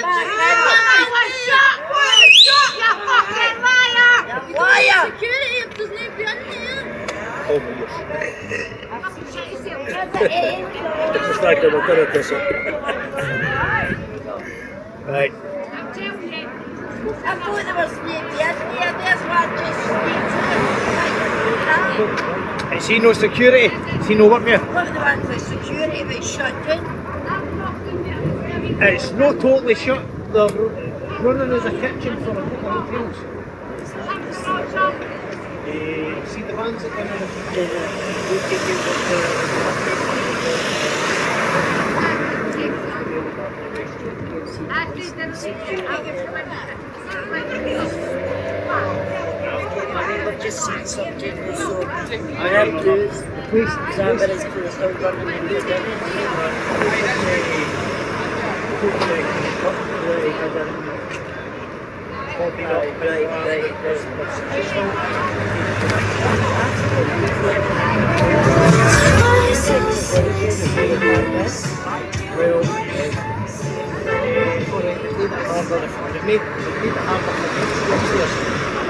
Speaker 7: Liar! Security if there's no gun here.
Speaker 16: Oh my gosh. It's like we're going to piss up.
Speaker 1: Right.
Speaker 7: I thought there was snakes yesterday, there's one just
Speaker 1: Is he no security? Is he no work here?
Speaker 7: What the one for security if it's shut down?
Speaker 1: It's not totally shut. They're running as a kitchen for a couple of hotels. See the vans that come
Speaker 7: We've just seen something, so I have to examine it for the still running in the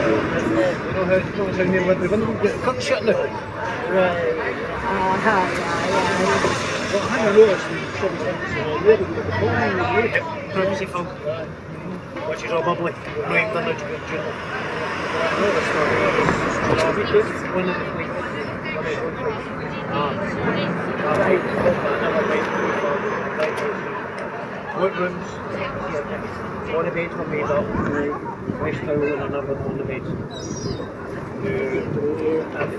Speaker 1: You know how it goes in there with the window, get the curtain shut now.
Speaker 7: Right.
Speaker 1: Well, I haven't noticed the trouble with privacy film, which is all bubbly. We've not even done it to the channel. I noticed that one of the fleet. What rooms? One of the beds were made up, fresh towel and another on the beds. If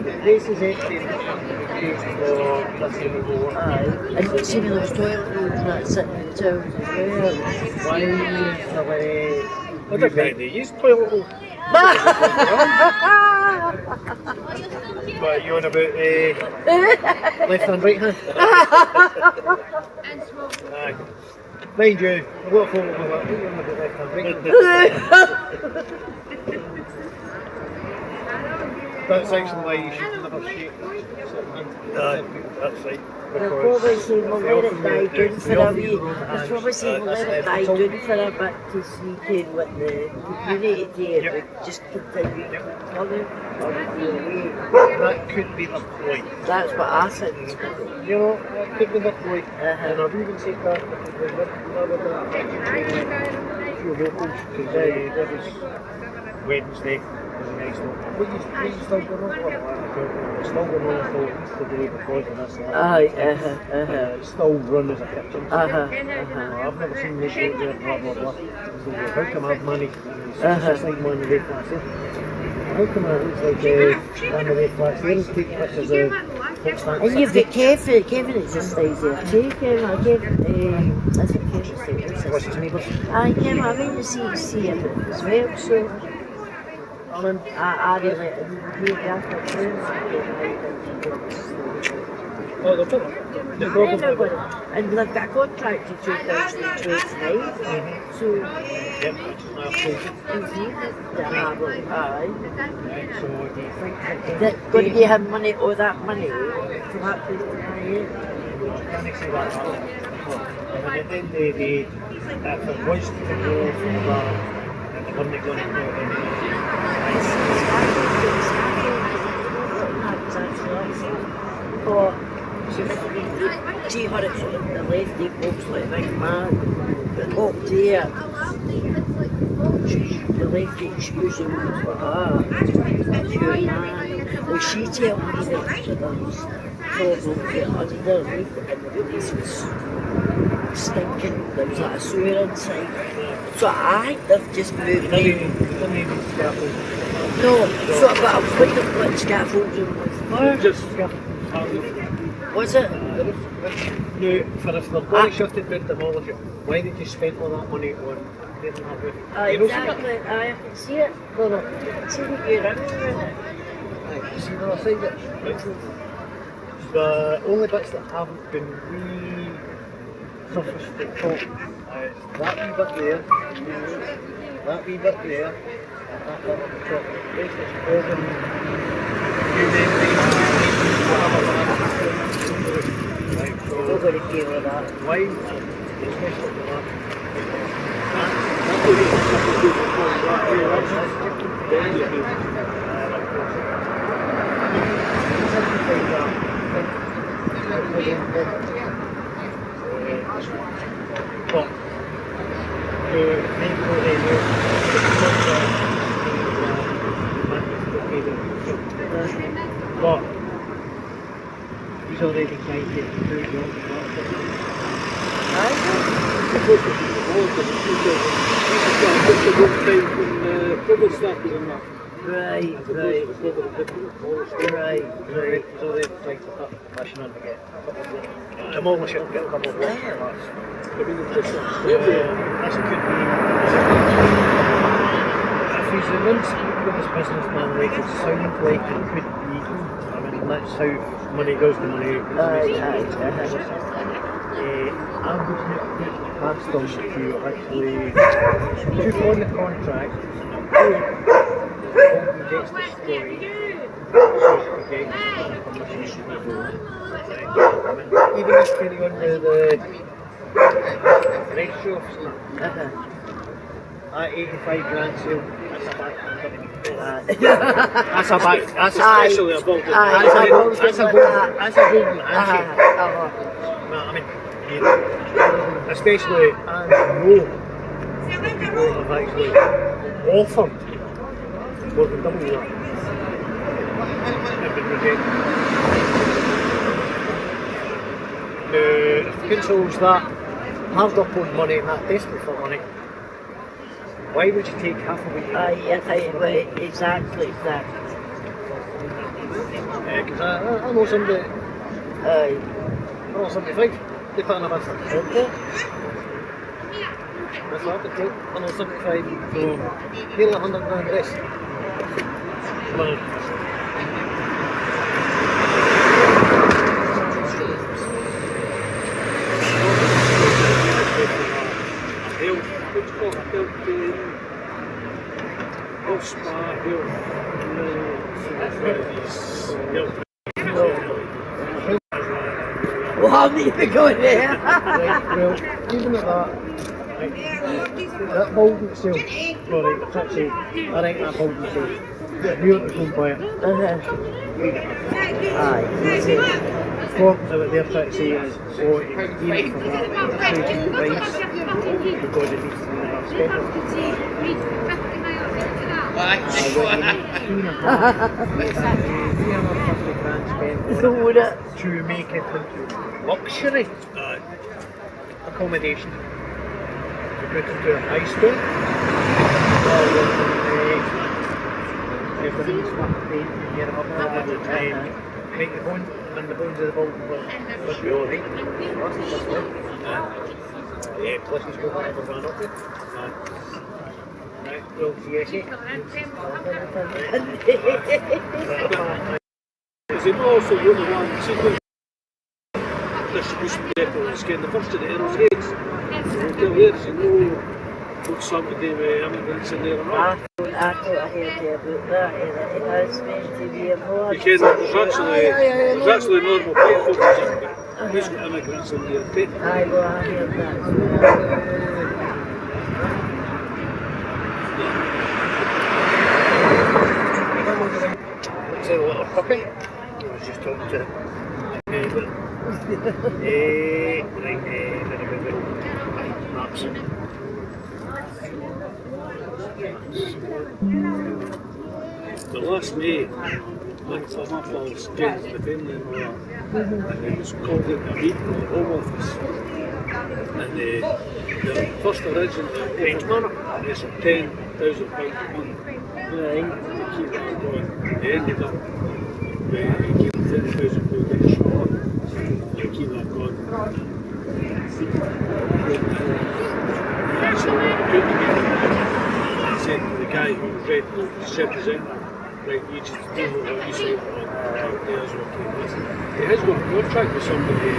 Speaker 1: the place is empty, it's for let's say we go.
Speaker 7: And see me those toilet rolls that sit in the towels as well.
Speaker 1: Why is the way?
Speaker 16: I don't think they use toilet roll.
Speaker 1: What are you on about left hand, right hand? Aye. Mind you, a lot of folk will be like, what are you on about left hand, right hand? That's actually why you should never shake someone. That's right.
Speaker 7: They'll probably say we'll let it die down for a wee. They'll probably say we'll let it die down for a bit to see what the community do. We just continue to follow or be away.
Speaker 1: That could be the point.
Speaker 7: That's what I think.
Speaker 1: You know, that could be the point. And I've even said that because we've never done a few locals because that was Wednesday. Next one. But you still going on for it. Still going on for today because of this. It's still run as a kitchen. I've never seen this go there, blah blah blah. How come I have money? It's just like one of the flats here. How come I look like one of the flats here and take pictures of what's that?
Speaker 7: And you've got Kevin exercise there too, Kevin. That's what Kevin said.
Speaker 1: What's his neighbours?
Speaker 7: Aye, Kevin, I went to see him as well, so. I really moved after
Speaker 1: Oh, they've got it.
Speaker 7: And they've got a contract to 2029, so
Speaker 1: So do you think
Speaker 7: they're going to give him money, all that money for that place to buy it?
Speaker 1: I can't say that. And at the end of the day, if it was to go from that, it's only going to go
Speaker 7: But see how it's the lefty folks like big man, up there. The lefty excusing was like that. Pure man. Well, she told me that there was probably underneath and the place was stinking. There was like a sewer inside. So I think they've just moved in. No, so but I've put the scaffolding with her.
Speaker 1: Just scaffolding.
Speaker 7: Was it?
Speaker 1: No, for if they're going to shut it down, demolish it, why did you spend all that money on getting that roof?
Speaker 7: Exactly, I can see it.
Speaker 1: No.
Speaker 7: I can see what you're in with it.
Speaker 1: You see where I find it? The only bits that haven't been resurfaced at top is that wee bit there, that wee bit there, and that bit at the top. Basically, all them
Speaker 7: Nobody deal with that.
Speaker 1: Why? Especially for that. But he's already trying to do Right. He's already trying to put passion on to get demolish it and get a couple of blocks. This could be. If he's the unscrupulous businessman, like it sounds like it could be. I mean, that's how money goes to money. I would not ask them to actually took on the contract, gets the story, even if carry on with the race shows, at 85 grand sale, that's a back. That's especially a golden. That's a golden handshake. No, I mean, especially and more people have actually offered more than double that. Have been rejected. If the council's that hard up on money and that desperate for money, why would you take half of it?
Speaker 7: Exactly.
Speaker 1: Because I know somebody. I know somebody think they put in a bid for 20. That's what I could take. 175, so nearly 100 grand less. Well,
Speaker 7: Well, I'm not even going there.
Speaker 1: right, well, even at that, that Bolton sale, sorry, it's actually, I think that Bolton sale, you're to go and buy it.
Speaker 7: Aye.
Speaker 1: What they're trying to say is, oh, you need for that, changing the price, because it needs to be that special. To make it into luxury accommodation, to put it into a high school, everything's not paint and get it up and make the bone and the bones of the bone look be alright. Yeah, plus he's got whatever van up there. Right, well, yes,
Speaker 16: Is it also the other one? Distribution depot is getting the first of the Earl's Gates. The hotel there, so no what's something to do with immigrants in there or not.
Speaker 7: I thought I heard you about that. It has meant to be a more.
Speaker 16: You can, there's actually normal people who's got immigrants in there.
Speaker 7: Aye, well, I heard that.
Speaker 1: Looks like a little puppy. I was just talking to maps.
Speaker 16: The last May, went for my pals, James within them, and it was called in a meeting in the Home Office. And the first original page is £10,000 a month.
Speaker 7: Right.
Speaker 16: To keep that going. They ended up keeping £30,000 extra to keep that going. So we put together and said to the guy who was ready to represent, right, you just do what you say on there's okay. He has got a contract with somebody.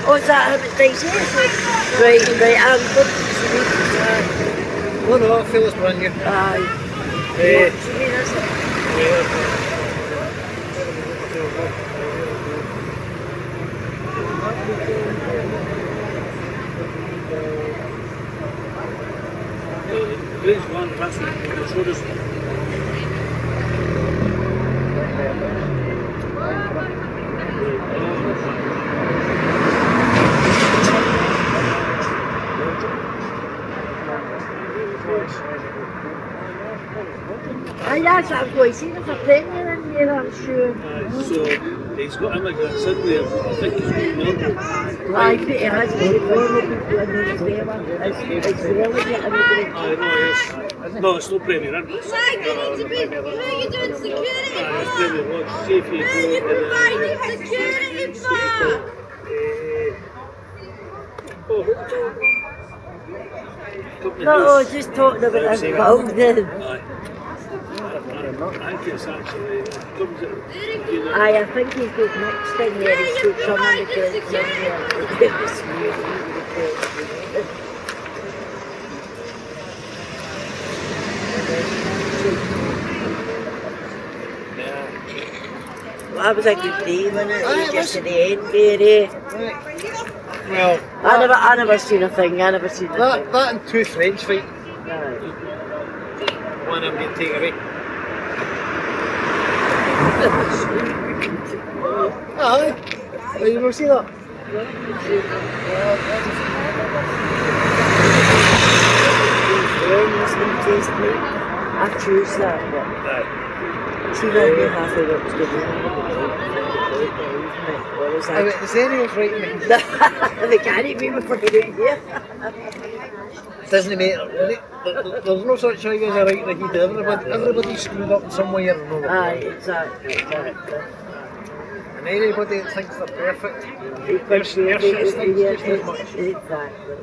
Speaker 7: Oh, is that how it's nice? Right, right, I'm good to see you.
Speaker 1: No, I feel it's brand new.
Speaker 7: Aye.
Speaker 1: What's
Speaker 7: you mean, is it?
Speaker 16: There's one person who showed us.
Speaker 7: Aye, that's what I'm going to see. There's a premier in here, I'm sure.
Speaker 16: So he's got immigrants in there, but I think he's got normal.
Speaker 7: Aye, but he has got normal people in there as well. It's really get immigrants.
Speaker 16: I know, yes. No, it's no Premier Inn.
Speaker 7: Who are you doing security
Speaker 16: It's Premier Lodge. See if you go
Speaker 7: security for? No, just talking about this building.
Speaker 16: I think it's actually, it comes in, you know.
Speaker 7: Aye, I think he's got mixed in there. He's got someone that gets in there. Well, that was a good day, wasn't it? It was just at the end there,
Speaker 1: Well,
Speaker 7: I never seen a thing. I never seen a thing.
Speaker 1: That and two French fight.
Speaker 7: Aye.
Speaker 1: One of them getting taken away. Aye. Well, you never see that?
Speaker 7: choose that, but see that you half of it was good. What was that?
Speaker 20: Is any of right me?
Speaker 7: They can't be before they do it here.
Speaker 20: Doesn't matter. There's no such thing as a right the heat. Everybody's screwed up in some way or another.
Speaker 7: Aye, exactly.
Speaker 20: And anybody that thinks they're perfect,
Speaker 7: Their
Speaker 20: shit stinks just as much.
Speaker 7: Exactly.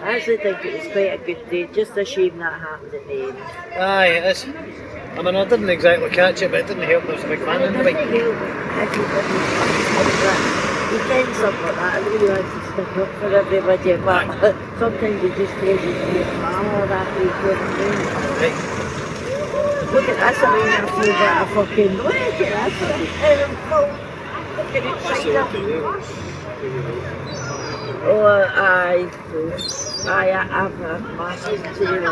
Speaker 7: I actually think it was quite a good day. Just a shame that happened at the end.
Speaker 20: Aye, it is. I mean, I didn't exactly catch it, but it didn't help there was a big fan in the bike.
Speaker 7: You can something like that. I really like to stick up for everybody, but sometimes you just feel you can all that week. Look at this, I mean, I feel that I fucking look at this, I'm full. Look at it, oh, aye, I'm a massive tail.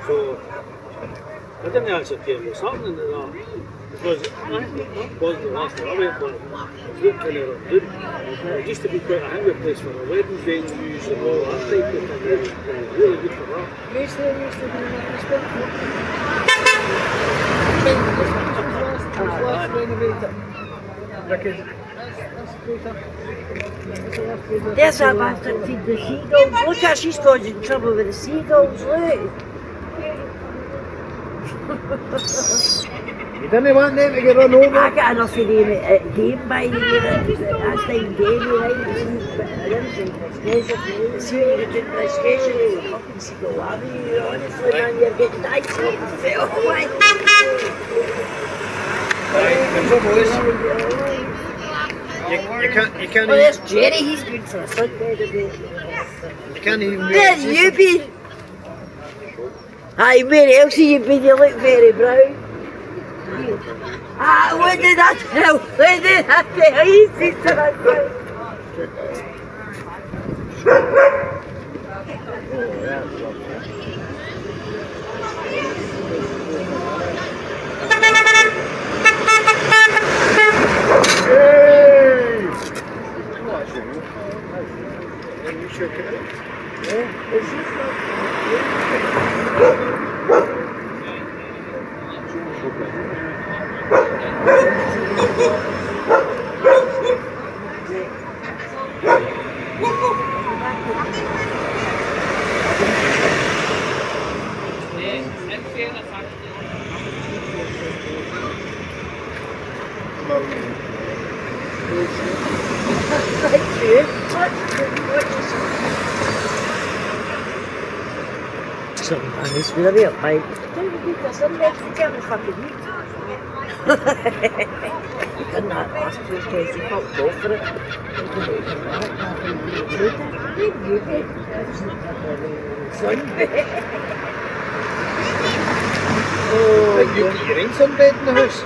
Speaker 16: So, I didn't actually tell you what's happening to that. Because that wasn't the last time I went, but it looked kind of good. It used to be quite a handy place for a wedding venues and all that type of thing. Really good for that.
Speaker 7: Used to be There's a bastard feed the seagulls. Look how she's causing trouble with the seagulls, look.
Speaker 20: You didn't want them to get run over?
Speaker 7: I got enough of them at game by the way. That's time game, right? See when you get the station, they were fucking seagull avenue. Honestly, man, you're getting nice off the set. Oh my
Speaker 20: You can't
Speaker 7: oh, there's Jerry, he's good for a sunbed today.
Speaker 20: You can't even move.
Speaker 7: Where's you been? Aye, where else have you been? You look very brown. Ah, what did I tell? What did I tell? He's been to that side. It's been a bit like, don't you think there's some next to tell me fucking you? You couldn't have asked for his case, he can't go for it. You did.
Speaker 20: Oh, you get your own sunbed in the house?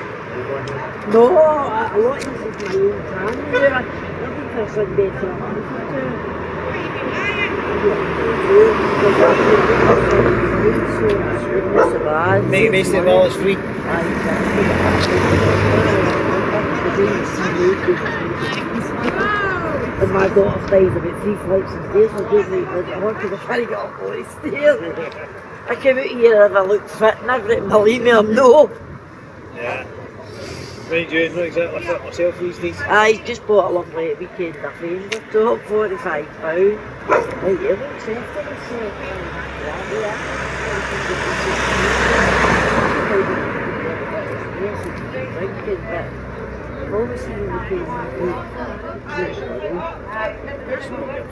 Speaker 7: No, a lot of this is my own time. I'm looking for a sunbed for a month or two.
Speaker 20: Make it basically while it's free.
Speaker 7: And my daughter stays about 3 flights of stairs for good reason. I want to try to get up all these stairs. I came out here and I looked fit and everything. Believe me, I'm no.
Speaker 20: Yeah. Right, Jane, not exactly fit myself these days.
Speaker 7: I just bought a lovely weekend a friend of top £45. Right, you look accepting yourself.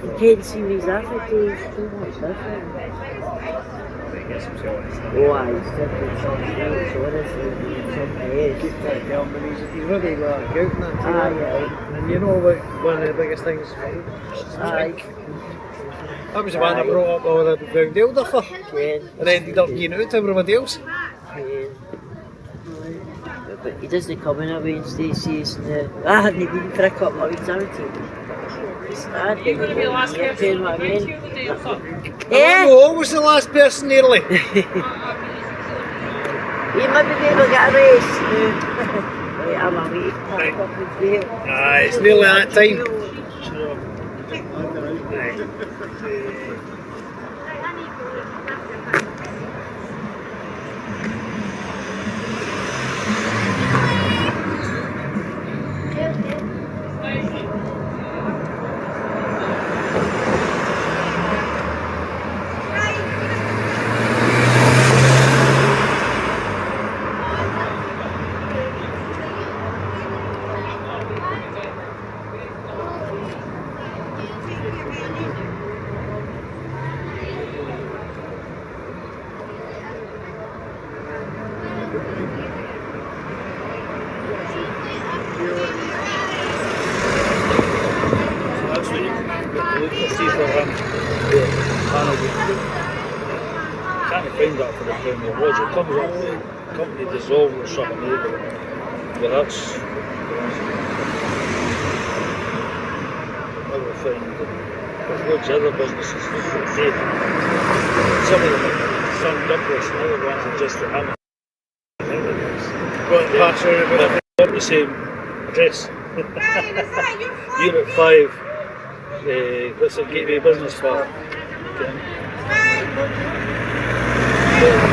Speaker 7: You can't see me after days, too much different. Oh, I different something else, honestly, something else.
Speaker 20: Keep trying to tell me he's really got a gout in that too.
Speaker 7: Aye.
Speaker 20: And you know what, one of the biggest things is
Speaker 7: Aye.
Speaker 20: that was the one I brought up all the ground elder for. And ended up giving out to everybody else.
Speaker 7: But he doesn't come in on Wednesday, says I hadn't been for a couple of weeks, haven't you? You're going to be the last person on the day or something?
Speaker 20: I'm always the last person nearly.
Speaker 7: You might be able to get a race. Right, I'm a wee.
Speaker 20: Aye, it's nearly that time.
Speaker 16: can't find that for the Premier Awards. It comes up with company dissolved or something. But that's another thing. There's loads of other businesses that are dead. Some of them are thumbed up with, and other ones are just the hammer. Not the same address. Unit 5, what's it, Gateway Business Park.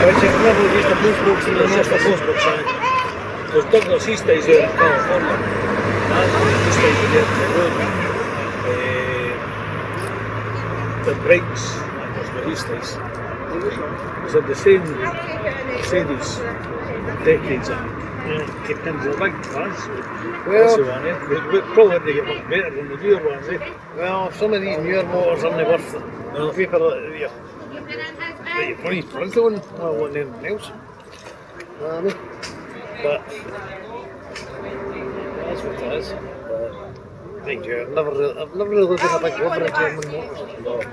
Speaker 16: It's just the postbox and it's just the postbox sign. Because Douglas he stays there in California. And he stays there in the road. The Brights, that's where he stays. So the same Mercedes decades ago. Kept into the big cars. Well, but probably they get much better than the newer ones, eh?
Speaker 1: Well, some of these newer motors aren't worth the paper that you print on, well, what anything else. But that's what it is. Mind you, I've never really been a big lover of German motors.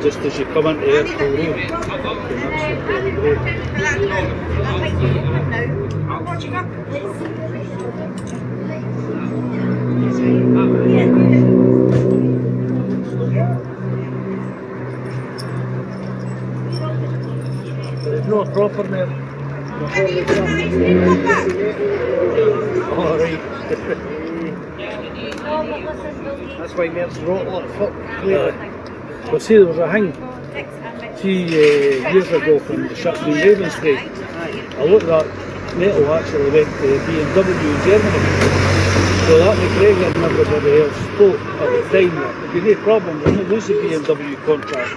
Speaker 16: Just as you come into Airport Road, there's no proper name. Alright.
Speaker 1: That's why there's wrote like fuck clearly.
Speaker 16: But see, there was a thing, years ago from the shut down Raven Street. I looked at Netto actually went to BMW in Germany. So that McGregor and everybody else spoke at the time that there'd be no problem, we wouldn't lose the BMW contract.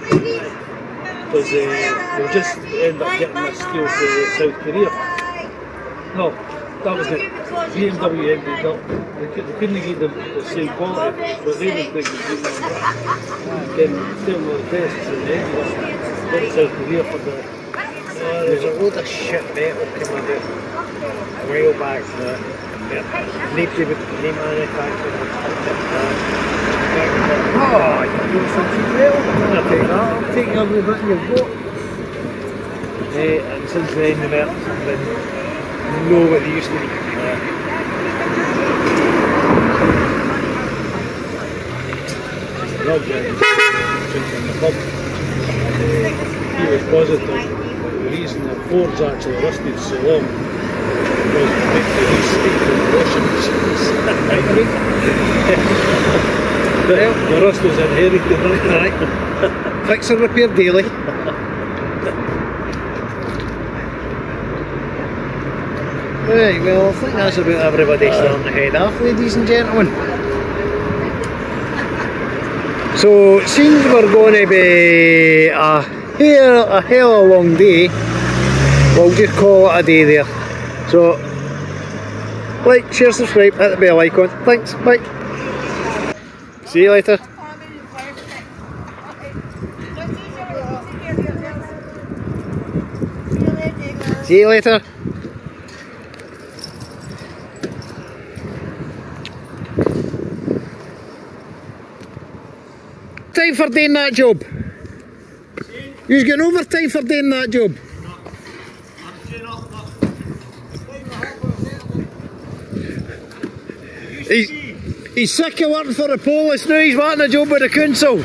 Speaker 16: Because they'll just end up getting their steel to South Korea. No, that was it. BMW ended up, they couldn't get the same quality, but they didn't think they could. Then still no tests and they ended up getting South Korea for the...
Speaker 1: There's a load of shit metal coming out a while back that nobody would manufacture and stuff like that. Oh, you do something metal? I'll take that, I'll take every bit you've got. And since then the metals have been know what they used to be.
Speaker 16: Rob in the pub, and he was positive that the reason that Ford's actually rusted so long was because they recycled the washing machines. The rust was inherited, right?
Speaker 1: Fix and repair daily. Right, well, I think that's about everybody starting to head off, ladies and gentlemen. So, it seems we're going to be a hell of a long day. We'll just call it a day there. So, like, share, subscribe, hit the bell icon. Thanks, bye. See you later. See you later. Time for doing that job. You're getting overtime for doing that job. He's sick of working for the police now, he's wanting a job with the council.